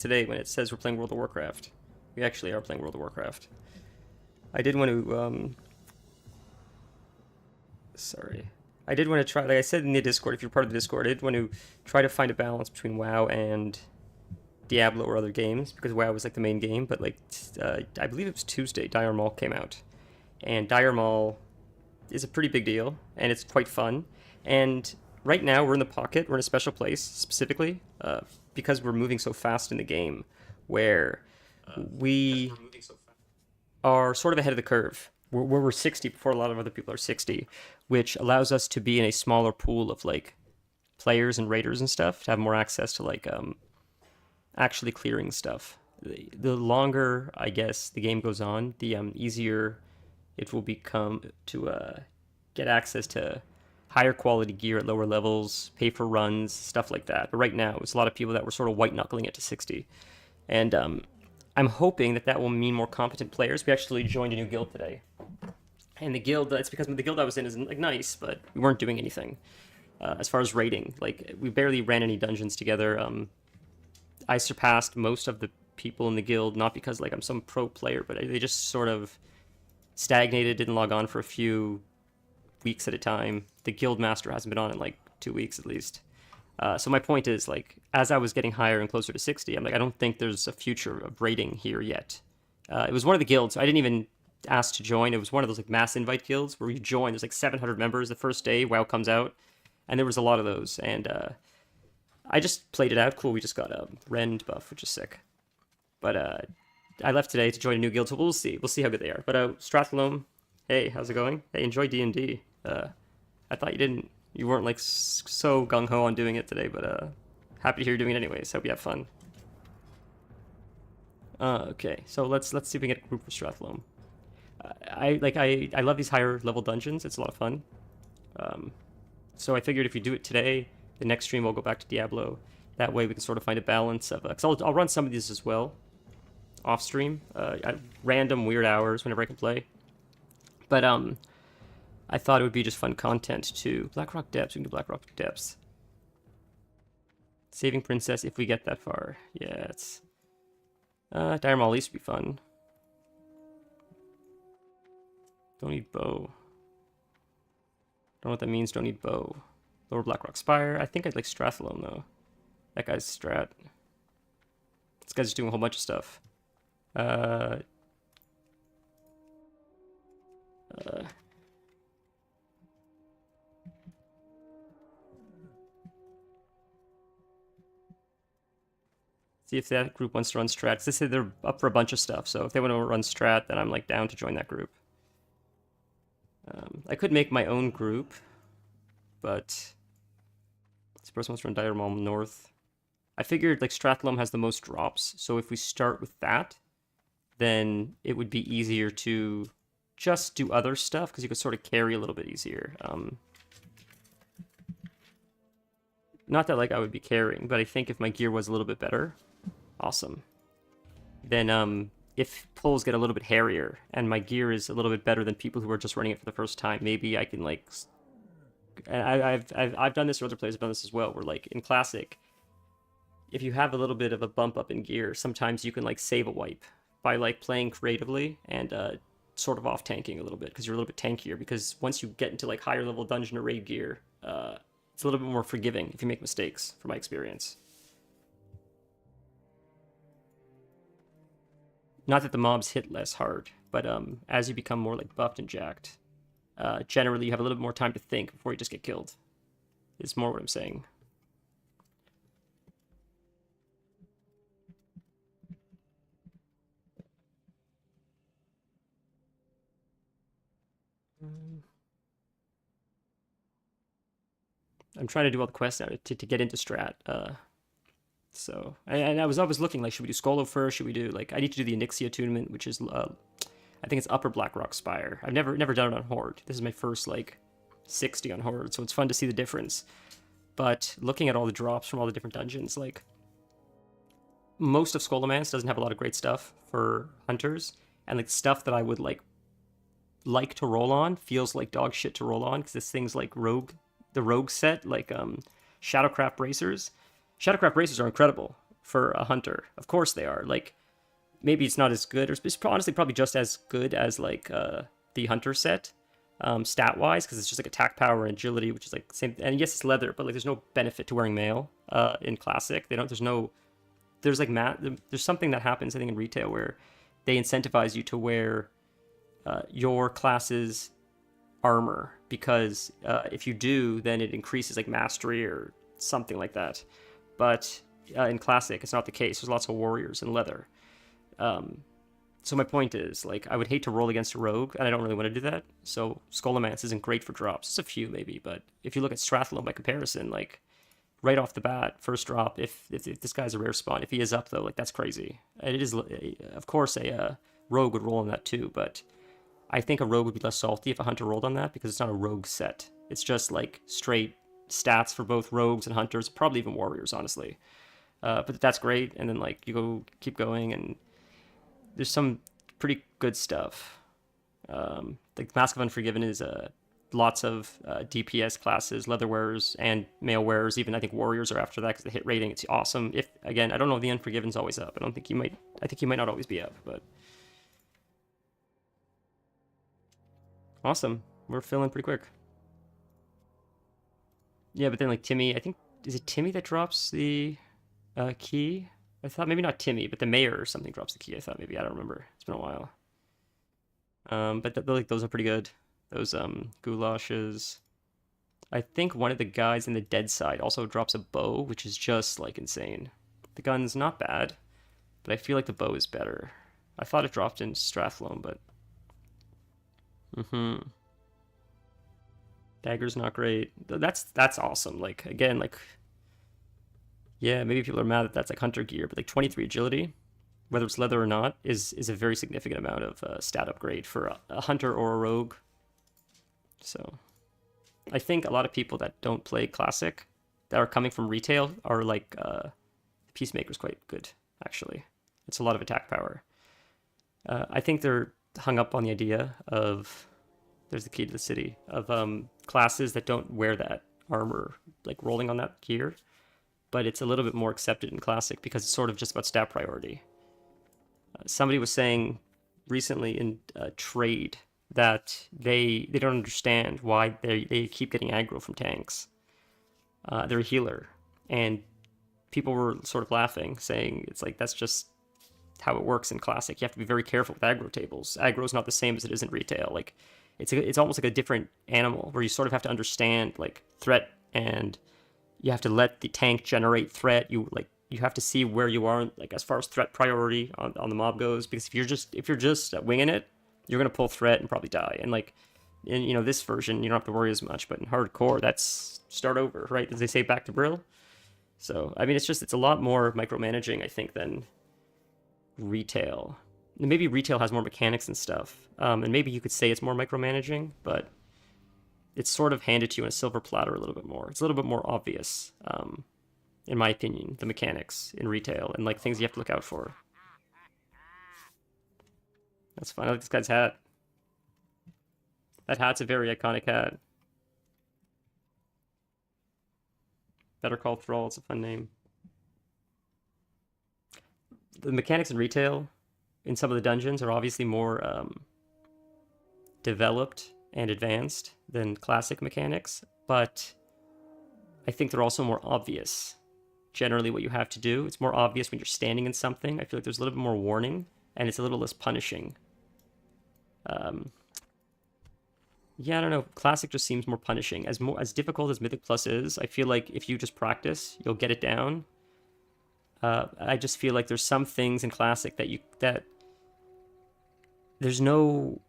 today when it says we're playing World of Warcraft. We actually are playing World of Warcraft. I did want to, sorry. I did want to try, like I said in the Discord, if you're part of the Discord, I did want to try to find a balance between WoW and Diablo or other games, because WoW was like the main game, but like, I believe it was Tuesday, Dire Maul came out. And Dire Maul is a pretty big deal, and it's quite fun. And right now, we're in the pocket, we're in a special place, specifically, because we're moving so fast in the game, where we are sort of ahead of the curve. We're 60 before a lot of other people are 60, which allows us to be in a smaller pool of like players and raiders and stuff to have more access to like actually clearing stuff. The longer I guess the game goes on, the easier it will become to get access to higher quality gear at lower levels, pay for runs, stuff like that. But right now, it's a lot of people that were sort of white knuckling it to 60, and I'm hoping that that will mean more competent players. We actually joined a new guild today, and the guild, it's because the guild I was in isn't like nice, but we weren't doing anything as far as raiding. Like we barely ran any dungeons together. I surpassed most of the people in the guild, not because like I'm some pro player, but they just sort of stagnated, didn't log on for a few weeks at a time. The guild master hasn't been on in like 2 weeks at least. So my point is, like, as I was getting higher and closer to 60, I'm like, I don't think there's a future of raiding here yet. It was one of the guilds. I didn't even ask to join. It was one of those like mass invite guilds where you join. There's like 700 members the first day WoW comes out, and there was a lot of those. And I just played it out. Cool. We just got a Rend buff, which is sick. But I left today to join a new guild, so we'll see. We'll see how good they are. But Strathalome, hey, how's it going? Hey, enjoy D&D. I thought you weren't like so gung-ho on doing it today, but happy to hear you're doing it anyways. Hope you have fun. Okay, so let's see if we can get a group for Strathalome. I love these higher level dungeons. It's a lot of fun. So I figured if we do it today, the next stream we'll go back to Diablo. That way we can sort of find a balance of, because I'll run some of these as well off stream, at random weird hours whenever I can play. But I thought it would be just fun content to Blackrock Depths. We can do Blackrock Depths. Saving Princess if we get that far. Yeah, it's Dire Maul East would be fun. Don't need bow. Don't know what that means. Don't need bow. Lower Blackrock Spire. I think I'd like Strathalome though. That guy's strat. This guy's just doing a whole bunch of stuff. See if that group wants to run strat. They say they're up for a bunch of stuff, so if they want to run strat, then I'm like down to join that group. I could make my own group, but this person wants to run Dire Maul North. I figured like Strathalome has the most drops, so if we start with that, then it would be easier to just do other stuff, because you could sort of carry a little bit easier. Not that like I would be carrying, but I think if my gear was a little bit better, awesome. Then if pulls get a little bit hairier and my gear is a little bit better than people who are just running it for the first time, maybe I can like. I've done this, or other players have done this as well. Where like in Classic, if you have a little bit of a bump up in gear, sometimes you can like save a wipe by like playing creatively and sort of off tanking a little bit, because you're a little bit tankier. Because once you get into like higher level dungeon or raid gear, it's a little bit more forgiving if you make mistakes, from my experience. Not that the mobs hit less hard, but as you become more like buffed and jacked, generally you have a little bit more time to think before you just get killed. Is more what I'm saying. I'm trying to do all the quests now to get into strat. So, and I was always looking, like, should we do Scholo first? Should we do, like, I need to do the Onyxia attunement, which is, I think it's Upper Blackrock Spire. I've never done it on Horde. This is my first, like, 60 on Horde, so it's fun to see the difference. But looking at all the drops from all the different dungeons, like, most of Scholomance doesn't have a lot of great stuff for hunters, and, like, stuff that I would, like to roll on feels like dog shit to roll on, because this thing's, like, the rogue set, like, Shadowcraft Bracers. Shadowcraft Bracers are incredible for a hunter. Of course they are. Like, maybe it's not as good, or it's honestly probably just as good as like the hunter set, stat wise, because it's just like attack power and agility, which is like same. And yes, it's leather, but like there's no benefit to wearing mail in classic. They don't. There's no. There's like there's something that happens I think in retail where they incentivize you to wear your class's armor, because if you do, then it increases like mastery or something like that. But in classic, it's not the case. There's lots of warriors in leather. So my point is, like, I would hate to roll against a rogue, and I don't really want to do that. So Scholomance isn't great for drops. It's a few maybe, but if you look at Strathlone by comparison, like right off the bat, first drop, if this guy's a rare spawn, if he is up though, like that's crazy. And it is, of course, a rogue would roll on that too, but I think a rogue would be less salty if a hunter rolled on that, because it's not a rogue set. It's just like straight stats for both rogues and hunters, probably even warriors, honestly. But that's great. And then like you keep going, and there's some pretty good stuff. Like Mask of Unforgiven is lots of DPS classes, leather wearers and mail wearers. Even I think warriors are after that because the hit rating, it's awesome. If again, I don't know if the Unforgiven's always up. I think he might not always be up, but awesome. We're filling pretty quick. Yeah, but then like Timmy, I think, is it Timmy that drops the key? I thought maybe not Timmy, but the mayor or something drops the key. I thought maybe, I don't remember. It's been a while. But like those are pretty good. Those goulashes. I think one of the guys in the dead side also drops a bow, which is just like insane. The gun's not bad, but I feel like the bow is better. I thought it dropped in Strathlone, but dagger's not great. That's awesome. Like again, like yeah, maybe people are mad that that's like hunter gear, but like 23 agility, whether it's leather or not, is a very significant amount of stat upgrade for a hunter or a rogue. So I think a lot of people that don't play classic, that are coming from retail, are like Peacemaker's quite good, actually. It's a lot of attack power. I think they're hung up on the idea of, there's the key to the city, of classes that don't wear that armor, like rolling on that gear. But it's a little bit more accepted in classic because it's sort of just about stat priority. Somebody was saying recently in trade that they don't understand why they keep getting aggro from tanks. They're a healer, and people were sort of laughing, saying it's like that's just how it works in classic. You have to be very careful with aggro tables. Aggro is not the same as it is in retail. Like it's almost like a different animal where you sort of have to understand like threat, and you have to let the tank generate threat. You have to see where you are, like as far as threat priority on the mob goes. Because if you're just winging it, you're gonna pull threat and probably die. And like in this version, you don't have to worry as much. But in hardcore, that's start over, right? As they say, back to Brill. So I mean, it's a lot more micromanaging, I think, than retail. And maybe retail has more mechanics and stuff, and maybe you could say it's more micromanaging, but it's sort of handed to you in a silver platter a little bit more. It's a little bit more obvious, in my opinion, the mechanics in retail and like things you have to look out for. That's fine. I like this guy's hat. That hat's a very iconic hat. Better Call Thrall, it's a fun name. The mechanics in retail, in some of the dungeons, are obviously more developed and advanced than classic mechanics, but I think they're also more obvious. Generally, what you have to do, it's more obvious when you're standing in something. I feel like there's a little bit more warning, and it's a little less punishing. Yeah, I don't know. Classic just seems more punishing. As difficult as Mythic Plus is, I feel like if you just practice, you'll get it down. I just feel like there's some things in Classic that there's no,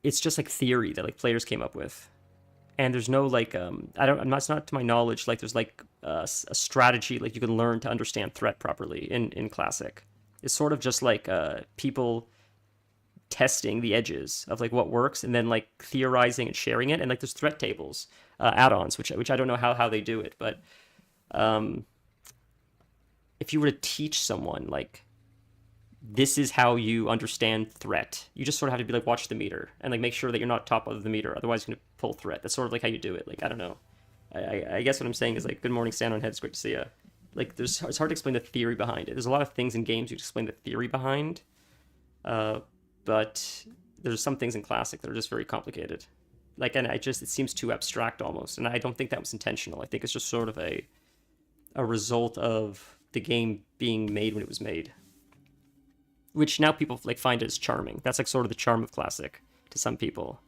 it's just like theory that like players came up with, and there's no like it's not to my knowledge like there's like a strategy like you can learn to understand threat properly in Classic. It's sort of just like people testing the edges of like what works, and then like theorizing and sharing it, and like there's threat tables, add-ons, which I don't know how they do it, but if you were to teach someone like this is how you understand threat, you just sort of have to be like watch the meter and like make sure that you're not top of the meter, otherwise you're gonna pull threat. That's sort of like how you do it. Like I don't know. I guess what I'm saying is like good morning, stand on head. It's great to see you. like it's hard to explain the theory behind it. There's a lot of things in games you explain the theory behind, but there's some things in Classic that are just very complicated. Like, and it seems too abstract almost, and I don't think that was intentional. I think it's just sort of a result of the game being made when it was made, which now people like find as charming. That's like sort of the charm of Classic to some people,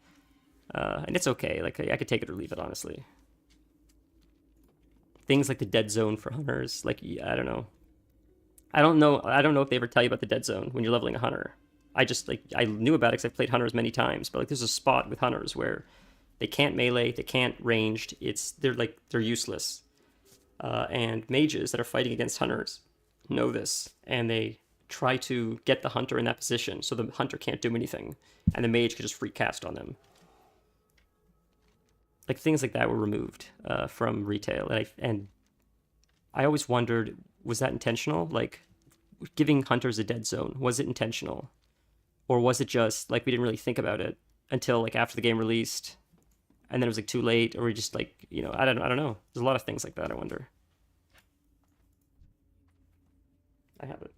and it's okay. Like I could take it or leave it, honestly. Things like the dead zone for hunters, like I don't know. I don't know if they ever tell you about the dead zone when you're leveling a hunter. I knew about it because I've played hunters many times, but like there's a spot with hunters where they can't melee, they can't ranged. They're useless. And mages that are fighting against hunters know this, and they try to get the hunter in that position so the hunter can't do anything, and the mage could just free cast on them. Like things like that were removed from retail, and I always wondered, was that intentional? Like giving hunters a dead zone, was it intentional? Or was it just like we didn't really think about it until like after the game released, and then it was like too late, or we just like, I don't know. There's a lot of things like that. I wonder. I have it.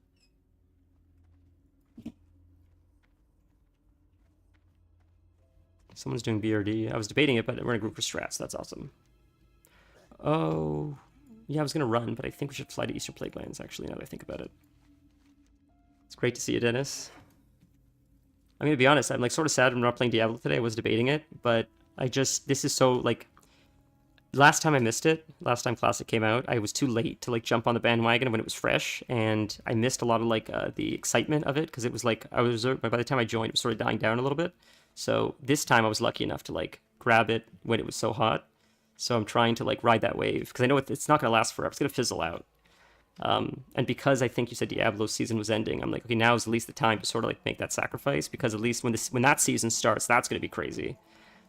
Someone's doing BRD. I was debating it, but we're in a group for strats. So that's awesome. Oh, yeah, I was gonna run, but I think we should fly to Eastern Plaguelands. Actually, now that I think about it, it's great to see you, Dennis. I'm gonna be honest. I'm like sort of sad I'm not playing Diablo today. I was debating it, but this is so like. Last time I missed it, last time Classic came out, I was too late to like jump on the bandwagon when it was fresh, and I missed a lot of like the excitement of it because it was like by the time I joined, it was sort of dying down a little bit. So this time I was lucky enough to like grab it when it was so hot. So I'm trying to like ride that wave because I know it's not gonna last forever. It's gonna fizzle out. And because I think you said Diablo's season was ending, I'm like, okay, now is at least the time to sort of like make that sacrifice, because at least when that season starts, that's gonna be crazy.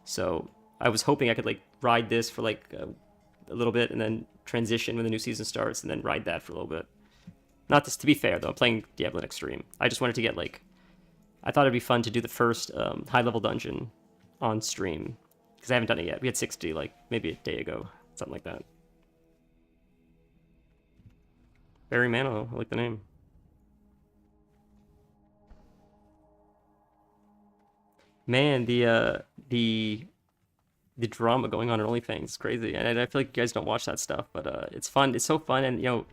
So I was hoping I could like ride this for like a little bit and then transition when the new season starts and then ride that for a little bit. Not this, to be fair though, I'm playing Diablo in Extreme. I just wanted to get like, I thought it'd be fun to do the first high level dungeon on stream because I haven't done it yet. We had 60 like maybe a day ago, something like that. Barry Manilow, I like the name. Man, the drama going on in OnlyFans is crazy, and I feel like you guys don't watch that stuff, but it's fun. It's so fun, and I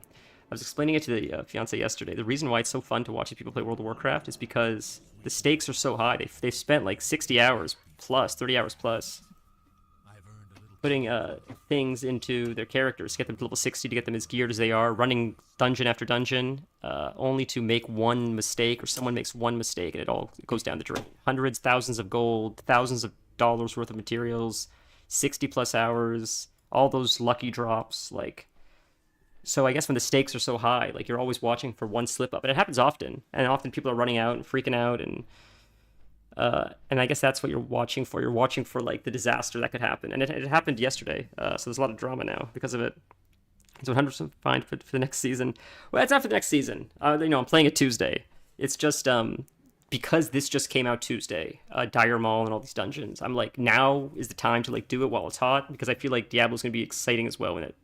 was explaining it to the fiance yesterday. The reason why it's so fun to watch people play World of Warcraft is because the stakes are so high. They've spent like 60 hours plus, 30 hours plus, putting things into their characters to get them to level 60, to get them as geared as they are, running dungeon after dungeon, only to make one mistake, or someone makes one mistake, and it goes down the drain. Hundreds, thousands of gold, thousands of dollars worth of materials, 60 plus hours, all those lucky drops, like. So I guess when the stakes are so high, like you're always watching for one slip up, and it happens often, and often people are running out and freaking out, and I guess that's what you're watching for. You're watching for like the disaster that could happen, and it happened yesterday. So there's a lot of drama now because of it. It's 100% fine for the next season. Well, it's not for the next season. I'm playing it Tuesday. It's just because this just came out Tuesday, Dire Maul and all these dungeons. I'm like, now is the time to like do it while it's hot, because I feel like Diablo's gonna be exciting as well when it,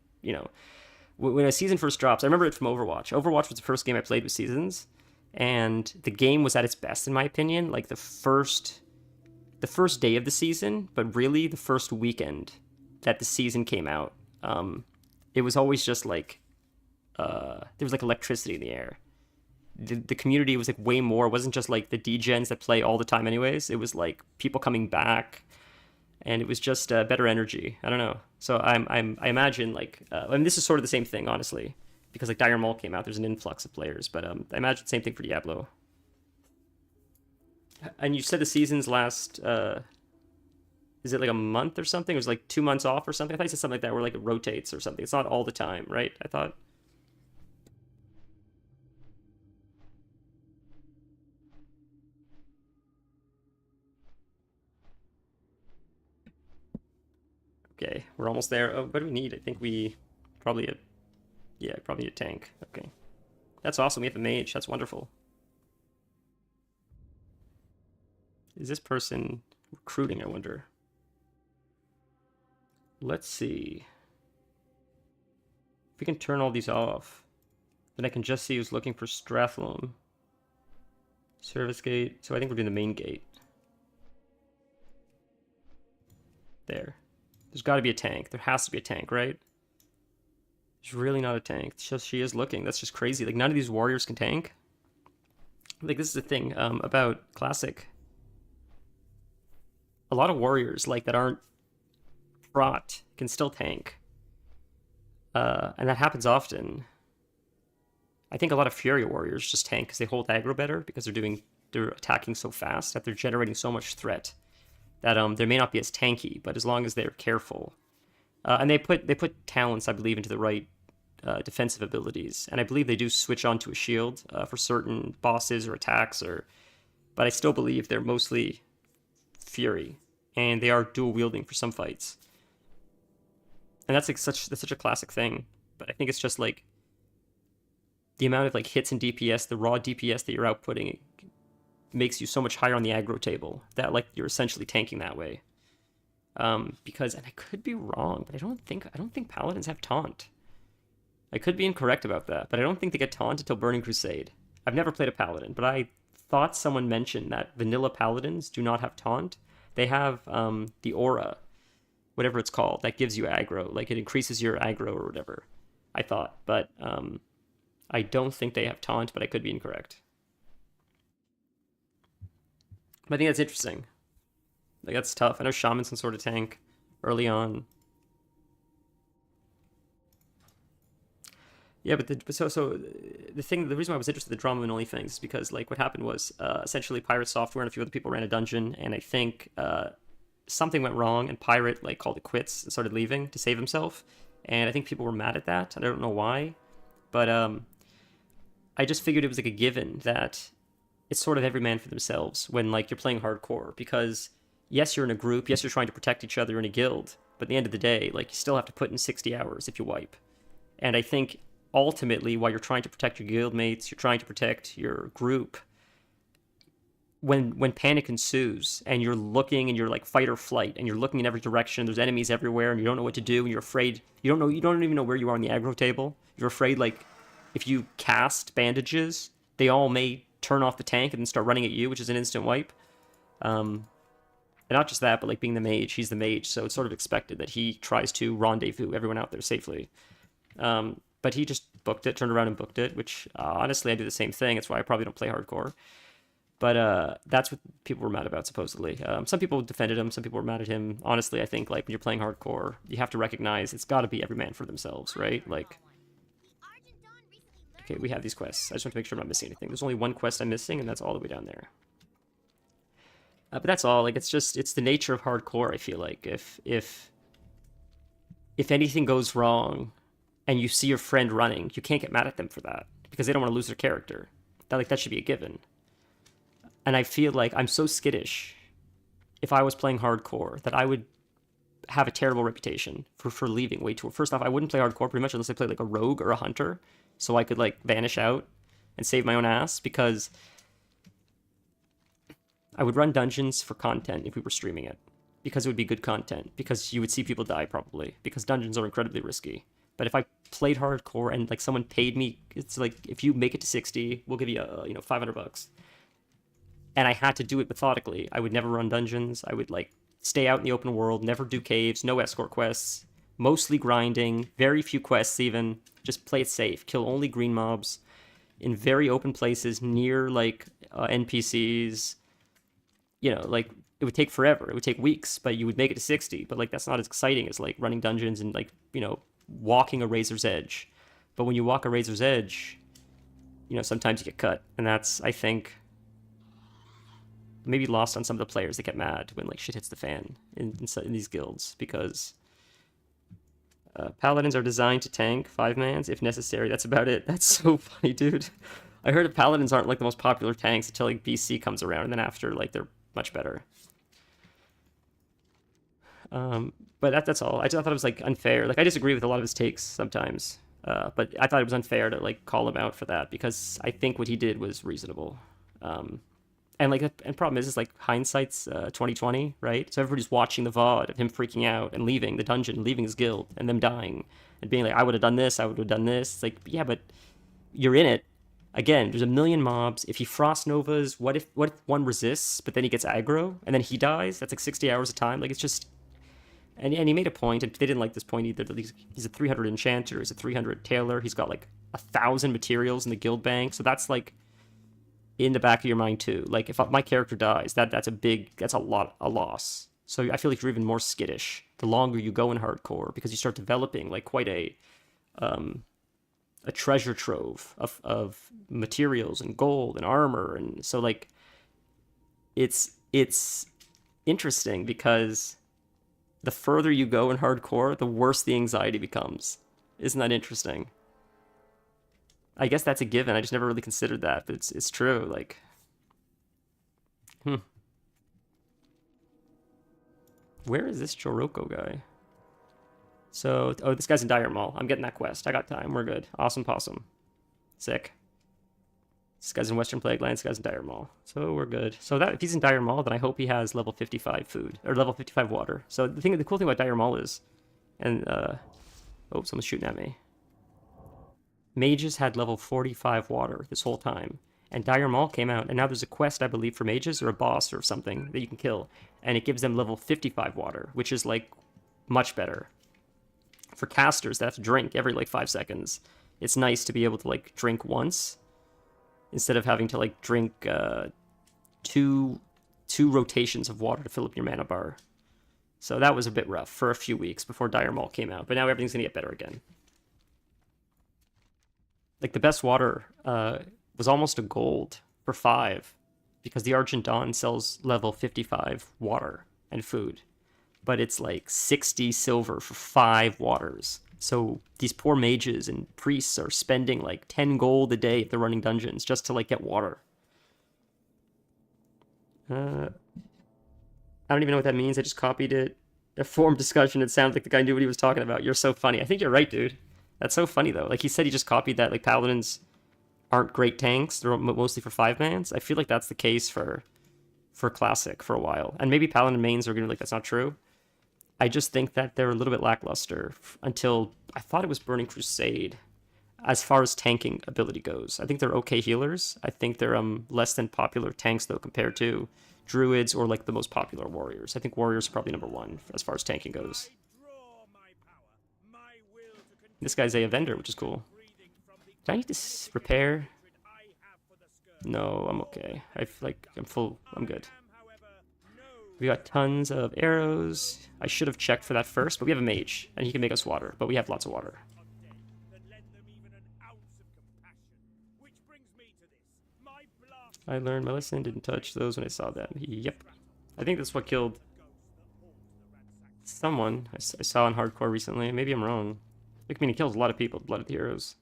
when a season first drops. I remember it from Overwatch. Overwatch was the first game I played with seasons, and the game was at its best in my opinion. Like the first day of the season, but really the first weekend that the season came out. It was always just like there was like electricity in the air. The community was like way more. It wasn't just like the degens that play all the time anyways. It was like people coming back, and it was just better energy. I don't know. So I imagine like and this is sort of the same thing, honestly, because like Dire Maul came out. There's an influx of players, but I imagine the same thing for Diablo. And you said the seasons last. Is it like a month or something? It was like 2 months off or something. I thought you said something like that, where like it rotates or something. It's not all the time, right? I thought. Okay, we're almost there. Oh, what do we need? I think we probably probably need a tank. Okay, that's awesome. We have a mage. That's wonderful. Is this person recruiting? I wonder. Let's see. If we can turn all these off, then I can just see who's looking for Strathlum. Service gate. So I think we're doing the main gate. There. There's got to be a tank. There has to be a tank, right? There's really not a tank. She is looking. That's just crazy. Like, none of these warriors can tank. Like, this is the thing about Classic. A lot of warriors, like, that aren't fraught can still tank. And that happens often. I think a lot of Fury warriors just tank because they hold aggro better because they're attacking so fast that they're generating so much threat that they may not be as tanky, but as long as they're careful. And they put talents, I believe, into the right defensive abilities, and I believe they do switch onto a shield for certain bosses or attacks, but I still believe they're mostly Fury, and they are dual wielding for some fights. And that's like such a classic thing. But I think it's just like the amount of like hits and DPS, the raw DPS that you're outputting, makes you so much higher on the aggro table that like you're essentially tanking that way. Because, and I could be wrong, but I don't think paladins have taunt. I could be incorrect about that, but I don't think they get taunt until Burning Crusade. I've never played a paladin, but I thought someone mentioned that vanilla paladins do not have taunt. They have the aura, whatever it's called, that gives you aggro. Like, it increases your aggro or whatever, I thought. But I don't think they have taunt, but I could be incorrect. But I think that's interesting. Like, that's tough. I know Shaman's some sort of tank early on. Yeah, but the reason why I was interested in the drama and OnlyFans is because, like, what happened was essentially Pirate Software and a few other people ran a dungeon, and I think something went wrong, and Pirate like called it quits and started leaving to save himself, and I think people were mad at that, and I don't know why, but I just figured it was like a given that it's sort of every man for themselves when like you're playing hardcore, because yes, you're in a group, yes, you're trying to protect each other in a guild, but at the end of the day, like, you still have to put in 60 hours if you wipe. And I think ultimately, while you're trying to protect your guildmates, you're trying to protect your group, when panic ensues and you're looking and you're like fight or flight and you're looking in every direction, there's enemies everywhere and you don't know what to do and you're afraid, you don't even know where you are on the aggro table. You're afraid, like, if you cast bandages, they all may turn off the tank and then start running at you, which is an instant wipe. And not just that, but like being the mage, he's the mage, so it's sort of expected that he tries to rendezvous everyone out there safely. But he just booked it, turned around and booked it, which honestly I do the same thing. That's why I probably don't play hardcore. But that's what people were mad about, supposedly. Some people defended him, some people were mad at him. Honestly, I think, like, when you're playing hardcore, you have to recognize it's got to be every man for themselves, right? Like, okay, we have these quests. I just want to make sure I'm not missing anything. There's only one quest I'm missing, and that's all the way down there. But that's all. Like, it's the nature of hardcore, I feel like. If anything goes wrong and you see your friend running, you can't get mad at them for that because they don't want to lose their character. That should be a given. And I feel like I'm so skittish if I was playing hardcore that I would have a terrible reputation for leaving way too. First off, I wouldn't play hardcore pretty much unless I played like a rogue or a hunter, so I could like vanish out and save my own ass, because I would run dungeons for content if we were streaming it, because it would be good content, because you would see people die probably, because dungeons are incredibly risky. But if I played hardcore and like someone paid me, it's like, if you make it to 60, we'll give you $500. And I had to do it methodically. I would never run dungeons. I would like stay out in the open world, never do caves, no escort quests, mostly grinding, very few quests even. Just play it safe. Kill only green mobs in very open places near like NPCs. You know, like, it would take forever. It would take weeks, but you would make it to 60. But like, that's not as exciting as like running dungeons and like, walking a razor's edge. But when you walk a razor's edge, sometimes you get cut. And that's, I think, maybe lost on some of the players that get mad when like shit hits the fan in these guilds, because paladins are designed to tank 5-mans if necessary. That's about it. That's so funny, dude. I heard that paladins aren't like the most popular tanks until like BC comes around, and then after, like, they're much better. But that's all. I just thought it was like unfair. Like, I disagree with a lot of his takes sometimes, but I thought it was unfair to like call him out for that, because I think what he did was reasonable. And like, and problem is like hindsight's 2020, right? So everybody's watching the VOD of him freaking out and leaving the dungeon, leaving his guild, and them dying, and being like, "I would have done this, I would have done this." It's like, yeah, but you're in it. Again, there's a million mobs. If he frost novas, what if one resists, but then he gets aggro and then he dies? That's like 60 hours of time. Like it's just, and he made a point, and they didn't like this point either. That he's a 300 enchanter, he's a 300 tailor, he's got like 1,000 materials in the guild bank. So that's like in the back of your mind too. Like if my character dies, that's a loss. So I feel like you're even more skittish the longer you go in hardcore because you start developing like quite a treasure trove of materials and gold and armor. And so like it's interesting because the further you go in hardcore, the worse the anxiety becomes. Isn't that interesting? I guess that's a given. I just never really considered that, but it's true. Like, where is this Choroko guy? So, oh, this guy's in Dire Mall. I'm getting that quest. I got time. We're good. Awesome possum. Sick. This guy's in Western Plague Lands. This guy's in Dire Mall. So we're good. So that if he's in Dire Mall, then I hope he has level 55 food or level 55 water. So the cool thing about Dire Mall is, and oh, someone's shooting at me. Mages had level 45 water this whole time. And Dire Maul came out, and now there's a quest, I believe, for mages or a boss or something that you can kill. And it gives them level 55 water, which is, like, much better. For casters that have to drink every, like, 5 seconds, it's nice to be able to, like, drink once instead of having to, like, drink two rotations of water to fill up your mana bar. So that was a bit rough for a few weeks before Dire Maul came out. But now everything's going to get better again. Like, the best water was almost a gold for 5 because the Argent Dawn sells level 55 water and food, but it's like 60 silver for 5 waters. So these poor mages and priests are spending like 10 gold a day if they're running dungeons just to like get water. I don't even know what that means. I just copied it. A forum discussion. It sounded like the guy knew what he was talking about. You're so funny. I think you're right, dude. That's so funny though. Like he said, he just copied that. Like paladins aren't great tanks. They're mostly for 5-mans. I feel like that's the case for Classic for a while. And maybe Paladin mains are going to be like, that's not true. I just think that they're a little bit lackluster until I thought it was Burning Crusade as far as tanking ability goes. I think they're okay healers. I think they're less than popular tanks though compared to druids or like the most popular warriors. I think warriors are probably number 1 as far as tanking goes. This guy's a vendor, which is cool. Do I need to repair? No, I'm okay. I'm full. I'm good. We got tons of arrows. I should have checked for that first, but we have a mage, and he can make us water, but we have lots of water. I learned my lesson, didn't touch those when I saw them. Yep. I think that's what killed someone I saw in hardcore recently. Maybe I'm wrong. I mean, it kills a lot of people, Blood of the Heroes.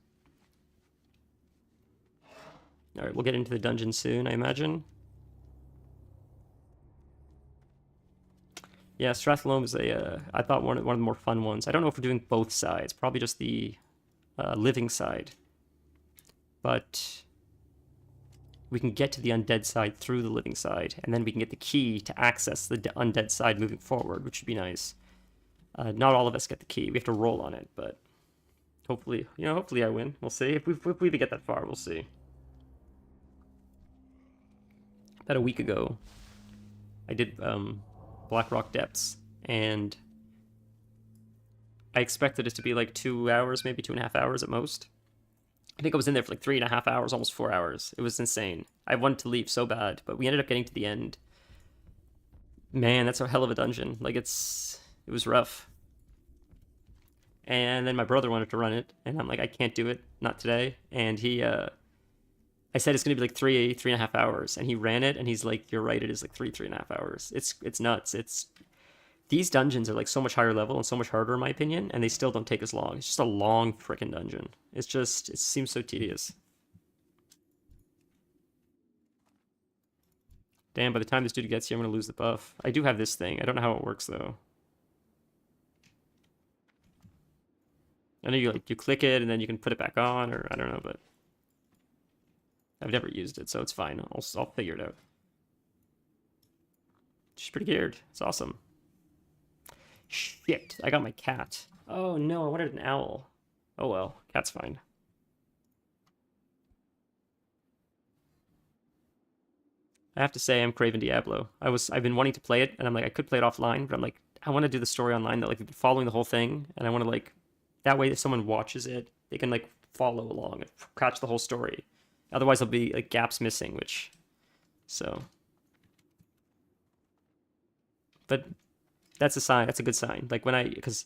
Alright, we'll get into the dungeon soon, I imagine. Yeah, Strathalome is I thought one of the more fun ones. I don't know if we're doing both sides. Probably just the living side. But we can get to the undead side through the living side, and then we can get the key to access the undead side moving forward, which would be nice. Not all of us get the key. We have to roll on it, but hopefully, hopefully I win. We'll see. If we get that far, we'll see. About a week ago, I did Blackrock Depths, and I expected it to be like 2 hours, maybe 2.5 hours at most. I think I was in there for like 3.5 hours, almost 4 hours. It was insane. I wanted to leave so bad, but we ended up getting to the end. Man, that's a hell of a dungeon. Like, it was rough. And then my brother wanted to run it, and I'm like, I can't do it, not today. And I said it's gonna be like 3.5 hours, and he ran it, and he's like, you're right, it is like 3.5 hours. It's nuts. These dungeons are like so much higher level and so much harder in my opinion, and they still don't take as long. It's just a long freaking dungeon. It seems so tedious. Damn, by the time this dude gets here, I'm gonna lose the buff. I do have this thing. I don't know how it works though. I know you click it and then you can put it back on, or I don't know, but I've never used it, so it's fine. I'll figure it out. She's pretty geared. It's awesome. Shit, I got my cat. Oh no, I wanted an owl. Oh well, cat's fine. I have to say I'm craving Diablo. I've been wanting to play it, and I'm like I could play it offline, but I'm like I want to do the story online that like we've been following the whole thing, and I want to like that way if someone watches it, they can like follow along and catch the whole story. Otherwise, there'll be like gaps missing, which so. But that's a sign. That's a good sign. Like when because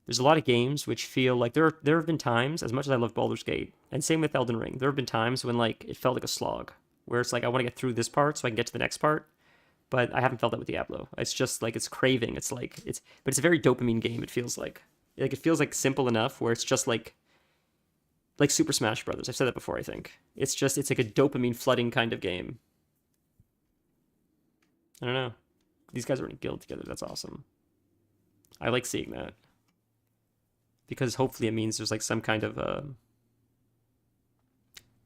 there's a lot of games which feel like there have been times, as much as I love Baldur's Gate, and same with Elden Ring, there have been times when like it felt like a slog, where it's like I want to get through this part so I can get to the next part, but I haven't felt that with Diablo. It's just like it's craving. It's like but it's a very dopamine game. It feels like it feels like simple enough where it's just like Super Smash Brothers. I've said that before. I think it's like a dopamine flooding kind of game. I don't know. These guys are in a guild together. That's awesome. I like seeing that because hopefully it means there's like some kind of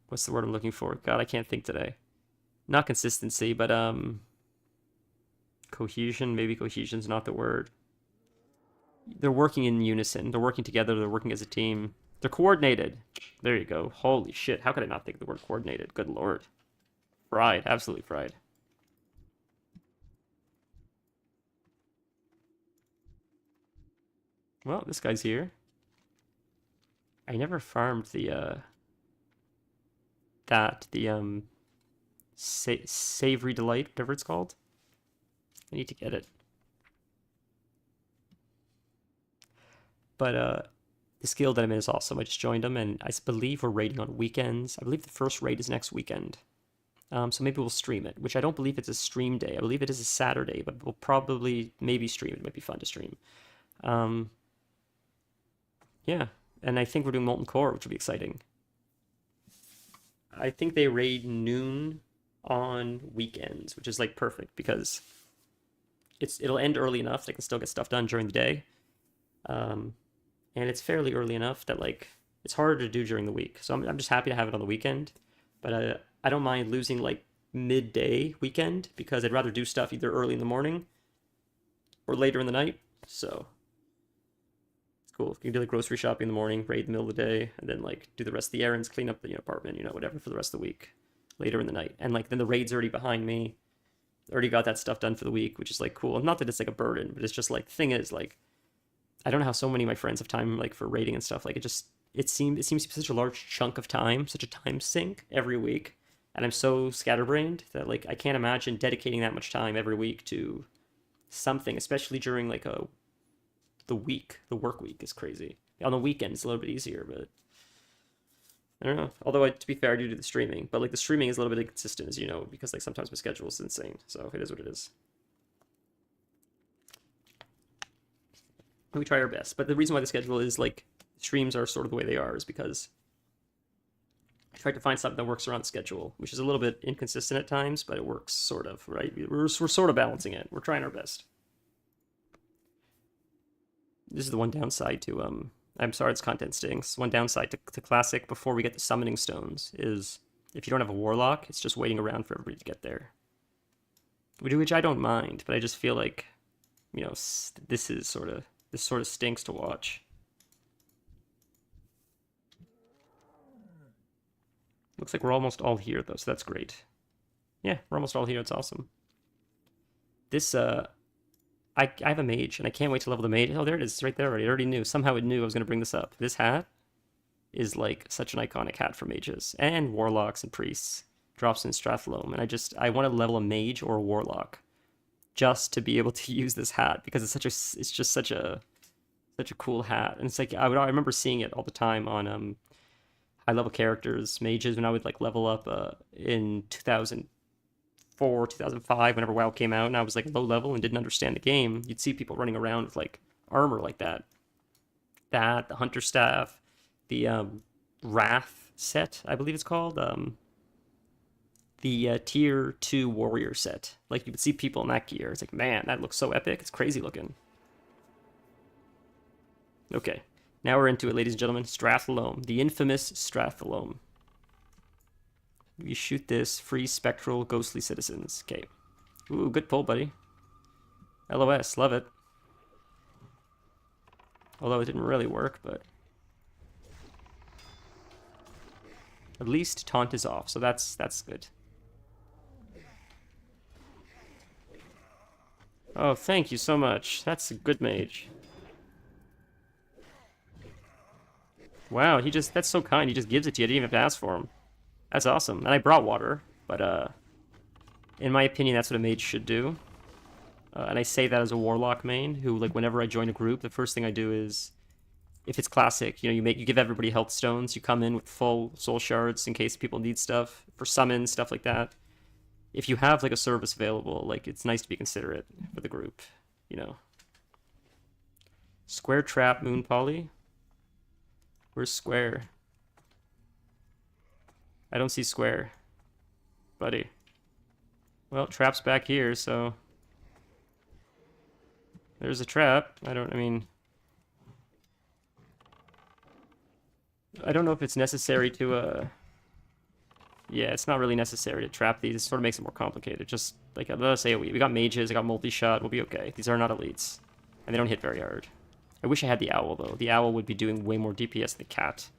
what's the word I'm looking for? God, I can't think today. Not consistency, but cohesion. Maybe cohesion's not the word. They're working in unison. They're working together. They're working as a team. They're coordinated. There you go. Holy shit. How could I not think of the word coordinated? Good lord. Fried. Absolutely fried. Well, this guy's here. I never farmed the savory delight, whatever it's called. I need to get it. But this guild that I'm in is awesome. I just joined them, and I believe we're raiding on weekends. I believe the first raid is next weekend. So maybe we'll stream it, which I don't believe it's a stream day. I believe it is a Saturday, but we'll probably maybe stream it. It might be fun to stream. Yeah, and I think we're doing Molten Core, which will be exciting. I think they raid noon on weekends, which is like perfect because it'll end early enough that I can still get stuff done during the day. And it's fairly early enough that like it's harder to do during the week. So I'm just happy to have it on the weekend, but I don't mind losing like midday weekend because I'd rather do stuff either early in the morning or later in the night. So it's cool. You can do like grocery shopping in the morning, raid in the middle of the day, and then like do the rest of the errands, clean up the apartment, whatever for the rest of the week later in the night. And like then the raid's already behind me. Already got that stuff done for the week, which is like cool. Not that it's like a burden, but it's just like the thing is like I don't know how so many of my friends have time like for raiding and stuff. Like it seems to be such a large chunk of time, such a time sink every week. And I'm so scatterbrained that like I can't imagine dedicating that much time every week to something, especially during like the week. The work week is crazy. On the weekend it's a little bit easier, but I don't know. Although to be fair, I do the streaming, but like the streaming is a little bit inconsistent, as you know, because like sometimes my schedule is insane. So it is what it is. We try our best, but the reason why the schedule is like streams are sort of the way they are is because I tried to find something that works around the schedule, which is a little bit inconsistent at times, but it works sort of, right? We're sort of balancing it. We're trying our best. This is the one downside to I'm sorry, it's content stinks. One downside to Classic before we get the summoning stones is if you don't have a warlock, it's just waiting around for everybody to get there. Which I don't mind, but I just feel like, this sort of stinks to watch. Looks like we're almost all here though, so that's great. Yeah, we're almost all here. It's awesome. This I have a mage, and I can't wait to level the mage. Oh, there it is, right there already. I already knew. Somehow it knew I was going to bring this up. This hat is like such an iconic hat for mages and warlocks and priests. Drops in Strathalome, and I want to level a mage or a warlock just to be able to use this hat because it's just such a cool hat. And it's like I remember seeing it all the time on high level characters, mages, when I would like level up in 2004, 2005, whenever WoW came out, and I was like low level and didn't understand the game. You'd see people running around with like armor like that. The hunter staff, the Wrath set, I believe it's called. The tier 2 warrior set. Like you would see people in that gear. It's like, man, that looks so epic. It's crazy looking. Okay, now we're into it, ladies and gentlemen. Strathalome, the infamous Strathalome. You shoot this, free spectral ghostly citizens. Okay. Ooh, good pull, buddy. LOS, love it. Although it didn't really work, but at least taunt is off, so that's good. Oh, thank you so much. That's a good mage. Wow, that's so kind. He just gives it to you. I didn't even have to ask for him. That's awesome. And I brought water, but in my opinion, that's what a mage should do. And I say that as a warlock main who, like, whenever I join a group, the first thing I do is, if it's classic, you give everybody health stones. You come in with full soul shards in case people need stuff for summons, stuff like that. If you have like a service available, like, it's nice to be considerate for the group, Square trap, Moon Poly. Where's square? I don't see square, buddy. Well, trap's back here, so there's a trap. I don't know if it's necessary to, yeah, it's not really necessary to trap these. It sort of makes it more complicated. Just, like, let us say we got mages, I got multi-shot, we'll be okay. These are not elites, and they don't hit very hard. I wish I had the owl, though. The owl would be doing way more DPS than the cat.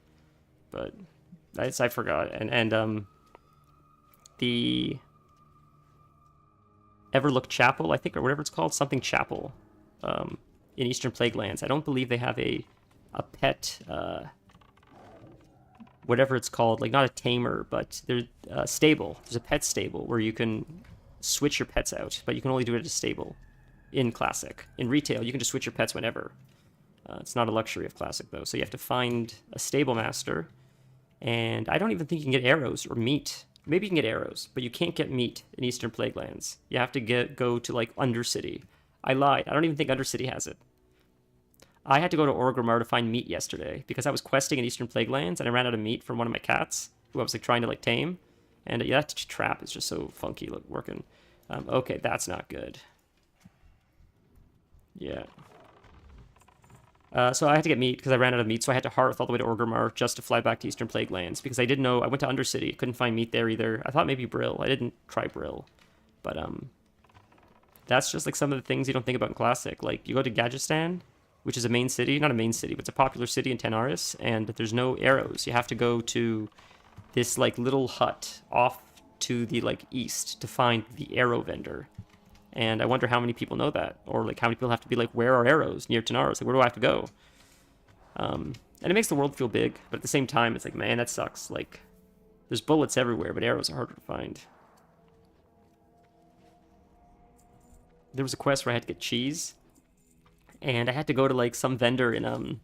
But I forgot. And the Everlook Chapel, I think, or whatever it's called, something Chapel, in Eastern Plaguelands. I don't believe they have a pet, whatever it's called, like, not a tamer, but there's a stable. There's a pet stable where you can switch your pets out, but you can only do it at a stable in Classic. In retail, you can just switch your pets whenever. It's not a luxury of Classic, though, so you have to find a stable master, and I don't even think you can get arrows or meat. Maybe you can get arrows, but you can't get meat in Eastern Plaguelands. You have to go to, like, Undercity. I lied. I don't even think Undercity has it. I had to go to Orgrimmar to find meat yesterday because I was questing in Eastern Plaguelands and I ran out of meat from one of my cats who I was, like, trying to, like, tame. And yeah, that trap is just so funky working. Okay, that's not good. Yeah. So I had to get meat because I ran out of meat, so I had to hearth all the way to Orgrimmar just to fly back to Eastern Plaguelands because I didn't know. I went to Undercity, couldn't find meat there either. I thought maybe Brill. I didn't try Brill, but that's just, like, some of the things you don't think about in Classic. Like, you go to Gadgetzan, which is a main city, not a main city, but it's a popular city in Tanaris, and there's no arrows. You have to go to this, like, little hut off to the, like, east to find the arrow vendor. And I wonder how many people know that, or, like, how many people have to be like, where are arrows near Tanaris? Like, where do I have to go? And it makes the world feel big, but at the same time, it's like, man, that sucks. Like, there's bullets everywhere, but arrows are harder to find. There was a quest where I had to get cheese, and I had to go to, like, some vendor in,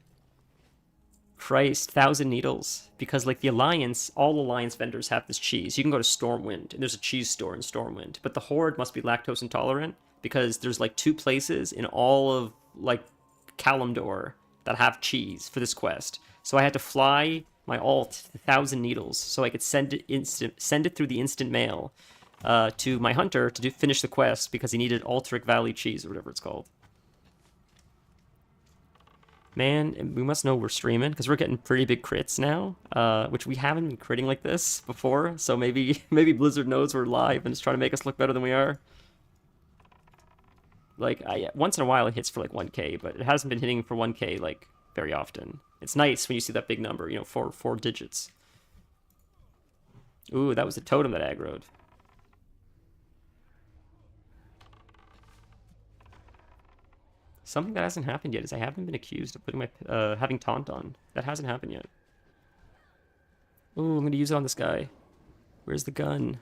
Christ, Thousand Needles, because, like, the Alliance, all Alliance vendors have this cheese. You can go to Stormwind, and there's a cheese store in Stormwind, but the Horde must be lactose intolerant, because there's, like, 2 places in all of, like, Kalimdor that have cheese for this quest. So I had to fly my alt to Thousand Needles so I could send it through the instant mail to my hunter to finish the quest because he needed Alteric Valley cheese or whatever it's called. Man, we must know we're streaming, because we're getting pretty big crits now, which we haven't been critting like this before, so maybe Blizzard knows we're live and is trying to make us look better than we are. Like, once in a while it hits for, like, 1k, but it hasn't been hitting for 1k, like, very often. It's nice when you see that big number, four digits. Ooh, that was a totem that aggroed. Something that hasn't happened yet is I haven't been accused of putting my having taunt on. That hasn't happened yet. Ooh, I'm gonna use it on this guy. Where's the gun?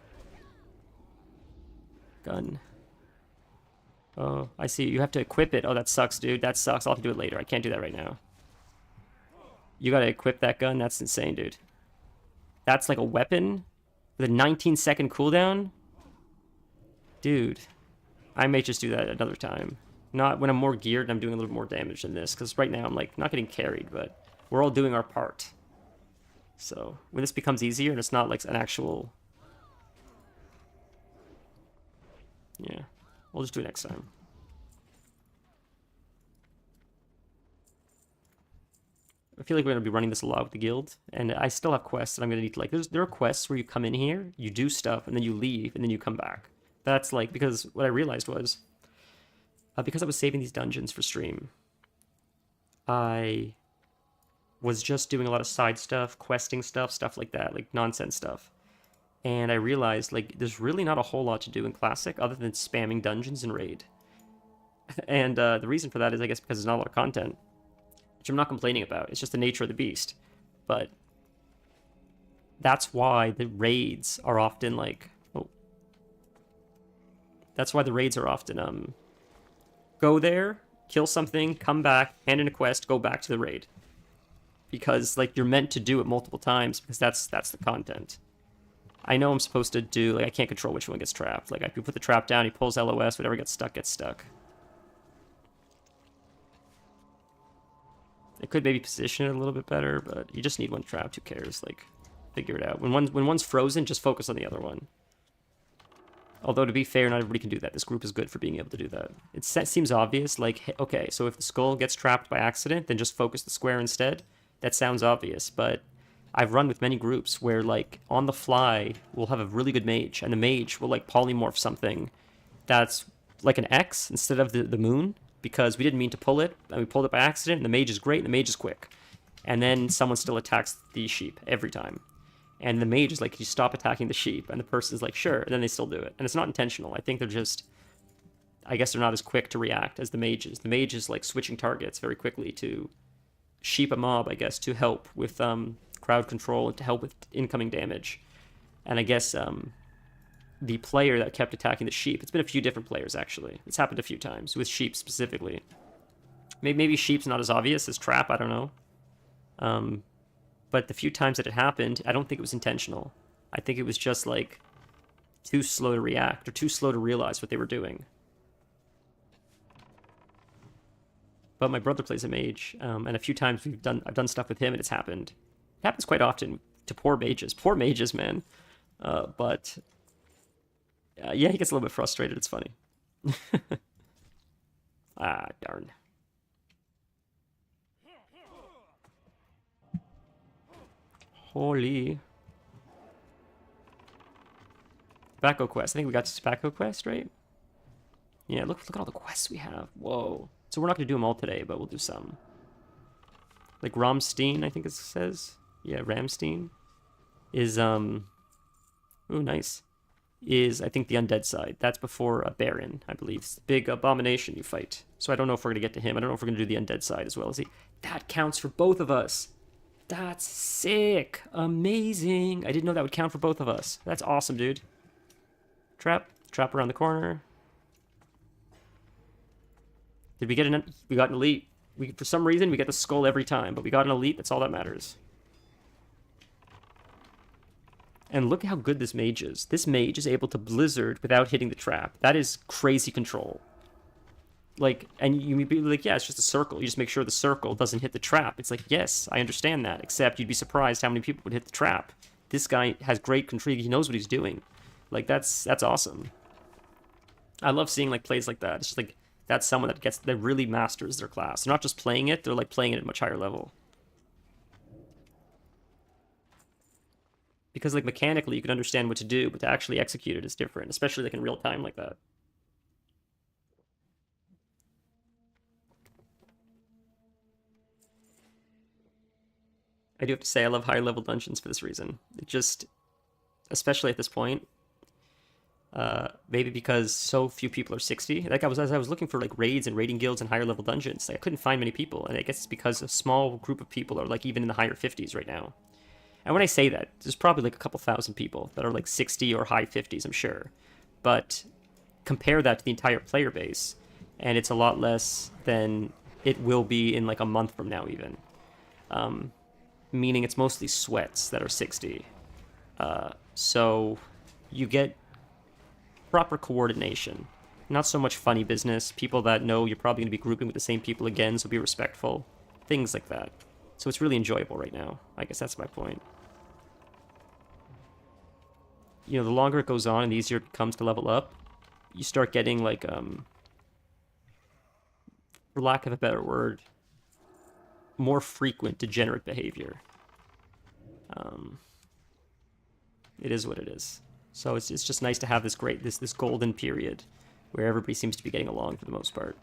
Gun. Oh, I see. You have to equip it. Oh, that sucks, dude. That sucks. I'll have to do it later. I can't do that right now. You gotta equip that gun? That's insane, dude. That's like a weapon with a 19-second cooldown? Dude. I may just do that another time. Not when I'm more geared and I'm doing a little bit more damage than this, because right now I'm, like, not getting carried, but we're all doing our part. So when this becomes easier and it's not, like, an actual... Yeah, we'll just do it next time. I feel like we're going to be running this a lot with the guild, and I still have quests that I'm going to need to, like, there are quests where you come in here, you do stuff, and then you leave, and then you come back. That's, like, because what I realized was... because I was saving these dungeons for stream, I was just doing a lot of side stuff, questing stuff, stuff like that, like nonsense stuff. And I realized, like, there's really not a whole lot to do in Classic other than spamming dungeons and raid. And the reason for that is, I guess, because there's not a lot of content, which I'm not complaining about. It's just the nature of the beast. But that's why the raids are often, like... Oh. That's why the raids are often, go there, kill something, come back, hand in a quest, go back to the raid. Because, like, you're meant to do it multiple times, because that's the content. I know I'm supposed to do, like, I can't control which one gets trapped. Like, I can put the trap down, he pulls LOS, whatever gets stuck, gets stuck. It could maybe position it a little bit better, but you just need one trapped, who cares? Like, figure it out. When one's frozen, just focus on the other one. Although, to be fair, not everybody can do that. This group is good for being able to do that. It seems obvious, like, okay, so if the skull gets trapped by accident, then just focus the square instead. That sounds obvious, but I've run with many groups where, like, on the fly, we'll have a really good mage, and the mage will, like, polymorph something that's like an X instead of the moon, because we didn't mean to pull it, and we pulled it by accident, and the mage is great, and the mage is quick. And then someone still attacks the sheep every time. And the mage is like, you stop attacking the sheep, and the person's like, sure, and then they still do it. And it's not intentional. I think they're just, I guess they're not as quick to react as the mage is. The mage is, like, switching targets very quickly to sheep a mob, I guess, to help with crowd control and to help with incoming damage. And I guess the player that kept attacking the sheep, it's been a few different players, actually. It's happened a few times, with sheep specifically. Maybe sheep's not as obvious as trap, I don't know. But the few times that it happened, I don't think it was intentional. I think it was just, like, too slow to react, or too slow to realize what they were doing. But my brother plays a mage, and a few times I've done stuff with him, and it's happened. It happens quite often to poor mages. Poor mages, man. But yeah, he gets a little bit frustrated. It's funny. Ah, darn. Holy. Tobacco quest. I think we got tobacco quest, right? Yeah, look at all the quests we have. Whoa. So we're not going to do them all today, but we'll do some. Like Ramstein, I think it says. Yeah, Ramstein is, ooh, nice. Is, I think, the undead side. That's before a Baron, I believe. It's the big abomination you fight. So I don't know if we're going to get to him. I don't know if we're going to do the undead side as well as he. That counts for both of us. That's sick. Amazing. I didn't know that would count for both of us. That's awesome, dude. Trap. Trap around the corner. Did we get an... We got an elite. For some reason, we get the skull every time, but we got an elite. That's all that matters. And look how good this mage is. This mage is able to blizzard without hitting the trap. That is crazy control. Like, and you would be like, yeah, it's just a circle. You just make sure the circle doesn't hit the trap. It's like, yes, I understand that. Except you'd be surprised how many people would hit the trap. This guy has great control. He knows what he's doing. Like, that's awesome. I love seeing, like, plays like that. It's just like, that's someone that really masters their class. They're not just playing it, they're, like, playing it at a much higher level. Because, like, mechanically you can understand what to do, but to actually execute it is different, especially, like, in real time like that. I do have to say I love higher level dungeons for this reason. It just, especially at this point, maybe because so few people are 60. Like, as I was looking for, like, raids and raiding guilds and higher level dungeons, like, I couldn't find many people, and I guess it's because a small group of people are, like, even in the higher 50s right now. And when I say that, there's probably, like, a couple thousand people that are, like, 60 or high 50s, I'm sure. But compare that to the entire player base, and it's a lot less than it will be in, like, a month from now even. Meaning it's mostly sweats that are 60. So you get proper coordination. Not so much funny business. People that know you're probably going to be grouping with the same people again, so be respectful. Things like that. So it's really enjoyable right now. I guess that's my point. You know, the longer it goes on and the easier it becomes to level up, you start getting, like, for lack of a better word, more frequent degenerate behavior. It is what it is. So it's just nice to have this golden period where everybody seems to be getting along for the most part.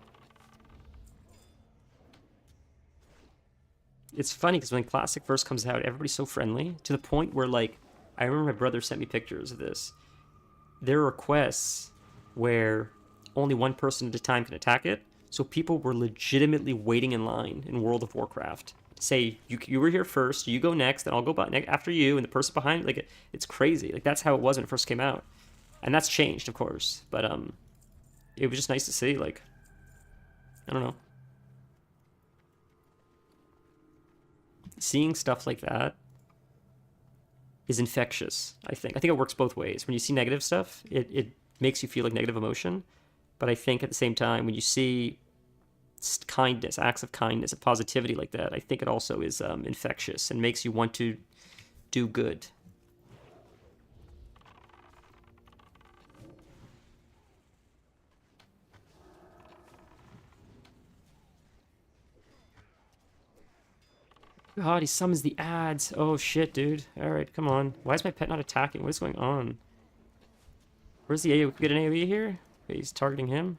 It's funny because when Classic first comes out, everybody's so friendly to the point where, like, I remember my brother sent me pictures of this. There are quests where only one person at a time can attack it, so people were legitimately waiting in line in World of Warcraft to say, you were here first, you go next, and I'll go after you, and the person behind, like, it's crazy. Like, that's how it was when it first came out. And that's changed, of course, but it was just nice to see, like, I don't know. Seeing stuff like that is infectious, I think. I think it works both ways. When you see negative stuff, it makes you feel like negative emotion. But I think at the same time, when you see kindness, acts of kindness, of positivity like that, I think it also is infectious and makes you want to do good. God, he summons the ads. Oh, shit, dude. Alright, come on. Why is my pet not attacking? What is going on? Where's the AoE? We can get an AoE here? Okay, he's targeting him.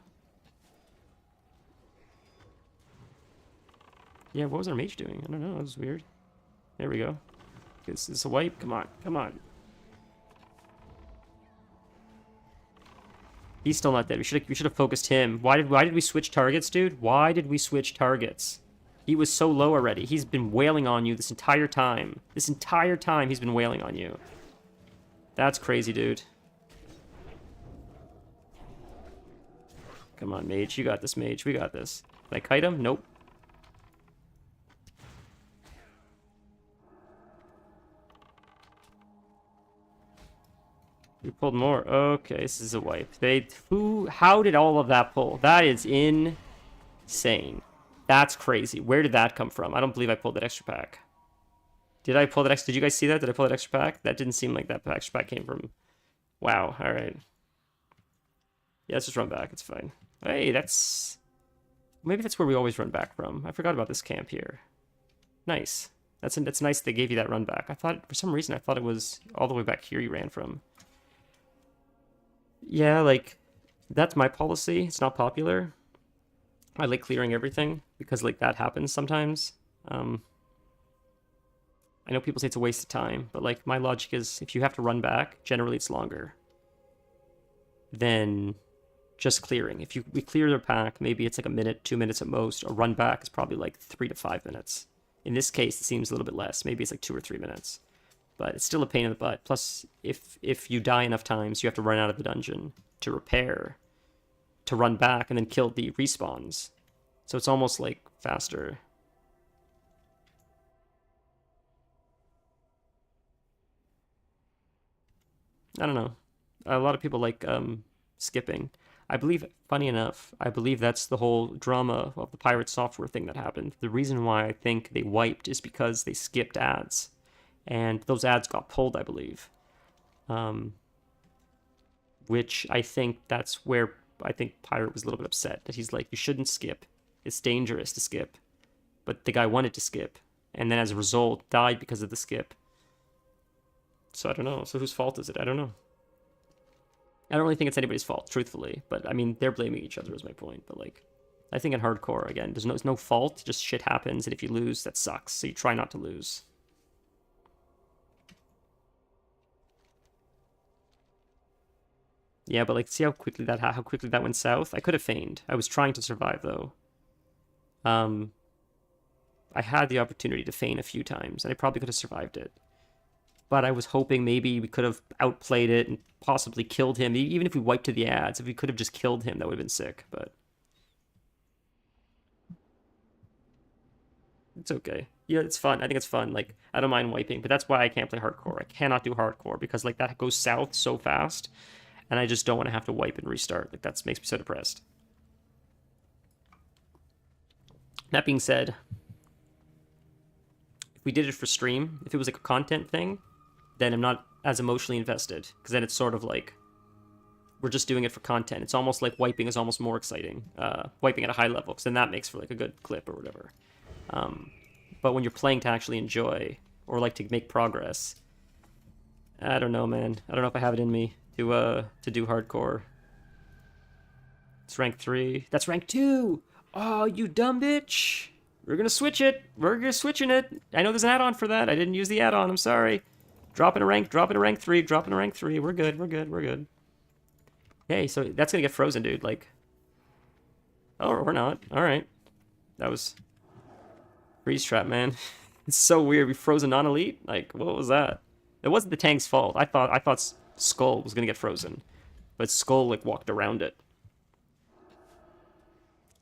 Yeah, what was our mage doing? I don't know. That was weird. There we go. Is this a wipe? Come on. Come on. He's still not dead. We should have focused him. Why did we switch targets, dude? Why did we switch targets? He was so low already. He's been wailing on you this entire time. This entire time he's been wailing on you. That's crazy, dude. Come on, mage. You got this, mage. We got this. Can I kite him? Nope. We pulled more. Okay, this is a wipe. How did all of that pull? That is insane. That's crazy. Where did that come from? I don't believe I pulled that extra pack. Did I pull that extra? Did you guys see that? Did I pull that extra pack? That didn't seem like that extra pack came from. Wow. All right. Yeah, let's just run back. It's fine. Hey, that's... Maybe that's where we always run back from. I forgot about this camp here. Nice. That's nice they gave you that run back. I thought, for some reason, I thought it was all the way back here you ran from. Yeah, like, that's my policy. It's not popular. I like clearing everything because, like, that happens sometimes. I know people say it's a waste of time, but, like, my logic is if you have to run back, generally it's longer than just clearing. If we clear their pack, maybe it's like a minute, 2 minutes at most. A run back is probably like 3 to 5 minutes. In this case, it seems a little bit less. Maybe it's like 2 or 3 minutes. But it's still a pain in the butt. Plus, if you die enough times, you have to run out of the dungeon to repair, to run back, and then kill the respawns. So it's almost like faster. I don't know. A lot of people like skipping. I believe, funny enough, I believe that's the whole drama of the pirate software thing that happened. The reason why I think they wiped is because they skipped ads. And those ads got pulled, I believe. Which I think that's where I think Pirate was a little bit upset. That he's like, you shouldn't skip. It's dangerous to skip. But the guy wanted to skip. And then as a result, died because of the skip. So I don't know. So whose fault is it? I don't know. I don't really think it's anybody's fault, truthfully. But, I mean, they're blaming each other is my point. But, like, I think in hardcore, again, there's no fault. Just shit happens. And if you lose, that sucks. So you try not to lose. Yeah, but, like, see how quickly that went south? I could have feigned. I was trying to survive, though. I had the opportunity to feign a few times, and I probably could have survived it. But I was hoping maybe we could have outplayed it and possibly killed him. Even if we wiped to the ads, if we could have just killed him, that would have been sick, but... It's okay. Yeah, it's fun. I think it's fun. Like, I don't mind wiping, but that's why I can't play hardcore. I cannot do hardcore, because, like, that goes south so fast, and I just don't want to have to wipe and restart. Like, that makes me so depressed. That being said, if we did it for stream, if it was like a content thing, then I'm not as emotionally invested, because then it's sort of like we're just doing it for content. It's almost like wiping is almost more exciting, wiping at a high level, because then that makes for like a good clip or whatever. But when you're playing to actually enjoy or like to make progress, I don't know, man. I don't know if I have it in me to do hardcore. It's rank 3. That's rank 2! Oh, you dumb bitch! We're gonna switch it! We're switching it! I know there's an add-on for that. I didn't use the add-on, I'm sorry. Drop in a rank 3, drop in a rank 3. We're good, we're good, we're good. Hey, so that's gonna get frozen, dude. Like, oh, we're not. Alright. That was... Freeze trap, man. It's so weird. We froze a non-elite? Like, what was that? It wasn't the tank's fault. I thought Skull was gonna get frozen. But Skull, like, walked around it.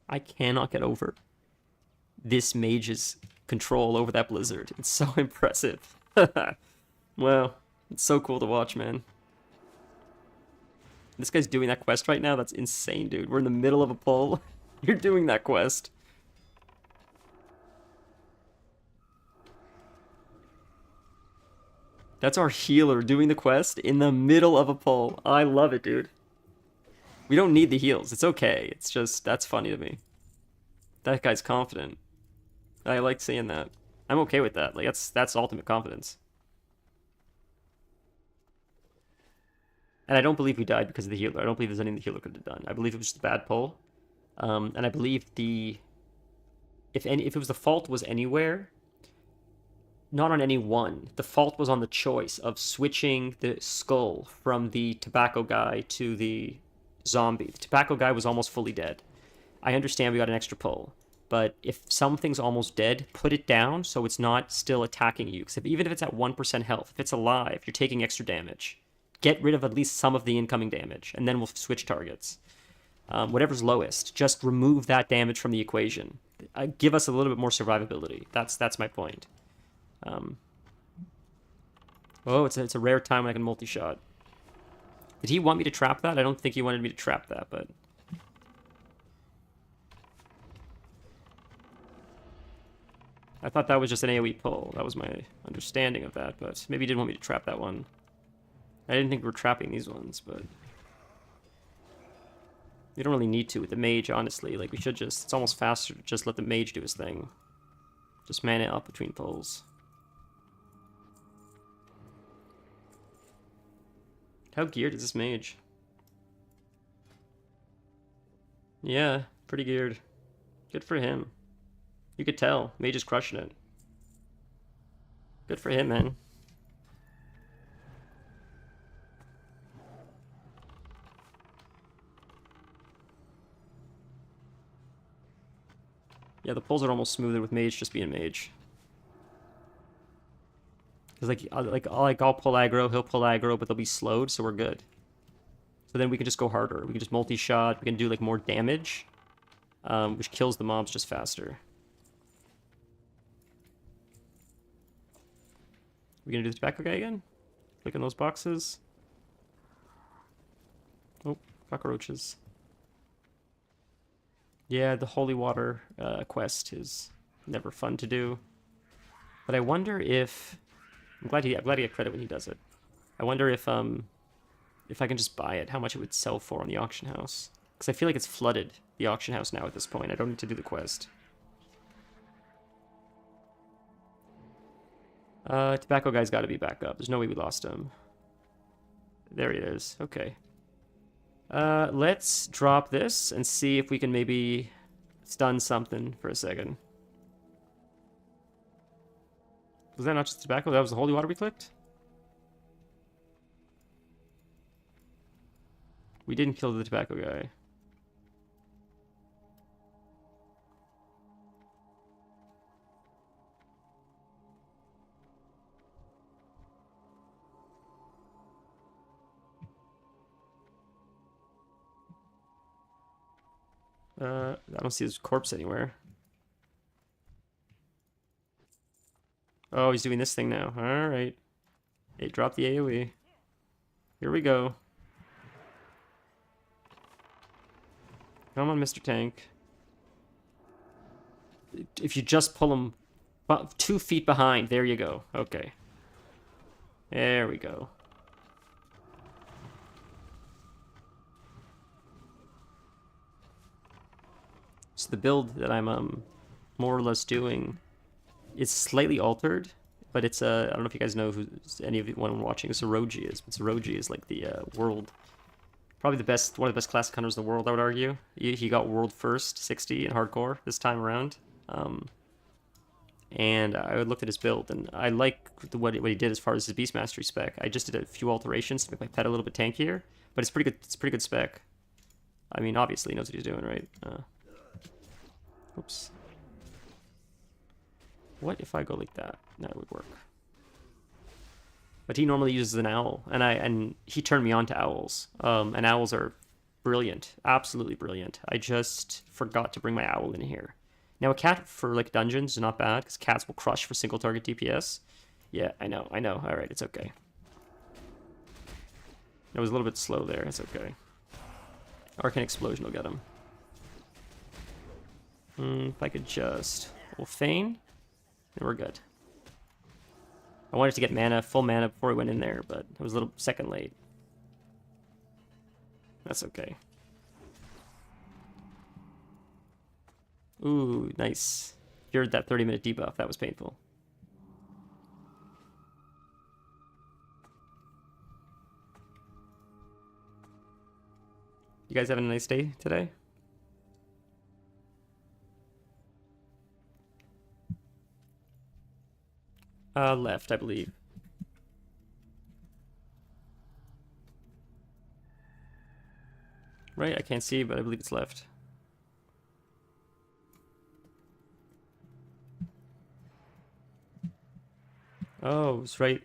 I cannot get over this mage's control over that blizzard. It's so impressive. Wow. It's so cool to watch, man. This guy's doing that quest right now? That's insane, dude. We're in the middle of a pull. You're doing that quest. That's our healer doing the quest in the middle of a pull. I love it, dude. We don't need the heals. It's okay. It's just, that's funny to me. That guy's confident. I like seeing that. I'm okay with that. Like, that's ultimate confidence. And I don't believe we died because of the healer. I don't believe there's anything the healer could have done. I believe it was just a bad pull. And I believe if it was the fault was anywhere, not on any one. The fault was on the choice of switching the skull from the tobacco guy to the zombie. The tobacco guy was almost fully dead. I understand we got an extra pull, but if something's almost dead, put it down so it's not still attacking you. Because even if it's at 1% health, if it's alive, you're taking extra damage. Get rid of at least some of the incoming damage, and then we'll switch targets. Whatever's lowest, just remove that damage from the equation. Give us a little bit more survivability. That's my point. Oh, it's a rare time when I can multi-shot. Did he want me to trap that? I don't think he wanted me to trap that, but... I thought that was just an AoE pull. That was my understanding of that, but maybe he didn't want me to trap that one. I didn't think we were trapping these ones, but... You don't really need to with the mage, honestly. Like, we should just... It's almost faster to just let the mage do his thing. Just man it up between pulls. How geared is this mage? Yeah, pretty geared. Good for him. You could tell. Mage is crushing it. Good for him, man. Yeah, the pulls are almost smoother with mage just being mage. Because I'll pull aggro, he'll pull aggro, but they'll be slowed, so we're good. So then we can just go harder. We can just multi-shot. We can do like more damage, which kills the mobs just faster. We gonna do the tobacco guy again? Click on those boxes. Oh, cockroaches. Yeah, the holy water quest is never fun to do. But I wonder if... I'm glad he got credit when he does it. I wonder if I can just buy it, how much it would sell for on the auction house. Because I feel like it's flooded, the auction house now at this point. I don't need to do the quest. Tobacco guy's got to be back up. There's no way we lost him. There he is. Okay. Let's drop this and see if we can maybe stun something for a second. Was that not just tobacco? That was the holy water we clicked? We didn't kill the tobacco guy. I don't see his corpse anywhere. Oh, he's doing this thing now. Alright. Hey, drop the AoE. Here we go. Come on, Mr. Tank. If you just pull him 2 feet behind, there you go. Okay. There we go. So the build that I'm more or less doing is slightly altered, but it's I don't know if you guys know who any of anyone watching Zeroji is, but Zeroji is like the world Probably one of the best classic hunters in the world, I would argue. He got world first, 60 in hardcore this time around. And I looked at his build, and I like what he did as far as his Beast Mastery spec. I just did a few alterations to make my pet a little bit tankier, but it's pretty good. It's pretty good spec. I mean, obviously he knows what he's doing, right? Oops. What if I go like that? That would work. But he normally uses an owl, and he turned me on to owls. And owls are brilliant, absolutely brilliant. I just forgot to bring my owl in here. Now a cat for like dungeons is not bad because cats will crush for single target DPS. Yeah, I know. All right, it's okay. It was a little bit slow there. It's okay. Arcane Explosion will get him. If I could just... We'll feign, and we're good. I wanted to get mana, full mana before we went in there, but it was a little second late. That's okay. Ooh, nice. Cured that 30-minute debuff. That was painful. You guys having a nice day today? Left, I believe. Right, I can't see, but I believe it's left. Oh, it's right.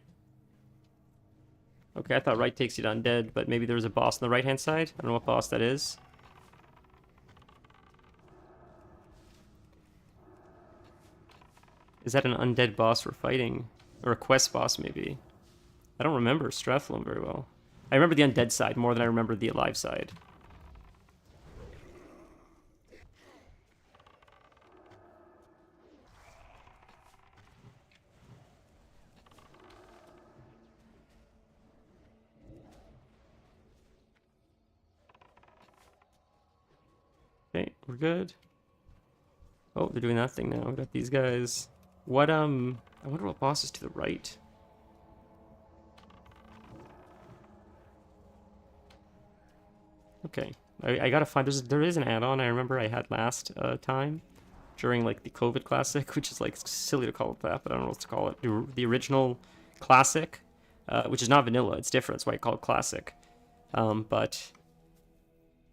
Okay, I thought right takes you to undead, but maybe there's a boss on the right-hand side. I don't know what boss that is. Is that an undead boss we're fighting? Or a quest boss, maybe? I don't remember Strathlum very well. I remember the undead side more than I remember the alive side. Okay, we're good. Oh, they're doing that thing now. We got these guys. What, I wonder what boss is to the right. Okay. I gotta find, there is an add-on I remember I had last time during, like, the COVID Classic, which is, like, silly to call it that, but I don't know what to call it. The original Classic, which is not vanilla, it's different, that's why I call it Classic. But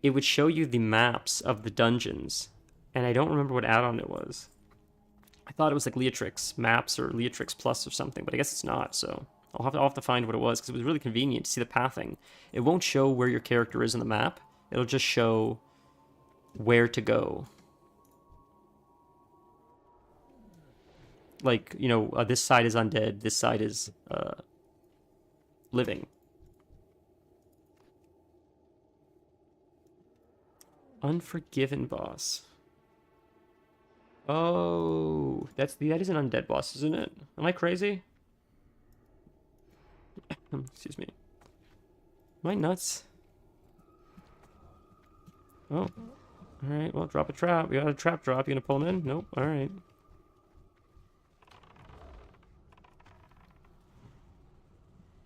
it would show you the maps of the dungeons, and I don't remember what add-on it was. I thought it was like Leatrix Maps or Leatrix Plus or something, but I guess it's not, so I'll have to find what it was, because it was really convenient to see the pathing. It won't show where your character is on the map, it'll just show where to go. Like, you know, this side is undead, this side is living. Unforgiven boss. Oh, that is an undead boss, isn't it? Am I crazy? Excuse me. Am I nuts? Oh. Alright, well, drop a trap. We got a trap drop. You gonna pull him in? Nope. Alright.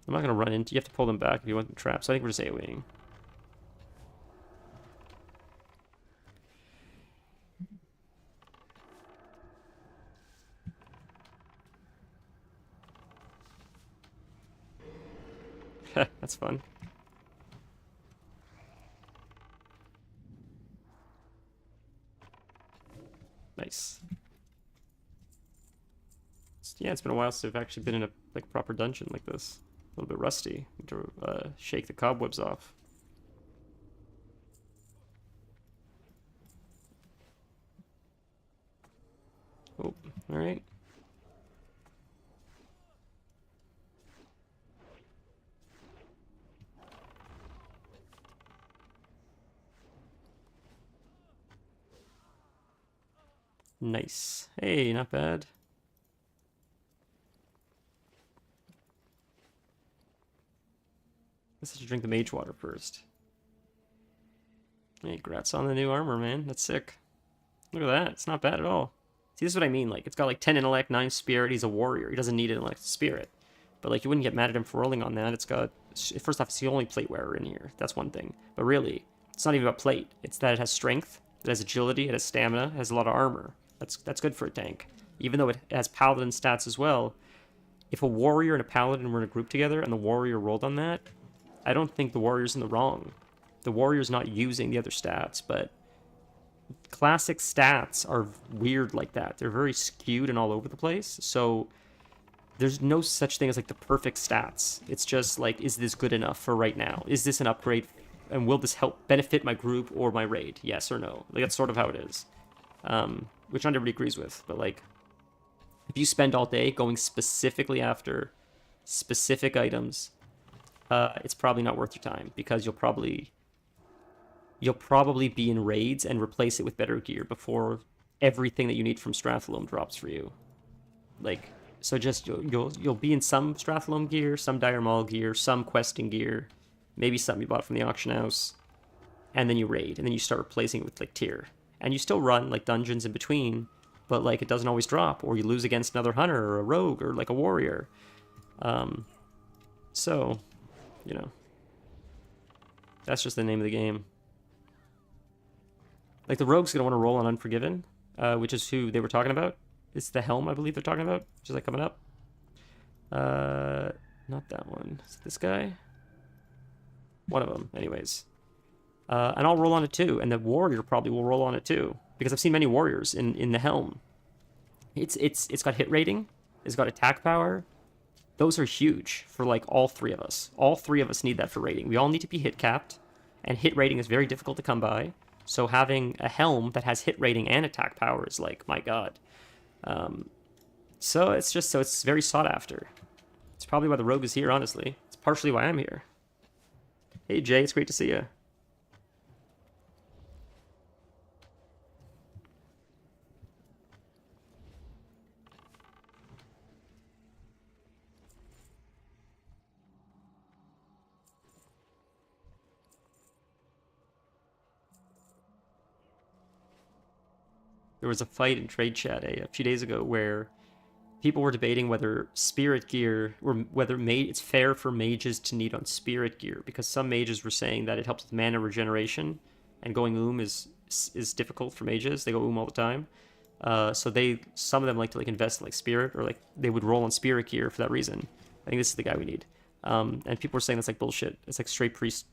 I'm not gonna run into... You have to pull them back if you want the trap, so I think we're just AoEing. That's fun. Nice. Yeah, it's been a while since I've actually been in a like proper dungeon like this. A little bit rusty. Need to shake the cobwebs off. Oh, all right. Nice. Hey, not bad. Guess I should drink the mage water first. Hey, congrats on the new armor, man. That's sick. Look at that. It's not bad at all. See, this is what I mean. Like, it's got like 10 intellect, 9 spirit. He's a warrior. He doesn't need intellect spirit. But like, you wouldn't get mad at him for rolling on that. It's got first off, it's the only plate wearer in here. That's one thing. But really, it's not even about plate. It's that it has strength, it has agility, it has stamina, it has a lot of armor. That's good for a tank. Even though it has paladin stats as well, if a warrior and a paladin were in a group together and the warrior rolled on that, I don't think the warrior's in the wrong. The warrior's not using the other stats, but classic stats are weird like that. They're very skewed and all over the place. So there's no such thing as like the perfect stats. It's just like, is this good enough for right now? Is this an upgrade? And will this help benefit my group or my raid? Yes or no? Like, that's sort of how it is. Which not everybody agrees with. But like, if you spend all day going specifically after specific items, it's probably not worth your time, because you'll probably be in raids and replace it with better gear before everything that you need from Strathalome drops for you. Like, so just you'll be in some Strathalome gear, some Dire Maul gear, some questing gear, maybe something you bought from the auction house, and then you raid, and then you start replacing it with like tier, and you still run like dungeons in between, but like it doesn't always drop, or you lose against another hunter or a rogue or like a warrior. So, you know, that's just the name of the game. Like, the rogue's gonna want to roll on Unforgiven, which is who they were talking about. It's the Helm, I believe they're talking about, which is like coming up. Not that one. Is it this guy? One of them, anyways. And I'll roll on it too, and the warrior probably will roll on it too, because I've seen many warriors in the Helm. It's got hit rating, it's got attack power. Those are huge for like all three of us. All three of us need that for rating. We all need to be hit capped, and hit rating is very difficult to come by. So having a Helm that has hit rating and attack power is like, my god. So it's very sought after. It's probably why the rogue is here, honestly. It's partially why I'm here. Hey Jay, it's great to see you. There was a fight in trade chat a few days ago where people were debating whether spirit gear, or whether it's fair for mages to need on spirit gear, because some mages were saying that it helps with mana regeneration, and going is difficult for mages. They go all the time. So some of them like to like invest in like spirit, or like they would roll on spirit gear for that reason. I think this is the guy we need. And people were saying that's like bullshit. It's like straight priest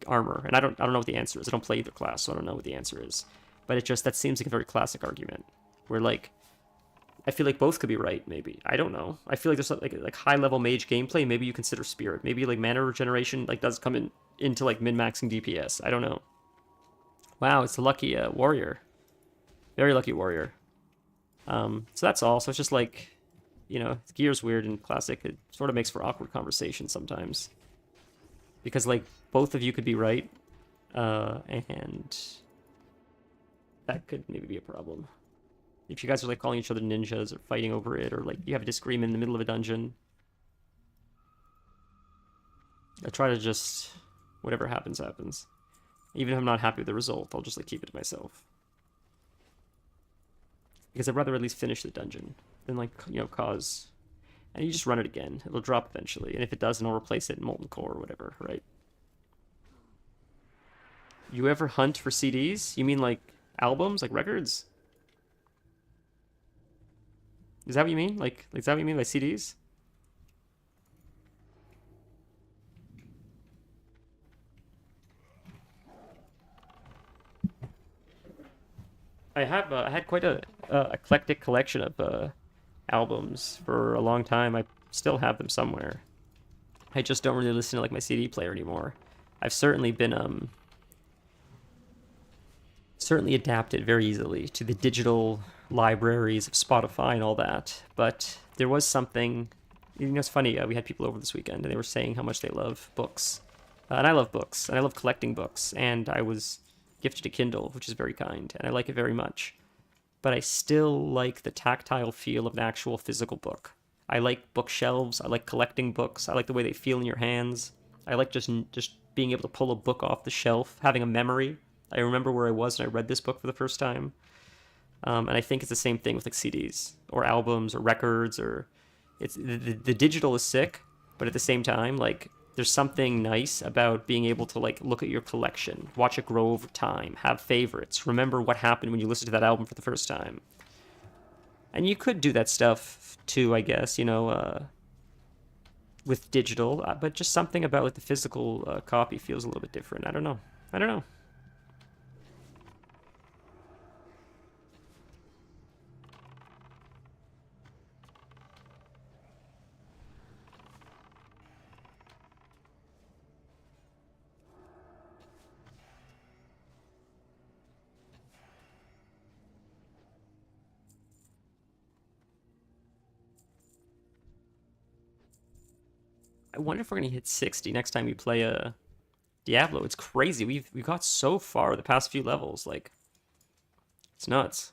armor, and I don't know what the answer is. I don't play either class, so I don't know what the answer is. But that seems like a very classic argument, where like, I feel like both could be right, maybe. I don't know. I feel like there's like high-level mage gameplay, maybe you consider spirit. Maybe like mana regeneration like does come into like min-maxing DPS. I don't know. Wow, it's a lucky warrior. Very lucky warrior. So that's all. So it's just like, you know, gear's weird and classic. It sort of makes for awkward conversation sometimes. Because like, both of you could be right, and that could maybe be a problem. If you guys are like calling each other ninjas or fighting over it, or like you have a disagreement in the middle of a dungeon, I try to just, whatever happens, happens. Even if I'm not happy with the result, I'll just like keep it to myself. Because I'd rather at least finish the dungeon than like, you know, cause... And you just run it again. It'll drop eventually. And if it doesn't, I'll replace it in Molten Core or whatever, right? You ever hunt for CDs? You mean like albums, like records? Is that what you mean? Like is that what you mean by CDs? I had quite a eclectic collection of albums for a long time. I still have them somewhere. I just don't really listen to like my CD player anymore. I've certainly been certainly adapted very easily to the digital libraries of Spotify and all that. But there was something, you know, it's funny, we had people over this weekend and they were saying how much they love books. And I love books, and I love collecting books, and I was gifted a Kindle, which is very kind, and I like it very much. But I still like the tactile feel of an actual physical book. I like bookshelves, I like collecting books, I like the way they feel in your hands. I like just being able to pull a book off the shelf, having a memory. I remember where I was when I read this book for the first time. And I think it's the same thing with like CDs or albums or records, or it's the digital is sick, but at the same time, like, There's something nice about being able to like look at your collection, watch it grow over time, have favorites, remember what happened when you listened to that album for the first time. And you could do that stuff too, I guess, with digital, but just something about like the physical copy feels a little bit different. I don't know. I don't know. I wonder if we're gonna hit 60 next time we play a Diablo. It's crazy. We've got so far the past few levels. Like, it's nuts.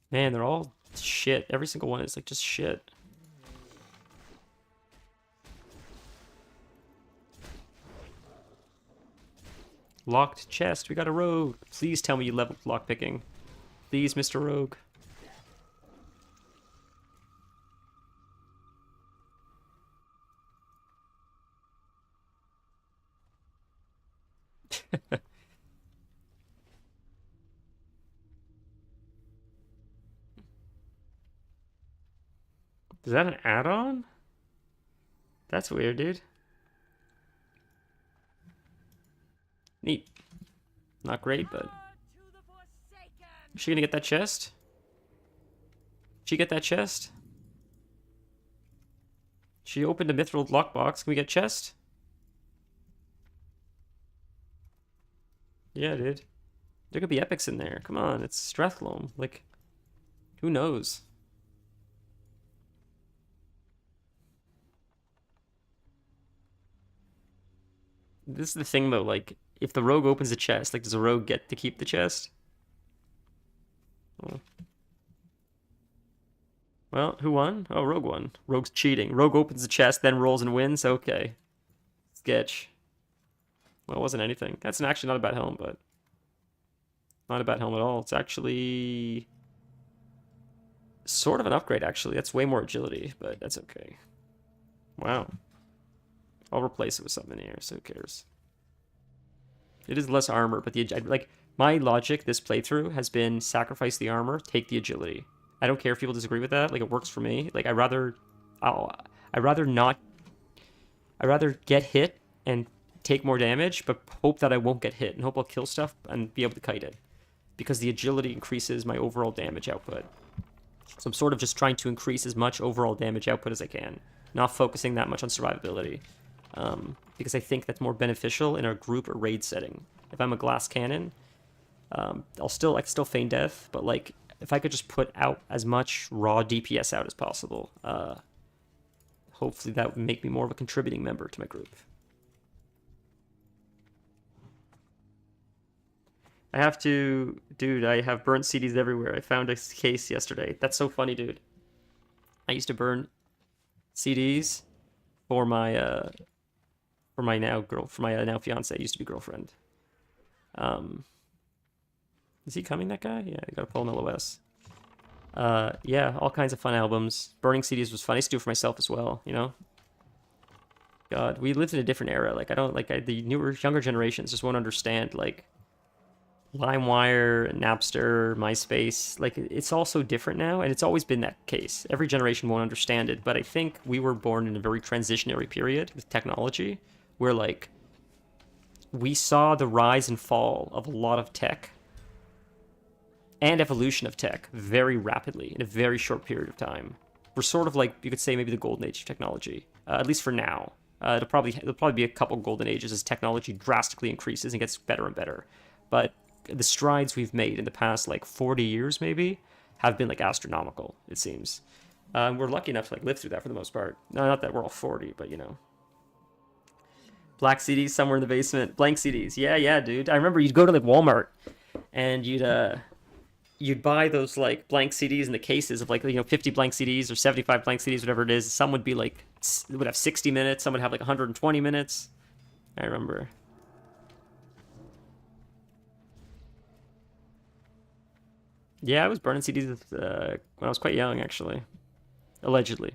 Man, they're all shit. Every single one is like just shit. Locked chest. We got a rogue. Please tell me you leveled lockpicking. Please, Mr. Rogue. Is that an add-on? That's weird, dude. Neat. Not great, but... Is she gonna get that chest? She get that chest? She opened a mithril lockbox. Can we get chest? Yeah, dude. There could be epics in there. Come on, it's Strathlome. Like, who knows? This is the thing, though. Like, if the rogue opens a chest, like, does the rogue get to keep the chest? Oh. Well, who won? Oh, Rogue won. Rogue's cheating. Rogue opens the chest, then rolls and wins. Okay. Sketch. Well, it wasn't anything. That's actually not a bad helm, but... Not a bad helm at all. It's actually... Sort of an upgrade, actually. That's way more agility, but that's okay. Wow. I'll replace it with something here, so who cares? It is less armor, but the... Like, my logic this playthrough has been sacrifice the armor, take the agility. I don't care if people disagree with that. Like, it works for me. Like, I'd rather not... I'd rather get hit and take more damage, but hope that I won't get hit and hope I'll kill stuff and be able to kite it. Because the agility increases my overall damage output. So I'm sort of just trying to increase as much overall damage output as I can. Not focusing that much on survivability. Because I think that's more beneficial in a group or raid setting. If I'm a glass cannon, I can still feign death, but like if I could just put out as much raw DPS out as possible, hopefully that would make me more of a contributing member to my group. I have to, dude, I have burnt CDs everywhere. I found a case yesterday. That's so funny, dude. I used to burn CDs for my now fiance, used to be girlfriend. Is he coming, that guy? Yeah, you gotta pull him LOS. Yeah, all kinds of fun albums. Burning CDs was fun. I used to do it for myself as well, you know? God, we lived in a different era. Like, the younger generations just won't understand, like, LimeWire, Napster, MySpace. Like, it's all so different now, and it's always been that case. Every generation won't understand it, but I think we were born in a very transitionary period with technology, where, like, we saw the rise and fall of a lot of tech and evolution of tech very rapidly in a very short period of time. We're sort of like, you could say, maybe the golden age of technology, at least for now. There'll probably be a couple golden ages as technology drastically increases and gets better and better. But the strides we've made in the past, like, 40 years, maybe, have been, like, astronomical, it seems. We're lucky enough to, like, live through that for the most part. No, not that we're all 40, but, you know. Black CDs somewhere in the basement. Blank CDs. Yeah, dude. I remember you'd go to, like, Walmart, and you'd buy those, like, blank CDs in the cases of, like, 50 blank CDs or 75 blank CDs, whatever it is. Some would be, like, would have 60 minutes. Some would have, like, 120 minutes. I remember. Yeah, I was burning CDs when I was quite young, actually. Allegedly.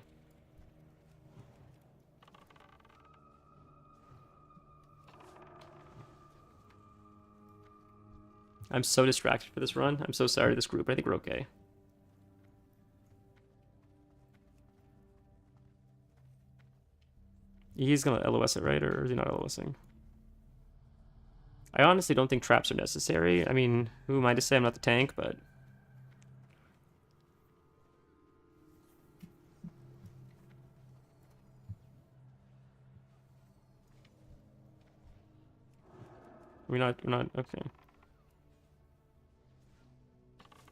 I'm so distracted for this run. I'm so sorry to this group. I think we're okay. He's gonna LOS it, right? Or is he not LOSing? I honestly don't think traps are necessary. I mean, who am I to say I'm not the tank, but... we're not, okay.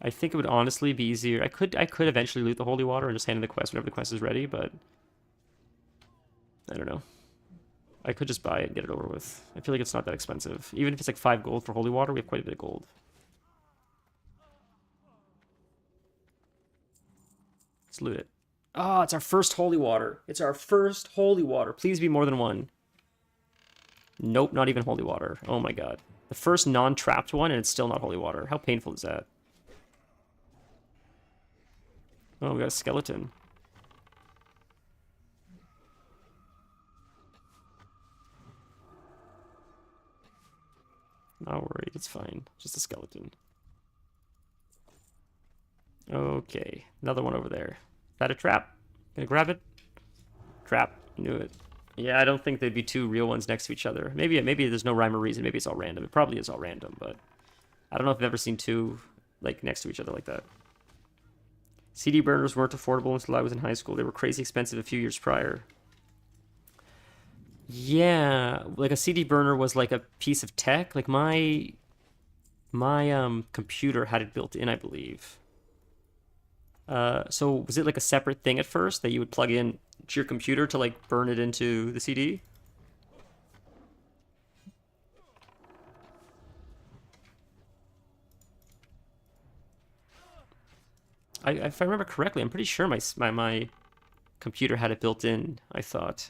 I think it would honestly be easier. I could eventually loot the holy water and just hand in the quest whenever the quest is ready, but... I don't know. I could just buy it and get it over with. I feel like it's not that expensive. Even if it's like 5 gold for holy water, we have quite a bit of gold. Let's loot it. Oh, it's our first holy water. It's our first holy water. Please be more than one. Nope, not even holy water. Oh my god. The first non-trapped one, and it's still not holy water. How painful is that? Oh, we got a skeleton. Not worried, it's fine. Just a skeleton. Okay, another one over there. Is that a trap? Gonna grab it? Trap. Knew it. Yeah, I don't think there'd be two real ones next to each other. Maybe there's no rhyme or reason. Maybe it's all random. It probably is all random, but I don't know if I've ever seen two like next to each other like that. CD burners weren't affordable until I was in high school. They were crazy expensive a few years prior. Yeah, like a CD burner was like a piece of tech. Like my computer had it built in, I believe. So was it like a separate thing at first that you would plug in to your computer to like burn it into the CD? If I remember correctly, I'm pretty sure my computer had it built in, I thought.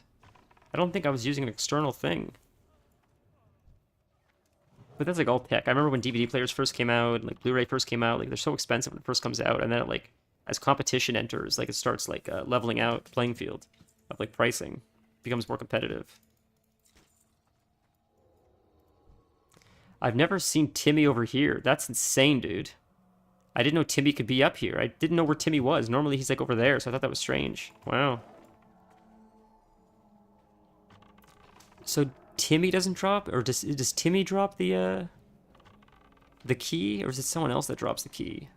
I don't think I was using an external thing. But that's like all tech. I remember when DVD players first came out, and like Blu-ray first came out, like they're so expensive when it first comes out, and then it, like as competition enters, like it starts like leveling out the playing field of like pricing, becomes more competitive. I've never seen Timmy over here. That's insane, dude. I didn't know Timmy could be up here. I didn't know where Timmy was. Normally he's like over there, so I thought that was strange. Wow. So Timmy doesn't drop, or does Timmy drop the key, or is it someone else that drops the key?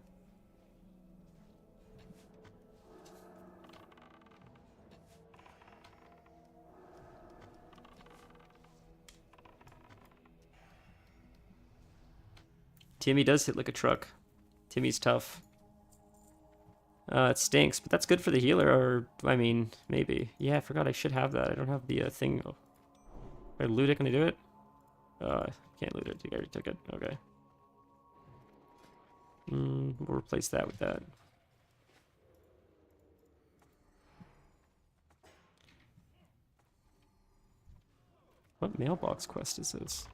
Timmy does hit like a truck. Timmy's tough. It stinks, but that's good for the healer, or, I mean, maybe. Yeah, I forgot I should have that. I don't have the thing. If I loot it, can I do it? Can't loot it. You already took it. Okay. We'll replace that with that. What mailbox quest is this?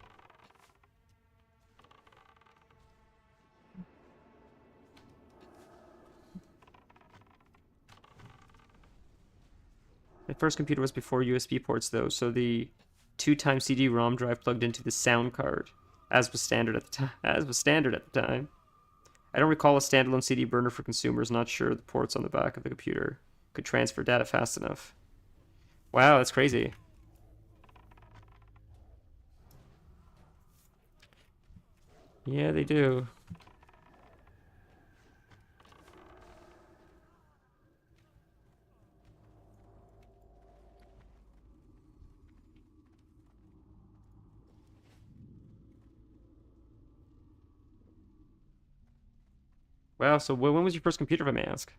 My first computer was before USB ports, though, so the 2x CD-ROM drive plugged into the sound card, as was standard at the time. I don't recall a standalone CD burner for consumers. Not sure the ports on the back of the computer could transfer data fast enough. Wow, that's crazy. Yeah, they do. Wow, so when was your first computer, if I may ask?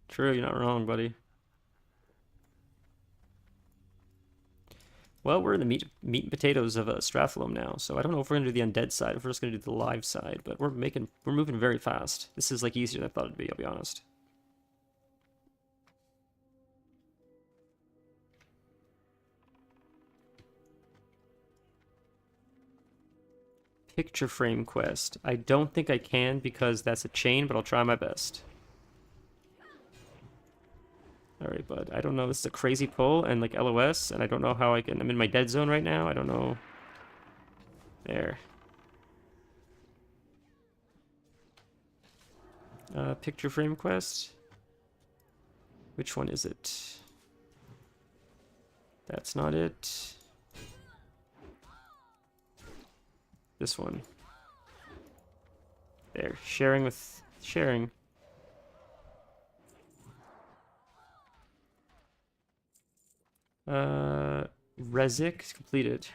True, you're not wrong, buddy. Well, we're in the meat and potatoes of Strathalom now, so I don't know if we're gonna do the undead side, if we're just gonna do the live side, but we're moving very fast. This is like easier than I thought it'd be, I'll be honest. Picture frame quest. I don't think I can because that's a chain, but I'll try my best. All right, bud. I don't know. This is a crazy pull and like LOS, and I don't know how I can. I'm in my dead zone right now. I don't know. There. Picture frame quest. Which one is it? That's not it. This one. There. Sharing with sharing. Resic completed.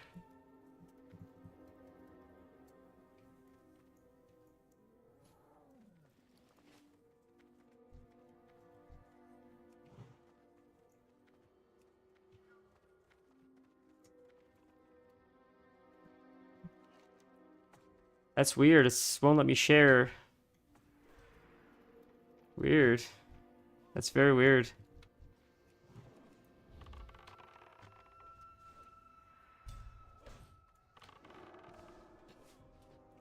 That's weird. It won't let me share. Weird. That's very weird.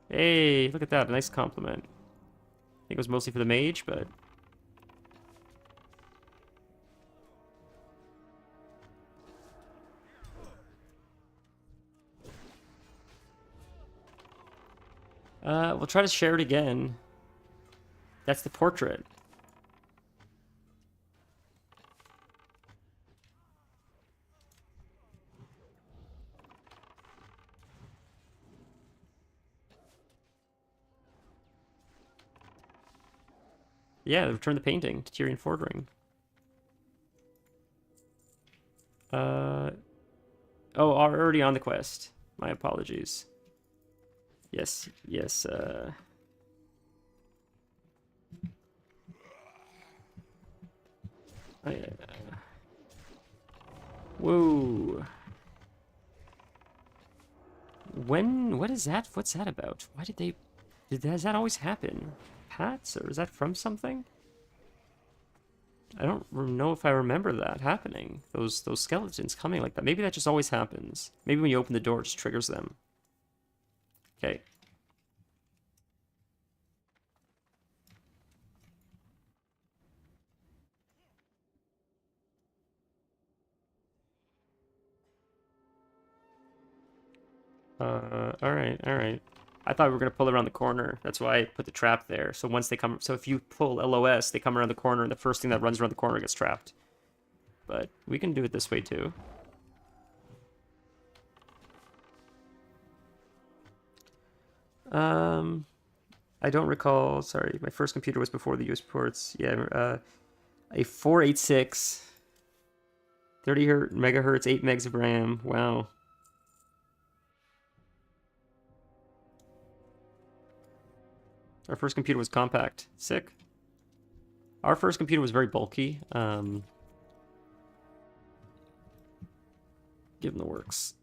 Hey, look at that. A nice compliment. I think it was mostly for the mage, but... we'll try to share it again. That's the portrait. Yeah, return the painting to Tyrion Fordring. Oh, already on the quest. My apologies. Yes, yes, Whoa. What is that? What's that about? Why did they... Does that always happen? Pats? Or is that from something? I don't know if I remember that happening. Those skeletons coming like that. Maybe that just always happens. Maybe when you open the door, it just triggers them. Okay. Alright, alright. I thought we were gonna pull around the corner. That's why I put the trap there. So once they come... So if you pull LOS, they come around the corner, and the first thing that runs around the corner gets trapped. But we can do it this way, too. I don't recall. Sorry, my first computer was before the US ports. Yeah, a 486, 30 megahertz, 8 megs of RAM. Wow. Our first computer was compact. Sick. Our first computer was very bulky. Give them the works.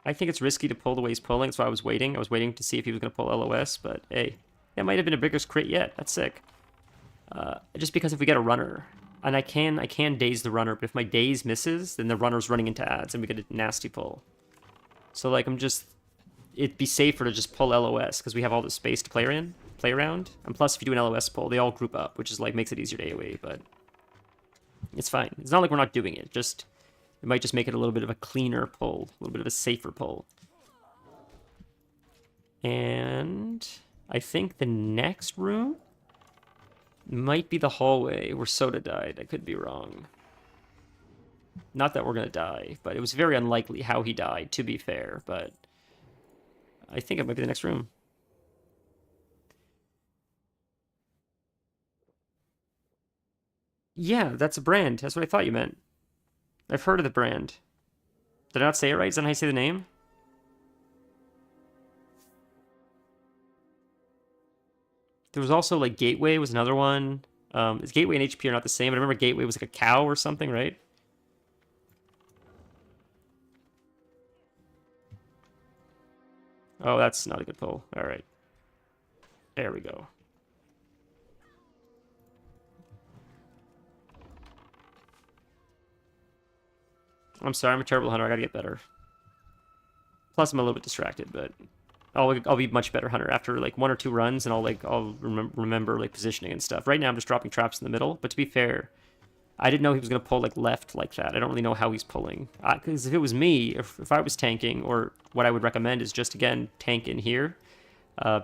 I think it's risky to pull the way he's pulling, so I was waiting. I was waiting to see if he was going to pull LOS, but hey, that might have been a biggest crit yet. That's sick. Just because if we get a runner, and I can daze the runner, but if my daze misses, then the runner's running into ads, and we get a nasty pull. So like it'd be safer to just pull LOS because we have all the space to play around. And plus, if you do an LOS pull, they all group up, which is like makes it easier to AoE. But it's fine. It's not like we're not doing it. Just it might just make it a little bit of a cleaner pull, a little bit of a safer pull. And I think the next room might be the hallway where Soda died. I could be wrong. Not that we're going to die, but it was very unlikely how he died, to be fair, but I think it might be the next room. Yeah, that's a brand. That's what I thought you meant. I've heard of the brand. Did I not say it right? Is that how you say the name? There was also, like, Gateway was another one. Is Gateway and HP are not the same? I remember Gateway was like a cow or something, right? Oh, that's not a good pull. All right. There we go. I'm sorry, I'm a terrible hunter. I gotta get better. Plus, I'm a little bit distracted, but I'll be much better hunter after like 1 or 2 runs, and I'll remember like positioning and stuff. Right now, I'm just dropping traps in the middle. But to be fair, I didn't know he was gonna pull like left like that. I don't really know how he's pulling. Because if it was me, if I was tanking, or what I would recommend is just again tank in here,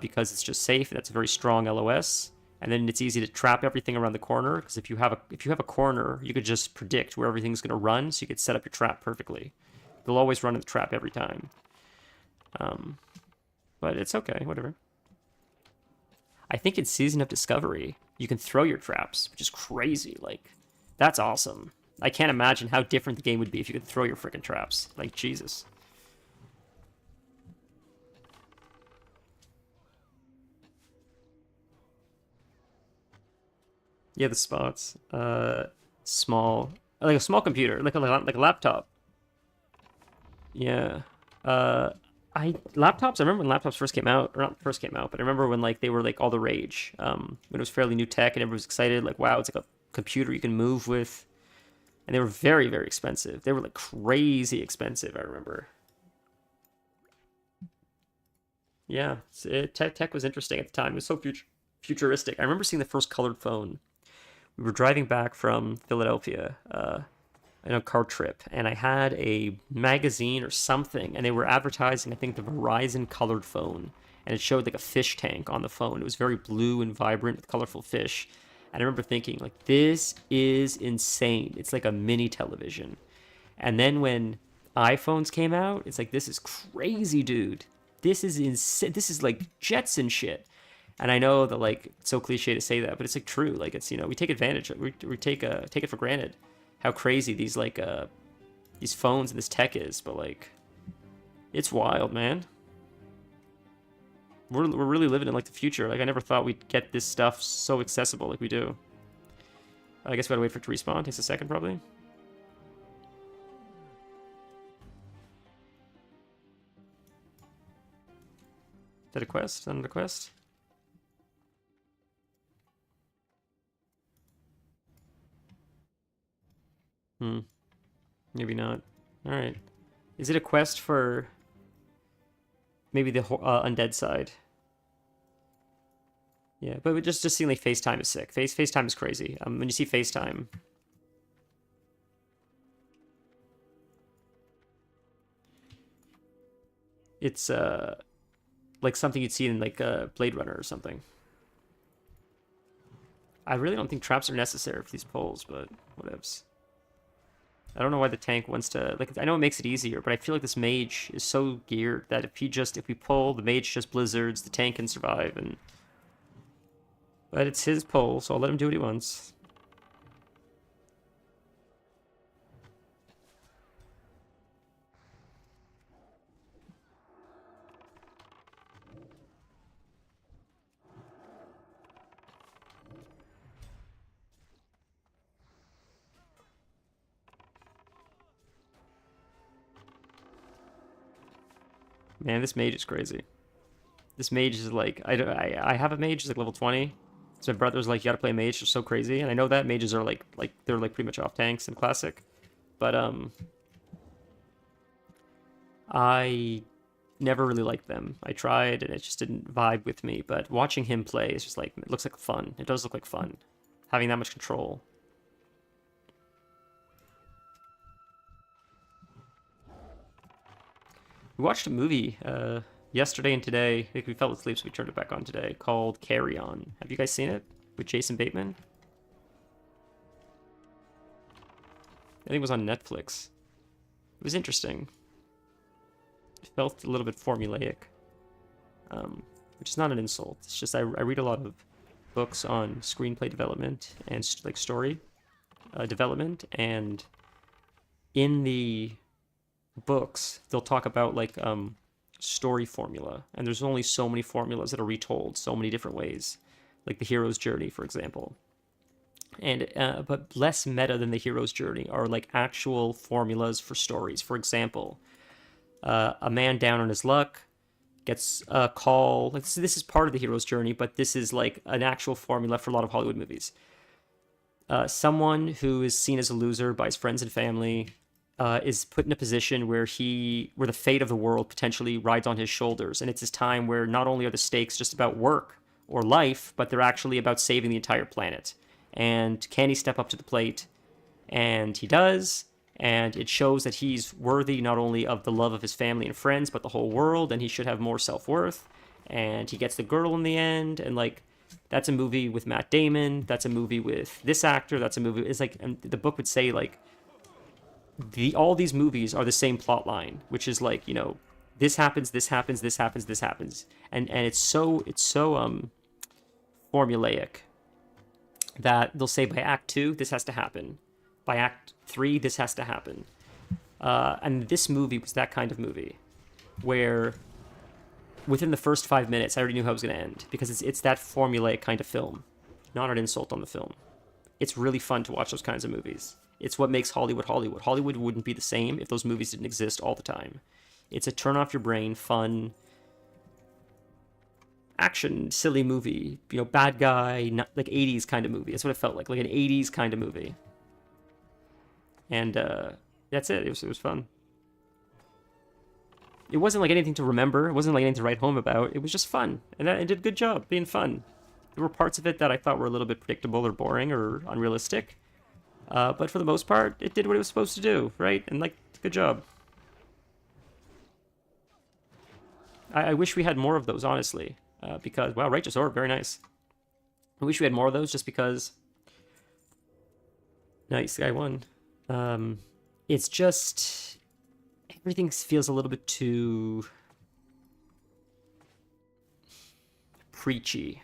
because it's just safe. That's a very strong LOS. And then it's easy to trap everything around the corner, because if you have a corner, you could just predict where everything's going to run, so you could set up your trap perfectly. They'll always run in the trap every time. But it's okay, whatever. I think in Season of Discovery, you can throw your traps, which is crazy. Like, that's awesome. I can't imagine how different the game would be if you could throw your freaking traps. Like, Jesus. Yeah, the spots. Small, like a small computer, like a laptop. Yeah. I laptops. I remember when laptops first came out, or not first came out, but I remember when like they were like all the rage. When it was fairly new tech and everyone was excited. Like, wow, it's like a computer you can move with, and they were very, very expensive. They were like crazy expensive. I remember. Yeah, tech was interesting at the time. It was so futuristic. I remember seeing the first colored phone. We were driving back from Philadelphia, in a car trip, and I had a magazine or something, and they were advertising, I think, the Verizon colored phone, and it showed like a fish tank on the phone. It was very blue and vibrant with colorful fish. And I remember thinking, like, this is insane. It's like a mini television. And then when iPhones came out, it's like, this is crazy, dude. This is insane. This is like Jetson shit. And I know that like it's so cliche to say that, but it's like true. Like it's we take advantage of we take it for granted how crazy these phones and this tech is, but like it's wild, man. We're really living in like the future. Like I never thought we'd get this stuff so accessible like we do. I guess we gotta wait for it to respawn. Takes a second probably. Is that a quest? Is that another quest? Maybe not. All right. Is it a quest for maybe the undead side? Yeah, but just seeing like FaceTime is sick. FaceTime is crazy. When you see FaceTime, it's like something you'd see in like Blade Runner or something. I really don't think traps are necessary for these pulls, but whatevs. I don't know why the tank wants to like. I know it makes it easier, but I feel like this mage is so geared that if we pull, the mage just blizzards, the tank can survive, and but it's his pull, so I'll let him do what he wants. Man, this mage is crazy. This mage is like I have a mage, like level 20. So my brother's like, you gotta play a mage, they're so crazy. And I know that mages are like they're like pretty much off tanks in classic. But I never really liked them. I tried and it just didn't vibe with me. But watching him play is just like it looks like fun. It does look like fun. Having that much control. We watched a movie yesterday and today. I think we fell asleep, so we turned it back on today. Called Carry On. Have you guys seen it with Jason Bateman? I think it was on Netflix. It was interesting. It felt a little bit formulaic, which is not an insult. It's just I read a lot of books on screenplay development and like story development, and in the books they'll talk about like story formula, and there's only so many formulas that are retold so many different ways, like the hero's journey, for example. And but less meta than the hero's journey are like actual formulas for stories. For example, a man down on his luck gets a call. Like, this is part of the hero's journey, but this is like an actual formula for a lot of Hollywood movies. Someone who is seen as a loser by his friends and family is put in a position where where the fate of the world potentially rides on his shoulders, and it's this time where not only are the stakes just about work or life, but they're actually about saving the entire planet. And can he step up to the plate? And he does, and it shows that he's worthy not only of the love of his family and friends, but the whole world, and he should have more self-worth. And he gets the girl in the end, and like that's a movie with Matt Damon. That's a movie with this actor. That's a movie. It's like, and the book would say like all these movies are the same plot line, which is like, you know, this happens, this happens, this happens, this happens, and it's so formulaic that they'll say by Act 2 this has to happen, by Act 3 this has to happen, and this movie was that kind of movie where within the first 5 minutes I already knew how it was going to end, because it's that formulaic kind of film. Not an insult on the film. It's really fun to watch those kinds of movies. It's what makes Hollywood Hollywood. Hollywood wouldn't be the same if those movies didn't exist all the time. It's a turn off your brain, fun, action, silly movie. You know, bad guy, not, like 80s kind of movie. That's what it felt like an 80s kind of movie. And that's it. It was fun. It wasn't like anything to remember. It wasn't like anything to write home about. It was just fun. And it did a good job being fun. There were parts of it that I thought were a little bit predictable or boring or unrealistic. But for the most part, it did what it was supposed to do, right? And, like, good job. I wish we had more of those, honestly. Because, wow, Righteous Orb, very nice. I wish we had more of those just because... Nice, guy won. It's just... Everything feels a little bit too... preachy,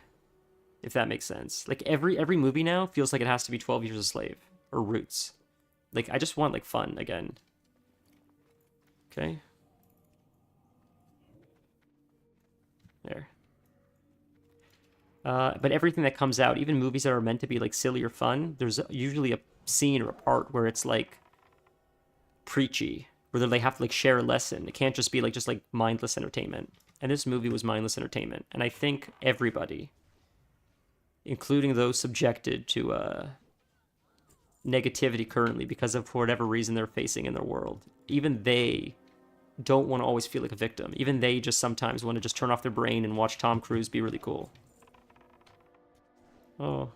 if that makes sense. Like, every movie now feels like it has to be 12 Years a Slave. Or Roots. Like, I just want, like, fun again. Okay. There. But everything that comes out, even movies that are meant to be, like, silly or fun, there's usually a scene or a part where it's, like, preachy. Where they have to, like, share a lesson. It can't just be, like, just, like, mindless entertainment. And this movie was mindless entertainment. And I think everybody, including those subjected to, negativity currently because of whatever reason they're facing in their world, even they don't want to always feel like a victim. Even they just sometimes want to just turn off their brain and watch Tom Cruise be really cool. Oh.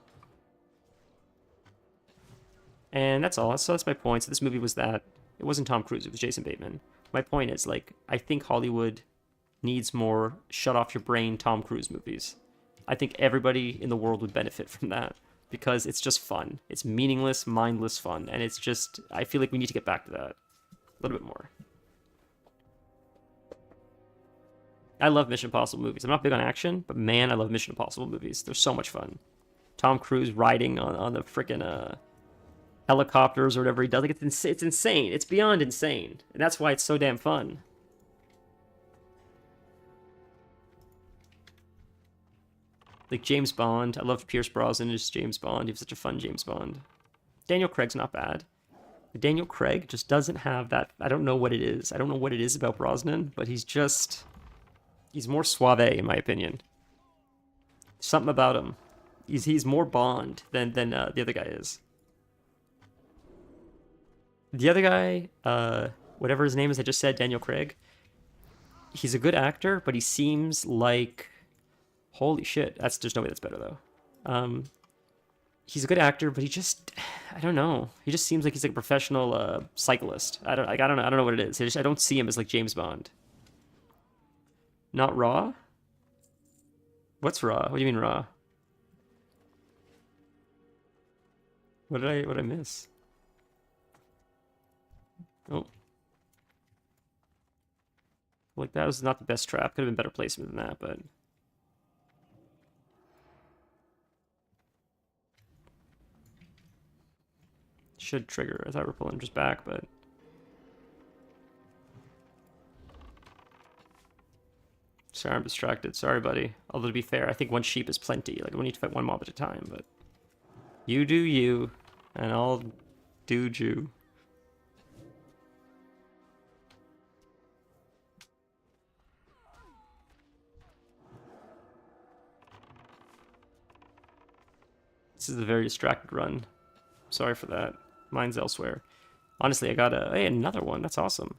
And that's all. So that's my point. So this movie was that. It wasn't Tom Cruise, it was Jason Bateman. My point is, like, I think Hollywood needs more shut off your brain Tom Cruise movies. I think everybody in the world would benefit from that. Because it's just fun. It's meaningless, mindless fun. And it's just, I feel like we need to get back to that. A little bit more. I love Mission Impossible movies. I'm not big on action, but man, I love Mission Impossible movies. They're so much fun. Tom Cruise riding on the freaking helicopters or whatever he does. Like, it's insane. It's beyond insane. And that's why it's so damn fun. Like James Bond. I loved Pierce Brosnan as James Bond. He was such a fun James Bond. Daniel Craig's not bad. Daniel Craig just doesn't have that... I don't know what it is. I don't know what it is about Brosnan, but he's just... He's more suave, in my opinion. Something about him. He's more Bond than the other guy is. The other guy, whatever his name is, I just said, Daniel Craig. He's a good actor, but he seems like... Holy shit, there's no way that's better though. He's a good actor, but he just, I don't know. He just seems like he's like a professional cyclist. I don't know what it is. I don't see him as like James Bond. Not Raw? What's Raw? What do you mean Raw? What did I miss? Oh. Like, that was not the best trap. Could have been better placement than that, but... Should trigger. I thought we were pulling just back, but... Sorry, I'm distracted. Sorry, buddy. Although, to be fair, I think one sheep is plenty. Like, we need to fight one mob at a time, but... You do you, and I'll do you. This is a very distracted run. Sorry for that. Mine's elsewhere. Honestly, I got hey, another one. That's awesome.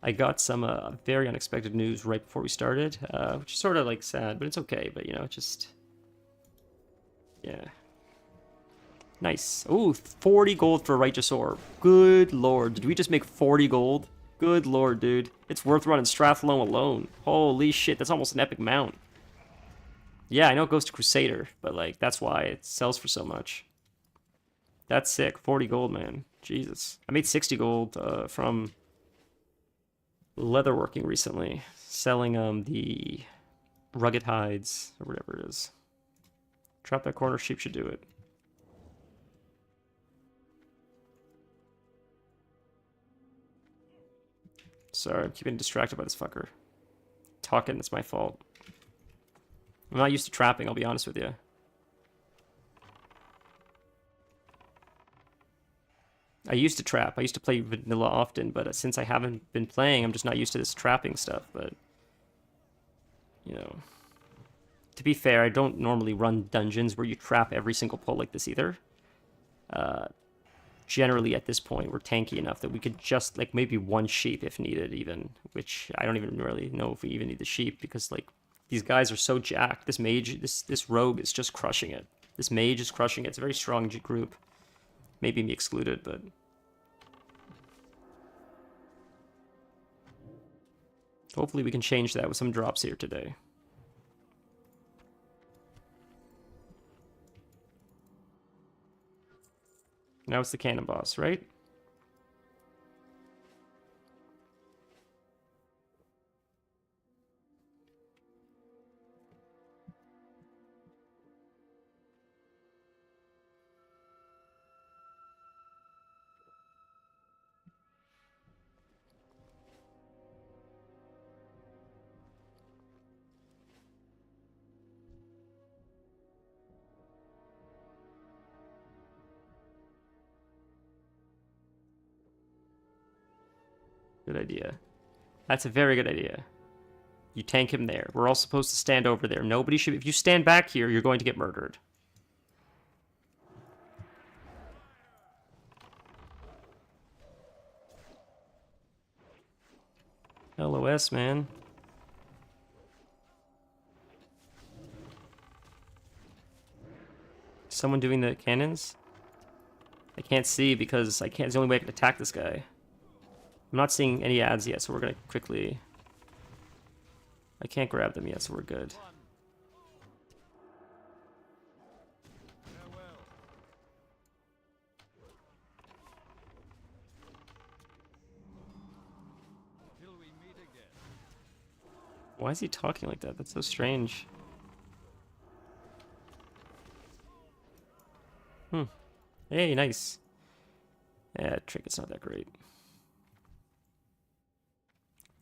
I got some very unexpected news right before we started, which is sort of like sad, but it's okay. But you know, just yeah, nice. Ooh, 40 gold for a righteous orb. Good lord, did we just make 40 gold? Good lord, dude. It's worth running Strathalone alone. Holy shit, that's almost an epic mount. Yeah, I know it goes to Crusader, but like that's why it sells for so much. That's sick. 40 gold, man. Jesus. I made 60 gold from leatherworking recently, selling the rugged hides or whatever it is. Trap that corner, sheep should do it. Sorry, I'm keeping distracted by this fucker. Talking, it's my fault. I'm not used to trapping, I'll be honest with you. I used to trap. I used to play vanilla often, but since I haven't been playing, I'm just not used to this trapping stuff. But, you know, to be fair, I don't normally run dungeons where you trap every single pull like this either. Generally, at this point, we're tanky enough that we could just, like, maybe one sheep if needed even, which I don't even really know if we even need the sheep because, like, these guys are so jacked. This mage, this rogue is just crushing it. This mage is crushing it. It's a very strong group. Maybe me excluded, but... hopefully we can change that with some drops here today. Now it's the cannon boss, right? Good idea. That's a very good idea. You tank him there. We're all supposed to stand over there. Nobody should... if you stand back here, you're going to get murdered. LOS, man. Someone doing the cannons? I can't see because I can't... it's the only way I can attack this guy. I'm not seeing any ads yet, so we're gonna quickly... I can't grab them yet, so we're good. Why is he talking like that? That's so strange. Hey, nice. Yeah, trinket's not that great.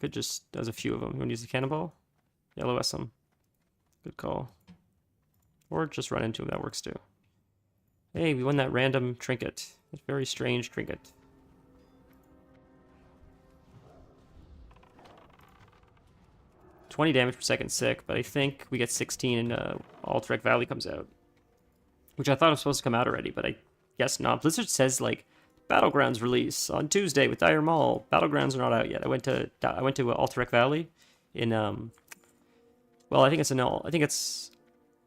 Could just... there's a few of them. You want to use the cannonball? LOS them. Good call. Or just run into him, that works too. Hey, we won that random trinket. That very strange trinket. $20 damage per second, sick, but I think we get 16 and Alterac Valley comes out. Which I thought was supposed to come out already, but I guess not. Blizzard says, like, Battlegrounds release on Tuesday with Dire Maul. Battlegrounds are not out yet. I went to Alterac Valley in well, I think it's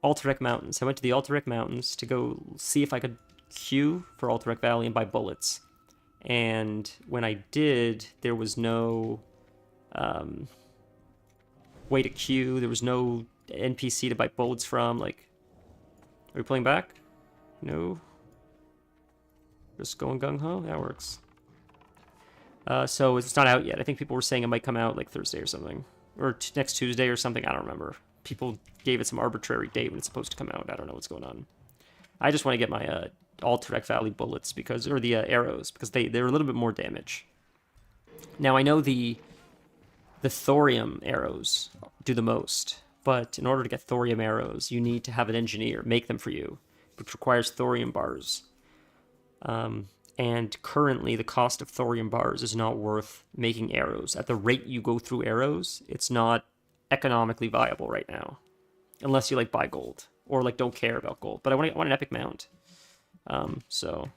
Alterac Mountains. I went to the Alterac Mountains to go see if I could queue for Alterac Valley and buy bullets. And when I did, there was no way to queue. There was no NPC to buy bullets from. Like, are we playing back? No. Just going gung-ho? That works. So it's not out yet. I think people were saying it might come out like Thursday or something. Or next Tuesday or something. I don't remember. People gave it some arbitrary date when it's supposed to come out. I don't know what's going on. I just want to get my Alterac Valley bullets because, or the arrows, because they're a little bit more damage. Now I know the thorium arrows do the most, but in order to get thorium arrows, you need to have an engineer make them for you, which requires thorium bars. And currently the cost of thorium bars is not worth making arrows. At the rate you go through arrows, it's not economically viable right now, unless you like buy gold or like don't care about gold. But I want an epic mount, so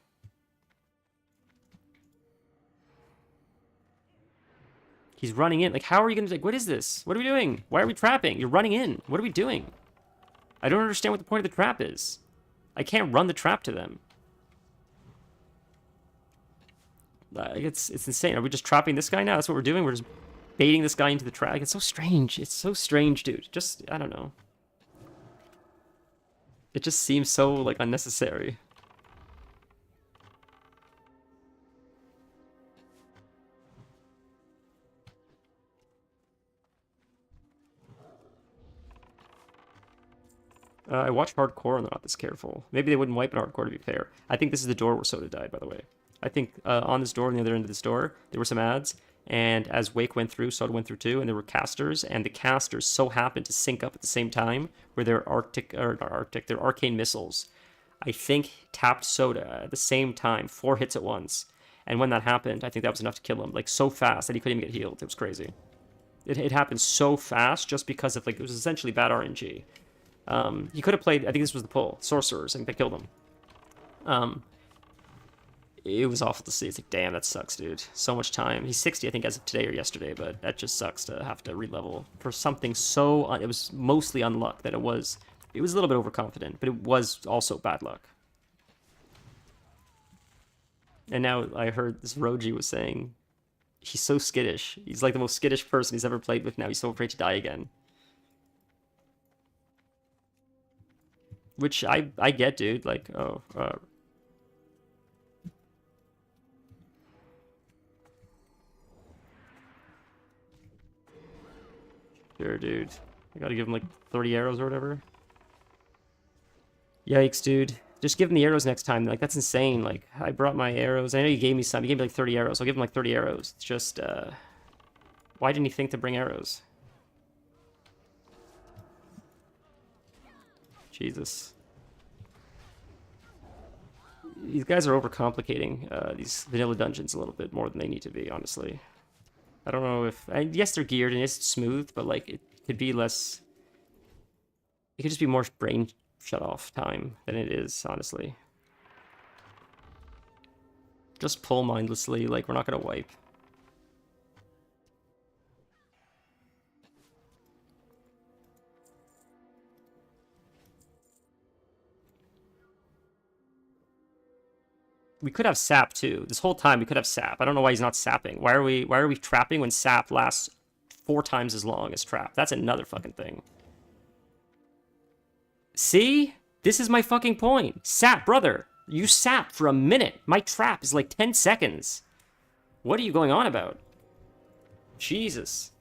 He's running in. Like, how are you gonna, like, what is this? What are we doing? Why are we trapping? You're running in. What are we doing? I don't understand what the point of the trap is. I can't run the trap to them. Like, it's insane. Are we just trapping this guy now? That's what we're doing? We're just baiting this guy into the trap. Like, it's so strange. It's so strange, dude. Just, I don't know. It just seems so, like, unnecessary. I watch hardcore and they're not this careful. Maybe they wouldn't wipe it hardcore, to be fair. I think this is the door where Soda died, by the way. I think on this door, on the other end of this door, there were some ads. And as Wake went through, Soda went through too, and there were casters. And the casters so happened to sync up at the same time where their their arcane missiles, I think, tapped Soda at the same time, 4 hits at once. And when that happened, I think that was enough to kill him. Like, so fast that he couldn't even get healed. It was crazy. It happened so fast just because of, like, it was essentially bad RNG. He could have played, I think this was the pull, Sorcerers, I think they killed him. It was awful to see. It's like, damn, that sucks, dude. So much time. He's 60, I think, as of today or yesterday, but that just sucks to have to re-level for something so, it was mostly unluck that it was a little bit overconfident, but it was also bad luck. And now I heard this Roji was saying, he's so skittish. He's like the most skittish person he's ever played with now. He's so afraid to die again. Which I get, dude. Like, oh, sure, dude. I gotta give him like 30 arrows or whatever. Yikes, dude. Just give him the arrows next time. Like, that's insane. Like, I brought my arrows. I know you gave me some. You gave me like 30 arrows. I'll give him like 30 arrows. It's just, why didn't he think to bring arrows? Jesus. These guys are overcomplicating these vanilla dungeons a little bit more than they need to be, honestly. I don't know if... yes, they're geared and it's smooth, but, like, it could be less... It could just be more brain shut-off time than it is, honestly. Just pull mindlessly, like, we're not gonna wipe. We could have sap too. This whole time we could have sap. I don't know why he's not sapping. Why are we trapping when sap lasts 4 times as long as trap? That's another fucking thing. See? This is my fucking point. Sap, brother. You sap for a minute. My trap is like 10 seconds. What are you going on about? Jesus.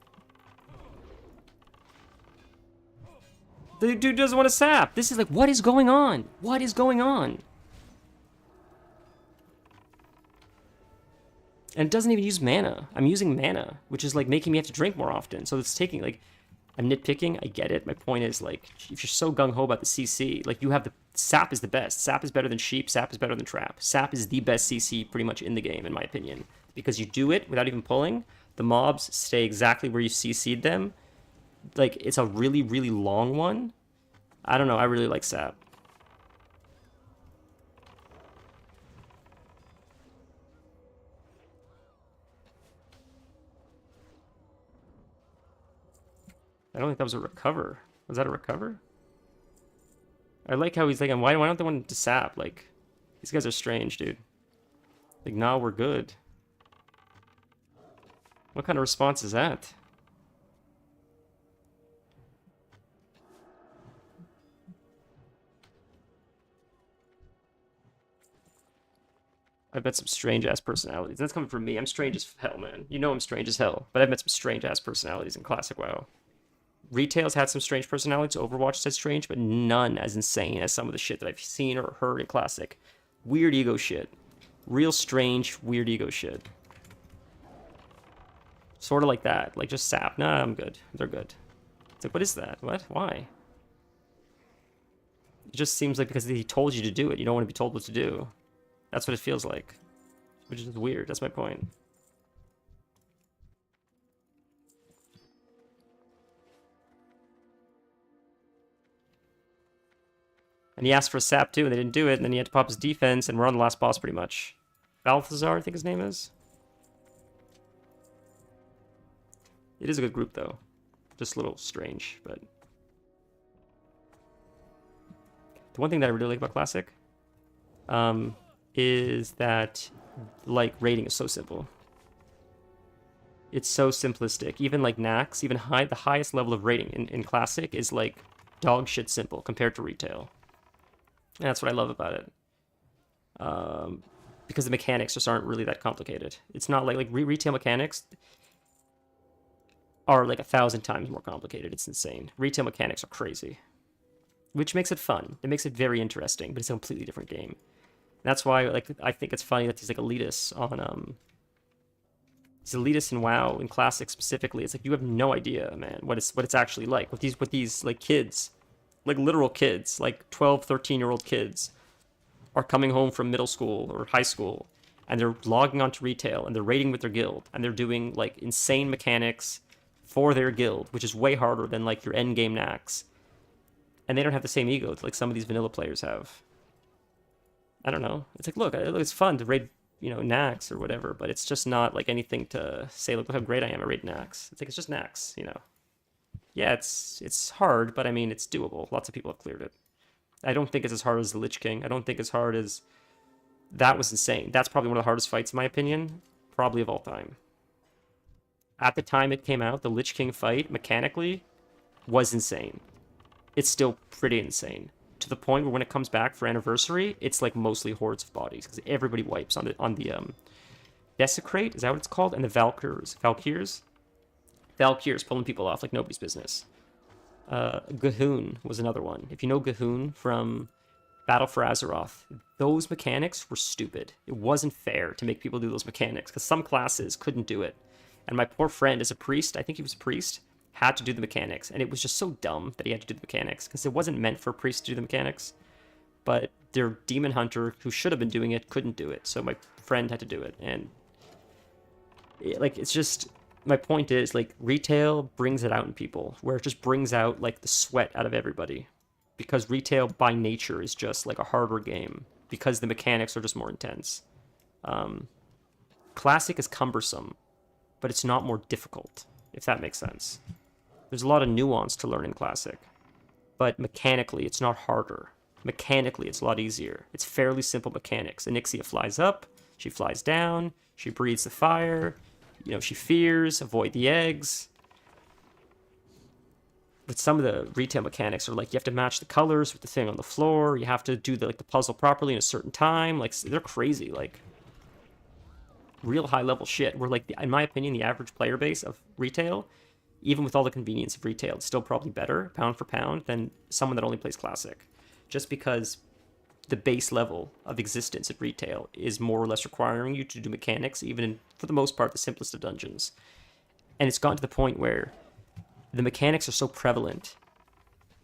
The dude doesn't want to sap. This is like, what is going on? What is going on? And it doesn't even use mana. I'm using mana, which is like making me have to drink more often. So it's taking like, I'm nitpicking. I get it. My point is like, if you're so gung-ho about the CC, like you have the, sap is the best. Sap is better than sheep. Sap is better than trap. Sap is the best CC pretty much in the game, in my opinion. Because you do it without even pulling. The mobs stay exactly where you CC'd them. Like, it's a really, really long one. I don't know. I really like sap. I don't think that was a recover. Was that a recover? I like how he's like, why don't they want to sap? Like, these guys are strange, dude. Like, nah, we're good. What kind of response is that? I've met some strange-ass personalities. That's coming from me. I'm strange as hell, man. You know I'm strange as hell. But I've met some strange-ass personalities in Classic WoW. Retail's had some strange personalities. Overwatch said strange, but none as insane as some of the shit that I've seen or heard in Classic. Weird ego shit. Real strange, weird ego shit. Sort of like that. Like, just sap. Nah, I'm good. They're good. It's like, what is that? What? Why? It just seems like because he told you to do it, you don't want to be told what to do. That's what it feels like. Which is weird. That's my point. And he asked for a sap too, and they didn't do it, and then he had to pop his defense, and we're on the last boss pretty much. Balthazar, I think his name is. It is a good group, though. Just a little strange, but... The one thing that I really like about Classic is that, like, rating is so simple. It's so simplistic. Even, like, Nax, even the highest level of rating in Classic is, like, dog shit simple compared to retail. And that's what I love about it. Because the mechanics just aren't really that complicated. It's not like retail mechanics are like 1,000 times more complicated. It's insane. Retail mechanics are crazy, which makes it fun. It makes it very interesting, but it's a completely different game. That's why, like, I think it's funny that these like elitists on these elitists in WoW in Classic specifically. It's like you have no idea, man, what it's actually like with these like kids, like literal kids, like 12, 13-year-old kids are coming home from middle school or high school, and they're logging onto retail, and they're raiding with their guild, and they're doing, like, insane mechanics for their guild, which is way harder than, like, your endgame Nax. And they don't have the same ego that, like, some of these vanilla players have. I don't know. It's like, look, it's fun to raid, you know, Nax or whatever, but it's just not, like, anything to say, look how great I am at raid Nax. It's like, it's just Nax, you know. Yeah, it's hard, but, I mean, it's doable. Lots of people have cleared it. I don't think it's as hard as the Lich King. I don't think as hard as... That was insane. That's probably one of the hardest fights, in my opinion, probably of all time. At the time it came out, the Lich King fight, mechanically, was insane. It's still pretty insane. To the point where when it comes back for Anniversary, it's like mostly hordes of bodies, because everybody wipes on the Desecrate, is that what it's called? And the Valkyrs pulling people off like nobody's business. Gahoon was another one. If you know Gahoon from Battle for Azeroth, those mechanics were stupid. It wasn't fair to make people do those mechanics, because some classes couldn't do it. And my poor friend, as a priest, I think he was a priest, had to do the mechanics. And it was just so dumb that he had to do the mechanics, because it wasn't meant for a priest to do the mechanics. But their demon hunter, who should have been doing it, couldn't do it. So my friend had to do it. And, it's just... My point is, like, retail brings it out in people, where it just brings out, like, the sweat out of everybody. Because retail, by nature, is just, like, a harder game. Because the mechanics are just more intense. Classic is cumbersome, but it's not more difficult, if that makes sense. There's a lot of nuance to learn in Classic. But mechanically, it's not harder. Mechanically, it's a lot easier. It's fairly simple mechanics. Onyxia flies up, she flies down, she breathes the fire... You know, she fears, avoid the eggs. But some of the retail mechanics are like, you have to match the colors with the thing on the floor. You have to do the puzzle properly in a certain time. Like, they're crazy. Like, real high-level shit. Where, like, in my opinion, the average player base of retail, even with all the convenience of retail, is still probably better, pound for pound, than someone that only plays Classic. Just because the base level of existence at retail is more or less requiring you to do mechanics, even in, for the most part, the simplest of dungeons. And it's gotten to the point where the mechanics are so prevalent,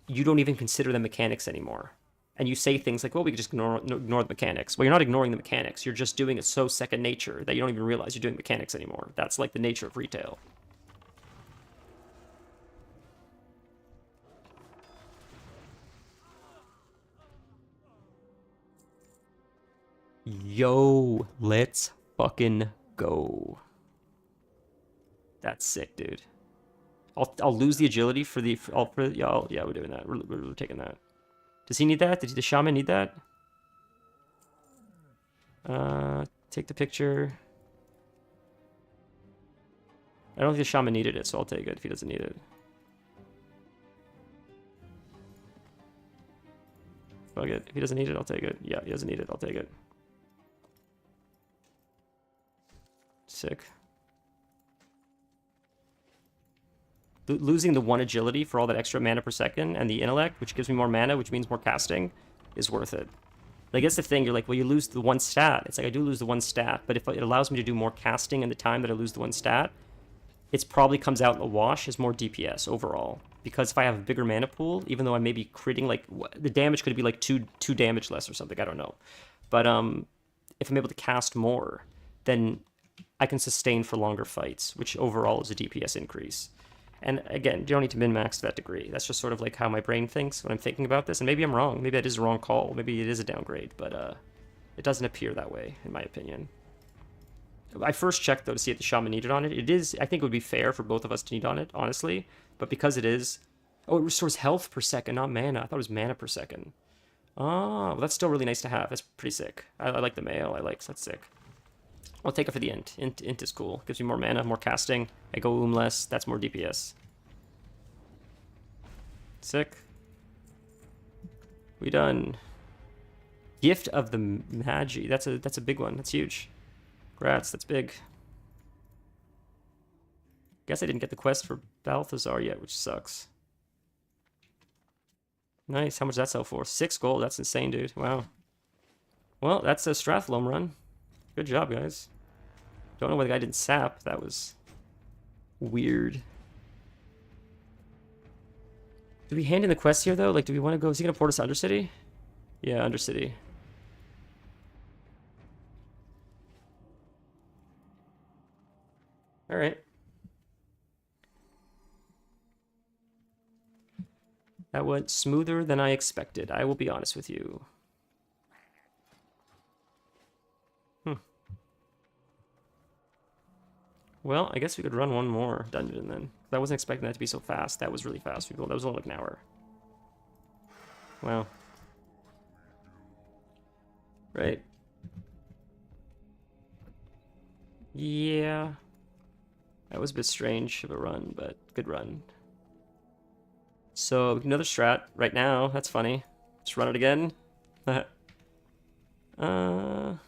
you don't even consider them mechanics anymore. And you say things like, well, we can just ignore the mechanics. Well, you're not ignoring the mechanics. You're just doing it so second nature that you don't even realize you're doing mechanics anymore. That's like the nature of retail. Yo, let's fucking go. That's sick, dude. I'll lose the agility for the... yeah, we're doing that. We're taking that. Does he need that? Does the shaman need that? Take the picture. I don't think the shaman needed it, so I'll take it if he doesn't need it. Fuck it. If he doesn't need it, I'll take it. Yeah, he doesn't need it, I'll take it. Sick. Losing the 1 agility for all that extra mana per second and the intellect, which gives me more mana, which means more casting, is worth it. Like, that's the thing, you're like, well, you lose the 1 stat. It's like, I do lose the 1 stat, but if it allows me to do more casting in the time that I lose the 1 stat, it probably comes out in the wash as more DPS overall. Because if I have a bigger mana pool, even though I may be critting, like, the damage could be like 2 damage less or something, I don't know. But if I'm able to cast more, then I can sustain for longer fights, which overall is a DPS increase. And again, you don't need to min-max to that degree. That's just sort of like how my brain thinks when I'm thinking about this. And maybe I'm wrong. Maybe that is a wrong call. Maybe it is a downgrade. But it doesn't appear that way, in my opinion. I first checked though to see if the shaman needed on it. It is. I think it would be fair for both of us to need on it, honestly. But because it is, oh, it restores health per second, not mana. I thought it was mana per second. Oh, well, that's still really nice to have. That's pretty sick. I like the mail. So that's sick. I'll take it for the int. Int is cool. Gives me more mana, more casting. I go less. That's more DPS. Sick. We done. Gift of the Magi. That's a big one. That's huge. Congrats. That's big. Guess I didn't get the quest for Balthazar yet, which sucks. Nice. How much does that sell for? 6 gold. That's insane, dude. Wow. Well, that's a Strathlome run. Good job, guys. Don't know why the guy didn't sap. That was weird. Do we hand in the quest here, though? Like, do we want to go? Is he going to port us to Undercity? Yeah, Undercity. All right. That went smoother than I expected. I will be honest with you. Well, I guess we could run one more dungeon then. I wasn't expecting that to be so fast. That was really fast, people. That was only like an hour. Wow. Right. Yeah. That was a bit strange of a run, but good run. So, another strat right now. That's funny. Just run it again. I think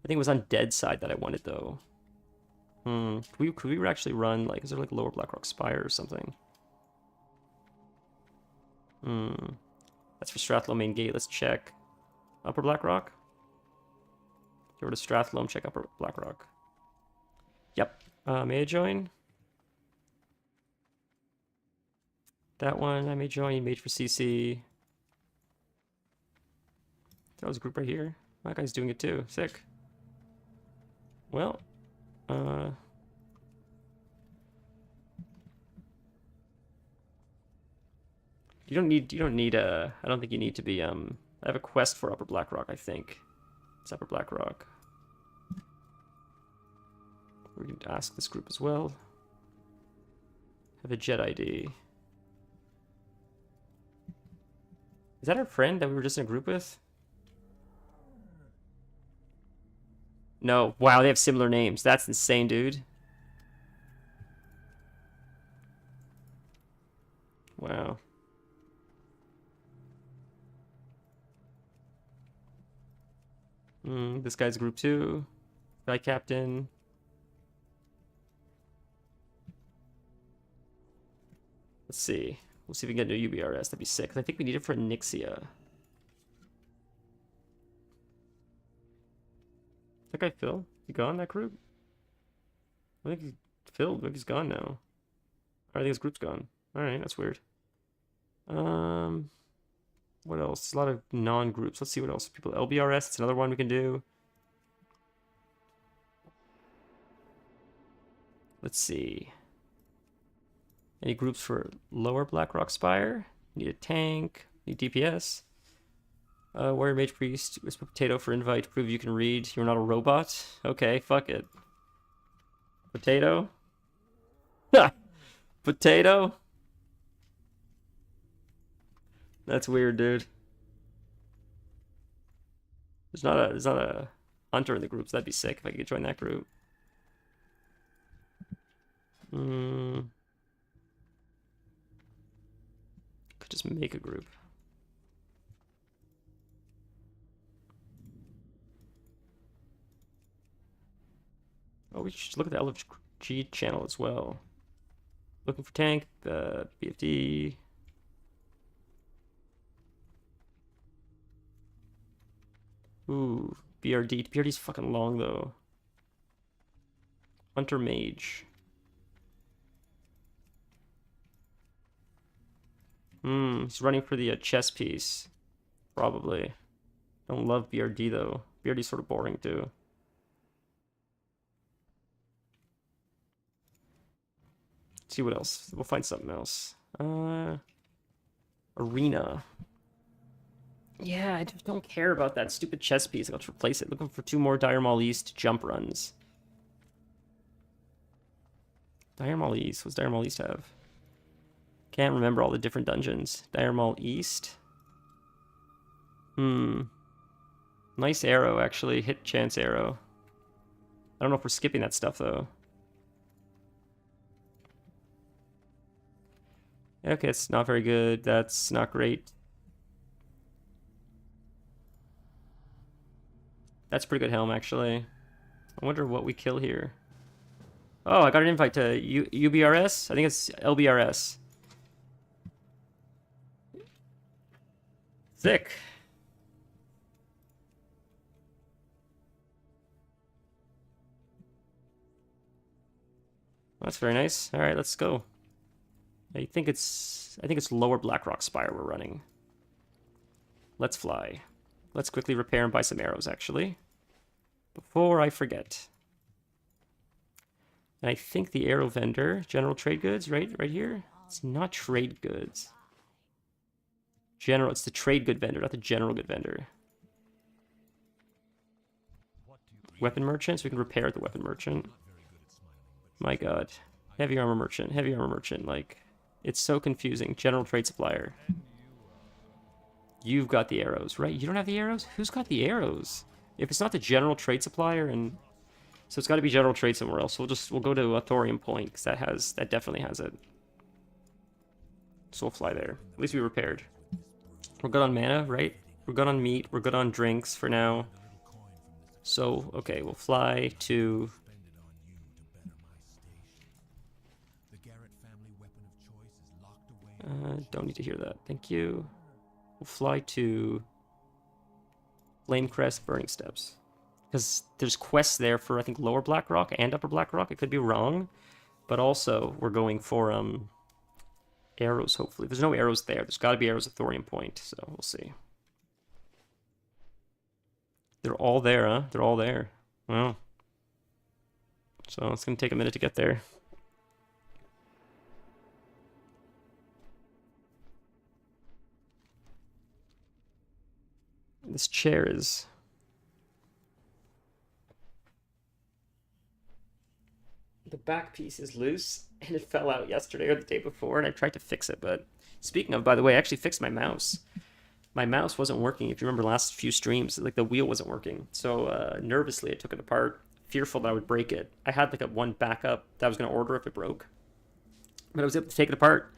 it was on dead side that I wanted, though. Could we actually run, like, is there like Lower Blackrock Spire or something? That's for Strathlome main gate. Let's check. Upper Blackrock? Get rid of Strathlome, check Upper Blackrock. Yep. May I join? That one, I may join. Mage for CC. That was a group right here. That guy's doing it too. Sick. Well, you don't need I don't think you need to be I have a quest for Upper Blackrock, I think. It's Upper Blackrock. We can ask this group as well. Have a jet ID. Is that our friend that we were just in a group with? No. Wow, they have similar names. That's insane, dude. Wow. This guy's group 2. Guy captain. Let's see. We'll see if we can get a UBRS. That'd be sick. I think we need it for Nixia. That guy Phil? He gone, that group? I think he's Phil. I think he's gone now. I think his group's gone. Alright, that's weird. What else? A lot of non-groups. Let's see what else. People, LBRS, it's another one we can do. Let's see. Any groups for Lower Blackrock Spire? Need a tank. Need DPS. Warrior Mage Priest. Whisper Potato for invite. Prove you can read. You're not a robot. Okay, fuck it. Potato. Potato. That's weird, dude. There's not a hunter in the group, so that'd be sick if I could join that group. Could just make a group. Oh, we should look at the LFG channel as well. Looking for tank, BFD. Ooh, BRD. BRD's fucking long though. Hunter Mage. He's running for the chess piece. Probably. Don't love BRD though. BRD's sort of boring too. Let's see what else. We'll find something else. Arena. Yeah, I just don't care about that stupid chess piece. I'll replace it. Looking for 2 more Dire Maul East jump runs. Dire Maul East. What's Dire Maul East have? Can't remember all the different dungeons. Dire Maul East. Nice arrow, actually. Hit chance arrow. I don't know if we're skipping that stuff, though. Okay, it's not very good. That's not great. That's pretty good helm, actually. I wonder what we kill here. Oh, I got an invite to UBRS? I think it's LBRS. Sick. That's very nice. All right, let's go. I think it's lower Blackrock Spire we're running. Let's fly. Let's quickly repair and buy some arrows, actually, before I forget. And I think the arrow vendor, general trade goods, right here. It's not trade goods. General, it's the trade good vendor, not the general good vendor. Weapon merchant, so we can repair the weapon merchant. My god. Heavy armor merchant, heavy armor merchant, like, it's so confusing. General trade supplier. You've got the arrows, right? You don't have the arrows? Who's got the arrows? If it's not the general trade supplier, and so it's got to be general trade somewhere else. We'll go to Thorium Point, because that definitely has it. So we'll fly there. At least we repaired. We're good on mana, right? We're good on meat. We're good on drinks for now. So, okay, we'll fly to... don't need to hear that. Thank you. We'll fly to Flamecrest Burning Steps. Because there's quests there for, I think, Lower Blackrock and Upper Blackrock. I could be wrong. But also, we're going for arrows, hopefully. There's no arrows there. There's got to be arrows at Thorium Point, so we'll see. They're all there, huh? They're all there. Wow. So it's going to take a minute to get there. This chair is... The back piece is loose, and it fell out yesterday or the day before, and I tried to fix it, but... Speaking of, by the way, I actually fixed my mouse. My mouse wasn't working. If you remember last few streams, like the wheel wasn't working. So nervously, I took it apart, fearful that I would break it. I had like a one backup that I was going to order if it broke. But I was able to take it apart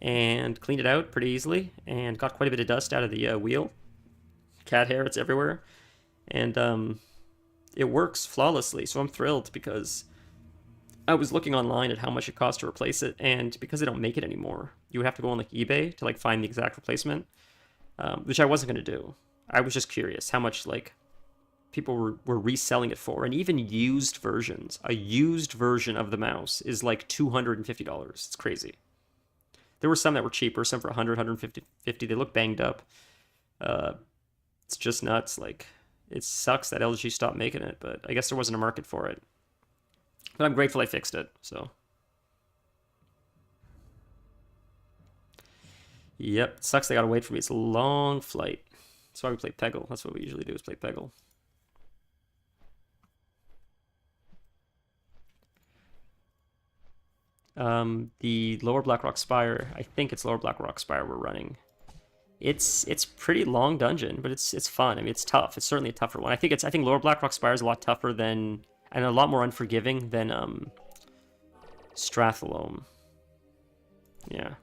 and clean it out pretty easily, and got quite a bit of dust out of the wheel. Cat hair, it's everywhere. And it works flawlessly, so I'm thrilled because I was looking online at how much it costs to replace it, and because they don't make it anymore, you would have to go on like eBay to like find the exact replacement, which I wasn't going to do. I was just curious how much like people were reselling it for, and even used versions. A used version of the mouse is like $250. It's crazy. There were some that were cheaper, some for 100, 150. They look banged up. It's just nuts. Like, it sucks that LG stopped making it, but I guess there wasn't a market for it. But I'm grateful I fixed it, so. Yep, it sucks they gotta wait for me. It's a long flight. That's why we play Peggle. That's what we usually do, is play Peggle. The Lower Blackrock Spire, I think it's Lower Blackrock Spire we're running. It's pretty long dungeon, but it's fun. I mean, it's tough. It's certainly a tougher one. I think Lower Blackrock Spire is a lot tougher than, and a lot more unforgiving than Strathalome. Yeah.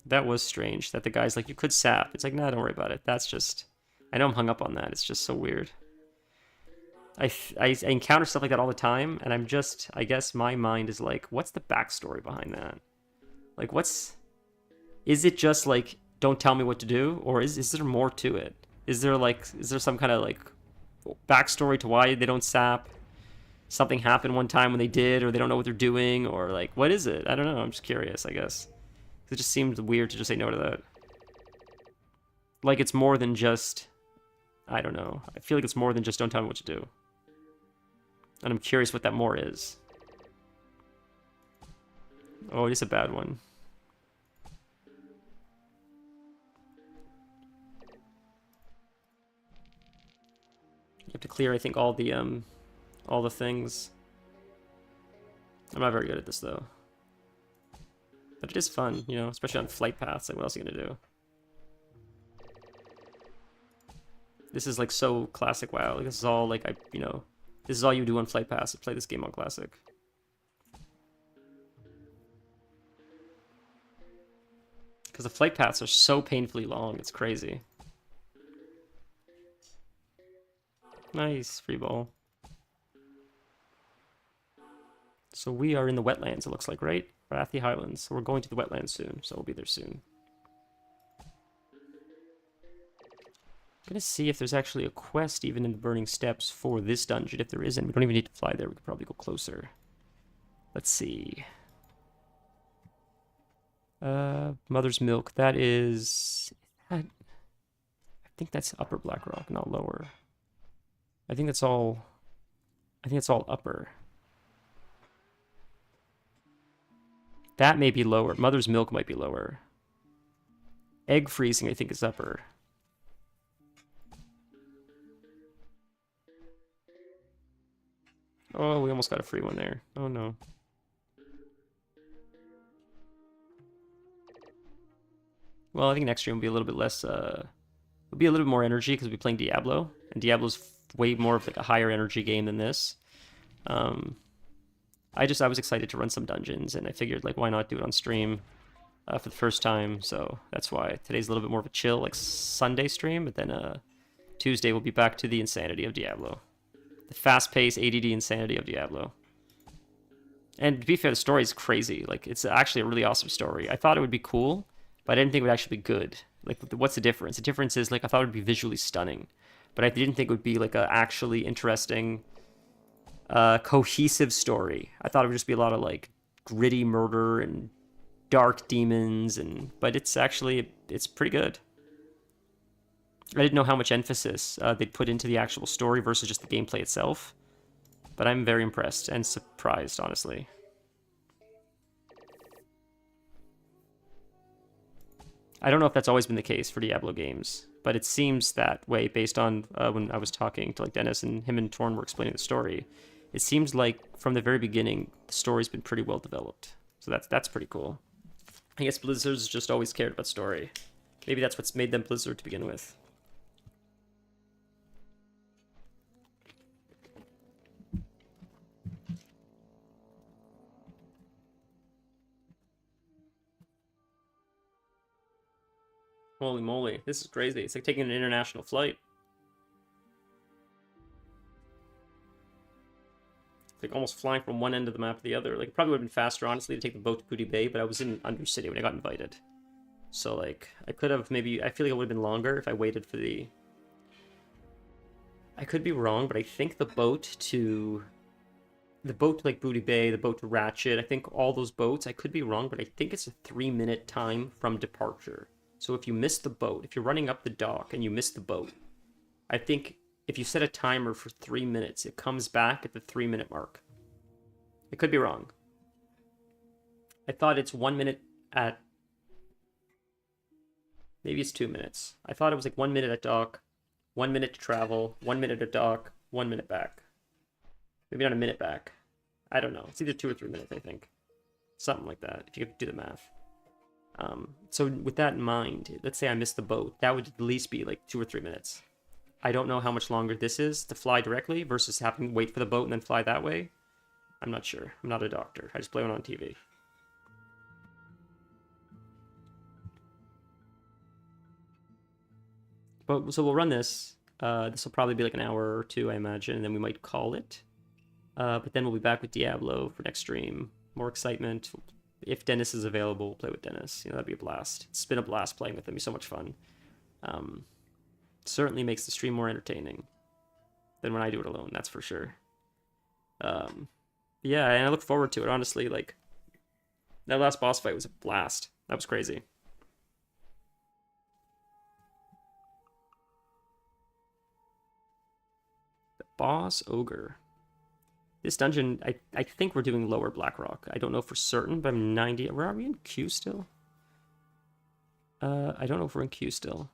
That was strange that the guy's like, you could sap. It's like, nah, don't worry about it. That's just, I know I'm hung up on that. It's just so weird. I encounter stuff like that all the time, and I'm just, I guess my mind is like, what's the backstory behind that? Like, is it just like, don't tell me what to do, or is there more to it? Is there some kind of like backstory to why they don't sap? Something happened one time when they did, or they don't know what they're doing, or like, what is it? I don't know. I'm just curious, I guess. It just seems weird to just say no to that. Like, it's more than just, I don't know. I feel like it's more than just don't tell me what to do. And I'm curious what that more is. Oh, it is a bad one. have to clear, I think, all the things. I'm not very good at this though. But it is fun, you know, especially on flight paths. Like, what else are you gonna do? This is like so classic WoW. Like, this is all like this is all you do on flight paths. Play this game on classic. Because the flight paths are so painfully long, it's crazy. Nice, free ball. So we are in the wetlands, it looks like, right? Rathi Highlands. So we're going to the wetlands soon, so we'll be there soon. I'm gonna see if there's actually a quest even in the Burning Steppes for this dungeon. If there isn't, we don't even need to fly there. We could probably go closer. Let's see. Mother's Milk. That is... I think that's Upper Blackrock, not lower. I think that's all upper. That may be lower. Mother's Milk might be lower. Egg Freezing, I think, is upper. Oh, we almost got a free one there. Oh, no. Well, I think next stream will be a little bit less, will be a little bit more energy because we'll be playing Diablo. And Diablo's way more of like a higher energy game than this. I was excited to run some dungeons, and I figured, like, why not do it on stream for the first time? So that's why today's a little bit more of a chill, like, Sunday stream, but then Tuesday we'll be back to the insanity of Diablo. The fast-paced ADD insanity of Diablo. And to be fair, the story is crazy. Like, it's actually a really awesome story. I thought it would be cool, but I didn't think it would actually be good. Like, what's the difference? The difference is, like, I thought it would be visually stunning, but I didn't think it would be, like, a actually interesting, cohesive story. I thought it would just be a lot of, like, gritty murder and dark demons, but it's pretty good. I didn't know how much emphasis they'd put into the actual story versus just the gameplay itself, but I'm very impressed and surprised, honestly. I don't know if that's always been the case for Diablo games, but it seems that way based on when I was talking to, like, Dennis, and him and Torn were explaining the story. It seems like from the very beginning, the story's been pretty well developed. So that's pretty cool. I guess Blizzard's just always cared about story. Maybe that's what's made them Blizzard to begin with. Holy moly, this is crazy. It's like taking an international flight. It's like almost flying from one end of the map to the other. Like, it probably would have been faster, honestly, to take the boat to Booty Bay, but I was in Undercity when I got invited. So, like, I could have maybe... I feel like it would have been longer if I waited for the... I could be wrong, but I think the boat to, like, Booty Bay, the boat to Ratchet, I think all those boats, I could be wrong, but I think it's a 3-minute time from departure. So if you miss the boat, if you're running up the dock and you miss the boat, I think if you set a timer for 3 minutes, it comes back at the 3-minute mark. I could be wrong. I thought it's 1 minute at... Maybe it's 2 minutes. I thought it was like 1 minute at dock, 1 minute to travel, 1 minute at dock, 1 minute back. Maybe not a minute back. I don't know. It's either 2 or 3 minutes, I think. Something like that, if you could do the math. So with that in mind, let's say I missed the boat. That would at least be like 2 or 3 minutes. I don't know how much longer this is to fly directly versus having to wait for the boat and then fly that way. I'm not sure. I'm not a doctor. I just play one on TV. But so we'll run this. This will probably be like an hour or two, I imagine, and then we might call it. But then we'll be back with Diablo for next stream. More excitement. If Dennis is available, we'll play with Dennis. You know, that'd be a blast. It's been a blast playing with him. He's so much fun. Certainly makes the stream more entertaining than when I do it alone, that's for sure. Yeah, and I look forward to it, honestly. Like, that last boss fight was a blast. That was crazy. The Boss Ogre. This dungeon, I think we're doing lower Blackrock. I don't know for certain, but I'm 90... Where are we in Q still? I don't know if we're in Q still.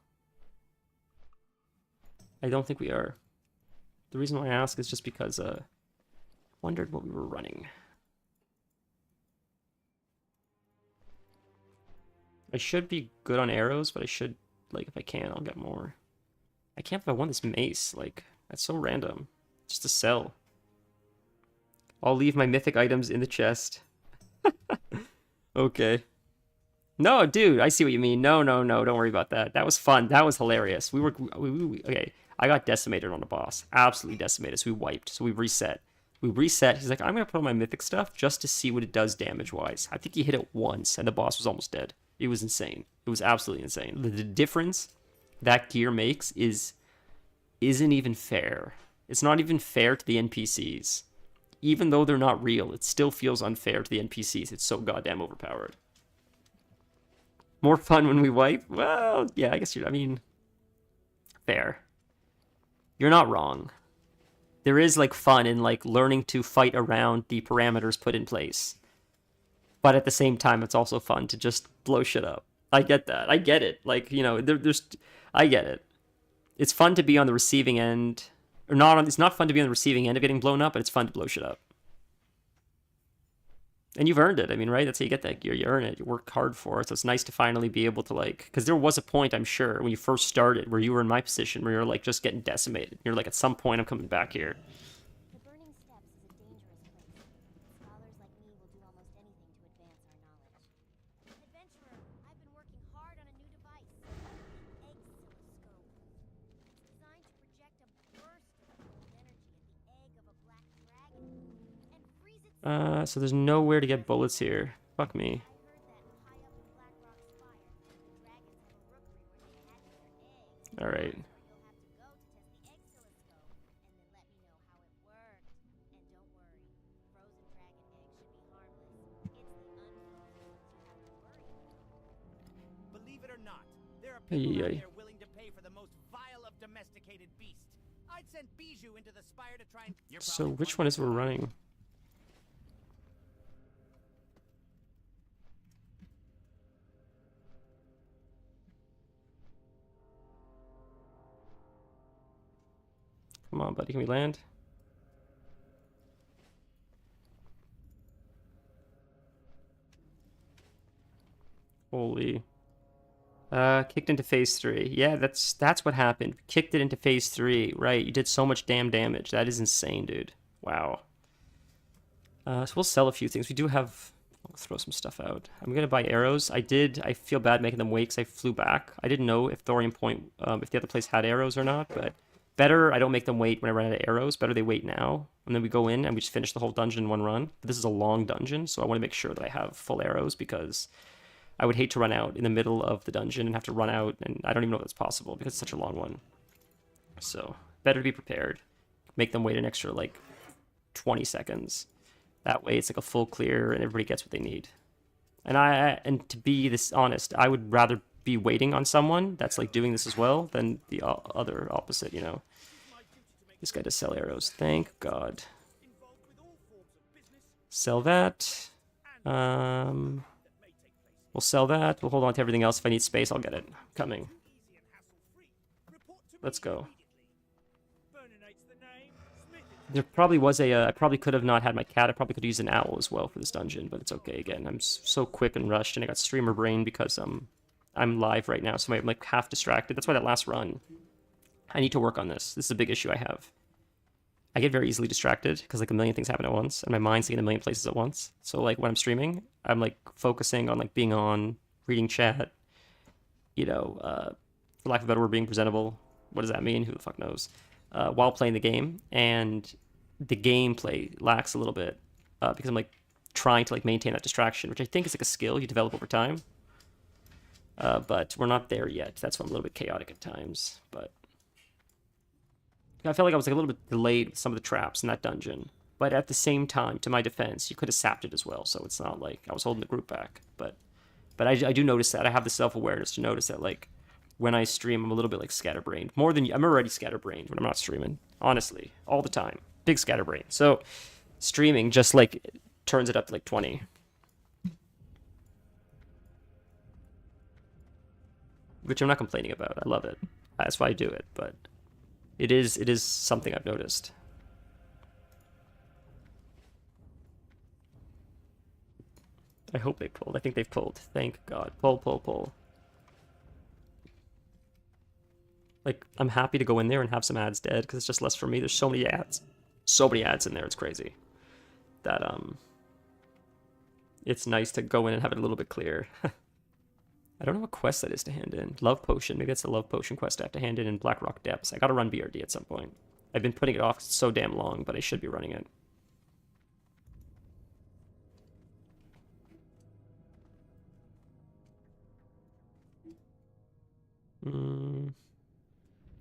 I don't think we are. The reason why I ask is just because wondered what we were running. I should be good on arrows, but I should, like, if I can, I'll get more. I can't believe I won this mace. Like, that's so random. Just to sell. I'll leave my mythic items in the chest. Okay. No, dude, I see what you mean. No, don't worry about that. That was fun. That was hilarious. Okay. I got decimated on the boss. Absolutely decimated. So we wiped. So we reset. He's like, I'm going to put on my mythic stuff just to see what it does damage-wise. I think he hit it once, and the boss was almost dead. It was insane. It was absolutely insane. The difference that gear makes isn't even fair. It's not even fair to the NPCs. Even though they're not real, it still feels unfair to the NPCs. It's so goddamn overpowered. More fun when we wipe? Well, yeah, I guess fair. You're not wrong. There is, like, fun in, like, learning to fight around the parameters put in place. But at the same time, it's also fun to just blow shit up. I get that. I get it. Like, I get it. It's fun to be on the receiving end. It's not fun to be on the receiving end of getting blown up, but it's fun to blow shit up. And you've earned it. I mean, right? That's how you get that gear. You earn it. You work hard for it. So it's nice to finally be able to, like... Because there was a point, I'm sure, when you first started, where you were in my position, where you're, like, just getting decimated. You're like, at some point, I'm coming back here. The Burning Steppes is a dangerous place. Scholars like me will do almost anything to advance our knowledge. Adventurer, I've been working hard on a new device. The egg oscilloscope. It's designed to project a burst of cold energy at the egg of a black dragon and freeze it. So there's nowhere to get bullets here. Fuck me. I heard that high up in Black Rock's spire, the dragons have a rookery where they hatch their eggs. All right. You'll have to go to test the egg oscilloscope, and then let me know how it worked. And don't worry, frozen dragon eggs should be harmless. It's the unfrozen ones you have to worry about. Believe it or not, there are people out Ay. there willing to pay for the most vile of domesticated beasts. I'd send Bijou into the spire to try and... So which one is we're running? Come on, buddy. Can we land? Holy. Kicked into phase 3. Yeah, that's what happened. Kicked it into phase 3. Right. You did so much damn damage. That is insane, dude. Wow. So we'll sell a few things. We do have... I'll throw some stuff out. I'm going to buy arrows. I feel bad making them wait because I flew back. I didn't know if Thorium Point, if the other place had arrows or not, but... Better I don't make them wait when I run out of arrows. Better they wait now. And then we go in and we just finish the whole dungeon in one run. But this is a long dungeon, so I want to make sure that I have full arrows because I would hate to run out in the middle of the dungeon and have to run out. And I don't even know if that's possible because it's such a long one. So better to be prepared. Make them wait an extra, like, 20 seconds. That way it's like a full clear and everybody gets what they need. And to be this honest, I would rather be waiting on someone that's, like, doing this as well than the other opposite, you know. This guy does sell arrows. Thank God. Sell that. We'll sell that. We'll hold on to everything else. If I need space, I'll get it. Coming. Let's go. There probably was I probably could have not had my cat. I probably could use an owl as well for this dungeon, but it's okay. Again, I'm so quick and rushed, and I got streamer brain because I'm live right now, so I'm, like, half distracted. That's why that last run, I need to work on this. This is a big issue I have. I get very easily distracted because, like, a million things happen at once, and my mind's in a million places at once. So, like, when I'm streaming, I'm, like, focusing on, like, being on, reading chat, you know, for lack of a better word, being presentable. What does that mean? Who the fuck knows? While playing the game, and the gameplay lacks a little bit because I'm, like, trying to, like, maintain that distraction, which I think is, like, a skill you develop over time. But we're not there yet. That's why I'm a little bit chaotic at times. But I felt like I was, like, a little bit delayed with some of the traps in that dungeon. But at the same time, to my defense, you could have sapped it as well. So it's not like I was holding the group back. But I do notice that. I have the self-awareness to notice that, like, when I stream, I'm a little bit, like, scatterbrained. More than... I'm already scatterbrained when I'm not streaming. Honestly. All the time. Big scatterbrain. So streaming just, like, turns it up to, like, 20. Which I'm not complaining about. I love it. That's why I do it. But It is something I've noticed. I hope they pulled. I think they've pulled. Thank God. Pull, pull, pull. Like, I'm happy to go in there and have some ads dead because it's just less for me. There's so many ads. So many ads in there. It's crazy. That, it's nice to go in and have it a little bit clear. I don't know what quest that is to hand in. Love Potion. Maybe that's the Love Potion quest I have to hand in Blackrock Depths. I gotta run BRD at some point. I've been putting it off 'cause it's so damn long, but I should be running it.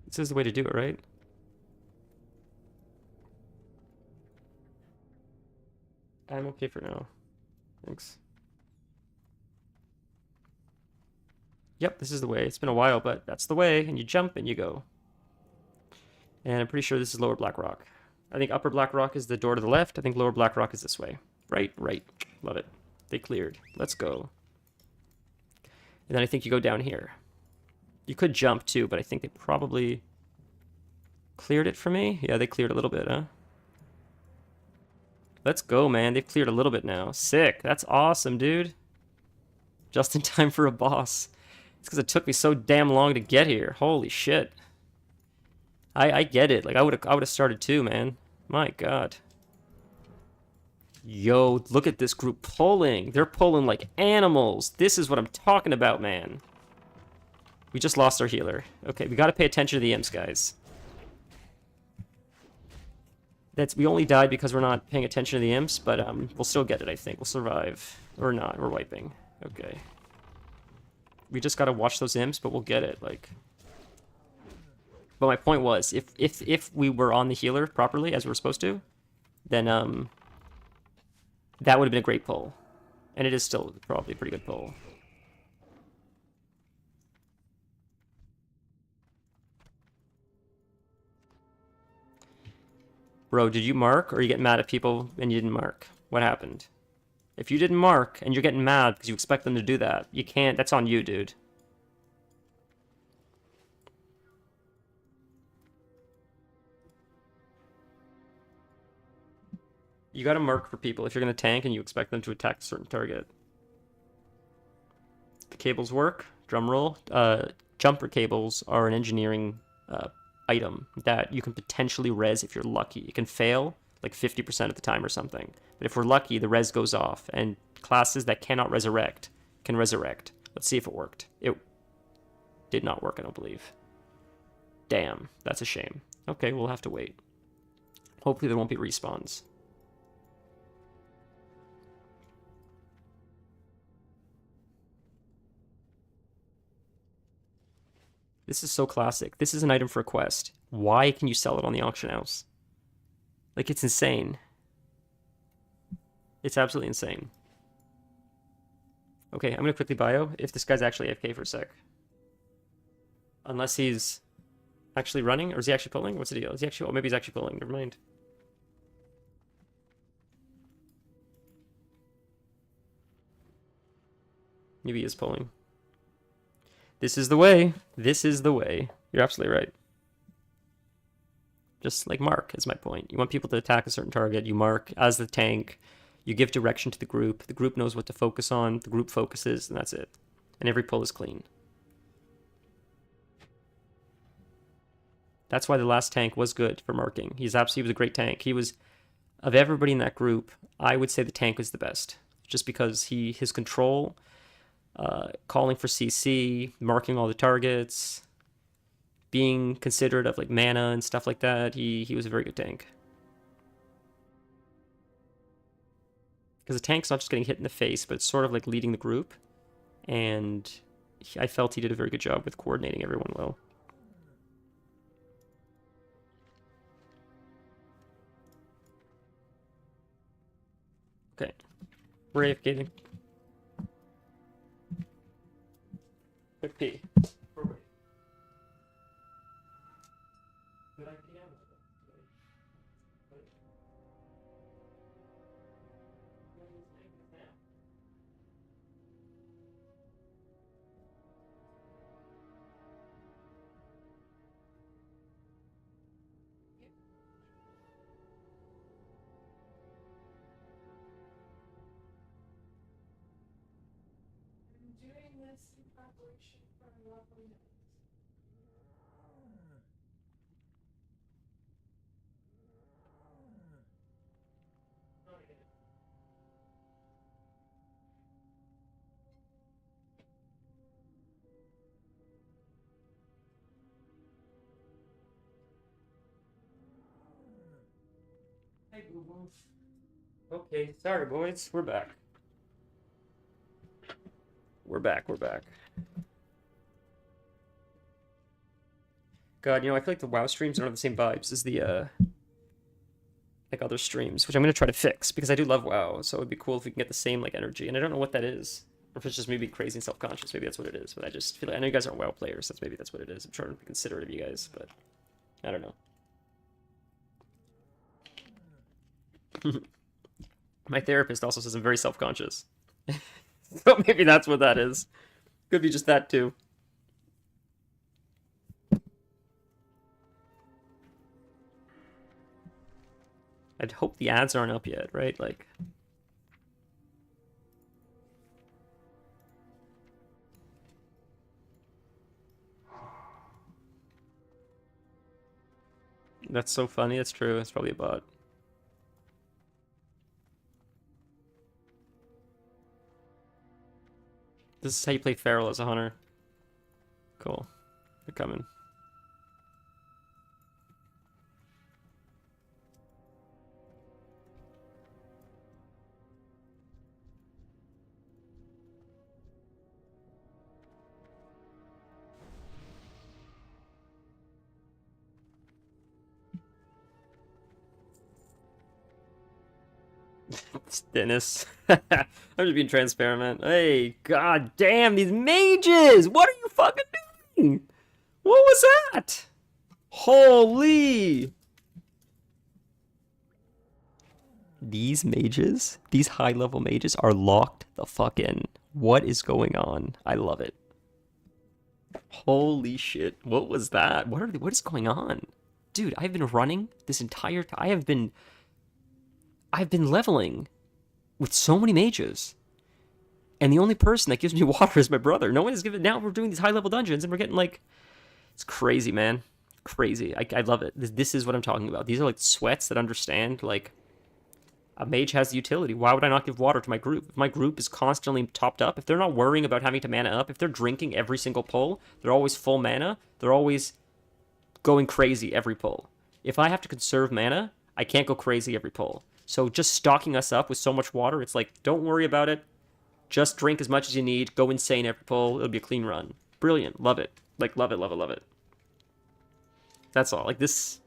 This is the way to do it, right? I'm okay for now. Thanks. Yep, this is the way. It's been a while, but that's the way. And you jump and you go. And I'm pretty sure this is Lower Blackrock. I think Upper Blackrock is the door to the left. I think Lower Blackrock is this way. Right, right. Love it. They cleared. Let's go. And then I think you go down here. You could jump too, but I think they probably cleared it for me. Yeah, they cleared a little bit, huh? Let's go, man. They've cleared a little bit now. Sick. That's awesome, dude. Just in time for a boss. It's because it took me so damn long to get here. Holy shit. I get it. Like, I would have started too, man. My God. Yo, look at this group pulling. They're pulling like animals. This is what I'm talking about, man. We just lost our healer. Okay, we gotta pay attention to the imps, guys. We only died because we're not paying attention to the imps, but we'll still get it, I think. We'll survive. Or not, we're wiping. Okay. We just gotta watch those imps, but we'll get it, like. But my point was, if we were on the healer properly, as we were supposed to, then that would have been a great pull. And it is still probably a pretty good pull. Bro, did you mark, or you get mad at people and you didn't mark? What happened? If you didn't mark, and you're getting mad because you expect them to do that, you can't, that's on you, dude. You gotta mark for people if you're gonna tank and you expect them to attack a certain target. The cables work, drum roll. Jumper cables are an engineering item that you can potentially res if you're lucky. It can fail like 50% of the time or something. But if we're lucky, the res goes off, and classes that cannot resurrect can resurrect. Let's see if it worked. It did not work, I don't believe. Damn, that's a shame. Okay, we'll have to wait. Hopefully there won't be respawns. This is so classic. This is an item for a quest. Why can you sell it on the auction house? Like, it's insane. It's absolutely insane. Okay, I'm gonna quickly bio if this guy's actually AFK for a sec. Unless he's actually running, or is he actually pulling? What's the deal? Is he actually? Oh, maybe he's actually pulling. Never mind. Maybe he is pulling. This is the way. This is the way. You're absolutely right. Just like mark is my point. You want people to attack a certain target. You mark as the tank. You give direction to the group. The group knows what to focus on. The group focuses, and that's it. And every pull is clean. That's why the last tank was good for marking. He was a great tank. He was, of everybody in that group, I would say the tank was the best. Just because his control, calling for CC, marking all the targets, being considerate of like mana and stuff like that, he was a very good tank. Because the tank's not just getting hit in the face, but it's sort of like leading the group. And I felt he did a very good job with coordinating everyone well. Okay. We're AFKing. Quick P. Hey, boo boo. Okay, sorry, boys. We're back. We're back. We're back. God, you know, I feel like the WoW streams don't have the same vibes as the like other streams, which I'm gonna try to fix because I do love WoW. So it'd be cool if we can get the same like energy, and I don't know what that is, or if it's just me being crazy and self-conscious. Maybe that's what it is. But I just feel like I know you guys aren't WoW players. That's what it is. I'm trying to be considerate of you guys, but I don't know. My therapist also says I'm very self-conscious, so maybe that's what that is. Could be just that too. I'd hope the ads aren't up yet, right? Like, that's so funny. That's true. It's probably a bot. This is how you play Feral as a hunter. Cool. They're coming. It's Dennis. I'm just being transparent. Hey, god damn, these mages! What are you fucking doing? What was that? Holy! These mages, these high-level mages are locked the fuck in. What is going on? I love it. Holy shit. What was that? What is going on? Dude, I've been running this entire time. I've been leveling with so many mages. And the only person that gives me water is my brother. No one is giving. Now we're doing these high level dungeons and we're getting like, it's crazy, man. Crazy. I love it. This is what I'm talking about. These are like sweats that understand like a mage has the utility. Why would I not give water to my group? If my group is constantly topped up, if they're not worrying about having to mana up, if they're drinking every single pull, they're always full mana, they're always going crazy every pull. If I have to conserve mana, I can't go crazy every pull. So just stocking us up with so much water, it's like, don't worry about it. Just drink as much as you need. Go insane every pull. It'll be a clean run. Brilliant. Love it. Like, love it, love it, love it. That's all. Like, this...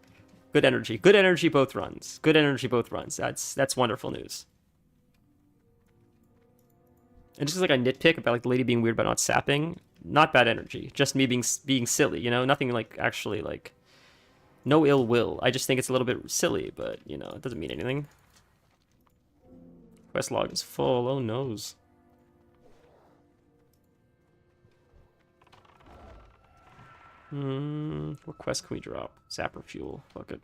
Good energy. Good energy both runs. Good energy both runs. That's wonderful news. And just like I nitpick about like the lady being weird about not sapping, not bad energy. Just me being silly, you know? Nothing like actually like... No ill will. I just think it's a little bit silly, but, you know, it doesn't mean anything. Quest log is full. Oh, noes. What quest can we drop? Zapper fuel. Fuck it.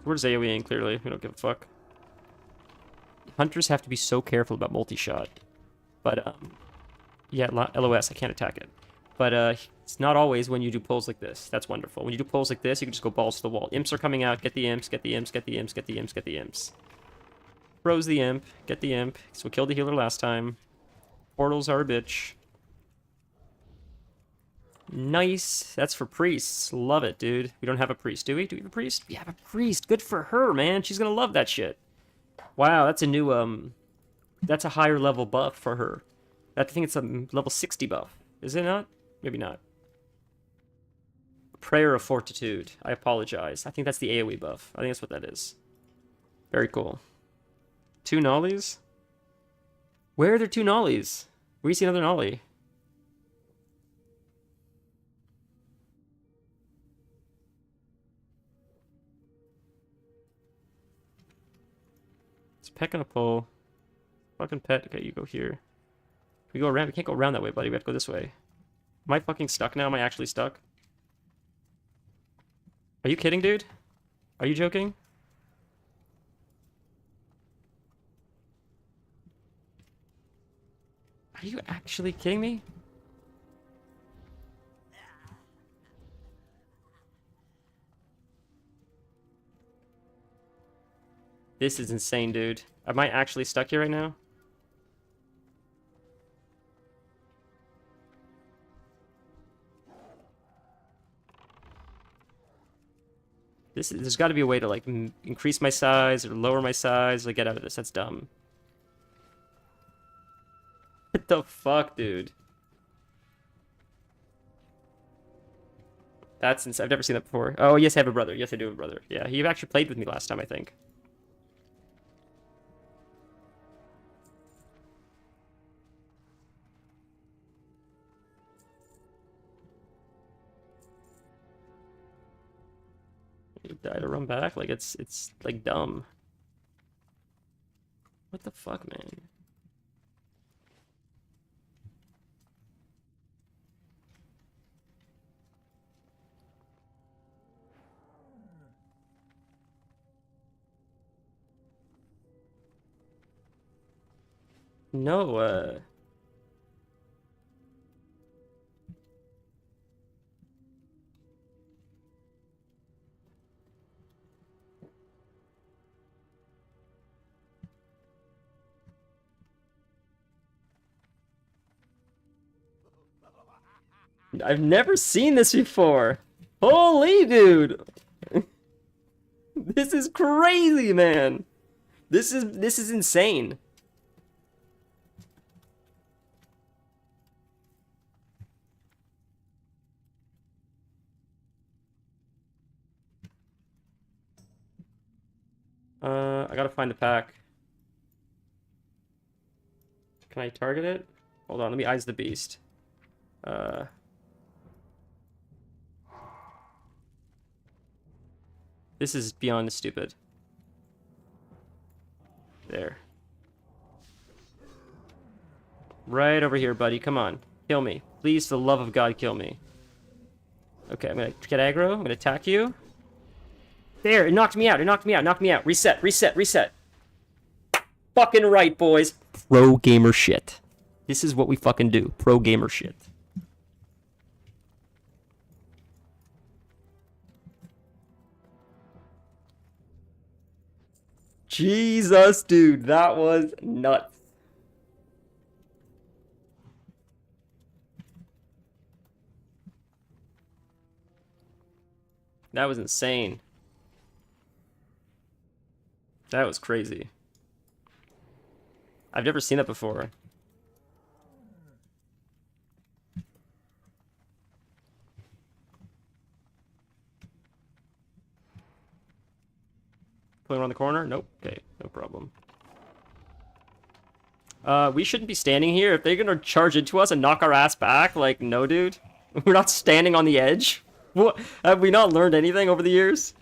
We're AoEing, clearly. We don't give a fuck. Hunters have to be so careful about multi-shot. But, yeah, LOS, I can't attack it. But, it's not always when you do pulls like this. That's wonderful. When you do pulls like this, you can just go balls to the wall. Imps are coming out. Get the imps, get the imps, get the imps, get the imps, get the imps. Froze the imp. Get the imp. So we killed the healer last time. Portals are a bitch. Nice. That's for priests. Love it, dude. We don't have a priest, do we? Do we have a priest? We have a priest. Good for her, man. She's gonna love that shit. Wow, that's a new, that's a higher level buff for her. I think it's a level 60 buff. Is it not? Maybe not. Prayer of Fortitude. I apologize. I think that's the AoE buff. I think that's what that is. Very cool. 2 nollies? Where are there 2 nollies? Where do you see another nollie? It's peck and a pull. Fucking pet. Okay, you go here. We go around. We can't go around that way, buddy. We have to go this way. Am I fucking stuck now? Am I actually stuck? Are you kidding, dude? Are you joking? Are you actually kidding me? This is insane, dude. Am I actually stuck here right now? There's got to be a way to like increase my size or lower my size. Like get out of this. That's dumb. What the fuck, dude? That's insane. I've never seen that before. Oh yes, I have a brother. Yes, I do have a brother. Yeah, he actually played with me last time, I think. He died to run back. Like it's like dumb. What the fuck, man? No, I've never seen this before. Holy dude. This is crazy, man. This is insane. I gotta find the pack. Can I target it? Hold on, let me eyes the beast. This is beyond stupid. There. Right over here, buddy. Come on. Kill me. Please, for the love of God, kill me. Okay, I'm gonna get aggro. I'm gonna attack you. There, it knocked me out. It knocked me out. Knocked me out. Reset, reset, reset. Fucking right, boys. Pro gamer shit. This is what we fucking do. Pro gamer shit. Jesus, dude, that was nuts. That was insane. That was crazy. I've never seen that before. Pulling around the corner? Nope. Okay, no problem. We shouldn't be standing here. If they're gonna charge into us and knock our ass back, like, no, dude. We're not standing on the edge. What? Have we not learned anything over the years?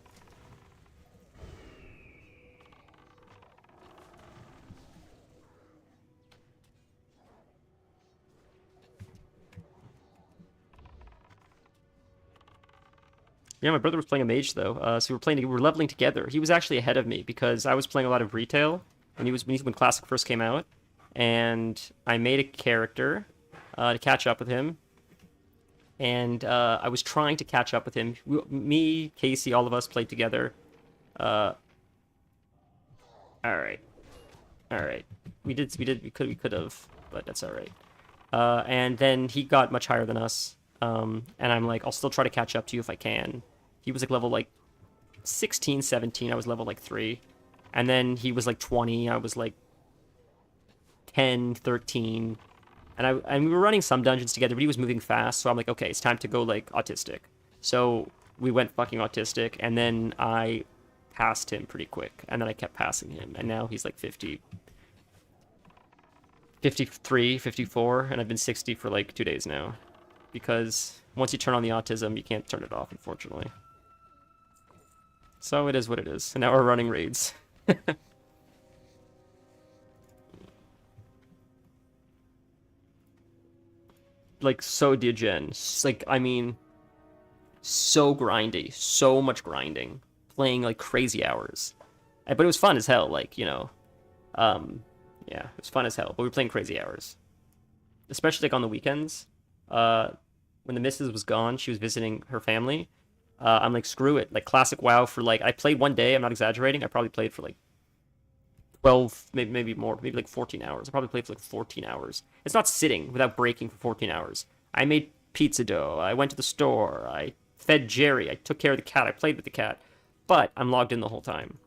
Yeah, my brother was playing a mage though, so we were leveling together. He was actually ahead of me because I was playing a lot of retail, and when Classic first came out, and I made a character to catch up with him, and I was trying to catch up with him. Me, Casey, all of us played together. All right, all right. We could have, but that's all right. And then he got much higher than us, and I'm like, I'll still try to catch up to you if I can. He was like level like 16, 17. I was level like 3. And then he was like 20. I was like 10, 13. And we were running some dungeons together, but he was moving fast. So I'm like, okay, it's time to go like autistic. So we went fucking autistic. And then I passed him pretty quick. And then I kept passing him. And now he's like 50, 53, 54. And I've been 60 for like 2 days now. Because once you turn on the autism, you can't turn it off, unfortunately. So it is what it is. And now we're running raids. Like, so degen. Like, I mean, so grindy. So much grinding. Playing, like, crazy hours. But it was fun as hell, like, you know. Yeah, it was fun as hell. But we were playing crazy hours. especially like on the weekends. When the missus was gone, she was visiting her family. I'm like, screw it. Like classic WoW for like I played one day. I'm not exaggerating. I probably played for like 12, maybe more, maybe like 14 hours. I probably played for like 14 hours. It's not sitting without breaking for 14 hours. I made pizza dough. I went to the store. I fed Jerry. I took care of the cat. I played with the cat. But I'm logged in the whole time,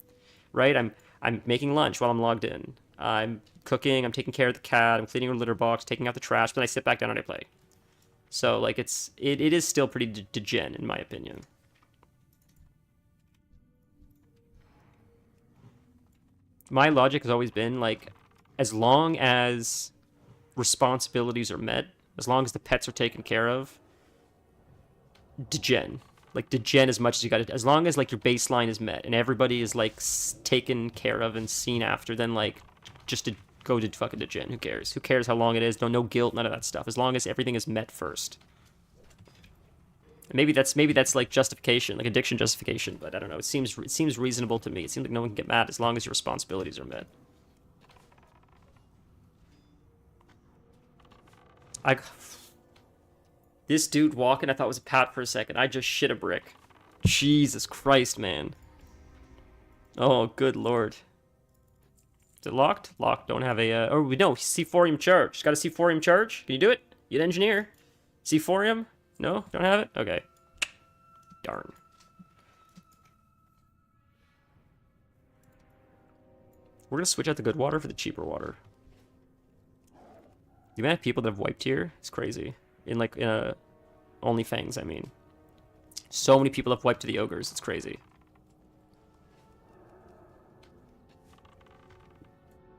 right? I'm making lunch while I'm logged in. I'm cooking. I'm taking care of the cat. I'm cleaning her litter box, taking out the trash. Then I sit back down and I play. So like it is still pretty degen in my opinion. My logic has always been like, as long as responsibilities are met, as long as the pets are taken care of, degen. Like degen as much as you got to. As long as like your baseline is met and everybody is like taken care of and seen after, then like just to go to fucking degen. Who cares? Who cares how long it is? No guilt, none of that stuff. As long as everything is met first. And maybe that's like justification, like addiction justification, but I don't know. It seems reasonable to me. It seems like no one can get mad as long as your responsibilities are met. I This dude walking, I thought was a Pat for a second. I just shit a brick. Jesus Christ, man. Oh, good lord. Is it locked? Locked. Don't have a... oh, we know. C4ium charge. Got a C4ium charge? Can you do it? You an engineer? C4ium? No? Don't have it? Okay. Darn. We're gonna switch out the good water for the cheaper water. The amount of people that have wiped here is crazy. In like, OnlyFangs, I mean. So many people have wiped to the ogres. It's crazy.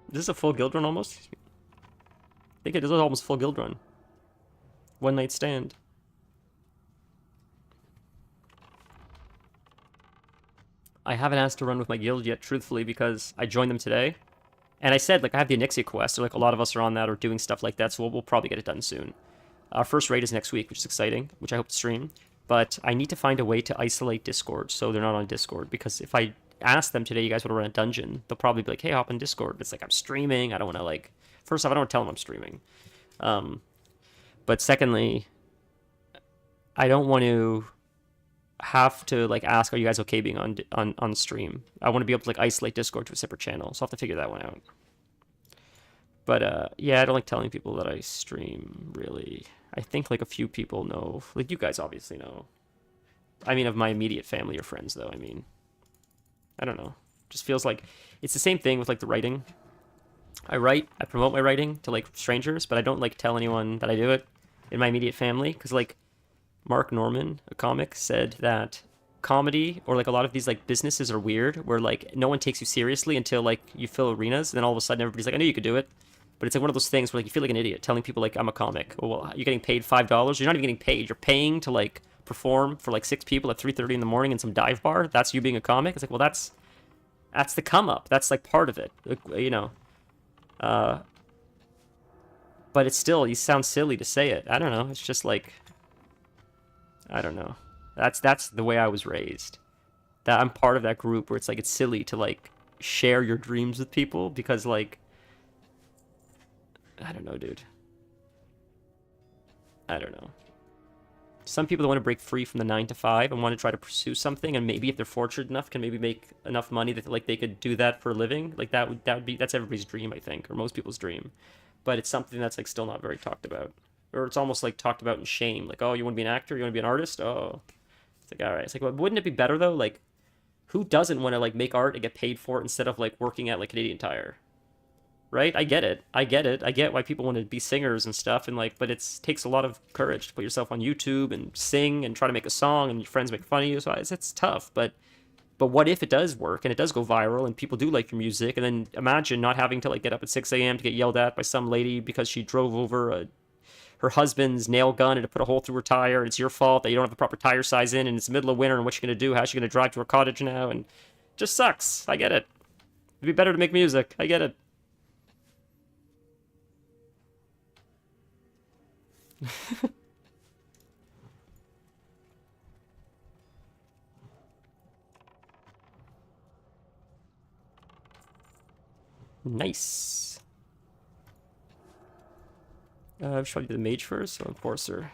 This is a full guild run almost? I think it is almost full guild run. One night stand. I haven't asked to run with my guild yet, truthfully, because I joined them today. And I said, like, I have the Onyxia quest, so like a lot of us are on that or doing stuff like that, so we'll probably get it done soon. Our first raid is next week, which is exciting, which I hope to stream. But I need to find a way to isolate Discord so they're not on Discord, because if I ask them today, you guys want to run a dungeon, they'll probably be like, hey, hop on Discord. But it's like, I'm streaming. I don't want to, like... First off, I don't want to tell them I'm streaming. But secondly, I don't want to have to, like, ask, are you guys okay being on stream? I want to be able to, like, isolate Discord to a separate channel, so I'll have to figure that one out. But, yeah, I don't like telling people that I stream, really. I think, like, a few people know. Like, you guys obviously know. I mean, of my immediate family or friends, though, I mean. I don't know. Just feels like... It's the same thing with, like, the writing. I promote my writing to, like, strangers, but I don't, like, tell anyone that I do it in my immediate family. Because, like, Mark Norman, a comic, said that comedy or, like, a lot of these, like, businesses are weird, where, like, no one takes you seriously until, like, you fill arenas, and then all of a sudden everybody's like, I knew you could do it. But it's like one of those things where like you feel like an idiot telling people like I'm a comic. Well, you're getting paid $5. You're not even getting paid. You're paying to like perform for like 6 people at 3:30 in the morning in some dive bar. That's you being a comic. It's like, well, that's the come up. That's like part of it, you know. But it's still, you sound silly to say it. I don't know. It's just like, I don't know. That's the way I was raised. That I'm part of that group where it's like it's silly to like share your dreams with people because like. I don't know, dude. I don't know. Some people that want to break free from the 9 to 5 and want to try to pursue something, and maybe if they're fortunate enough, can maybe make enough money that like they could do that for a living. Like that's everybody's dream, I think, or most people's dream. But it's something that's like still not very talked about, or it's almost like talked about in shame. Like, oh, you want to be an actor? You want to be an artist? Oh, it's like all right. It's like, well, wouldn't it be better though? Like, who doesn't want to like make art and get paid for it instead of like working at like Canadian Tire? Right? I get it. I get why people want to be singers and stuff, and like, but it takes a lot of courage to put yourself on YouTube and sing and try to make a song, and your friends make fun of you. So it's tough. But what if it does work and it does go viral and people do like your music? And then imagine not having to like get up at 6 a.m. to get yelled at by some lady because she drove over her husband's nail gun and to put a hole through her tire, and it's your fault that you don't have the proper tire size in, and it's the middle of winter, and what you gonna do? How's she gonna drive to her cottage now? And it just sucks. I get it. It'd be better to make music. I get it. Nice. Should I do the mage first? So enforcer.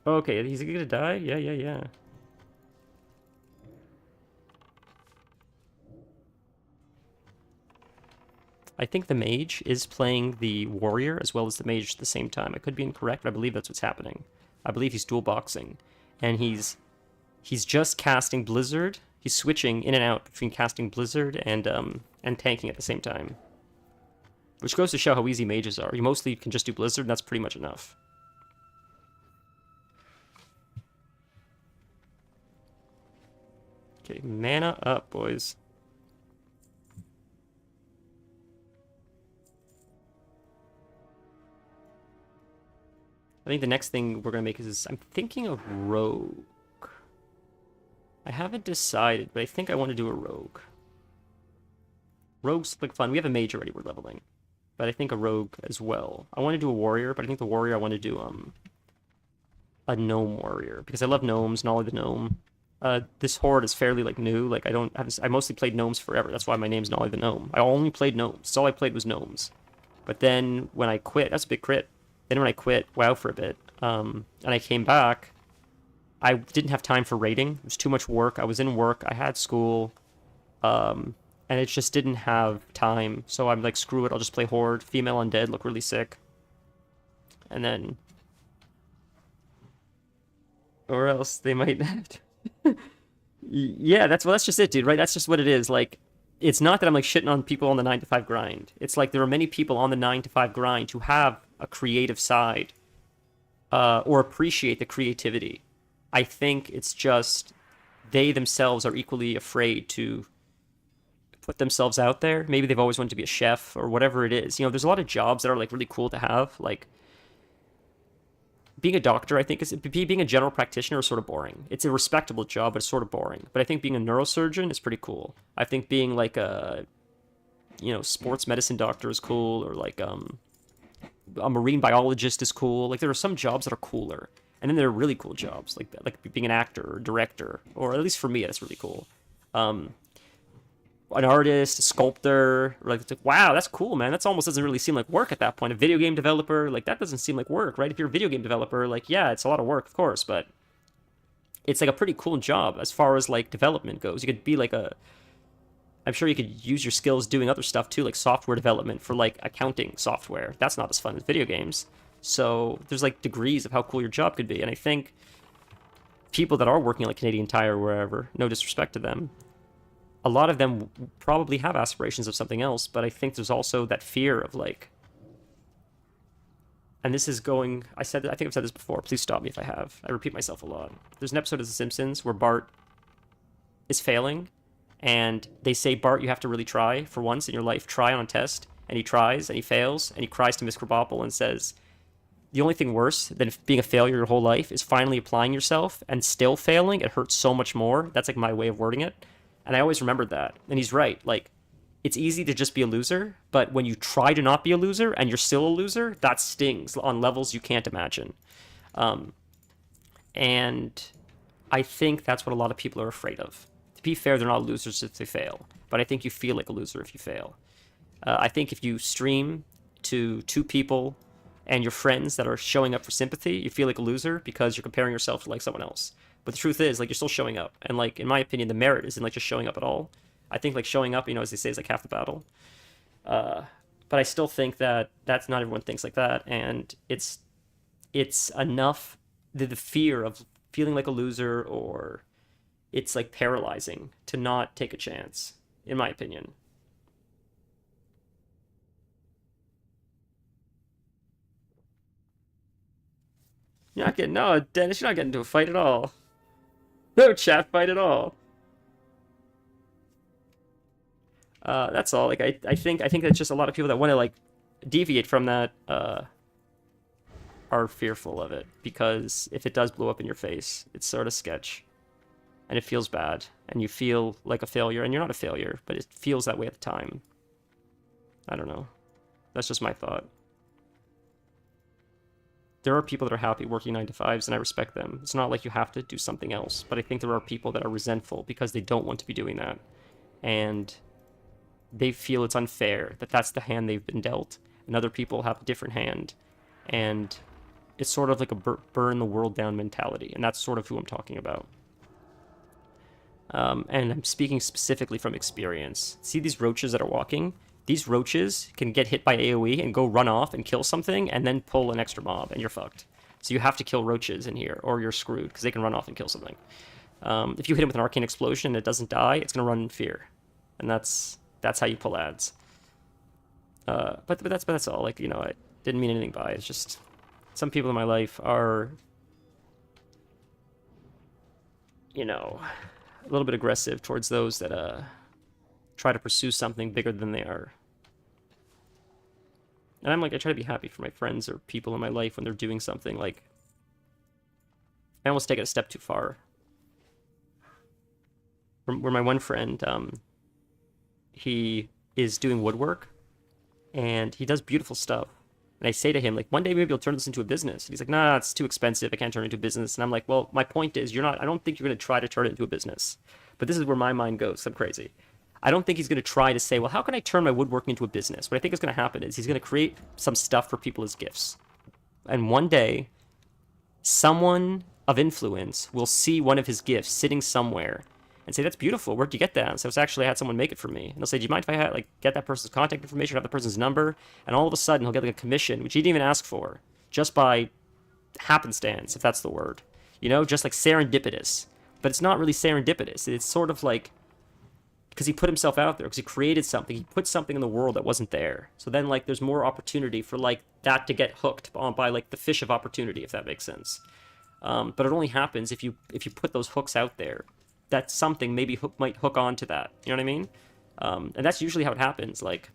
Okay, he's gonna die? Yeah. I think the mage is playing the warrior as well as the mage at the same time. I could be incorrect, but I believe that's what's happening. I believe he's dual boxing. And he's just casting Blizzard. He's switching in and out between casting Blizzard and tanking at the same time. Which goes to show how easy mages are. You mostly can just do Blizzard, and that's pretty much enough. Okay, mana up, boys. I think the next thing we're going to make is I'm thinking of Rogue. I haven't decided, but I think I want to do a Rogue. Rogues look fun. We have a mage already we're leveling. But I think a Rogue as well. I want to do a Warrior, but I think the Warrior I want to do a Gnome Warrior. Because I love Gnomes, Nolly the Gnome. This horde is fairly like new. Like I mostly played Gnomes forever. That's why my name's Nolly the Gnome. I only played Gnomes. That's all I played was Gnomes. But then when I quit, that's a big crit. Then when I quit WoW for a bit, and I came back, I didn't have time for raiding. It was too much work. I was in work. I had school, and it just didn't have time. So I'm like, screw it. I'll just play Horde. Female undead look really sick. And then, or else they might. Yeah, that's just it, dude. Right? That's just what it is. Like, it's not that I'm like shitting on people on the 9 to 5 grind. It's like there are many people on the 9 to 5 grind who have a creative side, or appreciate the creativity. I think it's just they themselves are equally afraid to put themselves out there. Maybe they've always wanted to be a chef or whatever it is. You know, there's a lot of jobs that are like really cool to have. Like being a doctor, I think being a general practitioner is sort of boring. It's a respectable job, but it's sort of boring. But I think being a neurosurgeon is pretty cool. I think being like a, sports medicine doctor is cool, or like a marine biologist is cool. Like there are some jobs that are cooler, and then there are really cool jobs like being an actor or director, or at least for me that's really cool. An artist, a sculptor, like it's like, wow, that's cool, man. That's almost doesn't really seem like work at that point. A video game developer, like that doesn't seem like work, right? If you're a video game developer, like yeah, it's a lot of work, of course, but it's like a pretty cool job as far as like development goes. You could be like I'm sure you could use your skills doing other stuff too, like software development for like accounting software. That's not as fun as video games. So there's like degrees of how cool your job could be. And I think people that are working like Canadian Tire or wherever, no disrespect to them, a lot of them probably have aspirations of something else. But I think there's also that fear of like, and this is going, I think I've said this before. Please stop me if I have. I repeat myself a lot. There's an episode of The Simpsons where Bart is failing. And they say, Bart, you have to really try for once in your life. Try on a test. And he tries, and he fails, and he cries to Miss Krabappel and says, the only thing worse than being a failure your whole life is finally applying yourself and still failing. It hurts so much more. That's like my way of wording it. And I always remembered that. And he's right. Like, it's easy to just be a loser, but when you try to not be a loser and you're still a loser, that stings on levels you can't imagine. And I think that's what a lot of people are afraid of. To be fair, they're not losers if they fail, but I think you feel like a loser if you fail. I think if you stream to 2 people and your friends that are showing up for sympathy, you feel like a loser because you're comparing yourself to like someone else. But the truth is, like, you're still showing up, and like in my opinion, the merit isn't like just showing up at all. I think like showing up, as they say, is like half the battle. But I still think that that's not everyone thinks like that, and it's enough the fear of feeling like a loser, or it's like paralyzing to not take a chance, in my opinion. Dennis, you're not getting into a fight at all. No chat fight at all. That's all. Like I think that's just a lot of people that want to like deviate from that are fearful of it, because if it does blow up in your face, it's sort of sketch. And it feels bad, and you feel like a failure, and you're not a failure, but it feels that way at the time. I don't know. That's just my thought. There are people that are happy working 9 to 5s, and I respect them. It's not like you have to do something else, but I think there are people that are resentful because they don't want to be doing that. And they feel it's unfair, that that's the hand they've been dealt, and other people have a different hand. And it's sort of like a burn the world down mentality, and that's sort of who I'm talking about. And I'm speaking specifically from experience. See these roaches that are walking? These roaches can get hit by AoE and go run off and kill something and then pull an extra mob, and you're fucked. So you have to kill roaches in here, or you're screwed, because they can run off and kill something. If you hit him with an arcane explosion and it doesn't die, it's going to run in fear. And that's how you pull ads. But that's all. Like, you know, I didn't mean anything by it. It's just some people in my life are, you know, a little bit aggressive towards those that try to pursue something bigger than they are. And I'm like, I try to be happy for my friends or people in my life when they're doing something. Like, I almost take it a step too far. Where my one friend, he is doing woodwork, and he does beautiful stuff. And I say to him, like, one day maybe you'll turn this into a business. And he's like, nah, it's too expensive. I can't turn it into a business. And I'm like, well, my point is, I don't think you're going to try to turn it into a business. But this is where my mind goes. I'm crazy. I don't think he's going to try to say, well, how can I turn my woodworking into a business? What I think is going to happen is he's going to create some stuff for people as gifts. And one day, someone of influence will see one of his gifts sitting somewhere and say, that's beautiful. Where'd you get that? And so it's actually, I had someone make it for me. And they'll say, do you mind if I get that person's contact information, have the person's number? And all of a sudden, he'll get like a commission, which he didn't even ask for, just by happenstance, if that's the word. You know, just like serendipitous. But it's not really serendipitous. It's sort of like, because he put himself out there, because he created something. He put something in the world that wasn't there. So then, like, there's more opportunity for, like, that to get hooked on by, like, the fish of opportunity, if that makes sense. But it only happens if you put those hooks out there. That something maybe might hook on to that. You know what I mean? And that's usually how it happens. Like,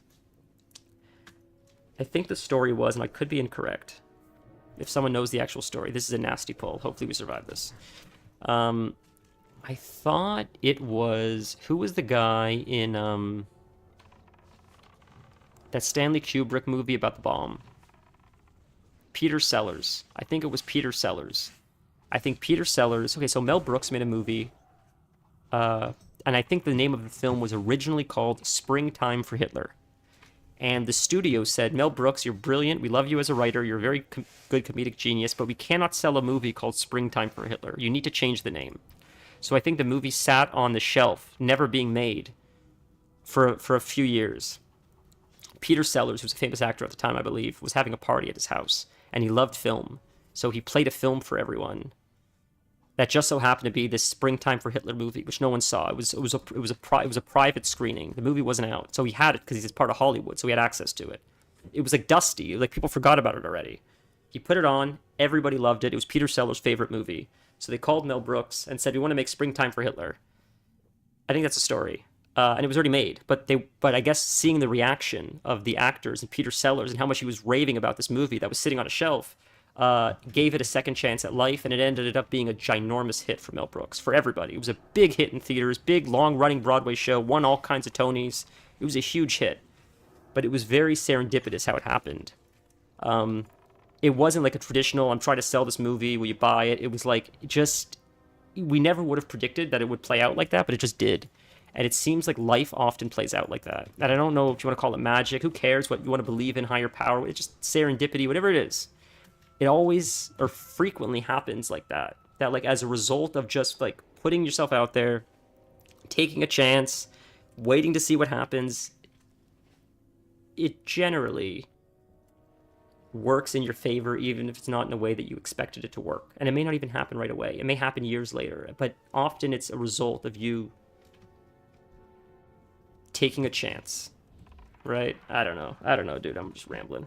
I think the story was, and I could be incorrect, if someone knows the actual story. This is a nasty pull. Hopefully we survive this. I thought it was... Who was the guy in that Stanley Kubrick movie about the bomb? Peter Sellers. I think it was Peter Sellers. I think Peter Sellers... Okay, so Mel Brooks made a movie. And I think the name of the film was originally called Springtime for Hitler. And the studio said, Mel Brooks, you're brilliant. We love you as a writer. You're a very good comedic genius. But we cannot sell a movie called Springtime for Hitler. You need to change the name. So I think the movie sat on the shelf, never being made, for a few years. Peter Sellers, who's a famous actor at the time, I believe, was having a party at his house, and he loved film. So he played a film for everyone that just so happened to be this Springtime for Hitler movie, which no one saw. It was a private screening. The movie wasn't out, so he had it because he's part of Hollywood, so he had access to it. It was like dusty, like people forgot about it already. He put it on, everybody loved it. It was Peter Sellers' favorite movie. So they called Mel Brooks and said, we want to make Springtime for Hitler. I think that's a story. And it was already made. But I guess seeing the reaction of the actors and Peter Sellers and how much he was raving about this movie that was sitting on a shelf gave it a second chance at life. And it ended up being a ginormous hit for Mel Brooks, for everybody. It was a big hit in theaters, big, long-running Broadway show, won all kinds of Tonys. It was a huge hit. But it was very serendipitous how it happened. It wasn't like a traditional, I'm trying to sell this movie, will you buy it? It was like, we never would have predicted that it would play out like that, but it just did. And it seems like life often plays out like that. And I don't know if you want to call it magic, who cares what you want to believe in, higher power, it's just serendipity, whatever it is. It always, or frequently happens like that. That like as a result of just like putting yourself out there, taking a chance, waiting to see what happens, it generally works in your favor, even if it's not in a way that you expected it to work. And it may not even happen right away. It may happen years later, but often it's a result of you taking a chance, right? I don't know, dude. I'm just rambling.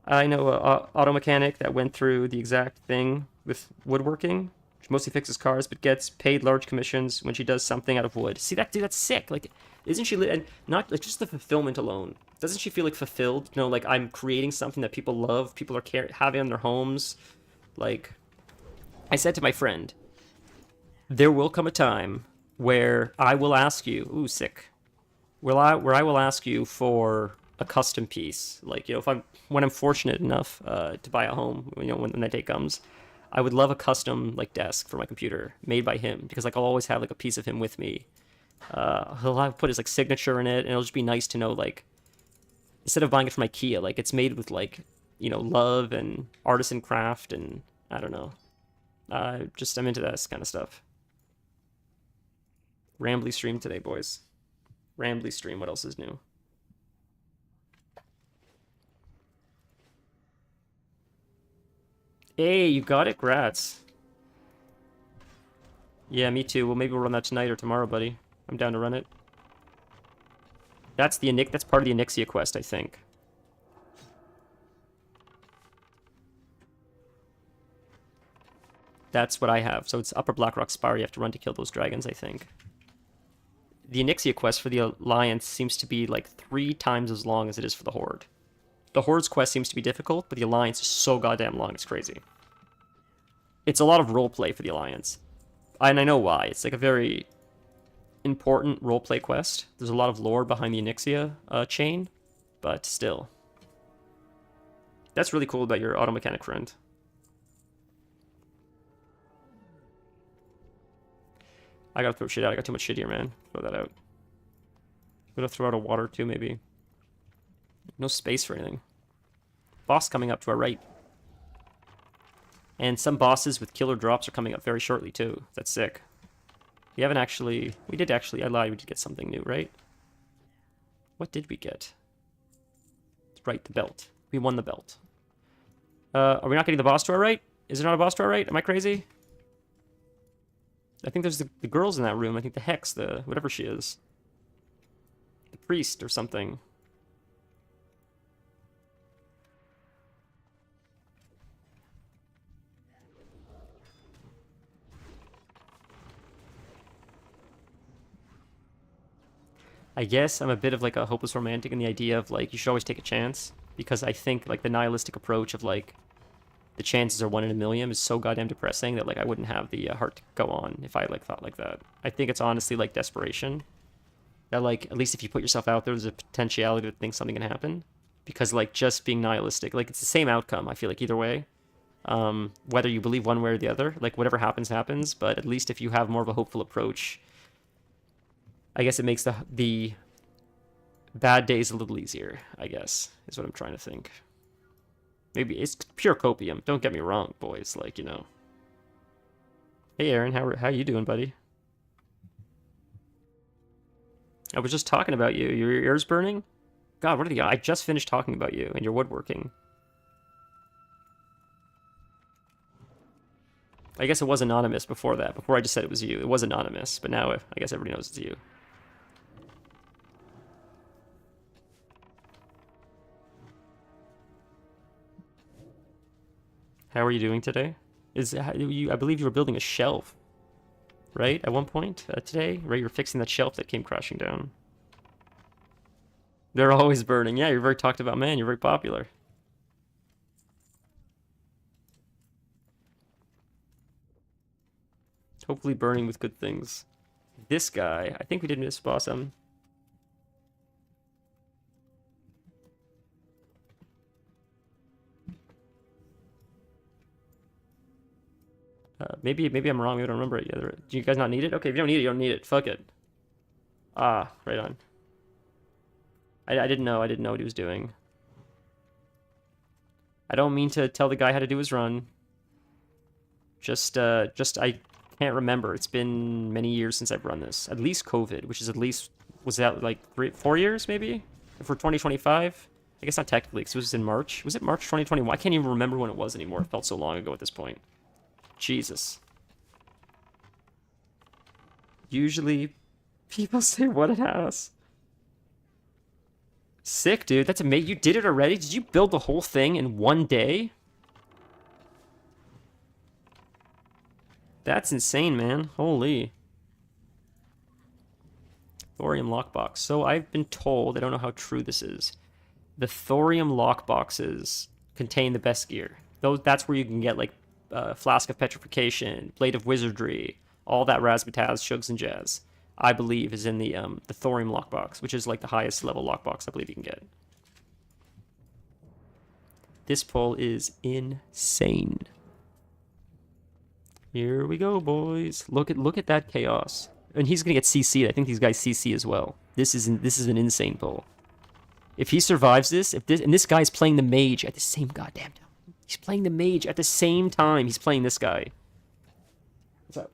I know a auto mechanic that went through the exact thing with woodworking. She mostly fixes cars, but gets paid large commissions when she does something out of wood. See that, dude? That's sick. Like, isn't she? And not like just the fulfillment alone. Doesn't she feel like fulfilled? You know, like I'm creating something that people love, people are having in their homes. Like, I said to my friend, there will come a time where I will ask you, ooh, sick. Where I will ask you for a custom piece. Like, you know, when I'm fortunate enough to buy a home, you know, when that day comes, I would love a custom like desk for my computer made by him, because like I'll always have like a piece of him with me He'll have put his like signature in it, and it'll just be nice to know like instead of buying it from IKEA, like it's made with like love and artisan craft, and I don't know. Just I'm into that kind of stuff. Rambly stream today, boys. Rambly stream. What else is new? Hey, you got it? Grats. Yeah, me too. Well, maybe we'll run that tonight or tomorrow, buddy. I'm down to run it. That's part of the Onyxia quest, I think. That's what I have. So it's Upper Blackrock Spire you have to run to kill those dragons, I think. The Onyxia quest for the Alliance seems to be like 3 times as long as it is for the Horde. The Horde's quest seems to be difficult, but the Alliance is so goddamn long, it's crazy. It's a lot of roleplay for the Alliance. And I know why. It's like a very important roleplay quest. There's a lot of lore behind the Onyxia chain, but still. That's really cool about your auto mechanic friend. I gotta throw shit out. I got too much shit here, man. Throw that out. I'm gonna throw out a water too, maybe. No space for anything. Boss coming up to our right. And some bosses with killer drops are coming up very shortly too. That's sick. We haven't actually... We did actually... I lied. We did get something new, right? What did we get? Right, the belt. We won the belt. Are we not getting the boss to our right? Is there not a boss to our right? Am I crazy? I think there's the girls in that room. I think the Hex, the whatever she is. The priest or something. I guess I'm a bit of like a hopeless romantic in the idea of like you should always take a chance, because I think like the nihilistic approach of like the chances are 1 in a million is so goddamn depressing that like I wouldn't have the heart to go on if I like thought like that. I think it's honestly like desperation. That like at least if you put yourself out there, there's a potentiality to think something can happen. Because like just being nihilistic, like it's the same outcome. I feel like either way, whether you believe one way or the other, like whatever happens happens. But at least if you have more of a hopeful approach, I guess it makes the bad days a little easier. I guess is what I'm trying to think. Maybe it's pure copium. Don't get me wrong, boys. Like, you know. Hey, Aaron, how you doing, buddy? I was just talking about you. Your ears burning? God, what are the... I just finished talking about you and your woodworking. I guess it was anonymous before that. Before I just said it was you. It was anonymous, but now I guess everybody knows it's you. How are you doing today? I believe you were building a shelf, right? At one point today, right? You were fixing that shelf that came crashing down. They're always burning. Yeah, you're very talked about man. You're very popular. Hopefully burning with good things. This guy, I think we did miss boss him. Maybe I'm wrong. Maybe I don't remember it yet. Do you guys not need it? Okay, if you don't need it, you don't need it. Fuck it. Ah, right on. I didn't know. I didn't know what he was doing. I don't mean to tell the guy how to do his run. Just I can't remember. It's been many years since I've run this. At least COVID, which is at least, was that like 4 years maybe? For 2025? I guess not technically, because it was in March. Was it March 2021? I can't even remember when it was anymore. It felt so long ago at this point. Jesus. Usually, people say what it has. Sick, dude. That's amazing. You did it already? Did you build the whole thing in 1 day? That's insane, man. Holy. Thorium lockbox. So I've been told, I don't know how true this is, the thorium lockboxes contain the best gear. That's where you can get like Flask of Petrification, Blade of Wizardry, all that razzmatazz, shugs and jazz, I believe is in the thorium lockbox, which is like the highest level lockbox I believe you can get. This pull is insane. Here we go, boys. Look at that chaos. And he's gonna get CC'd. I think these guys CC as well. This is an insane pull. If he survives this, and this guy's playing the mage at the same goddamn time. He's playing the mage at the same time he's playing this guy. What's up?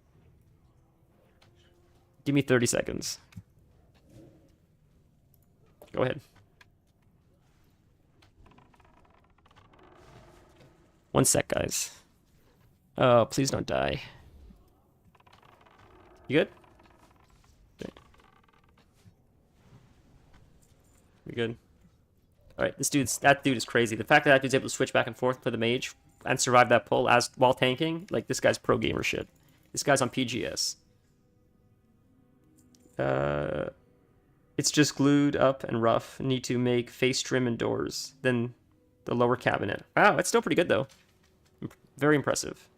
Give me 30 seconds. Go ahead. One sec, guys. Oh, please don't die. You good? Okay. We good? Alright, that dude is crazy. The fact that that dude's able to switch back and forth, play the mage, and survive that pull while tanking, like, this guy's pro gamer shit. This guy's on PGS. It's just glued up and rough. Need to make face trim and doors. Then the lower cabinet. Wow, that's still pretty good, though. Very impressive.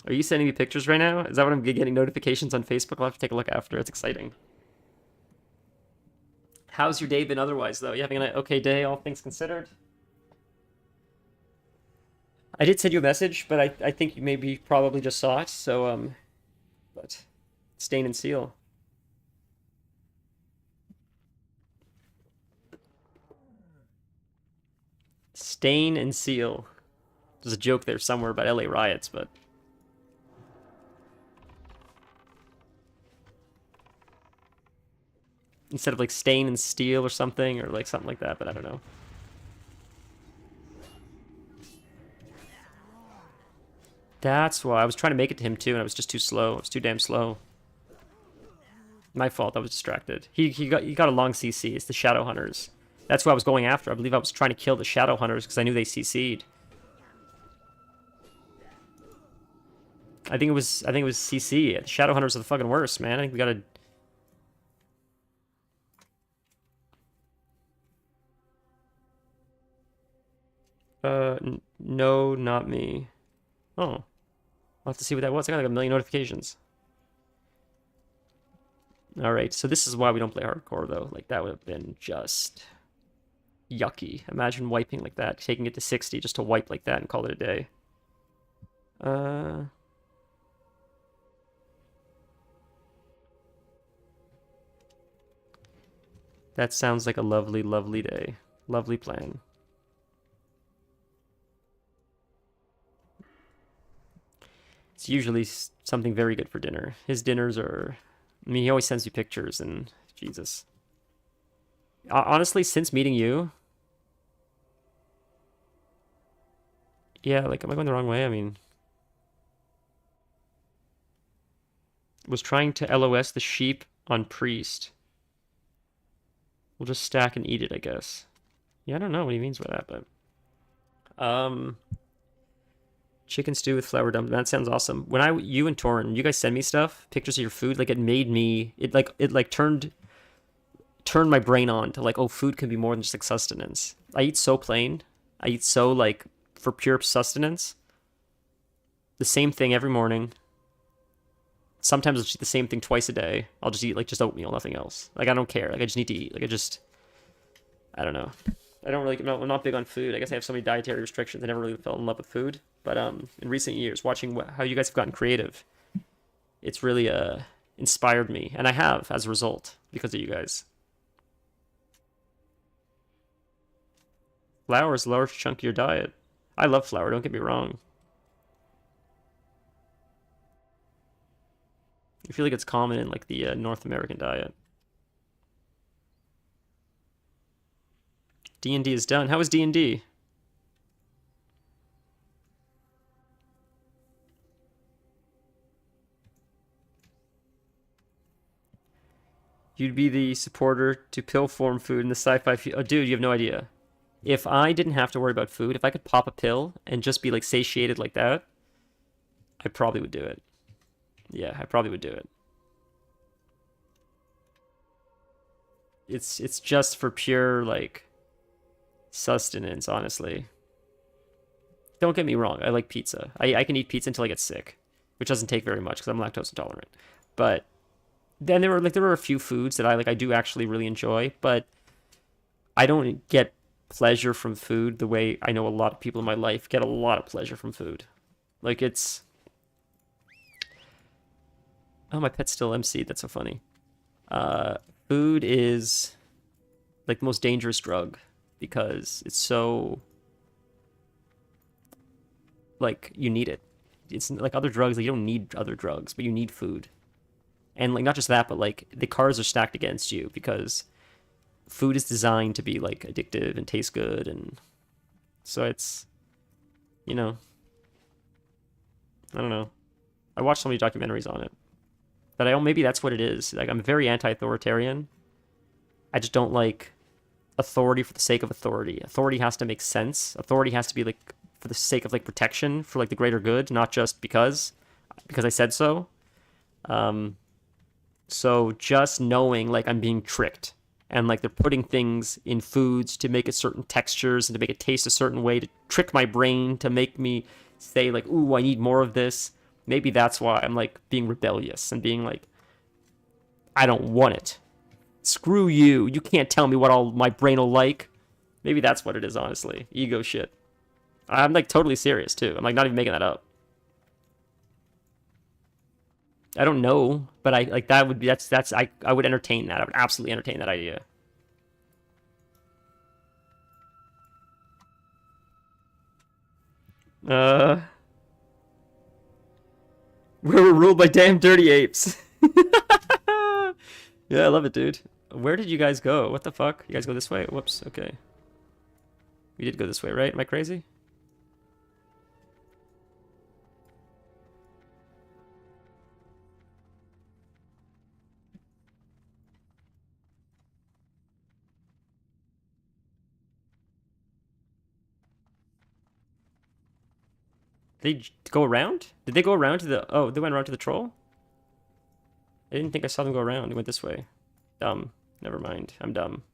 Are you sending me pictures right now? Is that what I'm getting notifications on Facebook? I'll have to take a look after. It's exciting. How's your day been otherwise, though? You having an okay day, all things considered? I did send you a message, but I think you maybe probably just saw it, so, but stain and seal. Stain and seal. There's a joke there somewhere about LA riots, but... Instead of like stain and steel or something, or like something like that, but I don't know. That's why I was trying to make it to him too, and I was just too slow. I was too damn slow. My fault. I was distracted. He got a long CC. It's the Shadow Hunters. That's what I was going after. I believe I was trying to kill the Shadow Hunters because I knew they CC'd. I think it was CC. The Shadow Hunters are the fucking worst, man. I think we gotta. No, not me. Oh. I'll have to see what that was. I got like a million notifications. Alright, so this is why we don't play hardcore, though. Like, that would have been just... yucky. Imagine wiping like that. Taking it to 60 just to wipe like that and call it a day. That sounds like a lovely, lovely day. Lovely plan. It's usually something very good for dinner. His dinners are... I mean, he always sends you pictures, and... Jesus. Honestly, since meeting you... Yeah, like, am I going the wrong way? I mean... Was trying to LOS the sheep on Priest. We'll just stack and eat it, I guess. Yeah, I don't know what he means by that, but... Chicken stew with flour dump. That sounds awesome. When you and Torin, you guys send me stuff, pictures of your food, like it made me, it turned my brain on to like, oh, food can be more than just like sustenance. I eat so plain. I eat so like for pure sustenance. The same thing every morning. Sometimes I'll just eat the same thing twice a day. I'll just eat like just oatmeal, nothing else. Like I don't care. Like I just need to eat. Like I don't know. I'm not big on food. I guess I have so many dietary restrictions. I never really fell in love with food. But in recent years, watching how you guys have gotten creative, it's really inspired me. And I have, as a result, because of you guys. Flour is a large chunk of your diet. I love flour, don't get me wrong. I feel like it's common in like the North American diet. D&D is done. How was D&D? You'd be the supporter to pill form food in the sci-fi... Oh, dude, you have no idea. If I didn't have to worry about food, if I could pop a pill and just be, like, satiated like that, I probably would do it. Yeah, I probably would do it. It's just for pure, like, sustenance, honestly. Don't get me wrong, I like pizza. I can eat pizza until I get sick, which doesn't take very much because I'm lactose intolerant. But... then there were a few foods that I do actually really enjoy, but I don't get pleasure from food the way I know a lot of people in my life get a lot of pleasure from food. Like it's oh, my pet's still MC'd. That's so funny. Food is like the most dangerous drug because it's so like you need it. It's like other drugs, like you don't need other drugs, but you need food. And like not just that, but like the cards are stacked against you because food is designed to be like addictive and taste good, and so it's, you know, I don't know. I watched so many documentaries on it that I don't, maybe that's what it is. Like I'm very anti-authoritarian. I just don't like authority for the sake of authority. Authority has to make sense. Authority has to be like for the sake of like protection for like the greater good, not just because I said so. So just knowing like I'm being tricked and like they're putting things in foods to make it certain textures and to make it taste a certain way to trick my brain to make me say like, ooh, I need more of this. Maybe that's why I'm like being rebellious and being like, I don't want it. Screw you. You can't tell me what all my brain will like. Maybe that's what it is, honestly. Ego shit. I'm like totally serious too. I'm like not even making that up. I don't know, but I like that would be I would entertain that. I would absolutely entertain that idea. Uh we're ruled by damn dirty apes. Yeah, I love it, dude. Where did you guys go? What the fuck? You guys go this way? Whoops, okay. We did go this way, right? Am I crazy? They go around? Did they go around to the... Oh, they went around to the troll? I didn't think I saw them go around. They went this way. Dumb. Never mind. I'm dumb.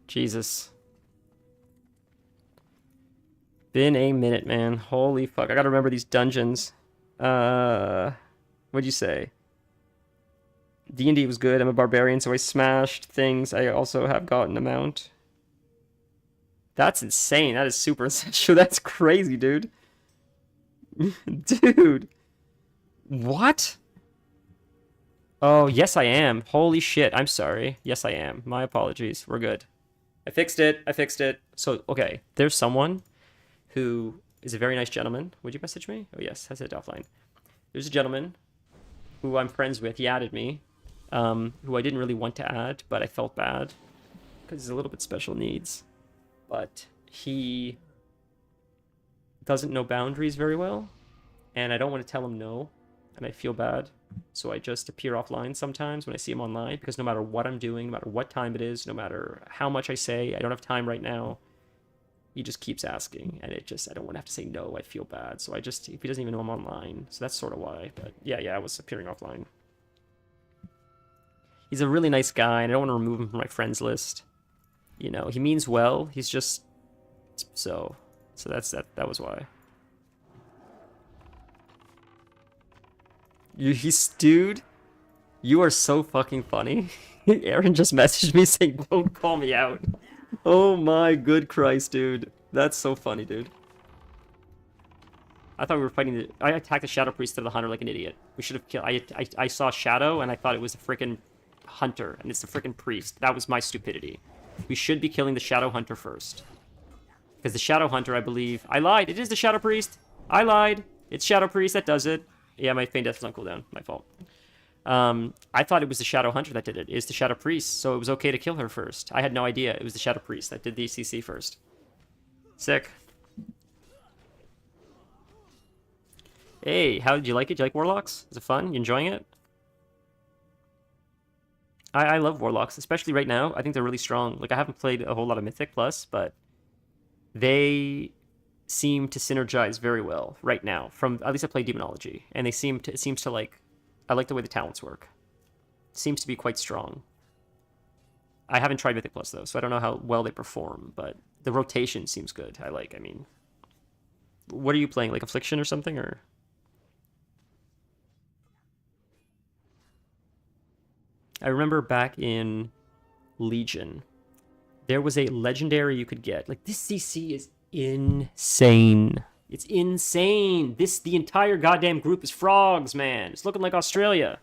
Jesus. Been a minute, man. Holy fuck. I gotta remember these dungeons. What'd you say? D&D was good. I'm a barbarian, so I smashed things. I also have gotten a mount. That's insane. That is super essential. That's crazy, dude. Dude. What? Oh, yes, I am. Holy shit. I'm sorry. Yes, I am. My apologies. We're good. I fixed it. I fixed it. So, okay. There's someone who is a very nice gentleman. Would you message me? Oh, yes. I said it offline. There's a gentleman who I'm friends with. He added me. Who I didn't really want to add, but I felt bad because he's a little bit special needs. But he doesn't know boundaries very well, and I don't want to tell him no, and I feel bad. So I just appear offline sometimes when I see him online, because no matter what I'm doing, no matter what time it is, no matter how much I say, I don't have time right now, he just keeps asking, and I don't want to have to say no. I feel bad. So I just, if he doesn't even know I'm online, so that's sort of why. But yeah, I was appearing offline. He's a really nice guy, and I don't want to remove him from my friends list. You know, he means well. He's just so that was why. Dude, you are so fucking funny. Aaron just messaged me saying, "Don't call me out." Oh my good Christ, dude. That's so funny, dude. I thought we were fighting I attacked the Shadow Priest of the Hunter like an idiot. We should have killed... I saw Shadow, and I thought it was a freaking Hunter, and it's the freaking Priest. That was my stupidity. We should be killing the Shadow Hunter first. Because the Shadow Hunter, I believe... I lied! It is the Shadow Priest! I lied! It's Shadow Priest that does it. Yeah, my Feign Death was on cooldown. My fault. I thought it was the Shadow Hunter that did it. It's the Shadow Priest, so it was okay to kill her first. I had no idea it was the Shadow Priest that did the CC first. Sick. Hey, how did you like it? Did you like Warlocks? Is it fun? You enjoying it? I love Warlocks, especially right now. I think they're really strong. Like, I haven't played a whole lot of Mythic Plus, but they seem to synergize very well right now. From at least I play Demonology, and it seems to like, I like the way the talents work. It seems to be quite strong. I haven't tried Mythic Plus though, so I don't know how well they perform, but the rotation seems good. I mean, what are you playing? Like Affliction or something, or? I remember back in Legion, there was a legendary you could get. Like, this CC is insane. It's insane. The entire goddamn group is frogs, man. It's looking like Australia.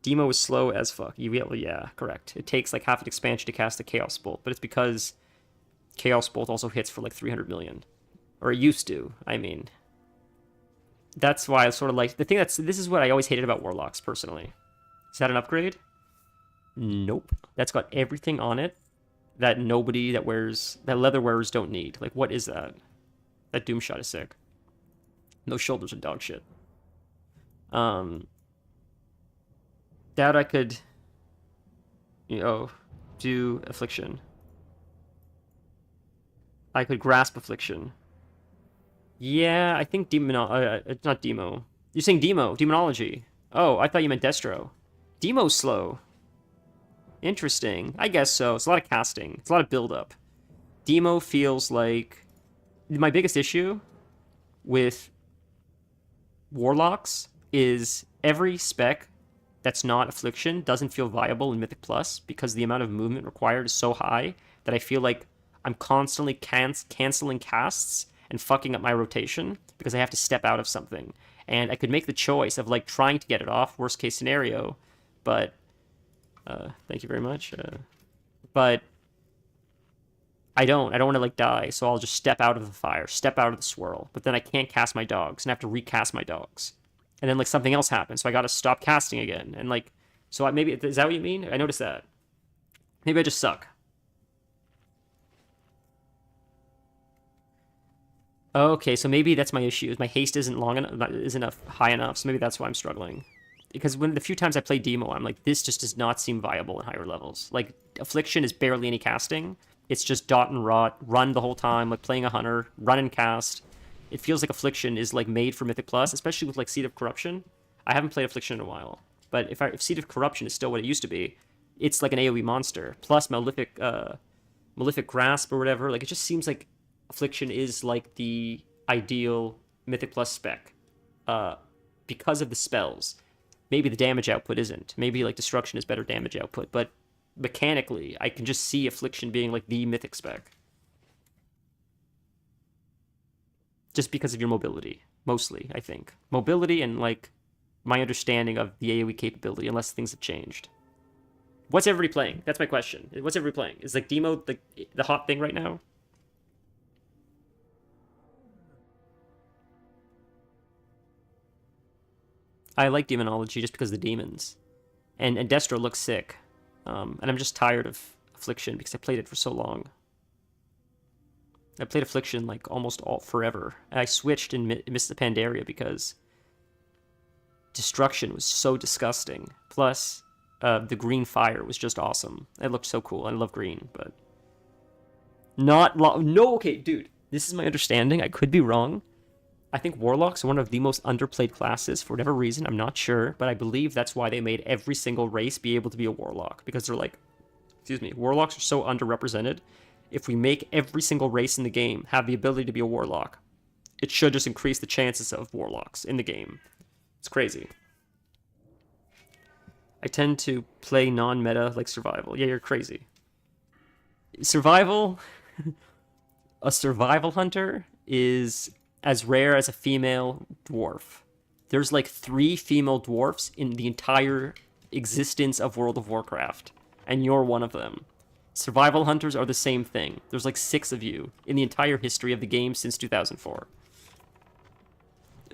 Demo is slow as fuck. Yeah, correct. It takes like half an expansion to cast a Chaos Bolt, but it's because Chaos Bolt also hits for like 300 million. Or it used to, I mean. That's why I sort of like... this is what I always hated about Warlocks, personally. Is that an upgrade? Nope. That's got everything on it that that leather wearers don't need. Like, what is that? That Doom Shot is sick. Those shoulders are dog shit. That I could, do Affliction. I could grasp Affliction. Yeah, I think it's not Demo. You're saying Demo, Demonology. Oh, I thought you meant Destro. Demo's slow. Interesting. I guess so. It's a lot of casting. It's a lot of build-up. Demo feels like... My biggest issue with Warlocks is every spec that's not Affliction doesn't feel viable in Mythic Plus because the amount of movement required is so high that I feel like I'm constantly canceling casts and fucking up my rotation because I have to step out of something. And I could make the choice of like trying to get it off, worst case scenario, but thank you very much. But I don't want to like die, so I'll just step out of the fire, step out of the swirl, but then I can't cast my dogs and I have to recast my dogs. And then like something else happens, so I gotta stop casting again. And like, so maybe, is that what you mean? I noticed that. Maybe I just suck. Okay, so maybe that's my issue. Is my haste isn't high enough, so maybe that's why I'm struggling. Because when the few times I play Demo, I'm like, this just does not seem viable in higher levels. Like, Affliction is barely any casting. It's just dot and rot, run the whole time, like playing a hunter, run and cast. It feels like Affliction is like made for Mythic Plus, especially with like Seed of Corruption. I haven't played Affliction in a while, but if Seed of Corruption is still what it used to be, it's like an AoE monster. Plus Malefic Grasp or whatever. Like, it just seems like Affliction is like the ideal Mythic Plus spec because of the spells. Maybe the damage output isn't. Maybe like Destruction is better damage output, but mechanically, I can just see Affliction being like the Mythic spec. Just because of your mobility, mostly, I think. Mobility and like my understanding of the AoE capability, unless things have changed. What's everybody playing? That's my question. What's everybody playing? Is like Demo the hot thing right now? I like Demonology just because of the demons. And Destro looks sick. And I'm just tired of Affliction because I played it for so long. I played Affliction like almost all forever. And I switched and missed the Pandaria because Destruction was so disgusting. Plus, the green fire was just awesome. It looked so cool. I love green, but okay, dude. This is my understanding. I could be wrong. I think Warlocks are one of the most underplayed classes for whatever reason. I'm not sure, but I believe that's why they made every single race be able to be a Warlock. Because they're like, Warlocks are so underrepresented. If we make every single race in the game have the ability to be a Warlock, it should just increase the chances of Warlocks in the game. It's crazy. I tend to play non-meta like Survival. Yeah, you're crazy. Survival... A Survival Hunter is as rare as a female dwarf. There's like 3 female dwarfs in the entire existence of World of Warcraft, and you're one of them. Survival Hunters are the same thing. There's like 6 of you in the entire history of the game since 2004.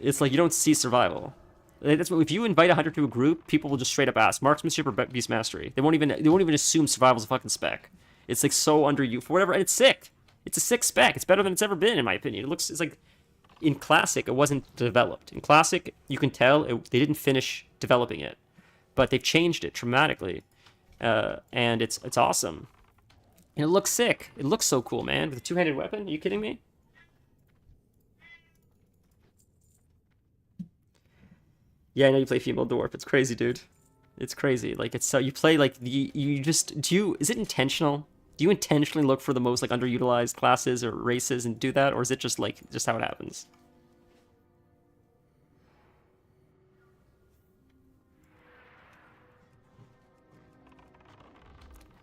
It's like you don't see Survival. That's what, if you invite a hunter to a group, people will just straight up ask Marksmanship or Beast Mastery. They won't even assume Survival's a fucking spec. It's like so under you for whatever, and it's sick. It's a sick spec. It's better than it's ever been, in my opinion. It's like, in Classic, it wasn't developed. In Classic, you can tell they didn't finish developing it, but they've changed it dramatically, and it's awesome. And it looks sick. It looks so cool, man. With a 2-handed weapon? Are you kidding me? Yeah, I know you play female dwarf. It's crazy, dude. It's crazy. Like, it's so you play like is it intentional? Do you intentionally look for the most like underutilized classes or races and do that, or is it just how it happens?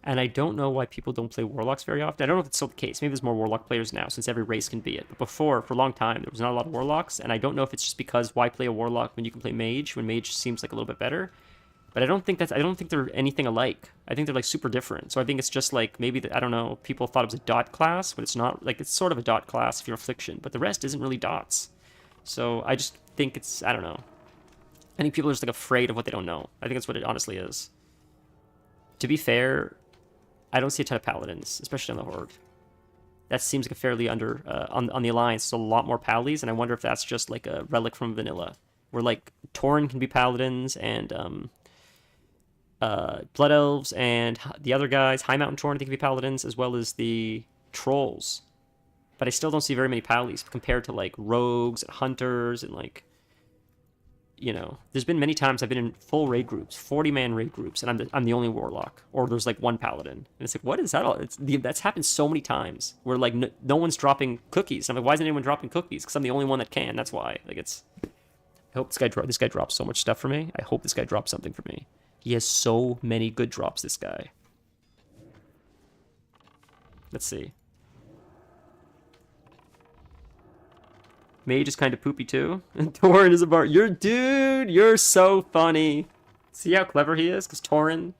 And I don't know why people don't play Warlocks very often. I don't know if it's still the case. Maybe there's more Warlock players now, since every race can be it. But before, for a long time, there was not a lot of Warlocks, and I don't know if it's just because why play a Warlock when you can play Mage, when Mage seems like a little bit better. But I don't think they're anything alike. I think they're like super different. So I think it's just like maybe I don't know. People thought it was a dot class, but it's not. Like it's sort of a dot class if you're Affliction, but the rest isn't really dots. So I just think it's I don't know. I think people are just like afraid of what they don't know. I think that's what it honestly is. To be fair, I don't see a ton of Paladins, especially on the Horde. That seems like a fairly on the Alliance. There's a lot more Pallies, and I wonder if that's just like a relic from Vanilla, where like Tauren can be Paladins and Blood Elves and the other guys, High Mountain Tauren, I think can be Paladins, as well as the Trolls. But I still don't see very many Pallies compared to like Rogues and Hunters and like, you know, there's been many times I've been in full raid groups, 40-man raid groups, and I'm the only Warlock, or there's like one Paladin, and it's like, what is that all? That's happened so many times where like no one's dropping cookies. And I'm like, why isn't anyone dropping cookies? Because I'm the only one that can. That's why. Like it's. I hope this guy drops so much stuff for me. I hope this guy drops something for me. He has so many good drops. This guy. Let's see. Mage is kind of poopy too. And Tauren is a bar. You're so funny. See how clever he is? Because Tauren,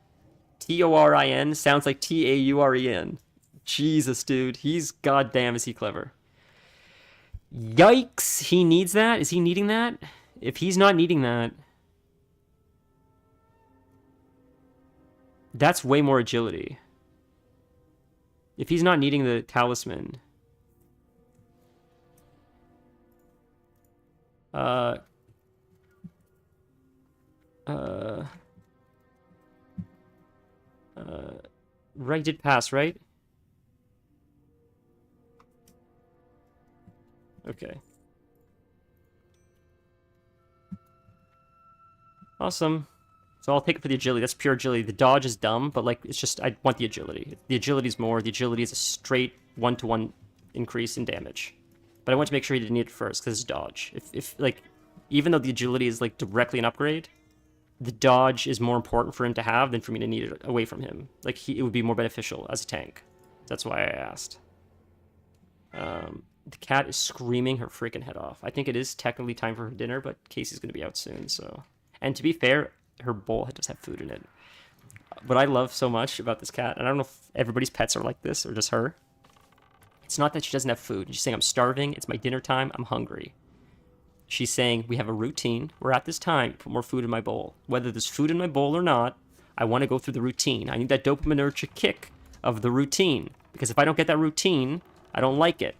T-O-R-I-N, sounds like T-A-U-R-E-N. Jesus, dude. He's goddamn is he clever. Yikes. He needs that? Is he needing that? If he's not needing that, that's way more agility. If he's not needing the talisman... right did pass, right? Okay. Awesome. So I'll take it for the agility. That's pure agility. The dodge is dumb, but like it's just I want the agility. The agility is more. The agility is a straight 1-to-1 increase in damage. But I want to make sure he didn't need it first because it's dodge. If like, even though the agility is like directly an upgrade, the dodge is more important for him to have than for me to need it away from him. Like it would be more beneficial as a tank. That's why I asked. The cat is screaming her freaking head off. I think it is technically time for her dinner, but Casey's gonna be out soon. So, and to be fair, her bowl does have food in it. What I love so much about this cat, and I don't know if everybody's pets are like this or just her. It's not that she doesn't have food. She's saying, I'm starving. It's my dinner time. I'm hungry. She's saying, we have a routine. We're at this time. Put more food in my bowl. Whether there's food in my bowl or not, I want to go through the routine. I need that dopaminergic kick of the routine. Because if I don't get that routine, I don't like it.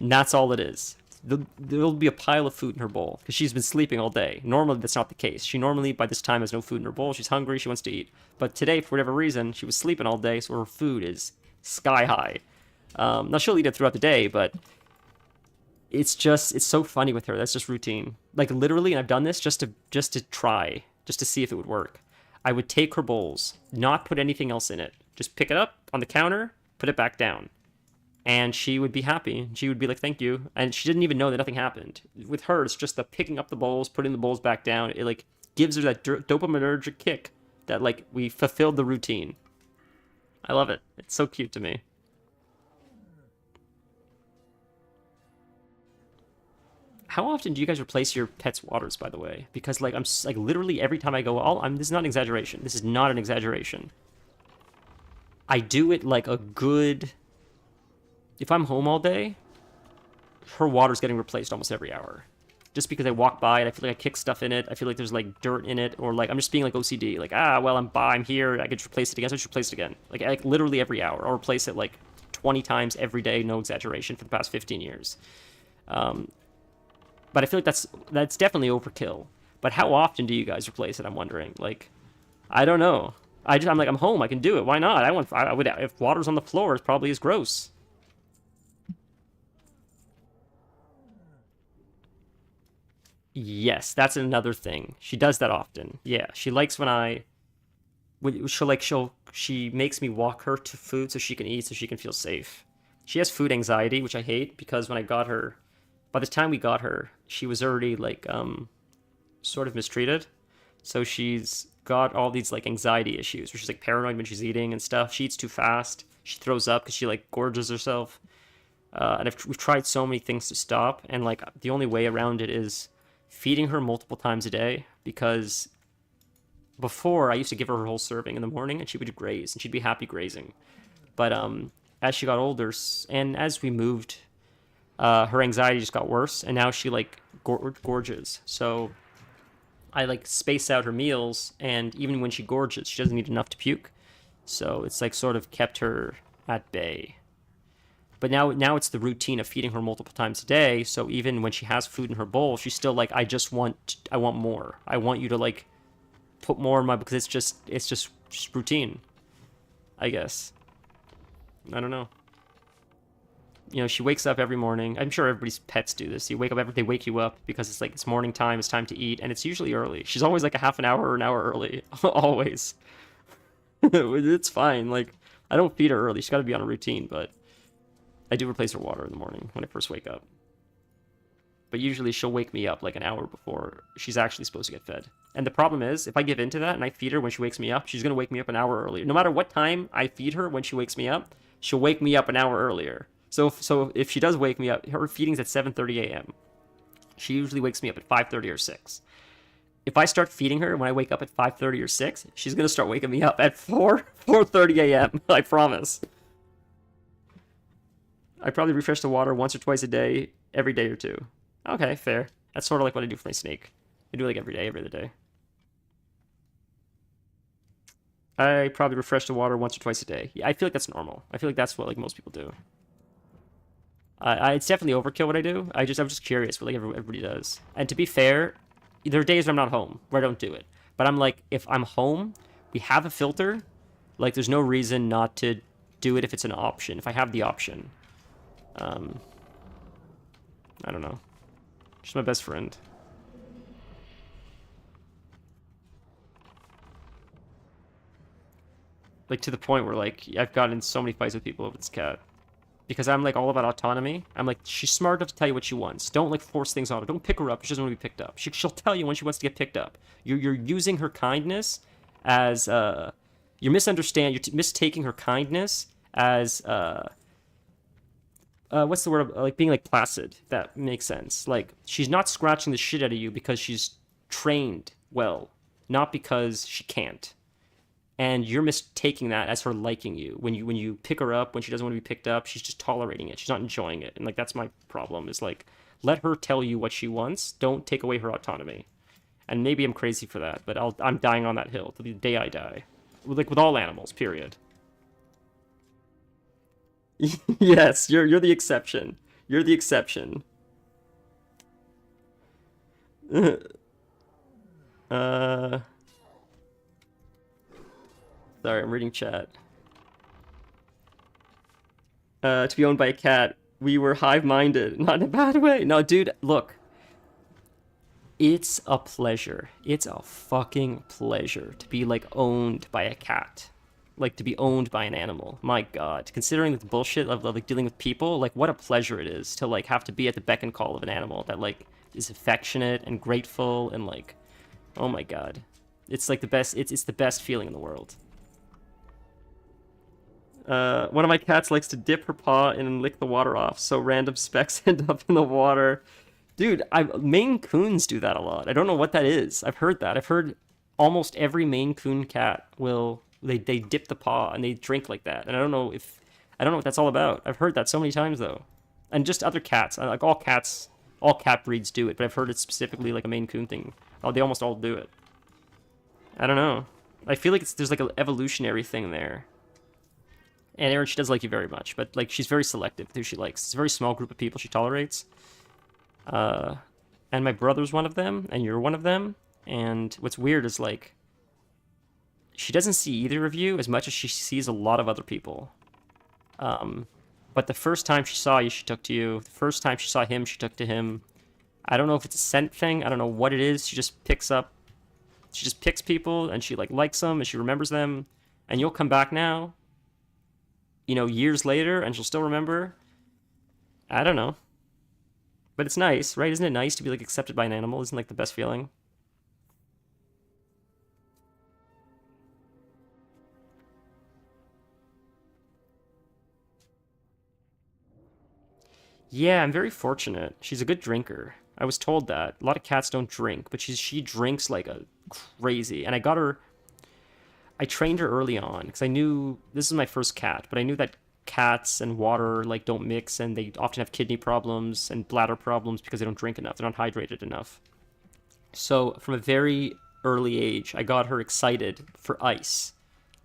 And that's all it is. There'll be a pile of food in her bowl. Because she's been sleeping all day. Normally, that's not the case. She normally, by this time, has no food in her bowl. She's hungry. She wants to eat. But today, for whatever reason, she was sleeping all day. So her food is sky high. Now she'll eat it throughout the day, but it's so funny with her. That's just routine. Like literally, and I've done this just to try, just to see if it would work. I would take her bowls, not put anything else in it. Just pick it up on the counter, put it back down. And she would be happy. She would be like, thank you. And she didn't even know that nothing happened. With her, it's just the picking up the bowls, putting the bowls back down. It like gives her that dopaminergic kick that like we fulfilled the routine. I love it. It's so cute to me. How often do you guys replace your pet's waters, by the way? Because like I'm like literally every time I go, this is not an exaggeration. This is not an exaggeration. I do it like a good. If I'm home all day, her water's getting replaced almost every hour. Just because I walk by and I feel like I kick stuff in it, I feel like there's like dirt in it, or like I'm just being like OCD. Like well I'm here, I could just replace it again, so I just replace it again. Like literally every hour. I'll replace it like 20 times every day, no exaggeration, for the past 15 years. But I feel like that's definitely overkill. But how often do you guys replace it? I'm wondering. Like, I don't know. I'm like, I'm home. I can do it. Why not? I would. If water's on the floor, it probably is gross. Yes, that's another thing. She does that often. Yeah, she likes when she makes me walk her to food so she can eat, so she can feel safe. She has food anxiety, which I hate because when I got her. By the time we got her, she was already like sort of mistreated. So she's got all these like anxiety issues where she's like paranoid when she's eating and stuff. She eats too fast. She throws up because she like gorges herself. And we've tried so many things to stop, and like the only way around it is feeding her multiple times a day, because before I used to give her whole serving in the morning and she would graze and she'd be happy grazing. But as she got older and as we moved, her anxiety just got worse, and now she like gorges. So I like space out her meals, and even when she gorges, she doesn't eat enough to puke. So it's like sort of kept her at bay. But now it's the routine of feeding her multiple times a day. So even when she has food in her bowl, she's still like, I want more. I want you to like put more in my, because it's just routine, I guess. I don't know. You know, she wakes up every morning. I'm sure everybody's pets do this. They wake you up because it's like it's morning time, it's time to eat, and it's usually early. She's always like a half an hour or an hour early. Always. It's fine. Like, I don't feed her early. She's got to be on a routine, but I do replace her water in the morning when I first wake up. But usually she'll wake me up like an hour before she's actually supposed to get fed. And the problem is, if I give into that and I feed her when she wakes me up, she's going to wake me up an hour earlier. No matter what time I feed her when she wakes me up, she'll wake me up an hour earlier. So if she does wake me up, her feeding's at 7:30 a.m. She usually wakes me up at 5:30 or 6. If I start feeding her when I wake up at 5:30 or 6, she's going to start waking me up at 4:30 a.m. I promise. I probably refresh the water once or twice a day, every day or two. Okay, fair. That's sort of like what I do for my snake. I do it like every day, every other day. I probably refresh the water once or twice a day. Yeah, I feel like that's normal. I feel like that's what like most people do. It's definitely overkill what I do. I'm just curious what like everybody does. And to be fair, there are days when I'm not home where I don't do it. But I'm like, if I'm home, we have a filter. Like, there's no reason not to do it if it's an option. If I have the option. I don't know. She's my best friend. Like, to the point where, like, I've gotten in so many fights with people over this cat. Because I'm, like, all about autonomy. I'm like, she's smart enough to tell you what she wants. Don't, like, force things on her. Don't pick her up if she doesn't want to be picked up. She'll tell you when she wants to get picked up. You're using her kindness as, you're mistaking her kindness as, what's the word? Like, being, like, placid. That makes sense. Like, she's not scratching the shit out of you because she's trained well. Not because she can't. And you're mistaking that as her liking you. When you pick her up, when she doesn't want to be picked up, she's just tolerating it. She's not enjoying it. And, like, that's my problem, is, like, let her tell you what she wants. Don't take away her autonomy. And maybe I'm crazy for that, but I'm dying on that hill till the day I die. Like, with all animals, period. Yes, you're the exception. You're the exception. Sorry, I'm reading chat. To be owned by a cat, we were hive-minded. Not in a bad way. No, dude, look. It's a pleasure. It's a fucking pleasure to be, like, owned by a cat. Like, to be owned by an animal. My god. Considering the bullshit of, like, dealing with people, like, what a pleasure it is to, like, have to be at the beck and call of an animal that, like, is affectionate and grateful and, like, oh my god. It's, like, the best, it's the best feeling in the world. One of my cats likes to dip her paw in and lick the water off, so random specks end up in the water. Dude, Maine Coons do that a lot. I don't know what that is. I've heard that. I've heard almost every Maine Coon cat will... They dip the paw and they drink like that. And I don't know what that's all about. I've heard that so many times, though. And just other cats. Like, all cat breeds do it, but I've heard it specifically like a Maine Coon thing. Oh, they almost all do it. I don't know. I feel like there's like an evolutionary thing there. And Erin, she does like you very much, but like she's very selective with who she likes. It's a very small group of people she tolerates. And my brother's one of them, and you're one of them. And what's weird is, like, she doesn't see either of you as much as she sees a lot of other people. But the first time she saw you, she took to you. The first time she saw him, she took to him. I don't know if it's a scent thing. I don't know what it is. She just picks people, and she, like, likes them, and she remembers them. And you'll come back now, you know, years later, and she'll still remember. I don't know. But it's nice, right? Isn't it nice to be, like, accepted by an animal? Isn't, like, the best feeling? Yeah, I'm very fortunate. She's a good drinker. I was told that. A lot of cats don't drink, but she drinks like a crazy. And I trained her early on because I knew this is my first cat, but I knew that cats and water like don't mix and they often have kidney problems and bladder problems because they don't drink enough. They're not hydrated enough. So from a very early age, I got her excited for ice.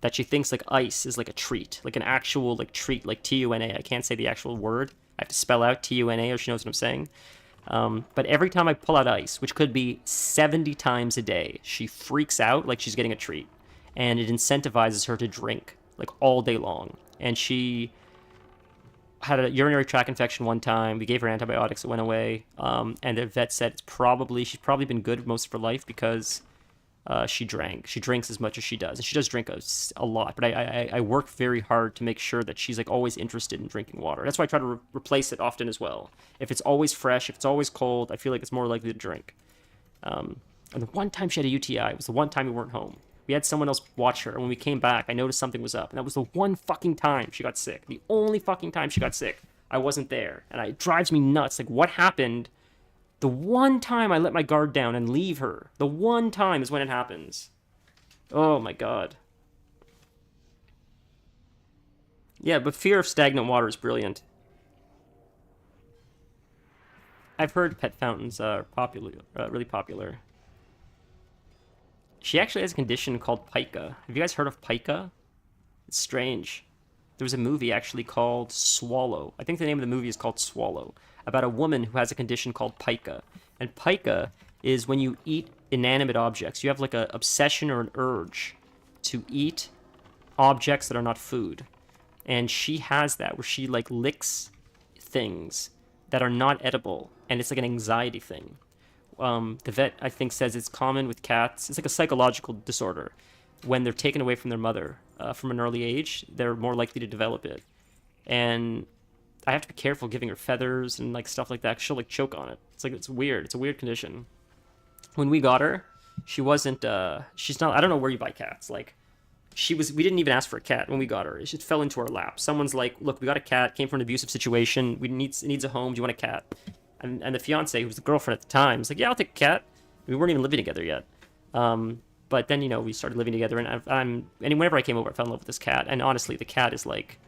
That she thinks like ice is like a treat, like an actual like treat, like TUNA. I can't say the actual word. I have to spell out TUNA or she knows what I'm saying. But every time I pull out ice, which could be 70 times a day, she freaks out like she's getting a treat. And it incentivizes her to drink like all day long. And she had a urinary tract infection one time. We gave her antibiotics. It went away. And the vet said she's probably been good most of her life because she drank. She drinks as much as she does, and she does drink a lot. But I work very hard to make sure that she's like always interested in drinking water. That's why I try to replace it often as well. If it's always fresh, if it's always cold, I feel like it's more likely to drink. And the one time she had a UTI was the one time we weren't home. We had someone else watch her, and when we came back, I noticed something was up, and that was the one fucking time she got sick. The only fucking time she got sick. I wasn't there, and it drives me nuts. Like, what happened? The one time I let my guard down and leave her, the one time is when it happens. Oh my god. Yeah, but fear of stagnant water is brilliant. I've heard pet fountains are popular, really popular. She actually has a condition called pica. Have you guys heard of pica? It's strange. There was a movie actually called Swallow. I think the name of the movie is called Swallow, about a woman who has a condition called pica. And pica is when you eat inanimate objects. You have like an obsession or an urge to eat objects that are not food. And she has that where she like licks things that are not edible, and it's like an anxiety thing. The vet, I think, says it's common with cats. It's like a psychological disorder. When they're taken away from their mother from an early age, they're more likely to develop it. And I have to be careful giving her feathers and like stuff like that. 'Cause she'll like choke on it. It's weird. It's a weird condition. When we got her, she wasn't. She's not. I don't know where you buy cats. Like, she was. We didn't even ask for a cat when we got her. It just fell into our lap. Someone's like, "Look, we got a cat. Came from an abusive situation. It needs a home. Do you want a cat?" And the fiance, who was the girlfriend at the time, was like, "Yeah, I'll take a cat." We weren't even living together yet. But then we started living together, and and whenever I came over, I fell in love with this cat. And honestly, the cat is like,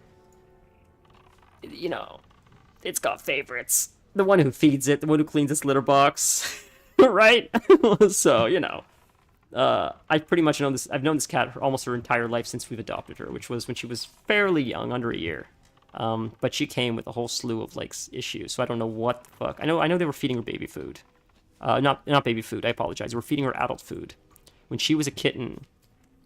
it's got favorites. The one who feeds it, the one who cleans its litter box, right? So I've pretty much known this. I've known this cat for almost her entire life since we've adopted her, which was when she was fairly young, under a year. But she came with a whole slew of like issues, so I don't know what the fuck. I know they were feeding her baby food, not baby food. I apologize. They were feeding her adult food. When she was a kitten,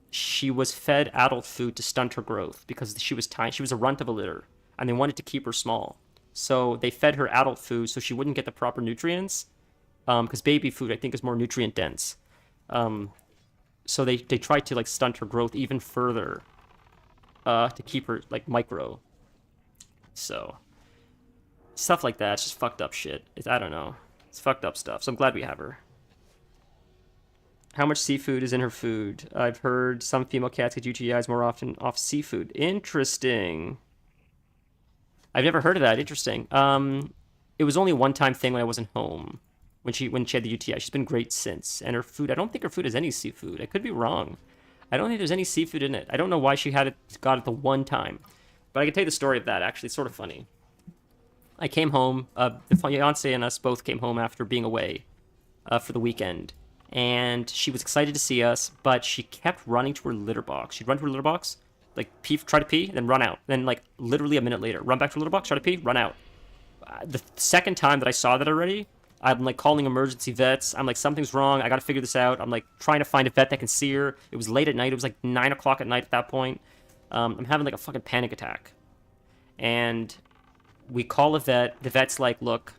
she was fed adult food to stunt her growth because she was tiny. She was a runt of a litter, and they wanted to keep her small. So they fed her adult food so she wouldn't get the proper nutrients, because baby food I think is more nutrient dense. So they tried to like stunt her growth even further, to keep her like micro. So stuff like that, it's just fucked up shit. I don't know. It's fucked up stuff. So I'm glad we have her. How much seafood is in her food? I've heard some female cats get UTIs more often off seafood. Interesting. I've never heard of that. Interesting. It was only a one-time thing when I wasn't home. When she had the UTI. She's been great since. And her food, I don't think her food has any seafood. I could be wrong. I don't think there's any seafood in it. I don't know why she got it the one time. But I can tell you the story of that, actually. It's sort of funny. I came home. The fiance and us both came home after being away for the weekend. And she was excited to see us, but she kept running to her litter box. She'd run to her litter box, like try to pee, then run out. Then like literally a minute later, run back to her litter box, try to pee, run out. The second time that I saw that already, I'm like calling emergency vets. I'm like, something's wrong. I got to figure this out. I'm like trying to find a vet that can see her. It was late at night. It was like 9 o'clock at night at that point. I'm having like a fucking panic attack. And we call a vet. The vet's like, look,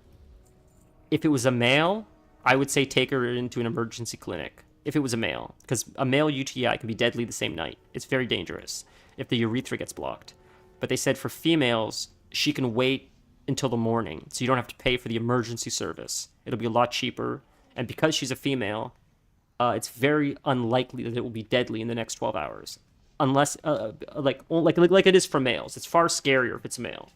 if it was a male, I would say take her into an emergency clinic. If it was a male, because a male UTI can be deadly the same night. It's very dangerous if the urethra gets blocked. But they said for females, she can wait until the morning, so you don't have to pay for the emergency service. It'll be a lot cheaper. And because she's a female, it's very unlikely that it will be deadly in the next 12 hours. Unless, like it is for males. It's far scarier if it's a male.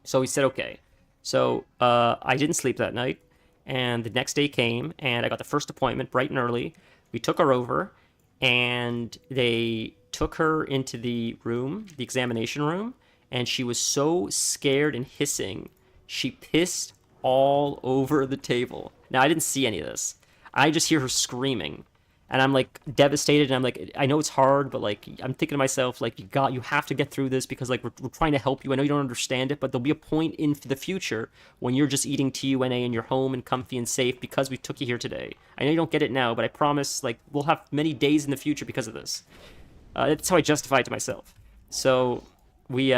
So he said, okay. So I didn't sleep that night, and the next day came, and I got the first appointment bright and early. We took her over, and they took her into the room, the examination room, and she was so scared and hissing, she pissed all over the table. Now, I didn't see any of this. I just hear her screaming, and I'm like devastated, and I'm like, I know it's hard, but like I'm thinking to myself, like, you have to get through this, because like we're trying to help you. I know you don't understand it, but there'll be a point in the future when you're just eating TUNA in your home and comfy and safe because we took you here today. I know you don't get it now, but I promise, like, we'll have many days in the future because of this. That's how I justify it to myself. So we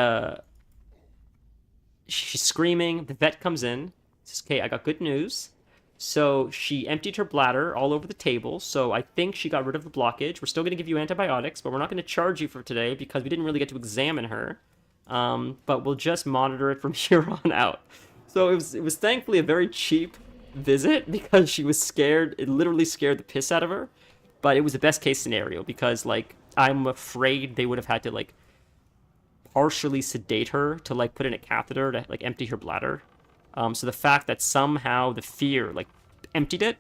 she's screaming. The vet comes in, says, okay, I got good news. So she emptied her bladder all over the table. So I think she got rid of the blockage. We're still going to give you antibiotics, but we're not going to charge you for today because we didn't really get to examine her. But we'll just monitor it from here on out. So it was thankfully a very cheap visit because she was scared. It literally scared the piss out of her. But it was the best case scenario because, like, I'm afraid they would have had to, like, partially sedate her to, like, put in a catheter to, like, empty her bladder. So the fact that somehow the fear, like, emptied it,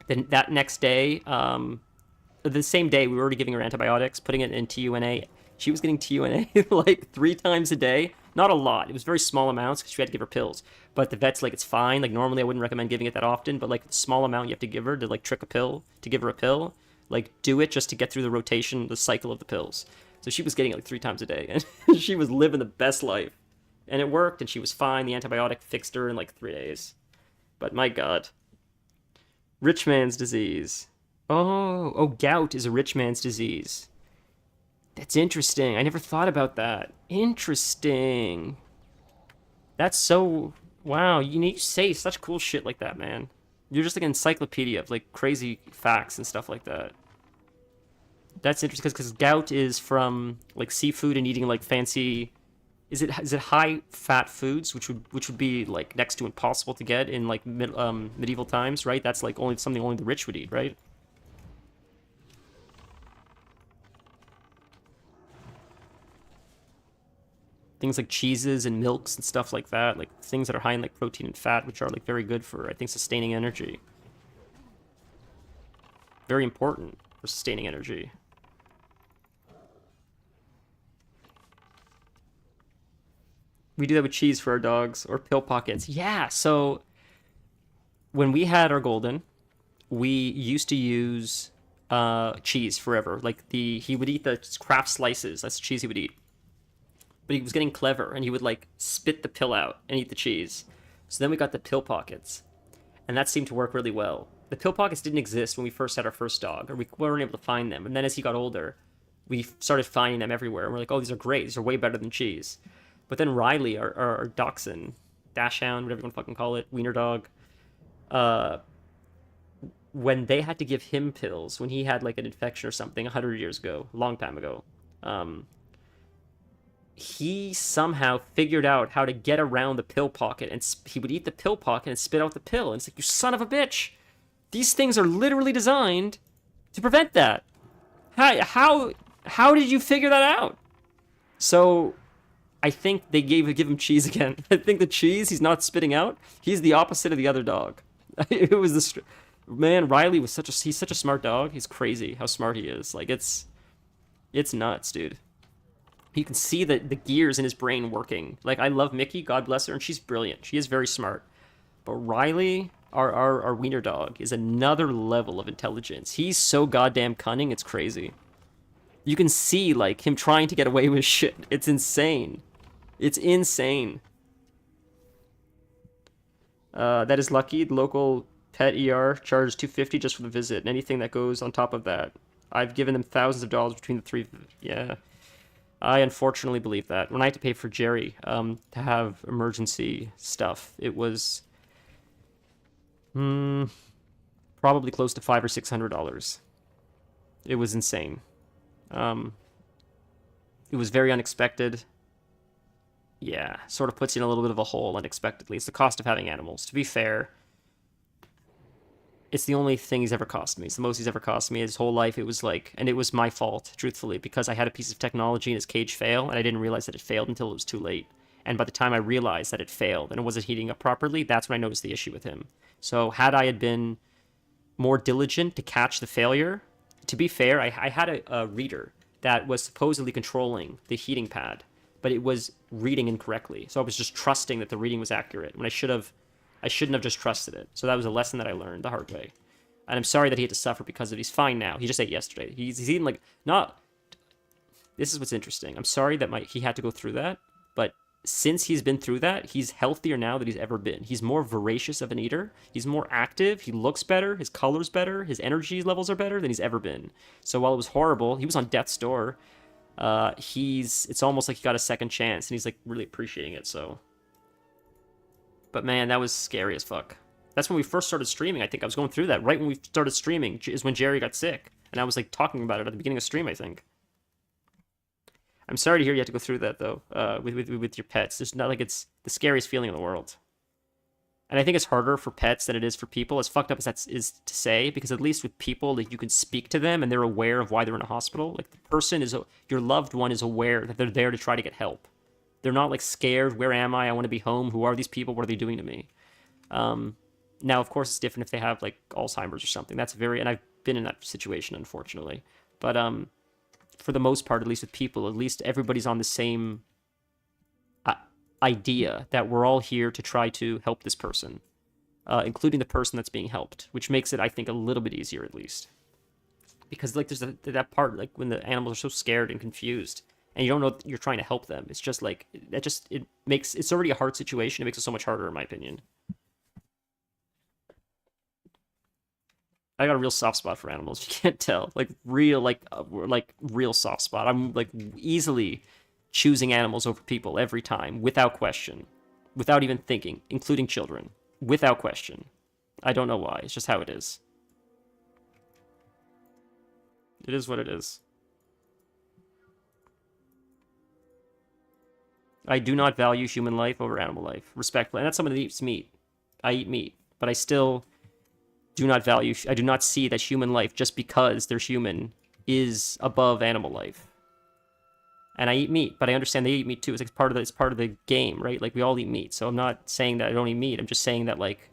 then that next day, the same day, we were already giving her antibiotics, putting it in TUNA. She was getting TUNA like 3 times a day. Not a lot. It was very small amounts because she had to give her pills. But the vet's like, it's fine. Like, normally I wouldn't recommend giving it that often, but like the small amount you have to give her to like trick a pill, to give her a pill, like do it just to get through the rotation, the cycle of the pills. So she was getting it like 3 times a day, and she was living the best life. And it worked, and she was fine. The antibiotic fixed her in like 3 days. But my God. Rich man's disease. Oh, gout is a rich man's disease. That's interesting. I never thought about that. Interesting. That's so... Wow, you say such cool shit like that, man. You're just like an encyclopedia of like crazy facts and stuff like that. That's interesting because gout is from like seafood and eating like fancy... Is it high fat foods, which would be like next to impossible to get in like medieval times, right? That's like something only the rich would eat, right? Things like cheeses and milks and stuff like that, like things that are high in like protein and fat, which are like very good for, I think, sustaining energy. Very important for sustaining energy. We do that with cheese for our dogs, or pill pockets. Yeah, so when we had our golden, we used to use cheese forever. Like he would eat the Kraft slices. That's the cheese he would eat. But he was getting clever, and he would like spit the pill out and eat the cheese. So then we got the pill pockets, and that seemed to work really well. The pill pockets didn't exist when we first had our first dog, or we weren't able to find them. And then as he got older, we started finding them everywhere. And we're like, oh, these are great. These are way better than cheese. But then Riley, our dachshund, dachshund, whatever you want to fucking call it, wiener dog, when they had to give him pills, when he had like an infection or something 100 years ago, a long time ago, he somehow figured out how to get around the pill pocket, and he would eat the pill pocket and spit out the pill. And it's like, you son of a bitch! These things are literally designed to prevent that. How did you figure that out? So I think they give him cheese again. I think the cheese he's not spitting out, he's the opposite of the other dog. It was this man. Riley was he's such a smart dog. He's crazy how smart he is. Like it's nuts, dude. You can see the gears in his brain working. Like, I love Mickey, God bless her, and she's brilliant. She is very smart. But Riley, our wiener dog, is another level of intelligence. He's so goddamn cunning, it's crazy. You can see, like, him trying to get away with shit. It's insane. It's insane. That is lucky. The local pet ER charges $250 just for the visit, and anything that goes on top of that. I've given them thousands of dollars between the three. Yeah. I unfortunately believe that. When I had to pay for Jerry to have emergency stuff, it was probably close to $500 or $600. It was insane. It was very unexpected. Yeah, sort of puts you in a little bit of a hole unexpectedly. It's the cost of having animals. To be fair, it's the only thing he's ever cost me. It's the most he's ever cost me his whole life. It was like, and it was my fault, truthfully, because I had a piece of technology in his cage fail, and I didn't realize that it failed until it was too late. And by the time I realized that it failed and it wasn't heating up properly, that's when I noticed the issue with him. So had I had been more diligent to catch the failure, to be fair, I had a reader that was supposedly controlling the heating pad, but it was reading incorrectly. So I was just trusting that the reading was accurate when I shouldn't have just trusted it. So that was a lesson that I learned the hard way. And I'm sorry that he had to suffer because of it. He's fine now. He just ate yesterday. He's eating like not. This is what's interesting. I'm sorry that he had to go through that, but since he's been through that, he's healthier now than he's ever been. He's more voracious of an eater. He's more active. He looks better. His color's better. His energy levels are better than he's ever been. So while it was horrible, he was on death's door. It's almost like he got a second chance, and he's like really appreciating it. So, but man, that was scary as fuck. That's when we first started streaming. I think I was going through that right when we started streaming is when Jerry got sick, and I was like talking about it at the beginning of stream, I think. I'm sorry to hear you had to go through that though, with your pets. It's not like it's the scariest feeling in the world. And I think it's harder for pets than it is for people. As fucked up as that is to say, because at least with people, like you can speak to them and they're aware of why they're in a hospital. Like the person your loved one is aware that they're there to try to get help. They're not like scared. Where am I? I want to be home. Who are these people? What are they doing to me? Now, of course, it's different if they have like Alzheimer's or something. And I've been in that situation, unfortunately. But for the most part, at least with people, at least everybody's on the same idea that we're all here to try to help this person, including the person that's being helped, which makes it, I think, a little bit easier at least. Because like there's that part like when the animals are so scared and confused, and you don't know you're trying to help them. It's just like it's already a hard situation. It makes it so much harder, in my opinion. I got a real soft spot for animals. You can't tell. Like real soft spot. I'm like easily choosing animals over people every time, without question, without even thinking, including children, without question. I don't know why. It's just how it is. It is what it is. I do not value human life over animal life, respectfully. And that's someone that eats meat. I eat meat, but I still I do not see that human life, just because they're human, is above animal life. And I eat meat, but I understand they eat meat too. It's like part of the game, right? Like we all eat meat. So I'm not saying that I don't eat meat. I'm just saying that like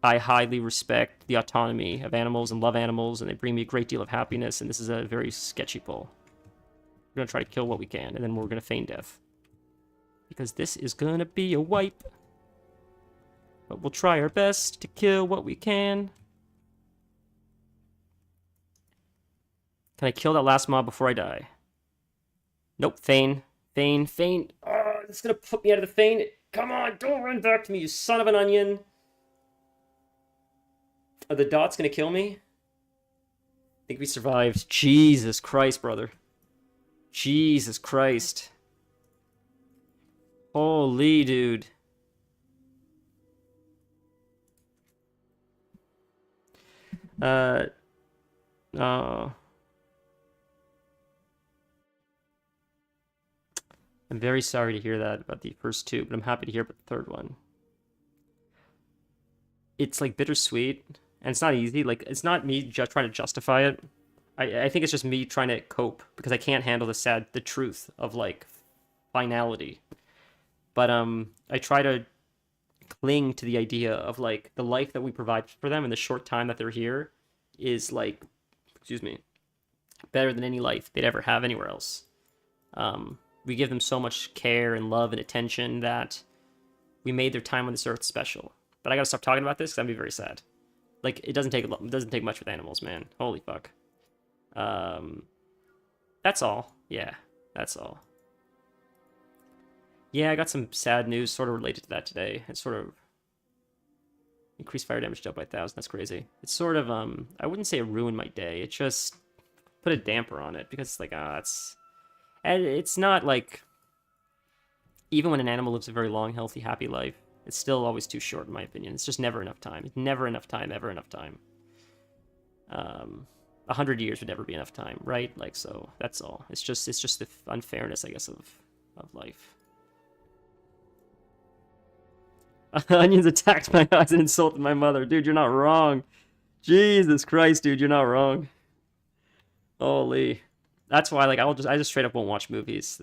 I highly respect the autonomy of animals and love animals, and they bring me a great deal of happiness. And this is a very sketchy pull. We're gonna try to kill what we can, and then we're gonna feign death, because this is gonna be a wipe. But we'll try our best to kill what we can. Can I kill that last mob before I die? Nope, feign. Feign. Oh, it's gonna put me out of the feign. Come on, don't run back to me, you son of an onion. Are the dots gonna kill me? I think we survived. Jesus Christ, brother. Jesus Christ. Holy dude. Oh. I'm very sorry to hear that about the first two, but I'm happy to hear about the third one. It's like bittersweet, and it's not easy. Like it's not me just trying to justify it. I think it's just me trying to cope because I can't handle the truth of like finality. But I try to cling to the idea of like the life that we provide for them in the short time that they're here is like, better than any life they'd ever have anywhere else. We give them so much care and love and attention that we made their time on this earth special. But I gotta stop talking about this because I'd be very sad. Like it doesn't take much with animals, man. Holy fuck. That's all. Yeah, that's all. Yeah, I got some sad news sort of related to that today. It's sort of increased fire damage dealt by 1,000. That's crazy. It's sort of I wouldn't say it ruined my day. It just put a damper on it because it's like it's not like, even when an animal lives a very long, healthy, happy life, it's still always too short in my opinion. It's just never enough time. It's never enough time, ever enough time. 100 years would never be enough time, right? Like, so that's all. It's just the unfairness, I guess, of life. Onions attacked my eyes and insulted my mother. Dude, you're not wrong. Jesus Christ, dude, you're not wrong. Holy. That's why, like, I just straight up won't watch movies.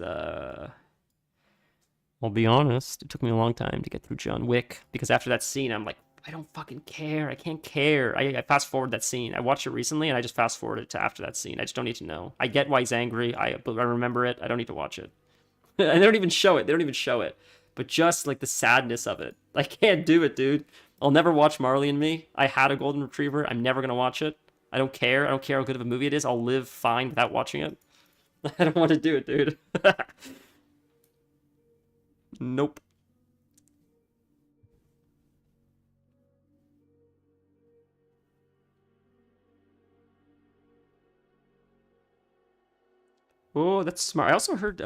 I'll be honest, it took me a long time to get through John Wick because after that scene, I'm like, I don't fucking care. I can't care. I fast forward that scene. I watched it recently and I just fast forwarded to after that scene. I just don't need to know. I get why he's angry. I remember it. I don't need to watch it. And they don't even show it. They don't even show it. But just like the sadness of it. I can't do it, dude. I'll never watch Marley and Me. I had a golden retriever. I'm never gonna watch it. I don't care. I don't care how good of a movie it is. I'll live fine without watching it. I don't want to do it, dude. Nope. Oh, that's smart. I also heard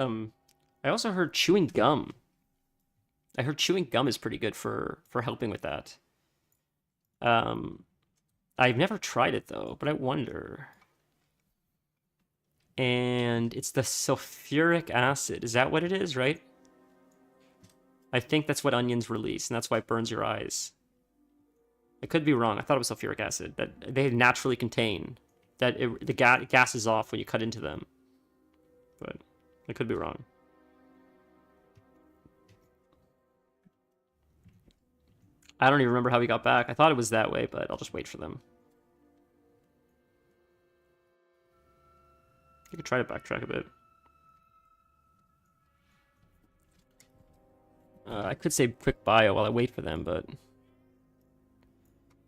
chewing gum. I heard chewing gum is pretty good for helping with that. Um I've never tried it though, but I wonder. And it's the sulfuric acid. Is that what it is, right? I think that's what onions release, and that's why it burns your eyes. I could be wrong. I thought it was sulfuric acid that they naturally contain. That the gas is off when you cut into them. But I could be wrong. I don't even remember how we got back. I thought it was that way, but I'll just wait for them. I could try to backtrack a bit. I could say quick bio while I wait for them, but...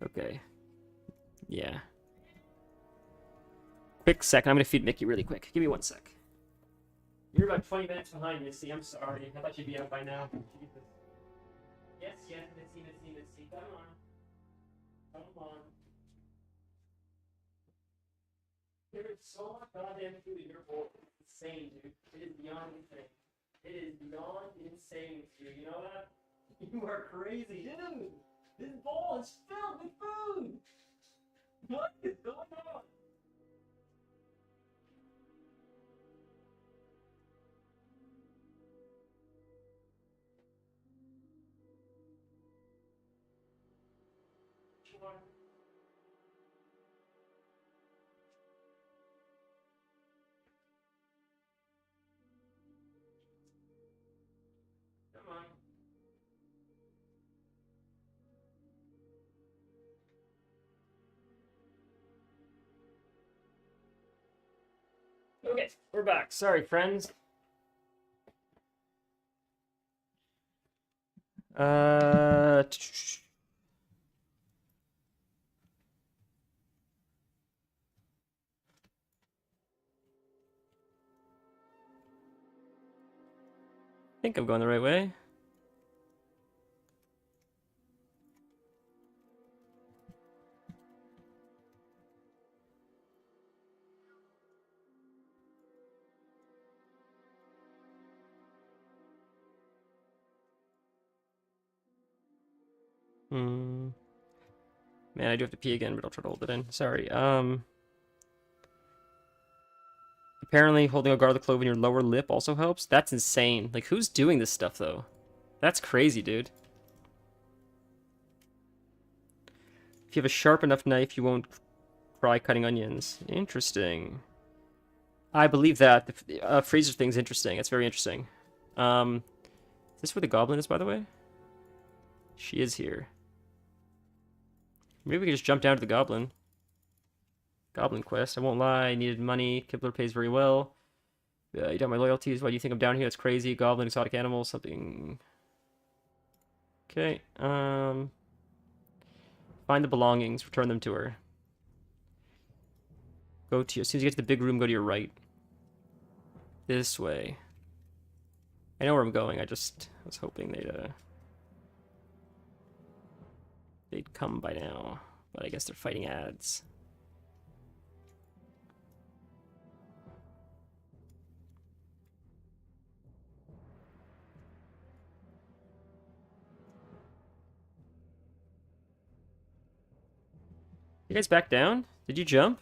Okay. Yeah. Quick second. I'm gonna feed Mickey really quick. Give me 1 sec. You're about 20 minutes behind, Missy. I'm sorry. I thought you'd be out by now. Jesus. Yes, Missy. Come on. Come on. There's so much goddamn food in your bowl. It's insane, dude. It is beyond insane. It is beyond insane, dude. You know that? You are crazy, dude. This bowl is filled with food. What is going on? Come on. Okay, we're back. Sorry, friends. Uh, I think I'm going the right way. Hmm. Man, I do have to pee again, but I'll try to hold it in. Sorry. Apparently holding a garlic clove in your lower lip also helps. That's insane. Like, who's doing this stuff, though? That's crazy, dude. If you have a sharp enough knife, you won't cry cutting onions. Interesting. I believe that. The freezer thing's interesting. It's very interesting. Is this where the goblin is, by the way? She is here. Maybe we can just jump down to the goblin. Goblin quest. I won't lie. I needed money. Kibler pays very well. You got my loyalties. Why do you think I'm down here? That's crazy. Goblin, exotic animals, something. Okay. Find the belongings. Return them to her. Go to as soon as you get to the big room, go to your right. This way. I know where I'm going. I was hoping they'd come by now, but I guess they're fighting ads. You guys back down? Did you jump?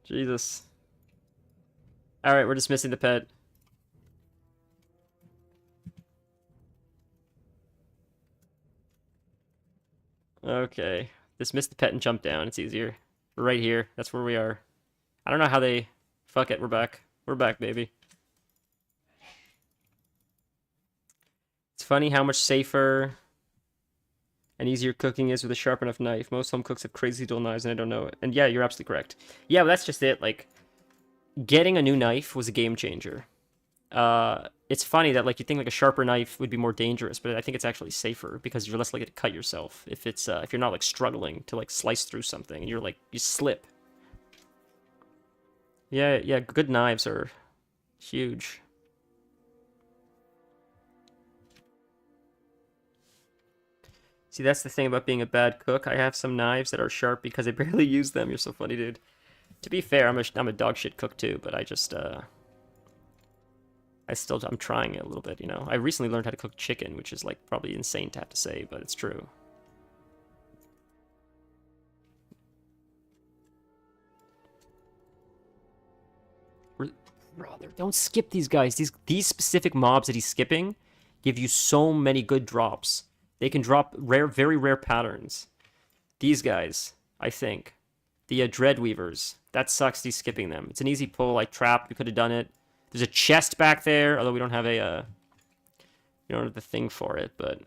Jesus. Alright, we're dismissing the pet. Okay. Dismiss the pet and jump down. It's easier. We're right here. That's where we are. I don't know how they... Fuck it, we're back. We're back, baby. It's funny how much safer and easier cooking is with a sharp enough knife. Most home cooks have crazy dull knives and I don't know it. And yeah, you're absolutely correct. Yeah, but that's just it. Like, getting a new knife was a game changer. It's funny that like you think like a sharper knife would be more dangerous, but I think it's actually safer because you're less likely to cut yourself if you're not like struggling to like slice through something and you're like you slip. Yeah, yeah, good knives are huge. See, that's the thing about being a bad cook. I have some knives that are sharp because I barely use them. You're so funny, dude. To be fair, I'm a dog shit cook too, but I'm trying it a little bit, you know. I recently learned how to cook chicken, which is like probably insane to have to say, but it's true. Brother, don't skip these guys. These specific mobs that he's skipping give you so many good drops. They can drop very rare patterns. These guys, I think. The Dreadweavers. That sucks he's skipping them. It's an easy pull. I trapped. We could have done it. There's a chest back there, although we don't have we don't have the thing for it, but...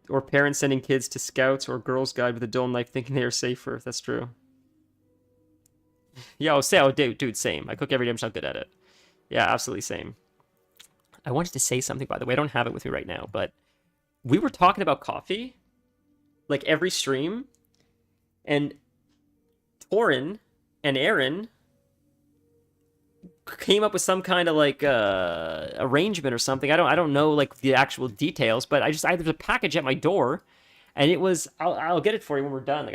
Or parents sending kids to scouts or girls' guide with a dull knife thinking they are safer. That's true. Yeah, dude, same. I cook every day. I'm just not good at it. Yeah, absolutely same. I wanted to say something, by the way. I don't have it with me right now, but we were talking about coffee, like every stream, and Torin and Aaron came up with some kind of like arrangement or something. I don't know like the actual details, but there's a package at my door. And it was, I'll get it for you when we're done. Like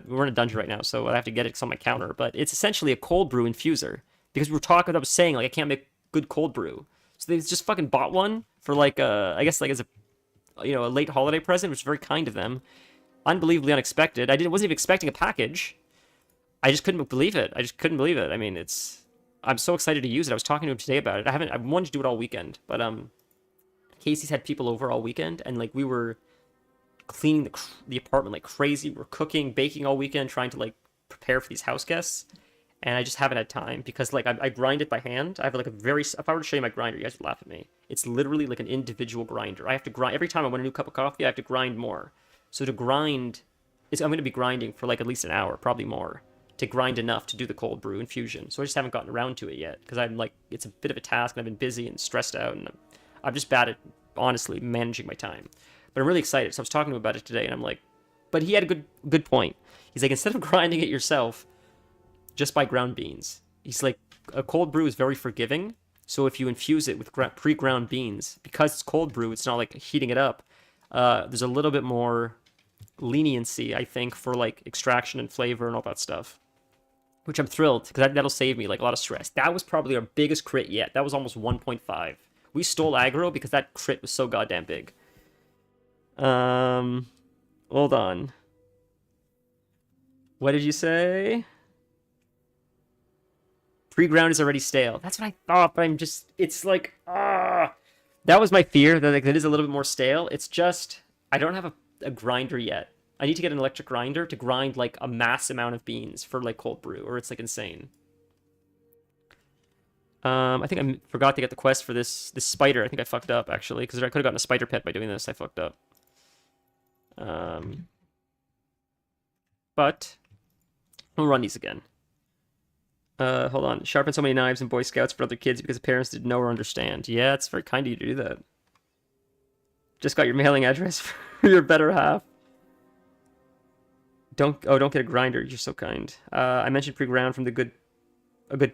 we're in a dungeon right now, so I have to get it on my counter. But it's essentially a cold brew infuser because we were talking. I was saying like I can't make good cold brew, so they just fucking bought one for like I guess like as a late holiday present, which is very kind of them. Unbelievably unexpected. Wasn't even expecting a package. I just couldn't believe it. I mean, I'm so excited to use it. I was talking to him today about it. I wanted to do it all weekend, but Casey's had people over all weekend, and like we were cleaning the apartment like crazy. We're cooking, baking all weekend, trying to like prepare for these house guests, and I just haven't had time because like I grind it by hand. I have like if I were to show you my grinder, you guys would laugh at me. It's literally like an individual grinder. I have to grind every time I want a new cup of coffee. I have to grind more. So to grind, I'm going to be grinding for like at least an hour, probably more, to grind enough to do the cold brew infusion. So I just haven't gotten around to it yet because I'm like it's a bit of a task and I've been busy and stressed out and I'm just bad at honestly managing my time. But I'm really excited. So I was talking to him about it today, and I'm like, but he had a good point. He's like, instead of grinding it yourself, just buy ground beans. He's like, a cold brew is very forgiving. So if you infuse it with pre-ground beans, because it's cold brew, it's not like heating it up. There's a little bit more leniency, I think, for like extraction and flavor and all that stuff. Which I'm thrilled, because that'll save me like a lot of stress. That was probably our biggest crit yet. That was almost 1.5. We stole aggro because that crit was so goddamn big. Hold on. What did you say? Pre-ground is already stale. That's what I thought, but it's like, that was my fear, that like, it is a little bit more stale. It's just, I don't have a grinder yet. I need to get an electric grinder to grind like a mass amount of beans for like cold brew, or it's like insane. I think I forgot to get the quest for this spider. I think I fucked up, actually, because I could have gotten a spider pet by doing this. I fucked up. But we'll run these again. Hold on. Sharpen so many knives in Boy Scouts for other kids because the parents didn't know or understand. Yeah, it's very kind of you to do that. Just got your mailing address for your better half. Don't get a grinder. You're so kind. I mentioned pre-ground from a good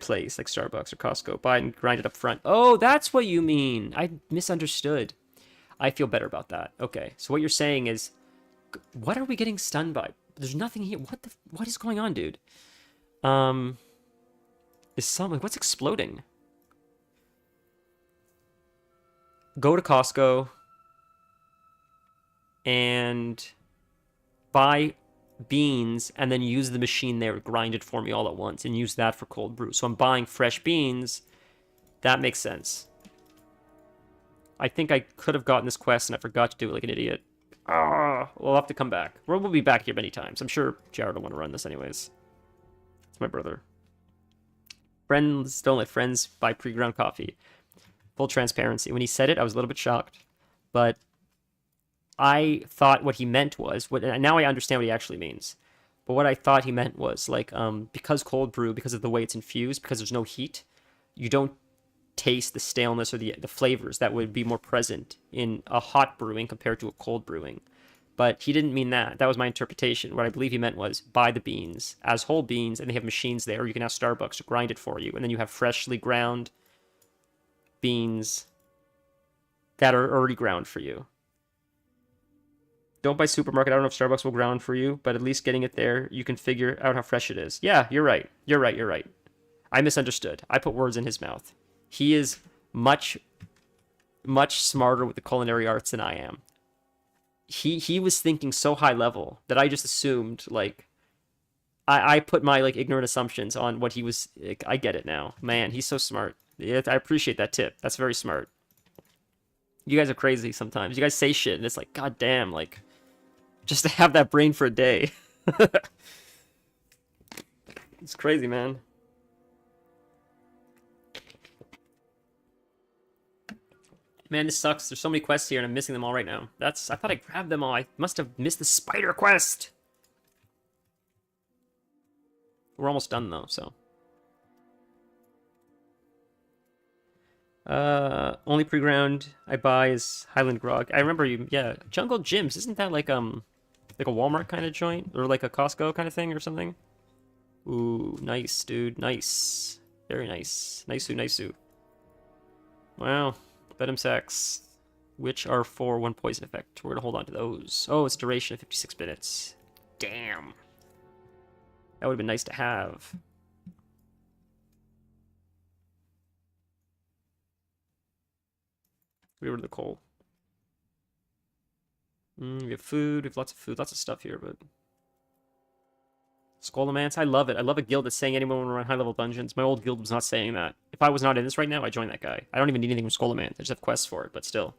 place like Starbucks or Costco. Buy it and grind it up front. Oh, that's what you mean. I misunderstood. I feel better about that. Okay, so what you're saying is, what are we getting stunned by? There's nothing here. What is going on, dude? What's exploding? Go to Costco and buy beans and then use the machine there, grind it for me all at once, and use that for cold brew. So I'm buying fresh beans. That makes sense. I think I could have gotten this quest and I forgot to do it like an idiot. we'll have to come back. We'll be back here many times. I'm sure Jared will want to run this anyways. It's my brother. Friends don't let friends buy pre-ground coffee. Full transparency. When he said it, I was a little bit shocked, but I thought what he meant was now I understand what he actually means. But what I thought he meant was like because cold brew, because of the way it's infused, because there's no heat, you don't taste the staleness or the flavors that would be more present in a hot brewing compared to a cold brewing. But he didn't mean that. That was my interpretation. What I believe he meant was buy the beans as whole beans, and they have machines there. Or you can ask Starbucks to grind it for you, and then you have freshly ground beans that are already ground for you. Don't buy supermarket. I don't know if Starbucks will ground for you, but at least getting it there, you can figure out how fresh it is. Yeah, you're right. You're right. I misunderstood. I put words in his mouth. He is much smarter with the culinary arts than I am. He was thinking so high level that I just assumed like I put my like ignorant assumptions on what he was like, I get it now. Man, he's so smart. Yeah, I appreciate that tip. That's very smart. You guys are crazy sometimes. You guys say shit and it's like, god damn, like just to have that brain for a day. It's crazy, man. Man, this sucks. There's so many quests here and I'm missing them all right now. I thought I grabbed them all. I must have missed the spider quest. We're almost done though, so. Only pre-ground I buy is Highland Grog. I remember yeah, Jungle Gyms. Isn't that like a Walmart kind of joint? Or like a Costco kind of thing or something? Ooh, nice, dude. Nice. Very nice. Nice-oo. Wow. Venom Sacs, which are for 1 poison effect. We're gonna hold on to those. Oh, it's duration of 56 minutes. Damn. That would have been nice to have. We were to the coal. We have food. We have lots of food. Lots of stuff here, but... Scholomance, I love it. I love a guild that's saying anyone when we're on high-level dungeons. My old guild was not saying that. If I was not in this right now, I'd join that guy. I don't even need anything from Scholomance. I just have quests for it, but still.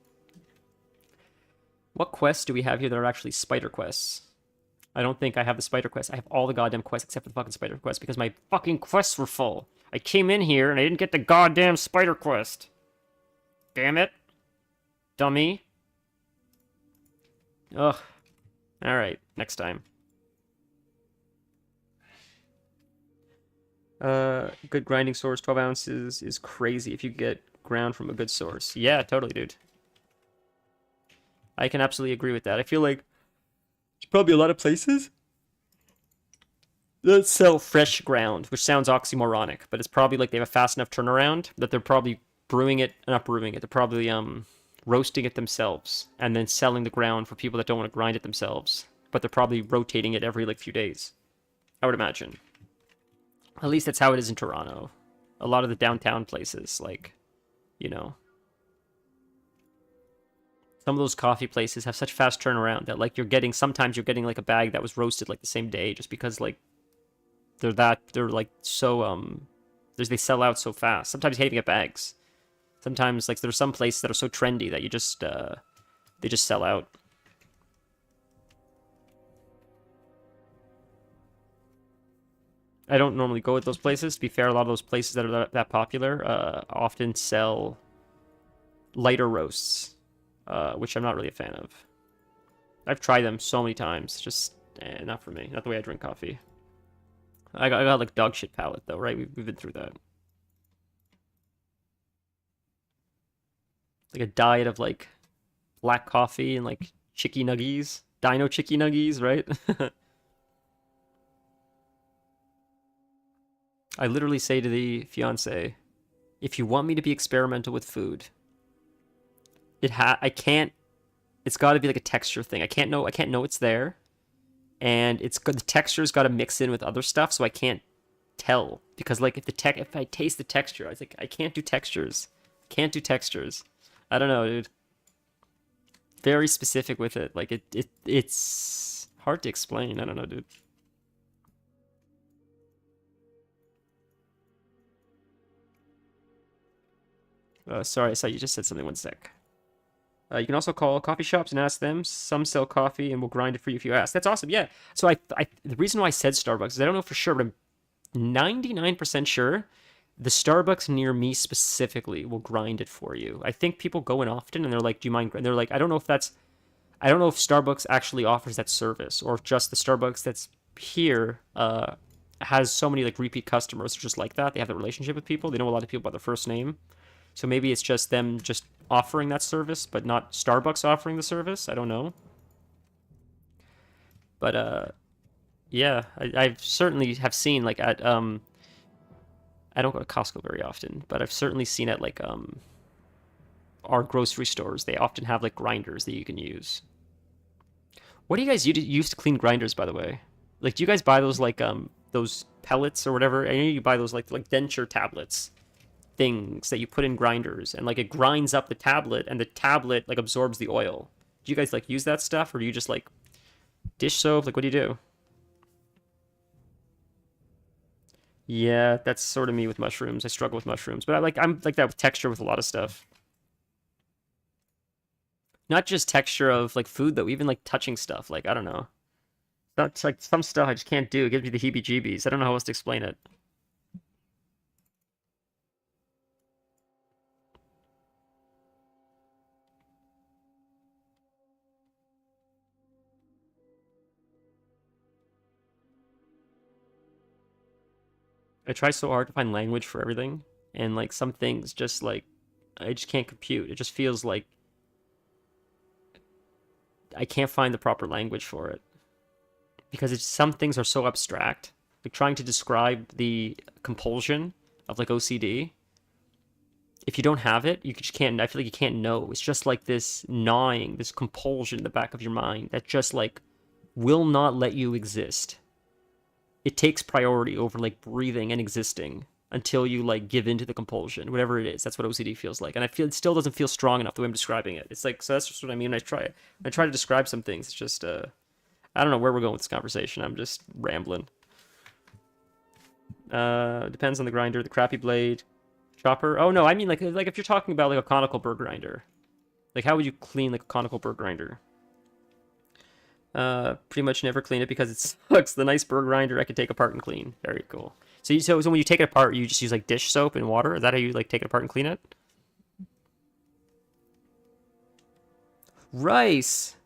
What quests do we have here that are actually spider quests? I don't think I have the spider quests. I have all the goddamn quests except for the fucking spider quest because my fucking quests were full. I came in here and I didn't get the goddamn spider quest. Damn it. Dummy. Ugh. Alright, next time. Good grinding source, 12 ounces is crazy if you get ground from a good source. Yeah, totally, dude. I can absolutely agree with that. I feel like there's probably a lot of places that sell fresh ground, which sounds oxymoronic, but it's probably like they have a fast enough turnaround that they're probably not brewing it, they're probably roasting it themselves and then selling the ground for people that don't want to grind it themselves. But they're probably rotating it every like few days, I would imagine. At least that's how it is in Toronto. A lot of the downtown places, like, you know. Some of those coffee places have such fast turnaround that, like, sometimes you're getting, like, a bag that was roasted, like, the same day just because, like, they're like, so, they sell out so fast. Sometimes you can't even get bags. Sometimes, like, there's some places that are so trendy that you just, they just sell out. I don't normally go at those places. To be fair, a lot of those places that are that popular often sell lighter roasts, which I'm not really a fan of. I've tried them so many times. Just not for me. Not the way I drink coffee. I got like dog shit palate though, right? We've been through that. Like a diet of like black coffee and like chicky nuggies, dino chicky nuggies, right? I literally say to the fiance, if you want me to be experimental with food, it's got to be like a texture thing. I can't know it's there, and the texture's got to mix in with other stuff, so I can't tell because like if I taste the texture, I was like I can't do textures. I don't know, dude. Very specific with it. Like it's hard to explain. I don't know, dude. Sorry, I saw you just said something. 1 sec. You can also call coffee shops and ask them. Some sell coffee and will grind it for you if you ask. That's awesome. Yeah. So the reason why I said Starbucks is I don't know for sure, but I'm 99% sure the Starbucks near me specifically will grind it for you. I think people go in often and they're like, "Do you mind?" And they're like, I don't know if Starbucks actually offers that service or if just the Starbucks that's here has so many like repeat customers just like that. They have that relationship with people. They know a lot of people by their first name. So maybe it's just them just offering that service, but not Starbucks offering the service. I don't know. But yeah, I certainly have seen like at I don't go to Costco very often, but I've certainly seen at like our grocery stores, they often have like grinders that you can use. What do you guys use to clean grinders, by the way? Like, do you guys buy those pellets or whatever? I know you buy those like denture tablets things that you put in grinders, and like it grinds up the tablet, and the tablet like absorbs the oil. Do you guys like use that stuff, or do you just like dish soap? Like, what do you do? Yeah, that's sort of me with mushrooms. I struggle with mushrooms, but I'm like that with texture with a lot of stuff. Not just texture of like food though, even like touching stuff. Like I don't know. That's like some stuff I just can't do. It gives me the heebie-jeebies. I don't know how else to explain it. I try so hard to find language for everything, and like some things just like I just can't compute. It just feels like I can't find the proper language for it because some things are so abstract. Like trying to describe the compulsion of like OCD. If you don't have it, you just can't. I feel like you can't know. It's just like this gnawing, this compulsion in the back of your mind that just like will not let you exist. It takes priority over like breathing and existing until you like give into the compulsion, whatever it is. That's what OCD feels like, and I feel it still doesn't feel strong enough the way I'm describing it. It's like so that's just what I mean. I try to describe some things. It's just I don't know where we're going with this conversation. I'm just rambling. Depends on the grinder, the crappy blade, chopper. Oh no, I mean like if you're talking about like a conical burr grinder, like how would you clean like a conical burr grinder? Pretty much never clean it because it sucks. The nice burr grinder I could take apart and clean. Very cool. So when you take it apart, you just use like dish soap and water. Is that how you like take it apart and clean it? Rice.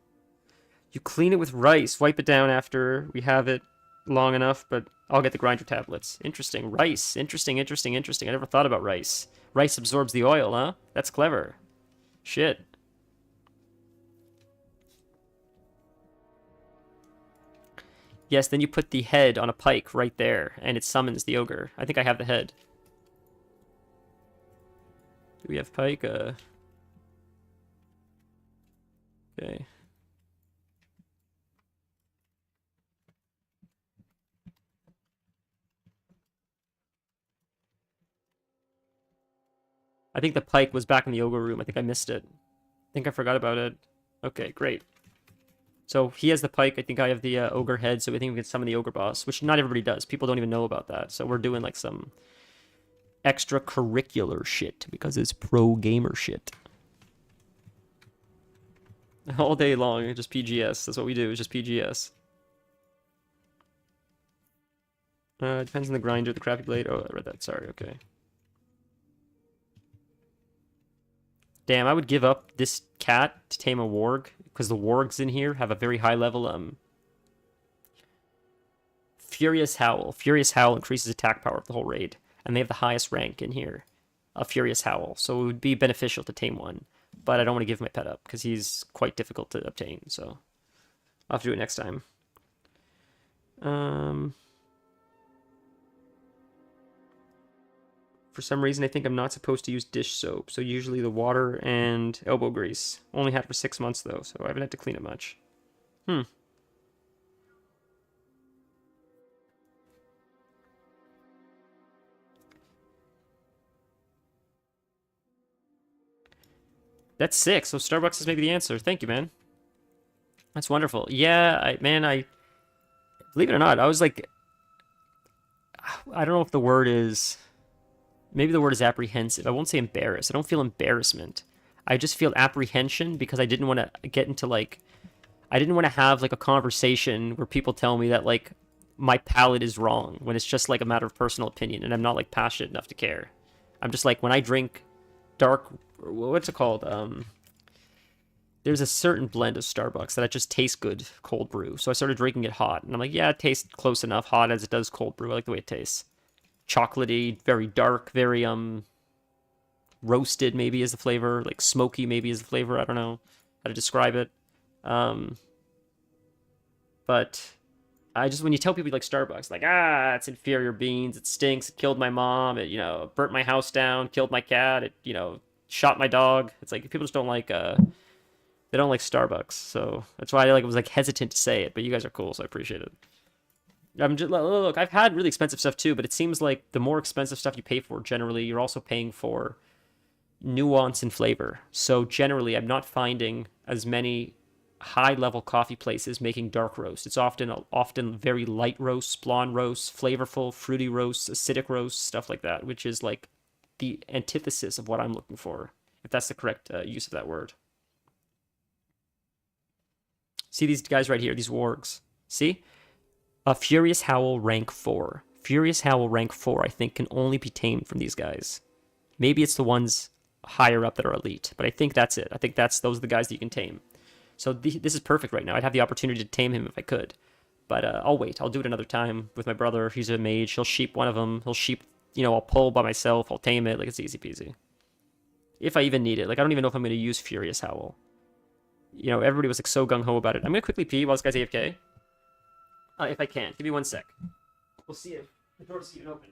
You clean it with rice. Wipe it down after we have it long enough, but I'll get the grinder tablets. Interesting. Rice. Interesting. I never thought about rice. Rice absorbs the oil, huh? That's clever. Shit. Yes, then you put the head on a pike right there, and it summons the ogre. I think I have the head. Do we have pike? Okay. I think the pike was back in the ogre room. I think I missed it. I think I forgot about it. Okay, great. So he has the pike. I think I have the ogre head. So I think we can summon the ogre boss, which not everybody does. People don't even know about that. So we're doing like some extracurricular shit because it's pro gamer shit. All day long, just PGS. That's what we do. It's just PGS. Depends on the grinder, the crappy blade. Oh, I read that. Sorry. Okay. Damn, I would give up this cat to tame a warg because the wargs in here have a very high level Furious Howl. Furious Howl increases attack power of the whole raid, and they have the highest rank in here of Furious Howl, so it would be beneficial to tame one. But I don't want to give my pet up because he's quite difficult to obtain, so I'll have to do it next time. For some reason, I think I'm not supposed to use dish soap, so usually the water and elbow grease. Only had it for 6 months, though, so I haven't had to clean it much. That's 6, so Starbucks is maybe the answer. Thank you, man. That's wonderful. Yeah, I believe it or not, I was like, I don't know if the word is, maybe the word is apprehensive. I won't say embarrassed. I don't feel embarrassment. I just feel apprehension because I didn't want to get into like, I didn't want to have like a conversation where people tell me that like my palate is wrong when it's just like a matter of personal opinion and I'm not like passionate enough to care. I'm just like, when I drink dark, what's it called? There's a certain blend of Starbucks that just tastes good cold brew. So I started drinking it hot, and I'm like, yeah, it tastes close enough hot as it does cold brew. I like the way it tastes. Chocolatey, very dark, very roasted maybe is the flavor, like smoky maybe is the flavor. I don't know how to describe it. But I just, when you tell people you like Starbucks, like, it's inferior beans, it stinks, it killed my mom, it, burnt my house down, killed my cat, it, shot my dog. It's like people just don't like they don't like Starbucks, so that's why I was like hesitant to say it. But you guys are cool, so I appreciate it. I'm just look. I've had really expensive stuff too, but it seems like the more expensive stuff you pay for, generally, you're also paying for nuance and flavor. So generally, I'm not finding as many high-level coffee places making dark roast. It's often very light roasts, blonde roasts, flavorful, fruity roasts, acidic roasts, stuff like that, which is like the antithesis of what I'm looking for, if that's the correct use of that word. See these guys right here, these wargs. See? A Furious Howl rank 4. Furious Howl rank 4, I think, can only be tamed from these guys. Maybe it's the ones higher up that are elite, but I think that's it. I think those are the guys that you can tame. So this is perfect right now. I'd have the opportunity to tame him if I could. But I'll wait. I'll do it another time with my brother. He's a mage. He'll sheep one of them. He'll sheep, I'll pull by myself. I'll tame it. Like, it's easy peasy. If I even need it. Like, I don't even know if I'm going to use Furious Howl. Everybody was like so gung-ho about it. I'm going to quickly pee while this guy's AFK. If I can. Give me 1 sec. We'll see if the door's even open.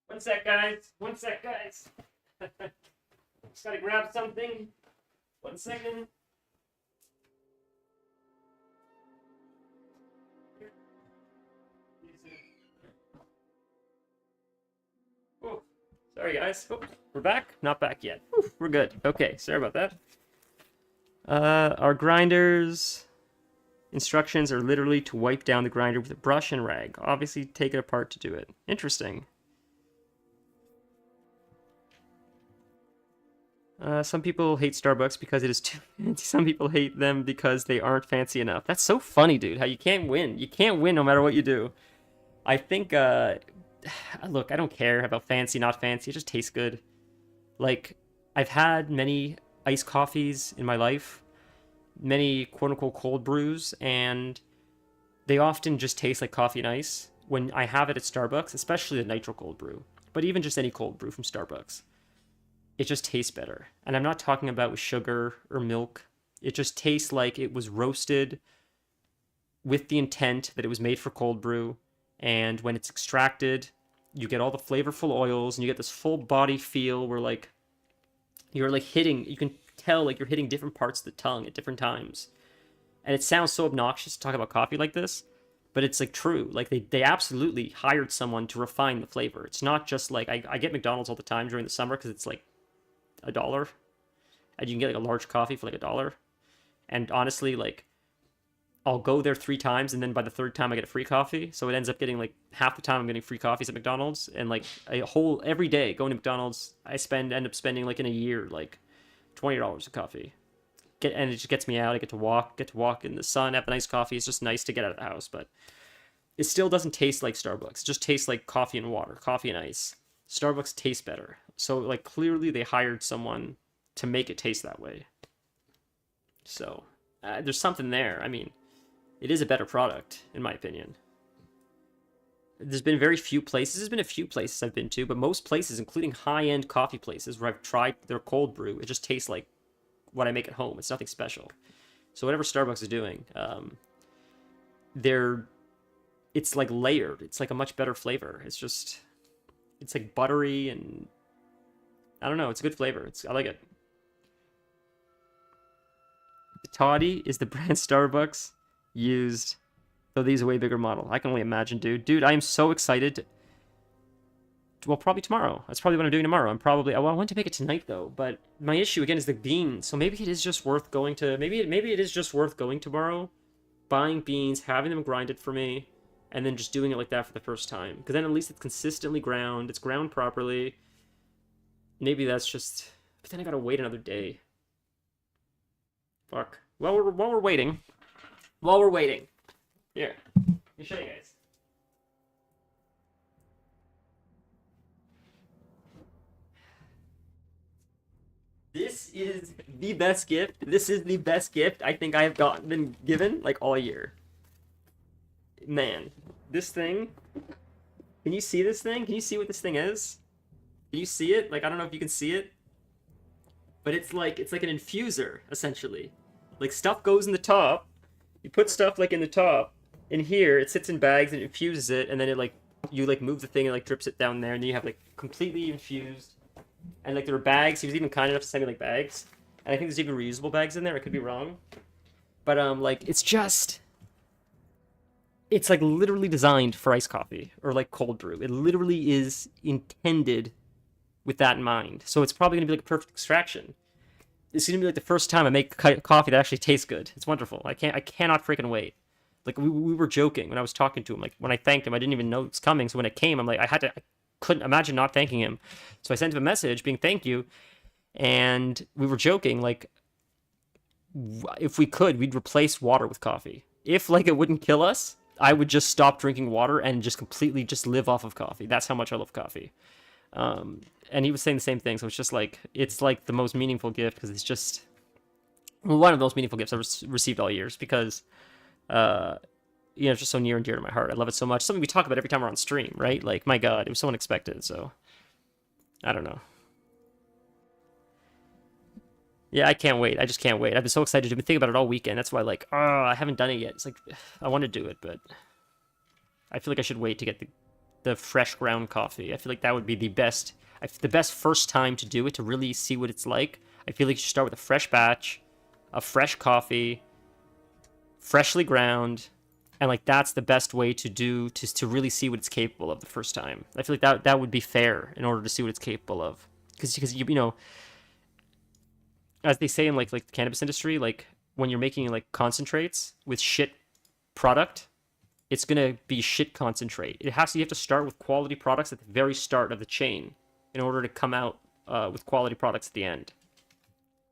One sec, guys. One sec, guys. Just gotta grab something. 1 second. Oh, sorry, guys. Oh, we're back? Not back yet. Whew, we're good. Okay, sorry about that. Our grinders instructions are literally to wipe down the grinder with a brush and rag. Obviously, take it apart to do it. Interesting. Some people hate Starbucks because it is too fancy. Some people hate them because they aren't fancy enough. That's so funny, dude. How you can't win. You can't win no matter what you do. I think, look, I don't care about fancy, not fancy. It just tastes good. Like, I've had many iced coffees in my life, many quote-unquote cold brews, and they often just taste like coffee and ice when I have it at Starbucks, especially the nitro cold brew, but even just any cold brew from Starbucks. It just tastes better. And I'm not talking about with sugar or milk. It just tastes like it was roasted with the intent that it was made for cold brew. And when it's extracted, you get all the flavorful oils and you get this full body feel where like you're like hitting, you can tell like you're hitting different parts of the tongue at different times. And it sounds so obnoxious to talk about coffee like this, but it's like true. Like they absolutely hired someone to refine the flavor. It's not just like I get McDonald's all the time during the summer because it's like $1 and you can get like a large coffee for like $1. And honestly, like I'll go there 3 times, and then by the third time I get a free coffee. So it ends up getting like half the time I'm getting free coffees at McDonald's, and like a whole every day going to McDonald's, I end up spending like in a year like $20 a coffee. And it just gets me out. I get to walk in the sun, have a nice coffee. It's just nice to get out of the house, but it still doesn't taste like Starbucks. It just tastes like coffee and water, coffee and ice. Starbucks tastes better. So like clearly they hired someone to make it taste that way. So there's something there. I mean, it is a better product in my opinion. There's been very few places. There's been a few places I've been to, but most places, including high-end coffee places where I've tried their cold brew, it just tastes like what I make at home. It's nothing special. So whatever Starbucks is doing, it's like layered. It's like a much better flavor. It's like buttery and I don't know. It's a good flavor. I like it. The Toddy is the brand Starbucks used, though these are a way bigger model. I can only imagine, dude. Dude, I am so excited. Well, probably tomorrow. That's probably what I'm doing tomorrow. I want to make it tonight though, but my issue again is the beans. So maybe it is just worth going to. Maybe it is just worth going tomorrow, buying beans, having them grinded for me, and then just doing it like that for the first time. Because then at least it's consistently ground. It's ground properly. Maybe that's just. But then I gotta wait another day. Fuck. While we're waiting. Here, let me show you guys. This is the best gift. This is the best gift I think I have been given like all year. Man, this thing. Can you see this thing? Can you see what this thing is? Can you see it? Like I don't know if you can see it, but it's like an infuser essentially. Like stuff goes in the top. You put stuff like in the top. In here, it sits in bags and it infuses it, and then you move the thing and like drips it down there, and then you have like completely infused. And like there were bags. He was even kind enough to send me like bags, and I think there's even reusable bags in there. I could be wrong, but like it's like literally designed for iced coffee or like cold brew. It literally is intended with that in mind. So it's probably gonna be like a perfect extraction. It's gonna be like the first time I make coffee that actually tastes good. It's wonderful. I cannot freaking wait. Like we were joking when I was talking to him. Like when I thanked him, I didn't even know it was coming. So when it came, I'm like, I couldn't imagine not thanking him. So I sent him a message being thank you, and we were joking like if we could, we'd replace water with coffee. If like it wouldn't kill us, I would just stop drinking water and just completely just live off of coffee. That's how much I love coffee. And he was saying the same thing. So it's like the most meaningful gift because it's just one of the most meaningful gifts I've received all years because. It's just so near and dear to my heart. I love it so much. Something we talk about every time we're on stream, right? Like, my God, it was so unexpected. So, I don't know. Yeah, I can't wait. I just can't wait. I've been so excited. I've been thinking about it all weekend. That's why, like, I haven't done it yet. It's like, I want to do it, but I feel like I should wait to get the fresh ground coffee. I feel like that would be the best first time to do it, to really see what it's like. I feel like you should start with a fresh batch, a fresh coffee, freshly ground, and like that's the best way to really see what it's capable of the first time. I feel like that would be fair in order to see what it's capable of, because you know, as they say in like the cannabis industry, like when you're making like concentrates with shit product, it's gonna be shit concentrate. You have to start with quality products at the very start of the chain in order to come out with quality products at the end,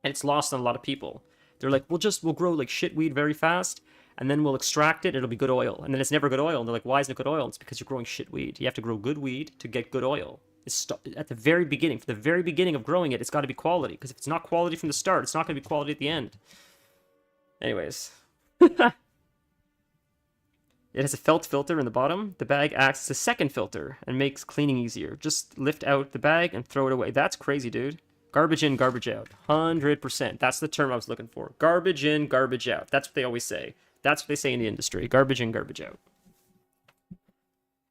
and it's lost on a lot of people. They're like, we'll grow like shit weed very fast, and then we'll extract it. It'll be good oil, and then it's never good oil. And they're like, why isn't it good oil? It's because you're growing shit weed. You have to grow good weed to get good oil. It's at the very beginning. For the very beginning of growing it, it's got to be quality. Because if it's not quality from the start, it's not going to be quality at the end. Anyways, it has a felt filter in the bottom. The bag acts as a second filter and makes cleaning easier. Just lift out the bag and throw it away. That's crazy, dude. Garbage in, garbage out. 100%. That's the term I was looking for. Garbage in, garbage out. That's what they always say. That's what they say in the industry. Garbage in, garbage out.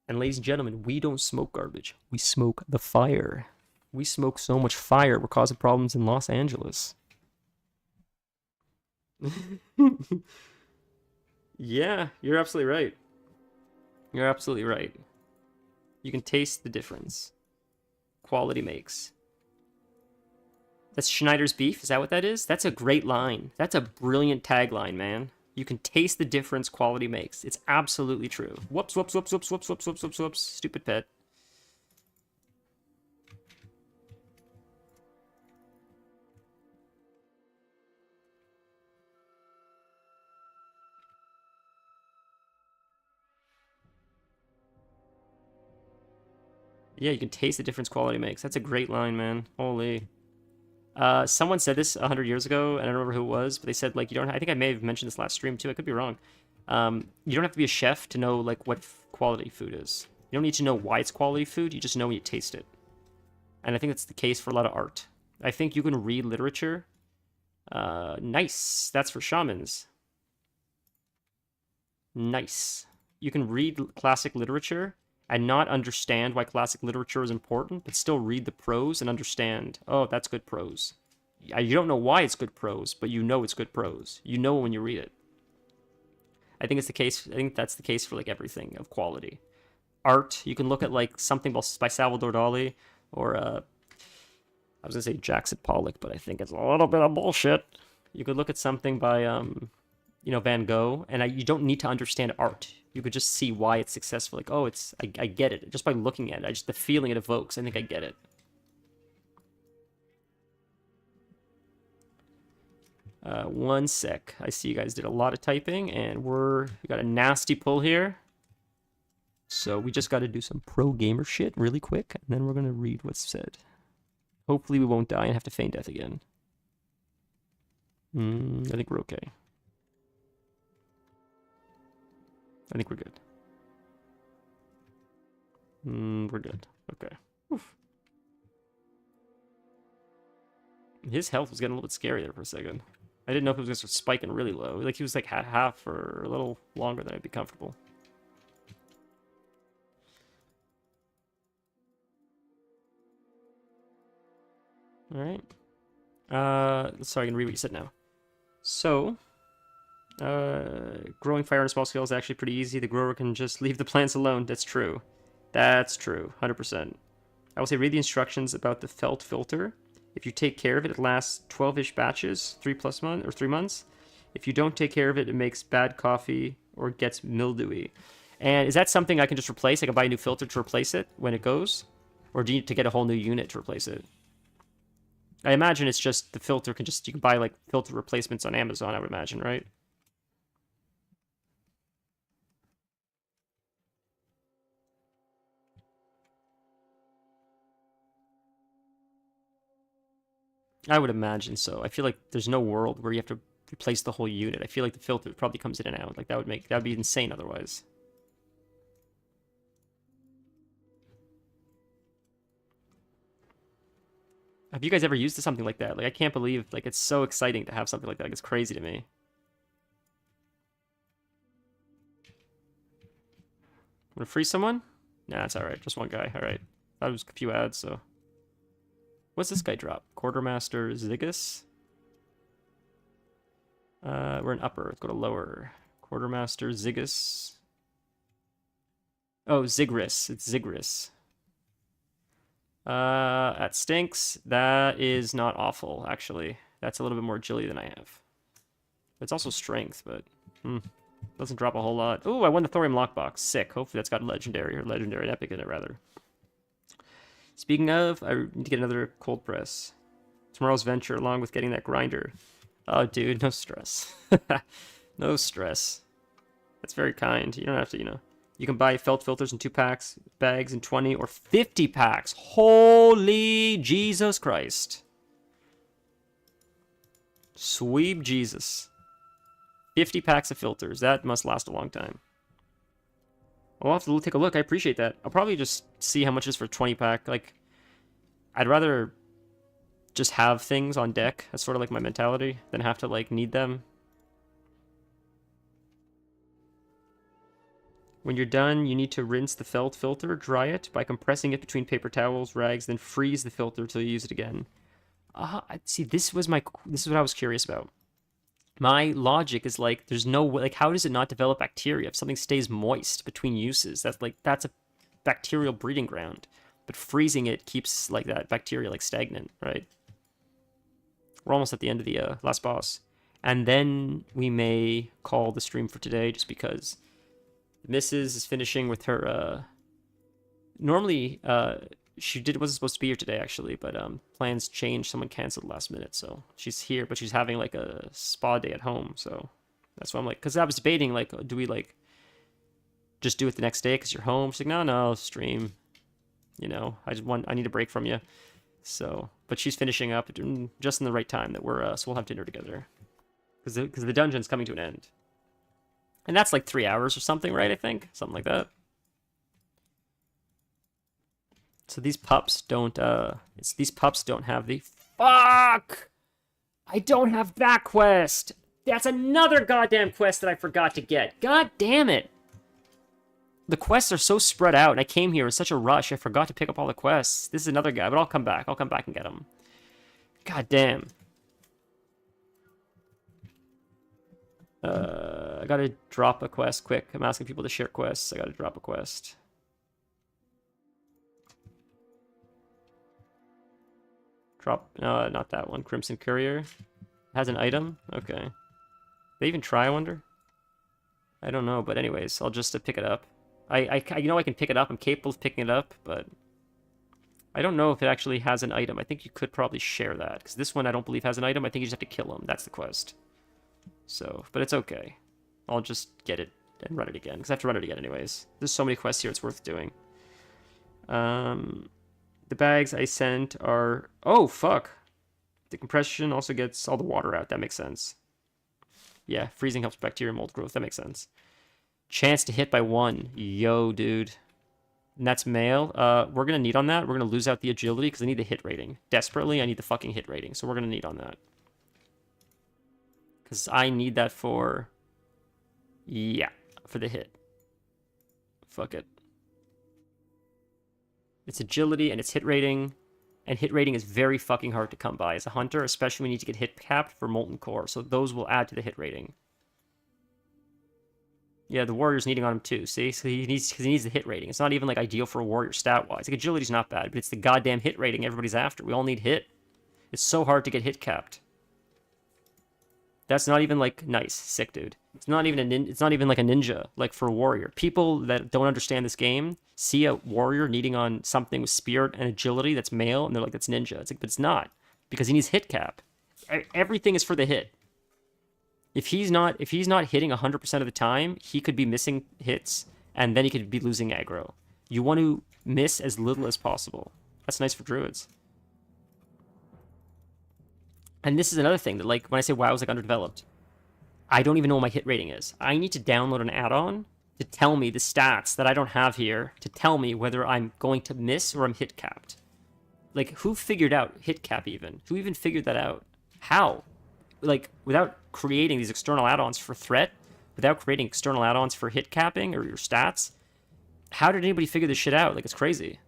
And ladies and gentlemen, we don't smoke garbage. We smoke the fire. We smoke so much fire, we're causing problems in Los Angeles. Yeah, you're absolutely right. You're absolutely right. You can taste the difference. Quality makes. That's Schneider's beef? Is that what that is? That's a great line. That's a brilliant tagline, man. You can taste the difference quality makes. It's absolutely true. Whoops, whoops, whoops, whoops, whoops, whoops, whoops, whoops, whoops. Stupid pet. Yeah, you can taste the difference quality makes. That's a great line, man. Holy. Someone said this 100 years ago, and I don't remember who it was, but they said, like, you don't... I think I may have mentioned this last stream, too. I could be wrong. You don't have to be a chef to know, like, what quality food is. You don't need to know why it's quality food. You just know when you taste it. And I think that's the case for a lot of art. I think you can read literature. Nice. That's for shamans. Nice. You can read classic literature and not understand why classic literature is important, but still read the prose and understand, oh, that's good prose. You don't know why it's good prose, but you know it's good prose. You know when you read it. I think it's the case. I think that's the case for like everything of quality. Art, you can look at like something by Salvador Dali, or I was gonna say Jackson Pollock, but I think it's a little bit of bullshit. You could look at something by Van Gogh, and you don't need to understand art. You could just see why it's successful. Like, oh, I get it just by looking at it. The feeling it evokes. I think I get it. One sec. I see you guys did a lot of typing, and we got a nasty pull here. So we just got to do some pro gamer shit really quick, and then we're gonna read what's said. Hopefully we won't die and have to feign death again. I think we're okay. I think we're good. We're good. Okay. Oof. His health was getting a little bit scary there for a second. I didn't know if it was going to start spiking really low. Like, he was like half for a little longer than I'd be comfortable. Alright. Sorry, I'm going to read what you said now. So, growing fire on a small scale is actually pretty easy. The grower can just leave the plants alone. That's true. That's true. 100%. I will say read the instructions about the felt filter. If you take care of it, it lasts 12-ish batches, 3 months. If you don't take care of it, it makes bad coffee or gets mildewy. And is that something I can just replace? I can buy a new filter to replace it when it goes? Or do you need to get a whole new unit to replace it? I imagine it's just the filter you can buy like filter replacements on Amazon, I would imagine, right? I would imagine so. I feel like there's no world where you have to replace the whole unit. I feel like the filter probably comes in and out. Like that would be insane otherwise. Have you guys ever used something like that? Like, I can't believe, like, it's so exciting to have something like that. Like, it's crazy to me. Want to free someone? Nah, it's alright. Just one guy. Alright. That was a few ads, so. What's this guy drop? Quartermaster Zigus? We're in upper. Let's go to lower. Quartermaster Zigus. Oh, Zigris. It's Zigris. That stinks. That is not awful, actually. That's a little bit more agility than I have. It's also strength, but doesn't drop a whole lot. Ooh, I won the thorium lockbox. Sick. Hopefully that's got legendary or legendary epic in it, rather. Speaking of, I need to get another cold press. Tomorrow's venture, along with getting that grinder. Oh, dude, no stress. No stress. That's very kind. You don't have to, You can buy felt filters in 2 packs, bags in 20 or 50 packs. Holy Jesus Christ. Sweet Jesus. 50 packs of filters. That must last a long time. I'll have to take a look. I appreciate that. I'll probably just see how much it is for a 20 pack. Like, I'd rather just have things on deck. That's sort of like my mentality, than have to, like, need them. When you're done, you need to rinse the felt filter, dry it by compressing it between paper towels, rags, then freeze the filter till you use it again. See, this is what I was curious about. My logic is like, there's no way, like, how does it not develop bacteria if something stays moist between uses? That's a bacterial breeding ground. But freezing it keeps, like, that bacteria, like, stagnant, right? We're almost at the end of the last boss. And then we may call the stream for today, just because the missus is finishing with her. Normally, she wasn't supposed to be here today actually, but plans changed. Someone canceled last minute, so she's here, but she's having like a spa day at home. So that's why I'm like, because I was debating like, do we like just do it the next day because you're home? She's like, no, stream. I need a break from you. So, but she's finishing up just in the right time that so we'll have dinner together. Because the dungeon's coming to an end. And that's like 3 hours or something, right? I think. Something like that. So these pups don't, these pups don't have the... Fuck! I don't have that quest! That's another goddamn quest that I forgot to get. God damn it! The quests are so spread out, and I came here in such a rush, I forgot to pick up all the quests. This is another guy, but I'll come back. I'll come back and get him. God damn. I gotta drop a quest quick. I'm asking people to share quests. I gotta drop a quest. No, not that one. Crimson Courier. Has an item? Okay. They even try, I wonder? I don't know, but anyways, I'll just pick it up. I can pick it up. I'm capable of picking it up, but I don't know if it actually has an item. I think you could probably share that, because this one I don't believe has an item. I think you just have to kill him. That's the quest. So, but it's okay. I'll just get it and run it again, because I have to run it again anyways. There's so many quests here, it's worth doing. The bags I sent are... Oh, fuck! The compression also gets all the water out. That makes sense. Yeah, freezing helps bacteria mold growth. That makes sense. Chance to hit by 1. Yo, dude. And that's male. We're going to need on that. We're going to lose out the agility because I need the hit rating. Desperately, I need the fucking hit rating. So we're going to need on that. Because I need that for... Yeah, for the hit. Fuck it. It's agility and it's hit rating. And hit rating is very fucking hard to come by as a hunter, especially when you need to get hit capped for Molten Core. So those will add to the hit rating. Yeah, the warrior's needing on him too, see? So he needs the hit rating. It's not even like ideal for a warrior stat-wise. Like agility's not bad, but it's the goddamn hit rating everybody's after. We all need hit. It's so hard to get hit capped. That's not even like nice, sick dude. It's not even like a ninja like for a warrior. People that don't understand this game see a warrior needing on something with spirit and agility that's male, and they're like, that's ninja. It's like, but it's not, because he needs hit cap. Everything is for the hit. If he's not hitting 100% of the time, he could be missing hits, and then he could be losing aggro. You want to miss as little as possible. That's nice for druids. And this is another thing that, like, when I say WoW is like underdeveloped, I don't even know what my hit rating is. I need to download an add-on to tell me the stats that I don't have here, to tell me whether I'm going to miss or I'm hit capped. Like, who figured out hit cap even? Who even figured that out? How? Like, without creating these external add-ons for threat, without creating external add-ons for hit capping or your stats, how did anybody figure this shit out? Like, it's crazy.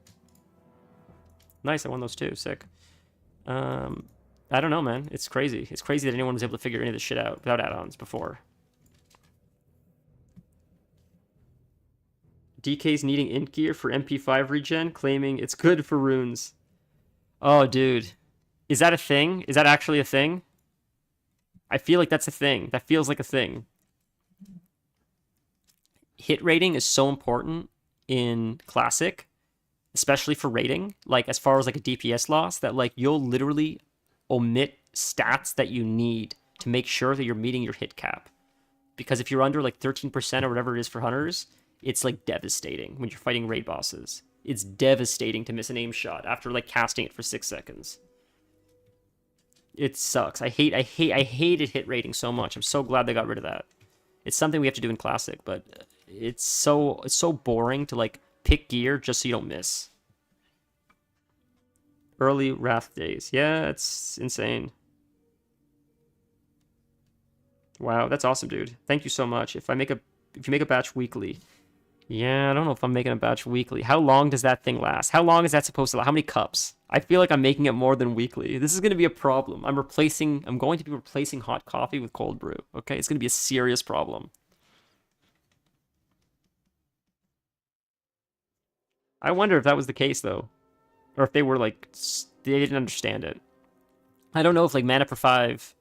Nice, I won those too. Sick. I don't know, man. It's crazy. It's crazy that anyone was able to figure any of this shit out without add-ons before. DK's needing int gear for MP5 regen, claiming it's good for runes. Oh, dude. Is that a thing? Is that actually a thing? I feel like that's a thing. That feels like a thing. Hit rating is so important in Classic, especially for rating, like as far as like a DPS loss, that like you'll literally omit stats that you need to make sure that you're meeting your hit cap. Because if you're under like 13% or whatever it is for hunters, it's like devastating when you're fighting raid bosses. It's devastating to miss an aim shot after like casting it for 6 seconds. It sucks. I hated hit rating so much. I'm so glad they got rid of that. It's something we have to do in Classic, but it's so boring to like pick gear just so you don't miss. Early Wrath days. Yeah, it's insane. Wow, that's awesome, dude. Thank you so much. If you make a batch weekly. Yeah, I don't know if I'm making a batch weekly. How long does that thing last? How long is that supposed to last? How many cups? I feel like I'm making it more than weekly. This is going to be a problem. I'm going to be replacing hot coffee with cold brew. Okay, it's going to be a serious problem. I wonder if that was the case though. Or if they were like, they didn't understand it. I don't know if like Mana for 5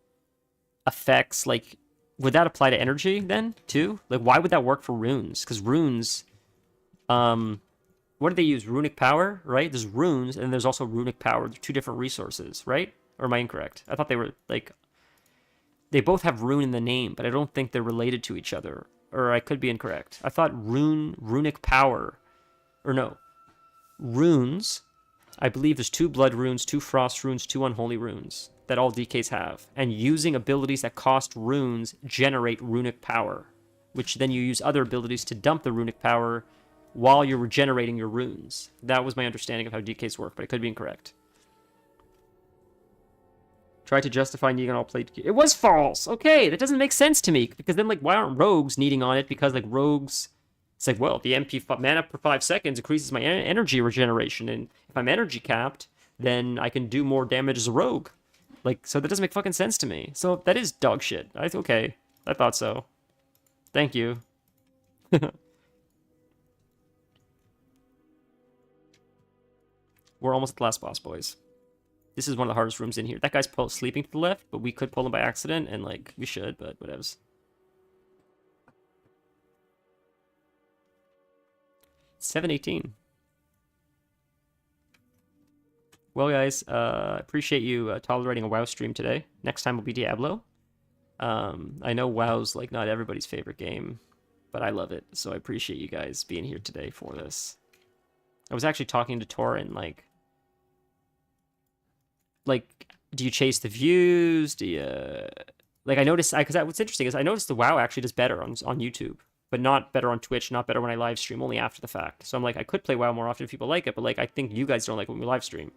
effects, like, would that apply to energy then too? Like, why would that work for runes? Because runes, what do they use? Runic power, right? There's runes, and there's also runic power. They're two different resources, right? Or am I incorrect? I thought they were, like, they both have rune in the name, but I don't think they're related to each other. Or I could be incorrect. I thought runic power, or no, runes, I believe there's 2 blood runes, 2 frost runes, 2 unholy runes that all DKs have. And using abilities that cost runes generate runic power, which then you use other abilities to dump the runic power while you're regenerating your runes. That was my understanding of how DKs work, but I could be incorrect. Try to justify needing all plate. It was false. Okay, that doesn't make sense to me, because then, like, why aren't rogues needing on it? Because, like, rogues, it's like, well, the MP mana per 5 seconds increases my energy regeneration, and if I'm energy capped, then I can do more damage as a rogue. Like, so that doesn't make fucking sense to me. So that is dog shit. Okay, I thought so. Thank you. We're almost at the last boss, boys. This is one of the hardest rooms in here. That guy's sleeping to the left, but we could pull him by accident, and, like, we should, but whatevs. 7:18. Well, guys, appreciate you tolerating a WoW stream today. Next time will be Diablo. I know WoW's, like, not everybody's favorite game, but I love it, so I appreciate you guys being here today for this. I was actually talking to Torin, like, do you chase the views? Do you, like, I noticed, because what's interesting is I noticed the WoW actually does better on YouTube, but not better on Twitch, not better when I live stream, only after the fact. So I'm like, I could play WoW more often if people like it, but, like, I think you guys don't like when we live stream.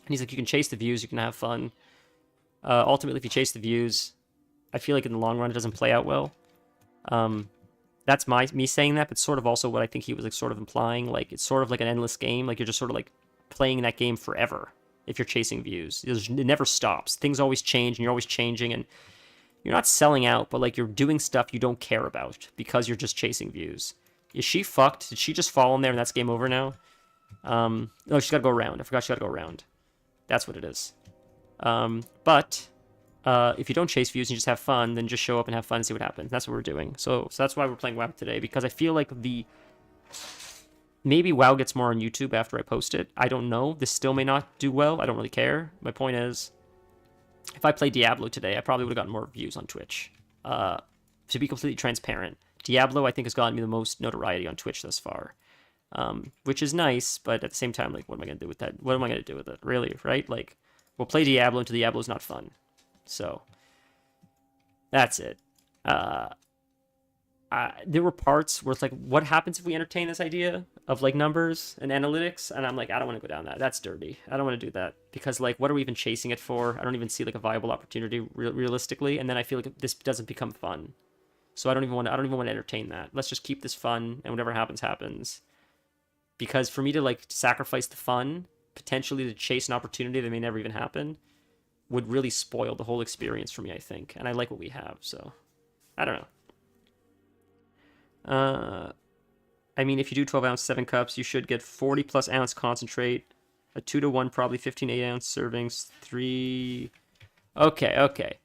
And he's like, you can chase the views, you can have fun. Ultimately, if you chase the views, I feel like in the long run it doesn't play out well. That's me saying that, but sort of also what I think he was, like, sort of implying. Like, it's sort of like an endless game. Like, you're just sort of, like, playing that game forever if you're chasing views. It never stops. Things always change, and you're always changing, and you're not selling out, but, like, you're doing stuff you don't care about because you're just chasing views. Is she fucked? Did she just fall in there and that's game over now? No, she's got to go around. I forgot she got to go around. That's what it is. But if you don't chase views and you just have fun, then just show up and have fun and see what happens. That's what we're doing. So that's why we're playing WoW today, because I feel like maybe WoW gets more on YouTube after I post it. I don't know. This still may not do well. I don't really care. My point is, if I played Diablo today, I probably would have gotten more views on Twitch. To be completely transparent, Diablo, I think, has gotten me the most notoriety on Twitch thus far. Which is nice, but at the same time, like, what am I going to do with that? What am I going to do with it? Really, right? Like, we'll play Diablo until Diablo's not fun. So, that's it. There were parts where it's like, what happens if we entertain this idea of, like, numbers and analytics? And I'm like, I don't want to go down that. That's dirty. I don't want to do that. Because, like, what are we even chasing it for? I don't even see, like, a viable opportunity realistically. And then I feel like this doesn't become fun. So I don't even want to entertain that. Let's just keep this fun, and whatever happens, happens. Because for me to, like, sacrifice the fun, potentially to chase an opportunity that may never even happen, would really spoil the whole experience for me, I think. And I like what we have, so I don't know. I mean, if you do 12 ounce 7 cups, you should get 40 plus ounce concentrate, a 2 to 1, probably 15 8-ounce servings, 3. Okay.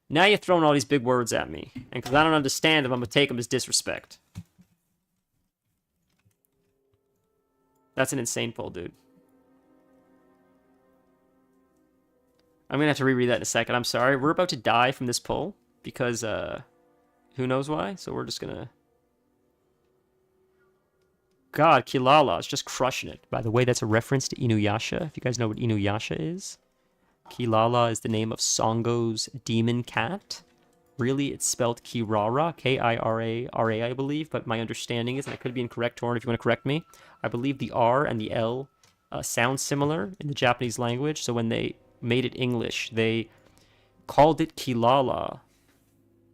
Now you're throwing all these big words at me, and because I don't understand them, I'm gonna take them as disrespect. That's an insane poll, dude. I'm gonna have to reread that in a second. I'm sorry. We're about to die from this poll because who knows why? So we're just gonna. God, Kilala is just crushing it. By the way, that's a reference to Inuyasha. If you guys know what Inuyasha is, Kilala is the name of Songo's demon cat. Really, it's spelled Kirara, Kirara, I believe. But my understanding is, and I could be incorrect, Torn, if you want to correct me, I believe the R and the L sound similar in the Japanese language. So when they made it English, they called it Kilala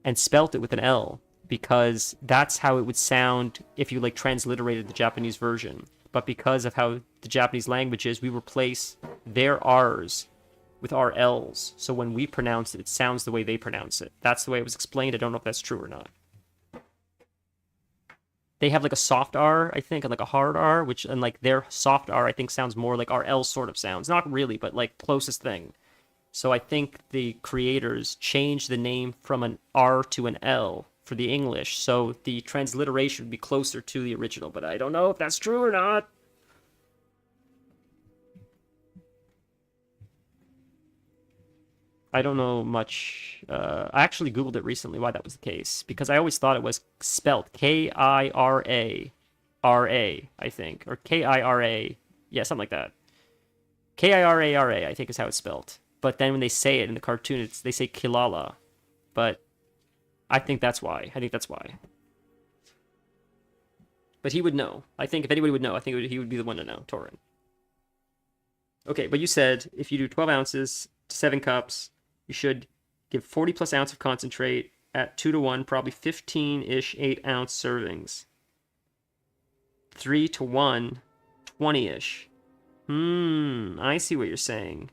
and spelt it with an L, because that's how it would sound if you, like, transliterated the Japanese version. But because of how the Japanese language is, we replace their R's with our L's. So when we pronounce it, it sounds the way they pronounce it. That's the way it was explained. I don't know if that's true or not. They have, like, a soft R, I think, and, like, a hard R, like, their soft R, I think, sounds more like our L sort of sounds. Not really, but, like, closest thing. So I think the creators changed the name from an R to an L for the English, so the transliteration would be closer to the original, but I don't know if that's true or not. I don't know much. I actually Googled it recently why that was the case, because I always thought it was spelt Kira, I think, or Kira. Yeah, something like that. Kira, I think is how it's spelled. But then when they say it in the cartoon, they say Kilala. But I think that's why. But he would know. I think if anybody would know, I think he would be the one to know, Torin. Okay, but you said if you do 12 ounces to 7 cups, you should give 40 plus ounce of concentrate at 2 to 1, probably 15-ish 8-ounce servings. 3 to 1, 20-ish. I see what you're saying.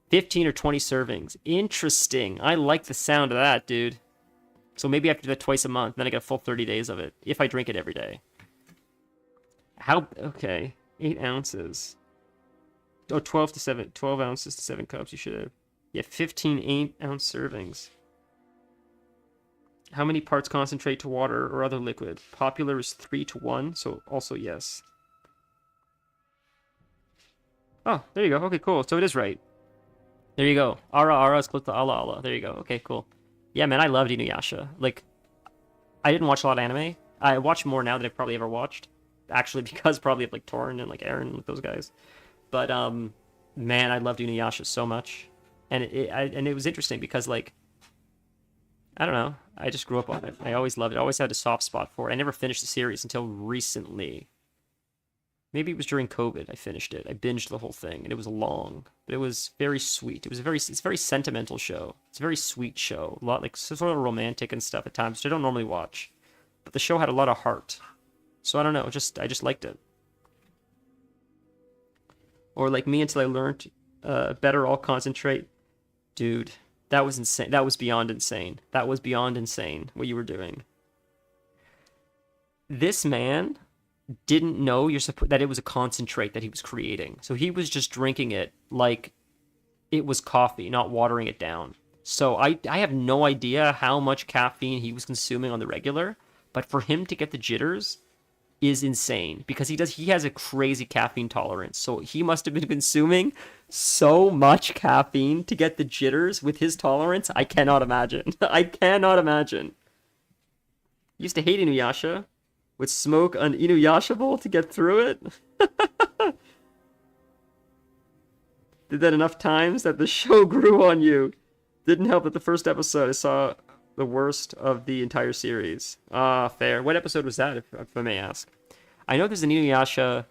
15 or 20 servings. Interesting. I like the sound of that, dude. So maybe I have to do that twice a month, then I get a full 30 days of it, if I drink it every day. Okay. 8 ounces. Oh, 12 ounces to 7 cups, you should have. Yeah, 15 8-ounce servings. How many parts concentrate to water or other liquid? Popular is 3 to 1, so also yes. Oh, there you go. Okay, cool. So it is right. There you go. Ara is close to ala. There you go. Okay, cool. Yeah, man, I loved Inuyasha. Like, I didn't watch a lot of anime. I watch more now than I've probably ever watched. Actually, because probably of like Torin and like Aaron and those guys. But man, I loved Inuyasha so much, and it was interesting because like, I don't know, I just grew up on it. I always loved it. I always had a soft spot for it. I never finished the series until recently. Maybe it was during COVID I finished it. I binged the whole thing, and it was long, but it was very sweet. It's a very sentimental show. It's a very sweet show. A lot like sort of romantic and stuff at times, which I don't normally watch. But the show had a lot of heart. So I don't know, I just liked it. Or like me until I learned better all concentrate. Dude, that was insane. That was beyond insane. That was beyond insane what you were doing. This man didn't know that it was a concentrate that he was creating. So he was just drinking it like it was coffee, not watering it down. So I have no idea how much caffeine he was consuming on the regular, but for him to get the jitters is insane because he has a crazy caffeine tolerance. So he must have been consuming so much caffeine to get the jitters with his tolerance. I cannot imagine. I cannot imagine. Used to hate Inuyasha. Would smoke an Inuyasha bowl to get through it. Did that enough times that the show grew on you. Didn't help that the first episode I saw the worst of the entire series. Fair. What episode was that, if I may ask? I know there's an Inuyasha.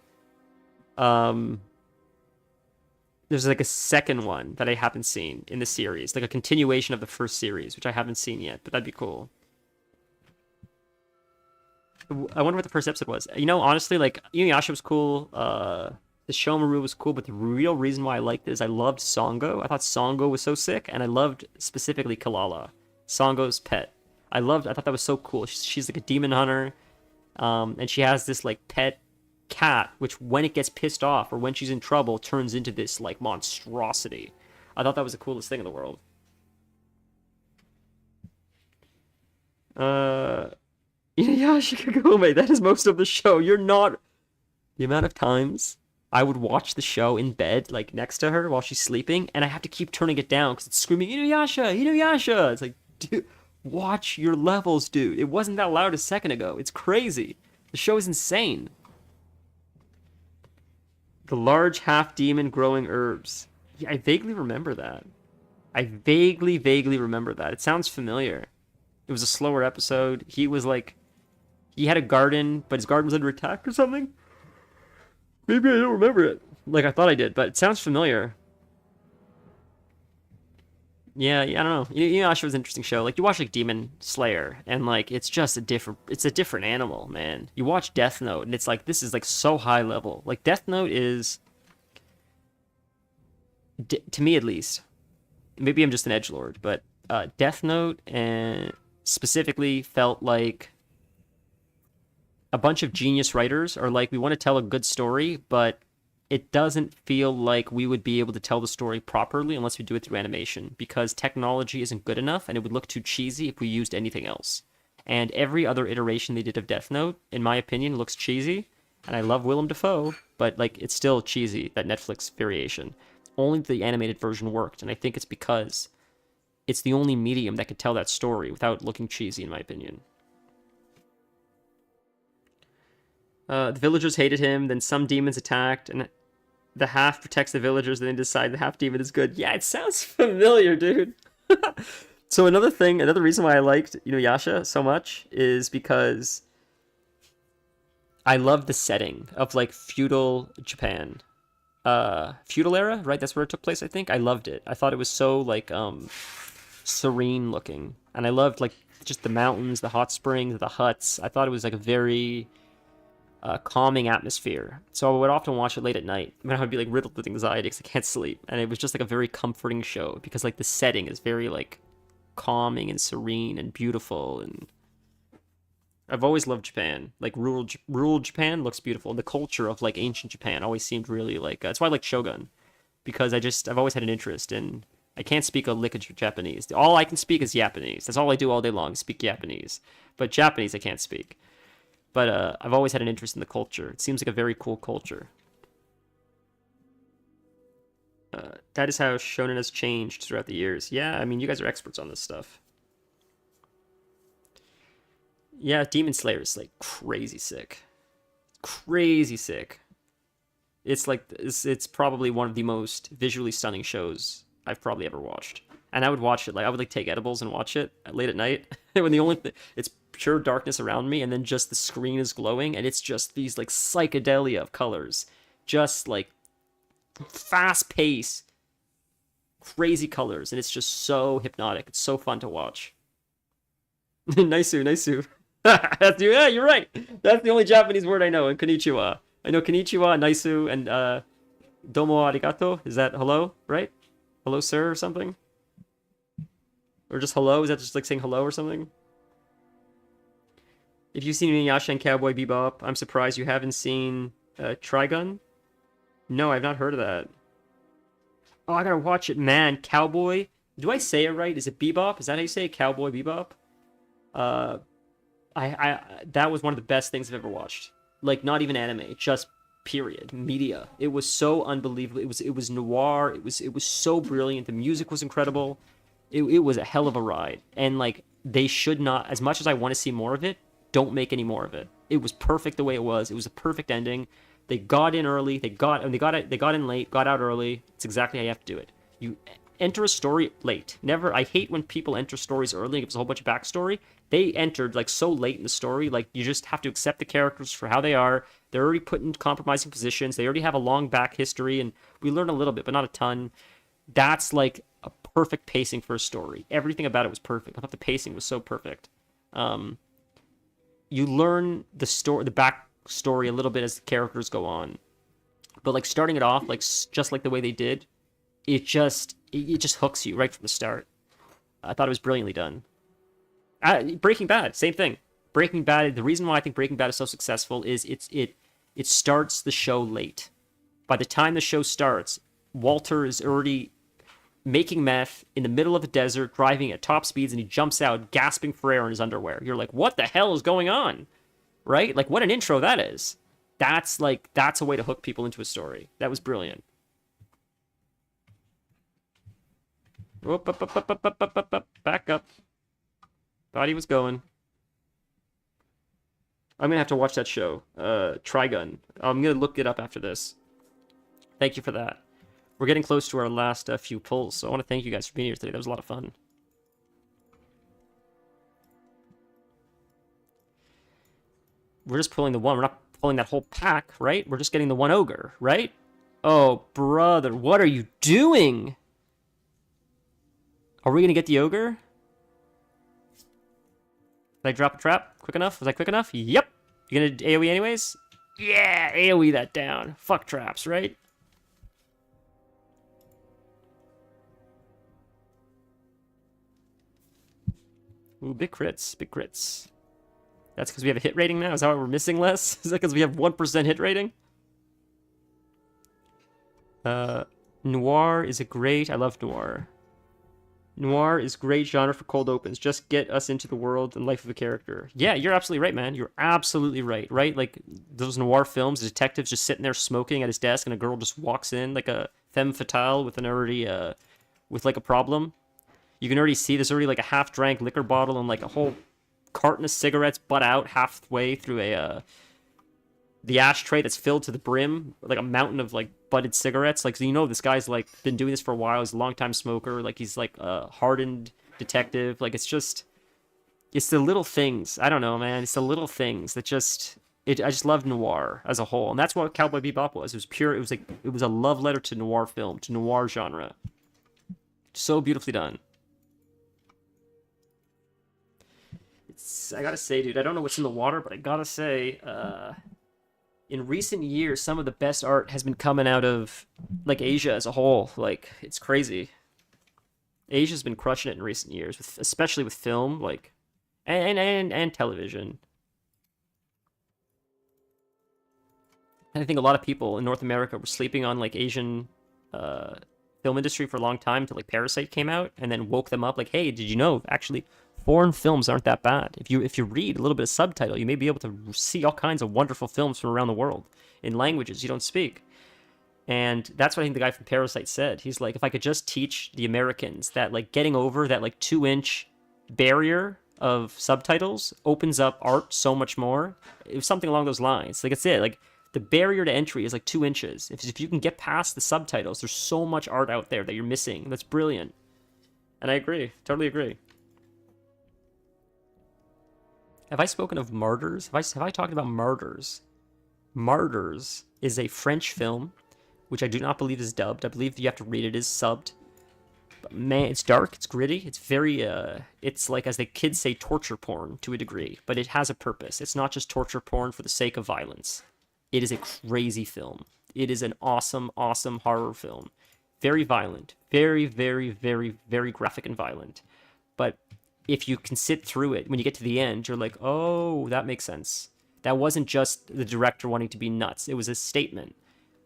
There's like a second one that I haven't seen in the series, like a continuation of the first series, which I haven't seen yet, but that'd be cool. I wonder what the first episode was. You know, honestly, like, Inuyasha was cool. The Shomaru was cool, but the real reason why I liked it is I loved Songo. I thought Songo was so sick, and I loved specifically Kalala, Songo's pet. I thought that was so cool. She's like a demon hunter, and she has this like pet cat, which when it gets pissed off or when she's in trouble, turns into this like monstrosity. I thought that was the coolest thing in the world. Inuyasha Kagome, that is most of the show. You're not... The amount of times I would watch the show in bed, like next to her while she's sleeping, and I have to keep turning it down because it's screaming, Inuyasha, Inuyasha! It's like, dude, watch your levels, dude. It wasn't that loud a second ago. It's crazy. The show is insane. The large half-demon growing herbs. Yeah, I vaguely remember that. I vaguely remember that. It sounds familiar. It was a slower episode. He was like... He had a garden, but his garden was under attack or something? Maybe I don't remember it. Like I thought I did, but it sounds familiar. Yeah, I don't know. Inuyasha was an interesting show. Like, you watch, like, Demon Slayer, and, like, it's just a different animal, man. You watch Death Note, and it's like, this is, like, so high level. Like, Death Note is... to me, at least. Maybe I'm just an edgelord, but Death Note and specifically felt like a bunch of genius writers are like, we want to tell a good story, but it doesn't feel like we would be able to tell the story properly unless we do it through animation, because technology isn't good enough and it would look too cheesy if we used anything else. And every other iteration they did of Death Note, in my opinion, looks cheesy. And I love Willem Dafoe, but like it's still cheesy, that Netflix variation. Only the animated version worked, and I think it's because it's the only medium that could tell that story without looking cheesy, in my opinion. The villagers hated him, then some demons attacked, and the half protects the villagers, and then decide the half demon is good. Yeah, it sounds familiar, dude. So another reason why I liked Inuyasha so much is because I love the setting of like feudal Japan. Feudal era, right? That's where it took place, I think. I loved it. I thought it was so like serene looking. And I loved like just the mountains, the hot springs, the huts. I thought it was like a very calming atmosphere. So I would often watch it late at night. I mean, I would be like riddled with anxiety because I can't sleep. And it was just like a very comforting show because like the setting is very like calming and serene and beautiful. And I've always loved Japan. Like rural Japan looks beautiful. The culture of like ancient Japan always seemed really like that's why I like Shogun, because I've always had an interest in. I can't speak a lick of Japanese. All I can speak is Japanese. That's all I do all day long, speak Japanese. But Japanese I can't speak. But I've always had an interest in the culture. It seems like a very cool culture. That is how shonen has changed throughout the years. Yeah, I mean, you guys are experts on this stuff. Yeah, Demon Slayer is like crazy sick. Crazy sick. It's like it's probably one of the most visually stunning shows I've probably ever watched. And I would watch it, like I would like take edibles and watch it late at night when it's pure darkness around me, and then just the screen is glowing, and it's just these like psychedelia of colors, just like fast pace, crazy colors, and it's just so hypnotic. It's so fun to watch. Naisu. Yeah, you're right. That's the only Japanese word I know. And konnichiwa. I know konnichiwa, naisu, and domo arigato. Is that hello, right? Hello, sir, or something? Or just hello? Is that just like saying hello or something? If you've seen Inuyasha and Cowboy Bebop, I'm surprised you haven't seen Trigun. No, I've not heard of that. Oh, I gotta watch it, man. Cowboy. Do I say it right? Is it Bebop? Is that how you say it? Cowboy Bebop? That was one of the best things I've ever watched. Like, not even anime, just period. Media. It was so unbelievable. It was noir. It was so brilliant. The music was incredible. It was a hell of a ride. And like, they should not, as much as I want to see more of it, don't make any more of it. It was perfect the way it was. It was a perfect ending. They got in early. They got in late, got out early. It's exactly how you have to do it. You enter a story late. Never. I hate when people enter stories early and give us a whole bunch of backstory. They entered like so late in the story. Like, you just have to accept the characters for how they are. They're already put in compromising positions. They already have a long back history, and we learn a little bit, but not a ton. That's like a perfect pacing for a story. Everything about it was perfect. I thought the pacing was so perfect. You learn the backstory a little bit as the characters go on, but like starting it off like just like the way they did, it just hooks you right from the start. I thought it was brilliantly done. Breaking Bad, same thing. Breaking Bad. The reason why I think Breaking Bad is so successful is it starts the show late. By the time the show starts, Walter is already making meth in the middle of a desert, driving at top speeds, and he jumps out gasping for air in his underwear. You're like, what the hell is going on? Right? Like, what an intro that is. That's a way to hook people into a story. That was brilliant. Whoop, up. Back up. Thought he was going. I'm gonna have to watch that show. Trigun. I'm gonna look it up after this. Thank you for that. We're getting close to our last few pulls, so I want to thank you guys for being here today. That was a lot of fun. We're just pulling the one. We're not pulling that whole pack, right? We're just getting the one ogre, right? Oh, brother, what are you doing? Are we going to get the ogre? Did I drop a trap quick enough? Was I quick enough? Yep. You going to AoE anyways? Yeah, AoE that down. Fuck traps, right? Ooh, big crits, big crits. That's because we have a hit rating now? Is that why we're missing less? Is that because we have 1% hit rating? Noir is a great. I love noir. Noir is great genre for cold opens. Just get us into the world and life of a character. Yeah, you're absolutely right, man. You're absolutely right. Right, like those noir films, the detective's just sitting there smoking at his desk, and a girl just walks in like a femme fatale with an already with like a problem. You can already see there's already like a half-drank liquor bottle and like a whole carton of cigarettes butt out halfway through the ashtray that's filled to the brim, like a mountain of like butted cigarettes. Like, so you know, this guy's like been doing this for a while. He's a longtime smoker. Like, he's like a hardened detective. Like, it's the little things. I don't know, man. It's the little things that I just love noir as a whole, and that's what Cowboy Bebop was. It was pure. It was a love letter to noir film, to noir genre. So beautifully done. I gotta say, dude, I don't know what's in the water, but I gotta say, in recent years, some of the best art has been coming out of like Asia as a whole. Like, it's crazy. Asia's been crushing it in recent years, especially with film, like, and television. And I think a lot of people in North America were sleeping on like Asian film industry for a long time until like Parasite came out, and then woke them up. Like, hey, did you know actually foreign films aren't that bad? If you read a little bit of subtitle, you may be able to see all kinds of wonderful films from around the world in languages you don't speak. And that's what I think the guy from Parasite said. He's like, if I could just teach the Americans that like getting over that like 2-inch barrier of subtitles opens up art so much more. It was something along those lines. Like, it's it. Like, the barrier to entry is like 2 inches. If you can get past the subtitles, there's so much art out there that you're missing. That's brilliant. And I agree. Totally agree. Have I spoken of Martyrs? Have I talked about Martyrs? Martyrs is a French film, which I do not believe is dubbed. I believe you have to read it as subbed. But man, it's dark, it's gritty, it's very, it's like, as the kids say, torture porn to a degree. But it has a purpose. It's not just torture porn for the sake of violence. It is a crazy film. It is an awesome, awesome horror film. Very violent. Very, very, very, very graphic and violent. But if you can sit through it, when you get to the end, you're like, oh, that makes sense. That wasn't just the director wanting to be nuts. It was a statement.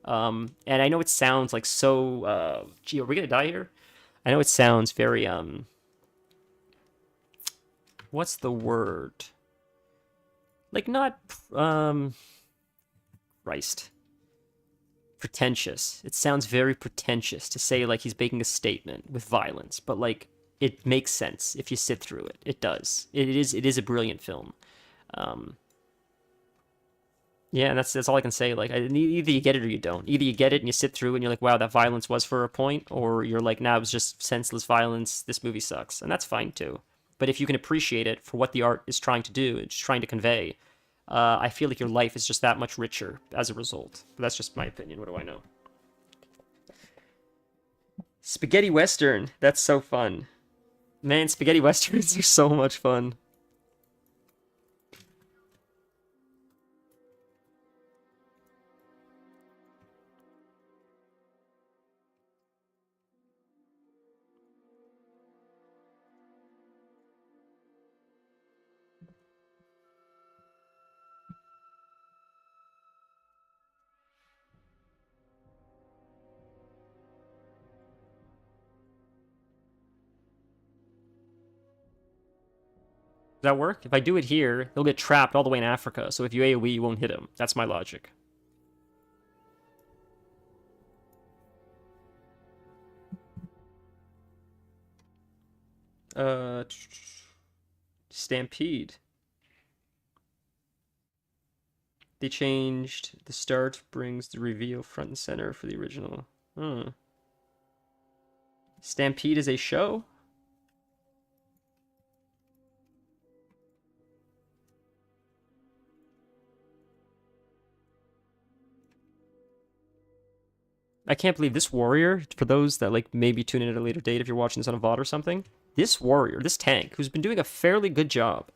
And I know it sounds like so... gee, are we going to die here? I know it sounds very... what's the word? Like, not... Christ. Pretentious. It sounds very pretentious to say like he's making a statement with violence, but like it makes sense if you sit through it. It does. It is a brilliant film. Yeah, and that's all I can say. Like, either you get it or you don't. Either you get it and you sit through and you're like, wow, that violence was for a point, or you're like, nah, it was just senseless violence. This movie sucks, and that's fine too. But if you can appreciate it for what the art is trying to do, it's trying to convey. I feel like your life is just that much richer as a result. But that's just my opinion. What do I know? Spaghetti Western. That's so fun. Man, spaghetti Westerns are so much fun. Does that work? If I do it here, he'll get trapped all the way in Africa. So if you AoE, you won't hit him. That's my logic. Stampede. They changed the start, brings the reveal front and center for the original. Stampede is a show? I can't believe this warrior, for those that like maybe tune in at a later date if you're watching this on a VOD or something, this warrior, this tank, who's been doing a fairly good job,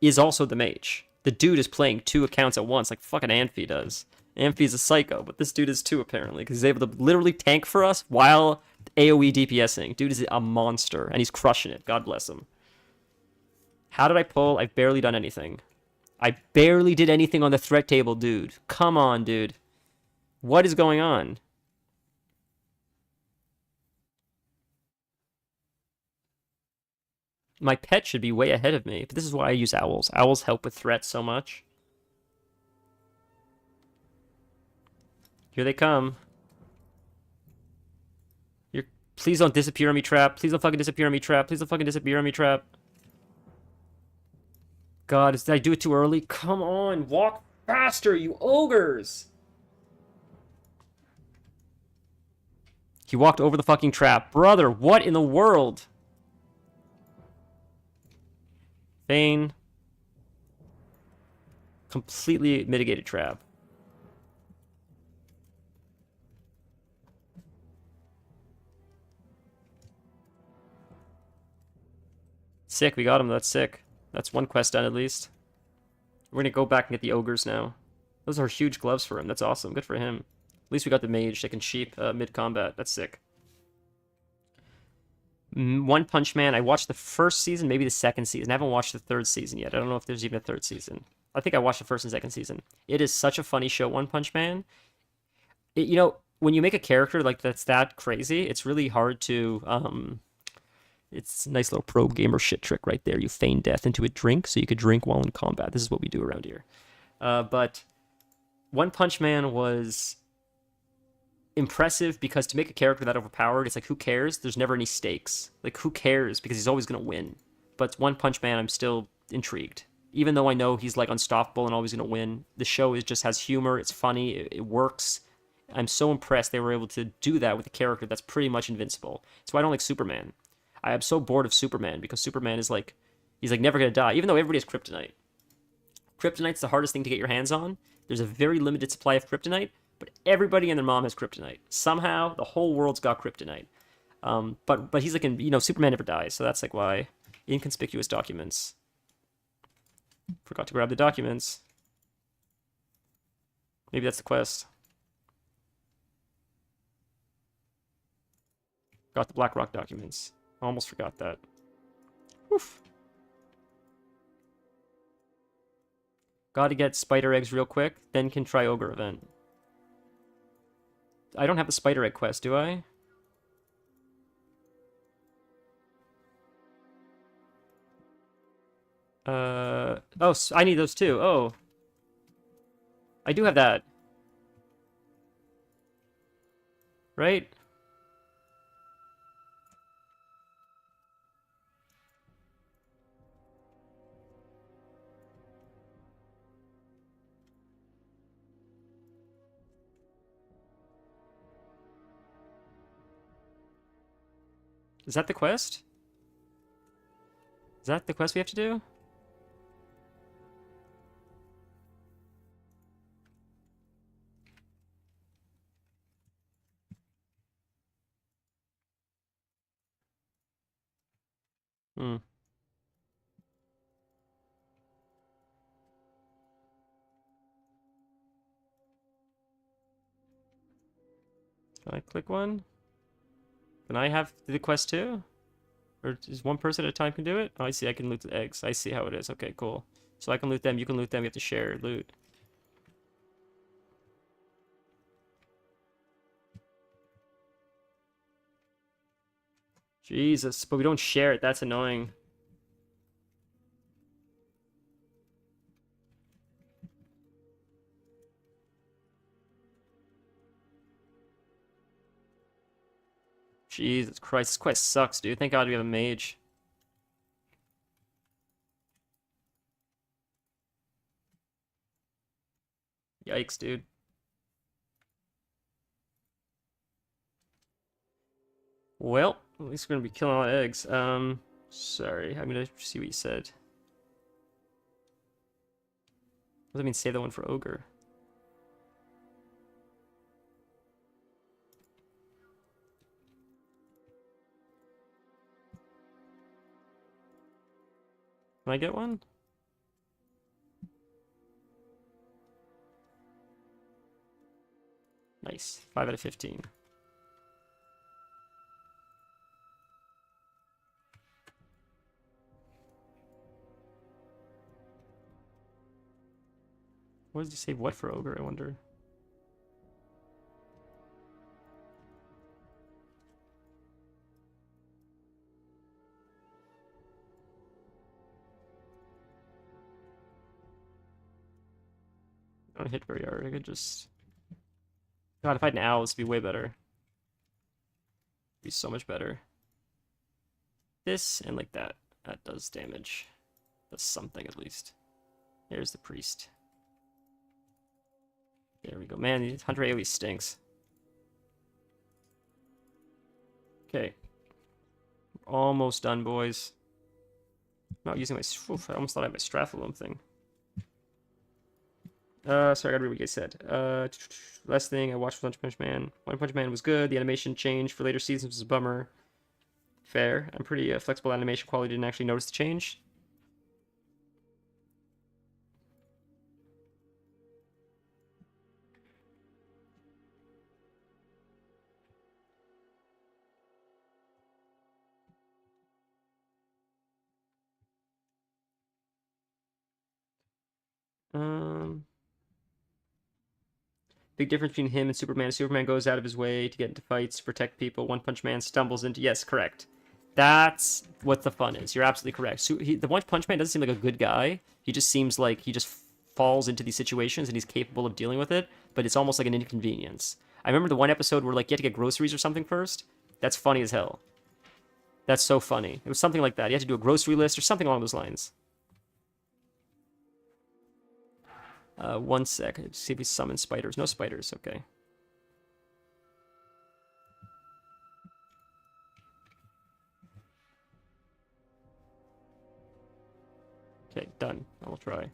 is also the mage. The dude is playing 2 accounts at once like fucking Amphi does. Amphi's a psycho, but this dude is too apparently, because he's able to literally tank for us while AoE DPSing. Dude is a monster, and he's crushing it. God bless him. How did I pull? I've barely done anything. I barely did anything on the threat table, dude. Come on, dude. What is going on? My pet should be way ahead of me, but this is why I use owls. Owls help with threats so much. Here they come. Please don't disappear on me, trap. Please don't fucking disappear on me, trap. Please don't fucking disappear on me, trap. God, did I do it too early? Come on, walk faster, you ogres! He walked over the fucking trap. Brother, what in the world? Vayne. Completely mitigated trap. Sick, we got him. That's sick. That's one quest done at least. We're gonna go back and get the ogres now. Those are huge gloves for him. That's awesome. Good for him. At least we got the mage that can sheep mid-combat. That's sick. One Punch Man. I watched the first season, maybe the second season. I haven't watched the third season yet. I don't know if there's even a third season. I think I watched the first and second season. It is such a funny show, One Punch Man. You know, when you make a character like that's that crazy, it's really hard to... It's a nice little pro gamer shit trick right there. You feign death into a drink so you could drink while in combat. This is what we do around here. But One Punch Man was impressive because to make a character that overpowered, it's like, who cares? There's never any stakes. Like, who cares? Because he's always going to win. But One Punch Man, I'm still intrigued. Even though I know he's, like, unstoppable and always going to win, the show just has humor. It's funny. It works. I'm so impressed they were able to do that with a character that's pretty much invincible. That's why I don't like Superman. I am so bored of Superman because Superman is like, he's like never going to die, even though everybody has kryptonite. Kryptonite's the hardest thing to get your hands on. There's a very limited supply of kryptonite, but everybody and their mom has kryptonite. Somehow, the whole world's got kryptonite. But he's like, Superman never dies, so that's like why. Inconspicuous documents. Forgot to grab the documents. Maybe that's the quest. Got the Black Rock documents. Almost forgot that. Oof. Gotta get spider eggs real quick, then can try ogre event. I don't have the spider egg quest, do I? Oh, I need those too. Oh. I do have that. Right? Is that the quest? Is that the quest we have to do? Hmm. Can I click one? Can I have the quest too? Or is one person at a time can do it? Oh, I see. I can loot the eggs. I see how it is. Okay, cool. So I can loot them. You can loot them. You have to share loot. Jesus, but we don't share it. That's annoying. Jesus Christ, this quest sucks, dude. Thank God we have a mage. Yikes, dude. Well, at least we're gonna be killing a lot of eggs. Sorry, I'm gonna see what you said. What does that mean? Save that one for ogre. Can I get one? Nice. 5 out of 15. What did you save what for ogre, I wonder? I don't hit very hard. I could just... God, if I had an owl, this would be way better. Be so much better. This and like that. That does damage. Does something at least. There's the priest. There we go. Man, the Hunter AoE stinks. Okay. Almost done, boys. I'm not using my... Oof, I almost thought I had my Strathalum thing. Sorry, I gotta read what you guys said. Last thing, I watched One Punch Man. One Punch Man was good. The animation change for later seasons was a bummer. Fair. I'm pretty flexible animation quality. Didn't actually notice the change. Big difference between him and Superman. Superman goes out of his way to get into fights to protect people. One Punch Man stumbles into... Yes, correct. That's what the fun is. You're absolutely correct. So the One Punch Man doesn't seem like a good guy. He just seems like he just falls into these situations and he's capable of dealing with it, but it's almost like an inconvenience. I remember the one episode where like you had to get groceries or something first. That's funny as hell. That's so funny. It was something like that. You had to do a grocery list or something along those lines. One sec. Let's see if we summon spiders. No spiders. Okay. Okay, done. I will try.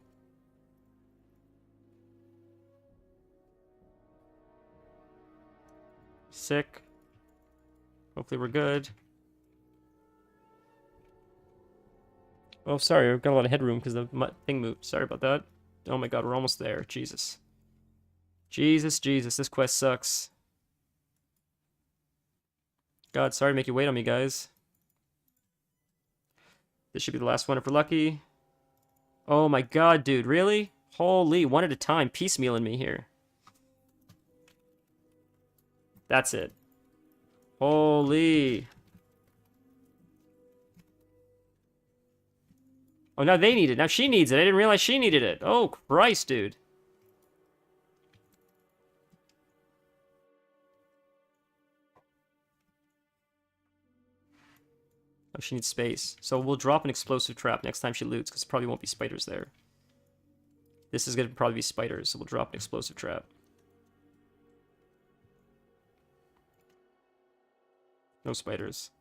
Sick. Hopefully we're good. Oh, sorry. I've got a lot of headroom because the thing moved. Sorry about that. Oh my god, we're almost there. Jesus. Jesus, Jesus. This quest sucks. God, sorry to make you wait on me, guys. This should be the last one if we're lucky. Oh my god, dude. Really? Holy, one at a time. Piecemealing me here. That's it. Holy. Oh, now they need it. Now she needs it. I didn't realize she needed it. Oh, Christ, dude. Oh, she needs space. So we'll drop an explosive trap next time she loots, because probably won't be spiders there. This is going to probably be spiders, so we'll drop an explosive trap. No spiders.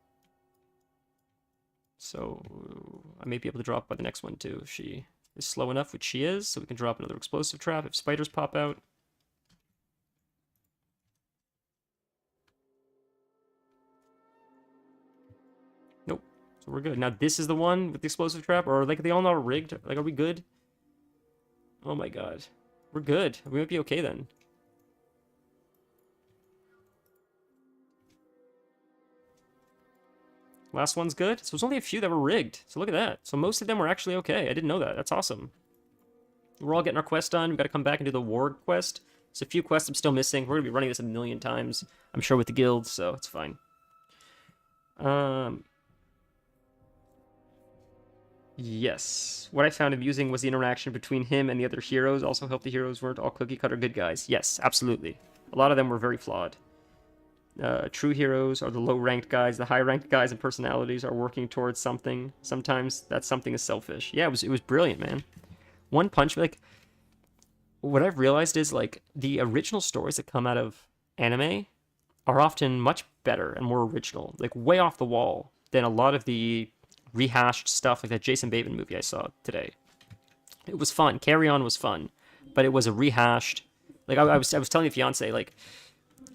So I may be able to drop by the next one too if she is slow enough, which she is, so we can drop another explosive trap if spiders pop out. Nope. So we're good. Now this is the one with the explosive trap, or like they all know are rigged? Like, are we good? Oh my god. We're good. We might be okay then. Last one's good. So there's only a few that were rigged. So look at that. So most of them were actually okay. I didn't know that. That's awesome. We're all getting our quest done. We've got to come back and do the ward quest. There's a few quests I'm still missing. We're going to be running this a million times, I'm sure, with the guild, so it's fine. Yes. What I found amusing was the interaction between him and the other heroes. Also helped the heroes weren't all cookie-cutter good guys. Yes, absolutely. A lot of them were very flawed. True heroes are the low-ranked guys. The high-ranked guys and personalities are working towards something. Sometimes that something is selfish. Yeah, it was brilliant, man. One Punch, like, what I've realized is, like, the original stories that come out of anime are often much better and more original, like, way off the wall than a lot of the rehashed stuff like that Jason Bateman movie I saw today. It was fun. Carry On was fun, but it was a rehashed, like, I was telling the fiance, like,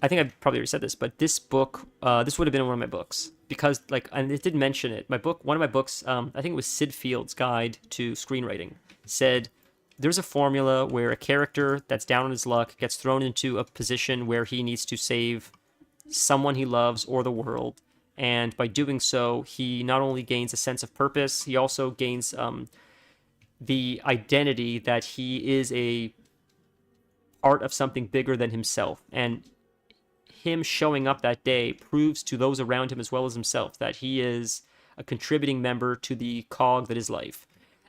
I think I probably already said this, but this book, this would have been in one of my books because, like, and it didn't mention it. One of my books, I think it was Sid Field's Guide to Screenwriting, said there's a formula where a character that's down on his luck gets thrown into a position where he needs to save someone he loves or the world, and by doing so, he not only gains a sense of purpose, he also gains the identity that he is a part of something bigger than himself, and him showing up that day proves to those around him as well as himself that he is a contributing member to the cog that is life.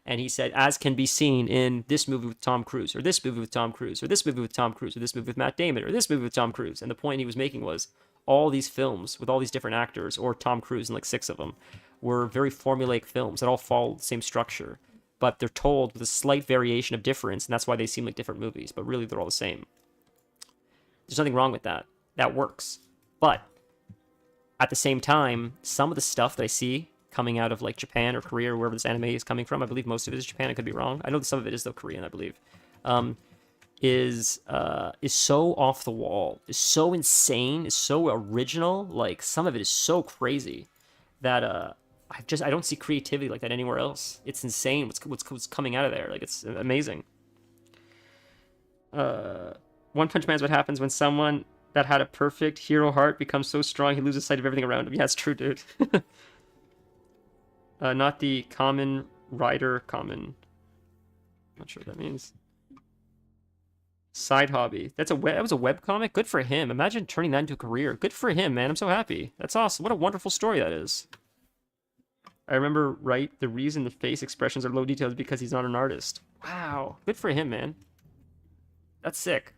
And he said, as can be seen in this movie with Tom Cruise, or this movie with Tom Cruise, or this movie with Tom Cruise, or this movie with Matt Damon, or this movie with Tom Cruise. And the point he was making was all these films with all these different actors, or Tom Cruise and like 6 of them, were very formulaic films that all follow the same structure, but they're told with a slight variation of difference, and that's why they seem like different movies, but really they're all the same. There's nothing wrong with that. That works. But at the same time, some of the stuff that I see coming out of like Japan or Korea or wherever this anime is coming from, I believe most of it is Japan. I could be wrong. I know some of it is though Korean, I believe. Is so off the wall, is so insane, is so original. Like some of it is so crazy that I don't see creativity like that anywhere else. It's insane what's coming out of there. Like it's amazing. One Punch Man is what happens when someone that had a perfect hero heart becomes so strong he loses sight of everything around him. Yeah, it's true, dude. Not the common rider common. Not sure what that means. Side hobby. That was a web comic. Good for him. Imagine turning that into a career. Good for him, man. I'm so happy. That's awesome. What a wonderful story that is. I remember right. The reason the face expressions are low detailed is because he's not an artist. Wow. Good for him, man. That's sick.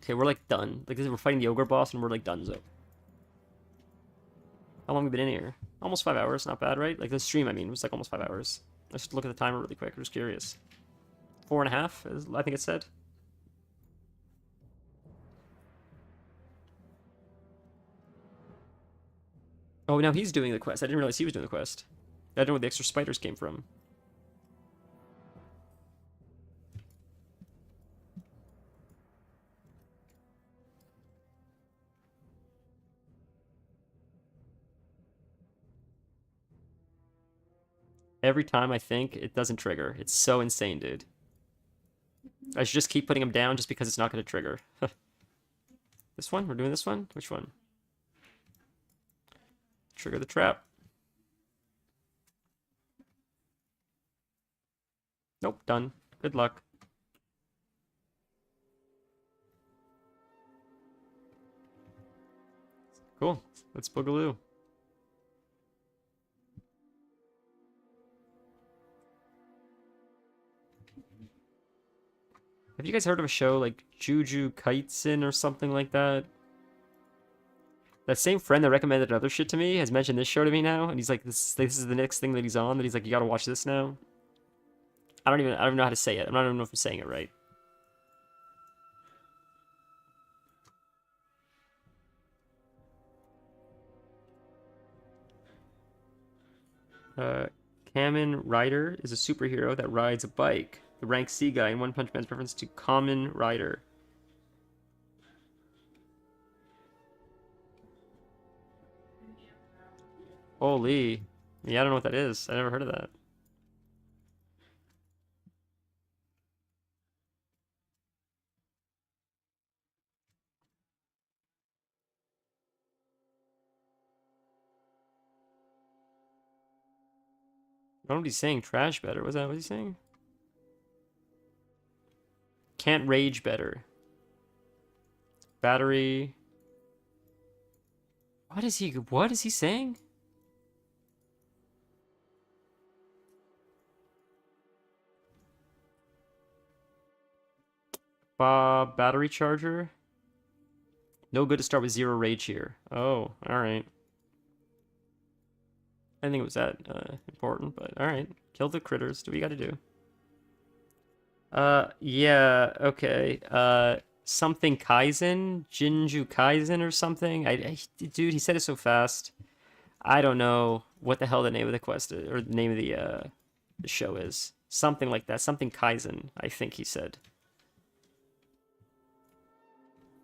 Okay, we're like done. Like we're fighting the ogre boss and we're like done. So, how long have we been in here? Almost 5 hours. Not bad, right? Like the stream, I mean, was like almost 5 hours. Let's just look at the timer really quick. I'm just curious. 4.5, I think it said. Oh, now he's doing the quest. I didn't realize he was doing the quest. I don't know where the extra spiders came from. Every time I think, it doesn't trigger. It's so insane, dude. I should just keep putting him down just because it's not going to trigger. This one? We're doing this one? Which one? Trigger the trap. Nope, done. Good luck. Cool. Let's boogaloo. Have you guys heard of a show like Juju Kaisen or something like that? That same friend that recommended other shit to me has mentioned this show to me now, and he's like, "This is the next thing that he's on." That he's like, "You gotta watch this now." I don't even know how to say it. I don't even know if I'm saying it right. Kamen Rider is a superhero that rides a bike. The rank C guy in One Punch Man's reference to Kamen Rider. Holy. Yeah, I don't know what that is. I never heard of that. I don't know what he's saying. Trash better. Was that what he's saying? Can't rage better. Battery. What is he saying? Battery charger. No good to start with 0 rage here. Oh, alright. I didn't think it was that important, but alright. Kill the critters. Do what you gotta do. Yeah, okay. Something Kaizen? Jinju Kaizen or something? Dude, he said it so fast. I don't know what the hell the name of the quest is, or the name of the show is. Something like that. Something Kaizen, I think he said.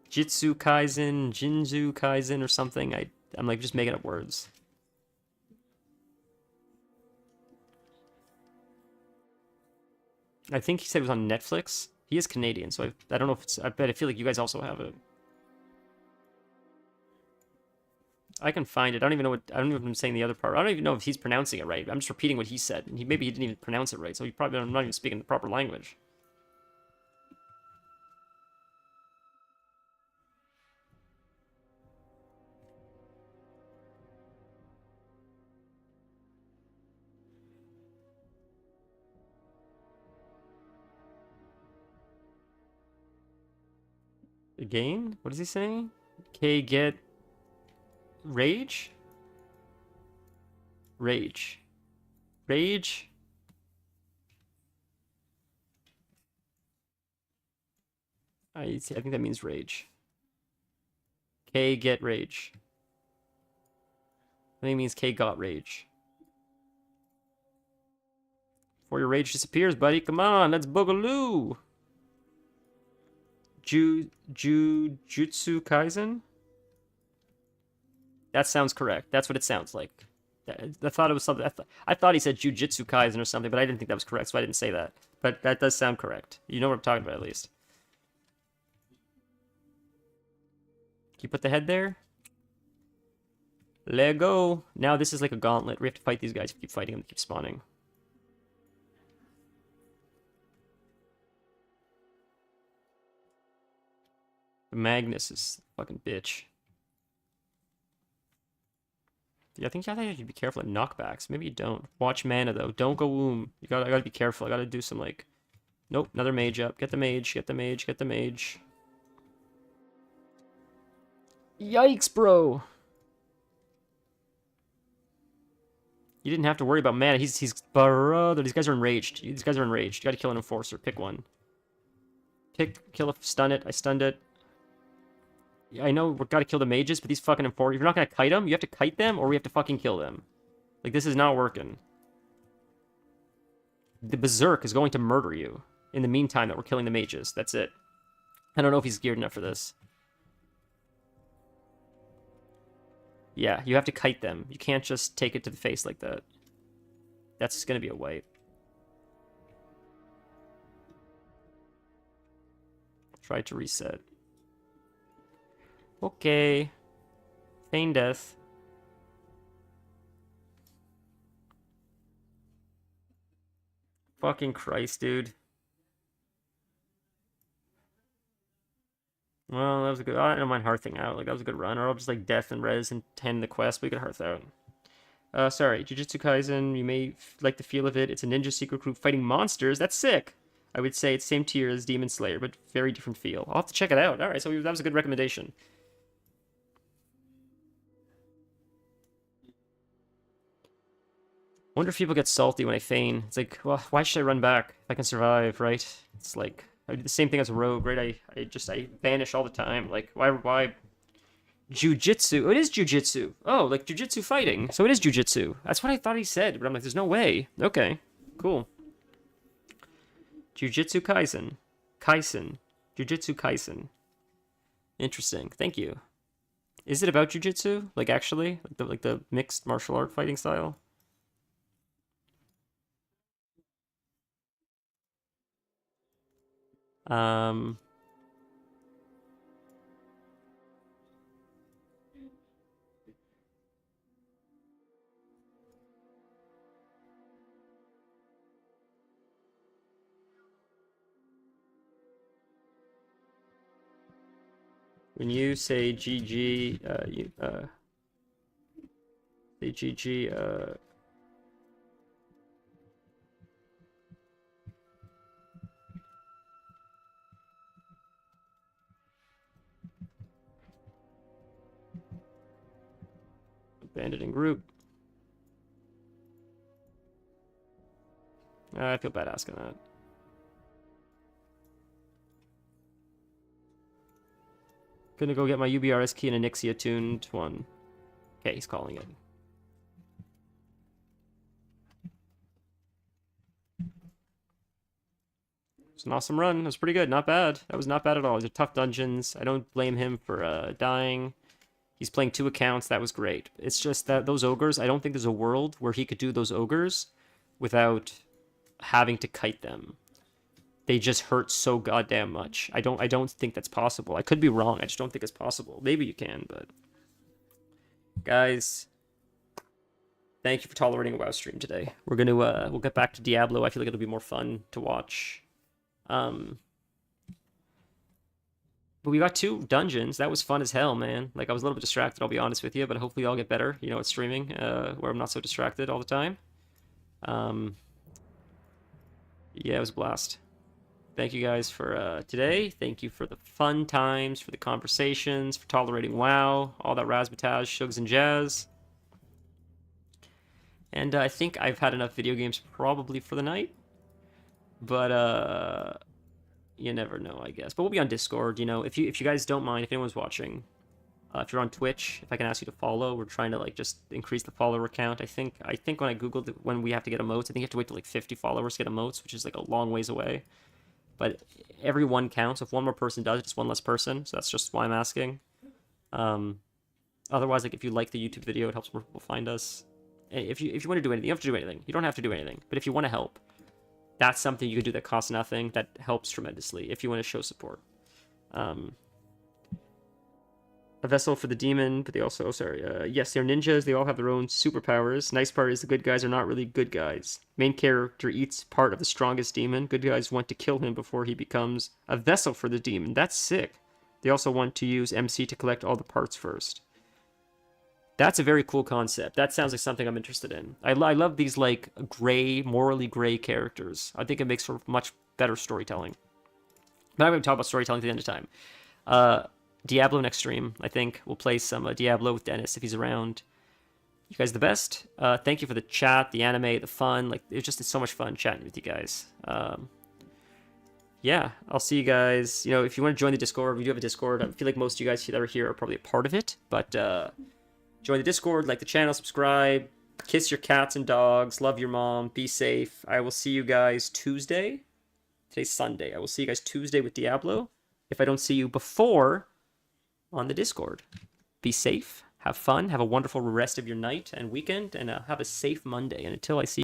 Jitsu Kaisen, Jinzu Kaisen, or something. I'm like just making up words. I think he said it was on Netflix. He is Canadian, so I don't know if it's. I feel like you guys also have it. I can find it. I don't even know if I'm saying the other part. I don't even know if he's pronouncing it right. I'm just repeating what he said, and maybe he didn't even pronounce it right. So I'm not even speaking the proper language. Again? What is he saying? K get rage? Rage. Rage? I think that means rage. K get rage. I think it means K got rage. Before your rage disappears, buddy. Come on, let's boogaloo. Jujutsu Kaisen? That sounds correct. That's what it sounds like. I thought it was something. I thought he said Jujutsu Kaisen or something, but I didn't think that was correct, so I didn't say that. But that does sound correct. You know what I'm talking about, at least. Can you put the head there? Let go. Now this is like a gauntlet. We have to fight these guys. Keep fighting them. Keep spawning. Magnus is a fucking bitch. Yeah, I think you have to be careful at knockbacks. Maybe you don't. Watch mana though. Don't go womb. I gotta be careful. I gotta do some like. Nope, another mage up. Get the mage. Get the mage. Get the mage. Yikes, bro. You didn't have to worry about mana. He's brother. These guys are enraged. These guys are enraged. You gotta kill an enforcer. Pick one. Kill a stun it. I stunned it. I know we gotta kill the mages, but these fucking enforcers. If you're not gonna kite them, you have to kite them, or we have to fucking kill them. Like, this is not working. The berserk is going to murder you in the meantime that we're killing the mages. That's it. I don't know if he's geared enough for this. Yeah, you have to kite them. You can't just take it to the face like that. That's gonna be a wipe. Try to reset. Okay. Feign death. Fucking Christ, dude. Well, that was a good... I don't mind hearthing out. Like, that was a good run. Or I'll just, like, death and res and 10 the quest, but we could hearth out. Sorry. Jujutsu Kaisen, you may like the feel of it. It's a ninja secret group fighting monsters. That's sick. I would say it's same tier as Demon Slayer, but very different feel. I'll have to check it out. Alright, so that was a good recommendation. I wonder if people get salty when I feign. It's like, well, why should I run back if I can survive, right? It's like, I do the same thing as a rogue, right? I vanish all the time. Like, why? Jujitsu. Oh, it is jujitsu. Oh, like jujitsu fighting. So it is jujitsu. That's what I thought he said, but I'm like, there's no way. Okay, cool. Jujutsu Kaisen. Jujutsu Kaisen. Interesting. Thank you. Is it about jujitsu? Like, actually? Like the mixed martial art fighting style? When you say GG, say GG, abandoning group. I feel bad asking that. Gonna go get my UBRS key and a Nixia tuned one. Okay, he's calling it. It's an awesome run. It was pretty good. Not bad. That was not bad at all. These are tough dungeons. I don't blame him for dying. He's playing 2 accounts. That was great. It's just that those ogres, I don't think there's a world where he could do those ogres without having to kite them. They just hurt so goddamn much. I don't think that's possible. I could be wrong. I just don't think it's possible. Maybe you can, but guys, thank you for tolerating a WoW stream today. We're gonna we'll get back to Diablo. I feel like it'll be more fun to watch. But we got 2 dungeons. That was fun as hell, man. Like, I was a little bit distracted, I'll be honest with you, but hopefully I'll get better, you know, at streaming, where I'm not so distracted all the time. Yeah, it was a blast. Thank you guys for today. Thank you for the fun times, for the conversations, for tolerating WoW, all that razzmatazz, shugs and jazz. And I think I've had enough video games probably for the night. But you never know, I guess. But we'll be on Discord, you know. If you guys don't mind, if anyone's watching, if you're on Twitch, if I can ask you to follow, we're trying to like just increase the follower count. I think when I googled it, when we have to get emotes, I think you have to wait till like 50 followers to get emotes, which is like a long ways away. But every one counts. If one more person does, it's one less person. So that's just why I'm asking. Otherwise, like if you like the YouTube video, it helps more people find us. If you want to do anything, you don't have to do anything. You don't have to do anything. But if you want to help, that's something you can do that costs nothing. That helps tremendously if you want to show support. A vessel for the demon, but they also, yes, they're ninjas. They all have their own superpowers. Nice part is the good guys are not really good guys. Main character eats part of the strongest demon. Good guys want to kill him before he becomes a vessel for the demon. That's sick. They also want to use MC to collect all the parts first. That's a very cool concept. That sounds like something I'm interested in. I love these, like, gray, morally gray characters. I think it makes for much better storytelling. But I'm going to talk about storytelling at the end of time. Diablo next stream, I think. We'll play some Diablo with Dennis if he's around. You guys are the best. Thank you for the chat, the anime, the fun. Like, it's so much fun chatting with you guys. Yeah, I'll see you guys. You know, if you want to join the Discord, we do have a Discord. I feel like most of you guys that are here are probably a part of it. But join the Discord, like the channel, subscribe, kiss your cats and dogs, love your mom, be safe. I will see you guys Tuesday. Today's Sunday. I will see you guys Tuesday with Diablo. If I don't see you before, on the Discord. Be safe, have fun, have a wonderful rest of your night and weekend, and have a safe Monday. And until I see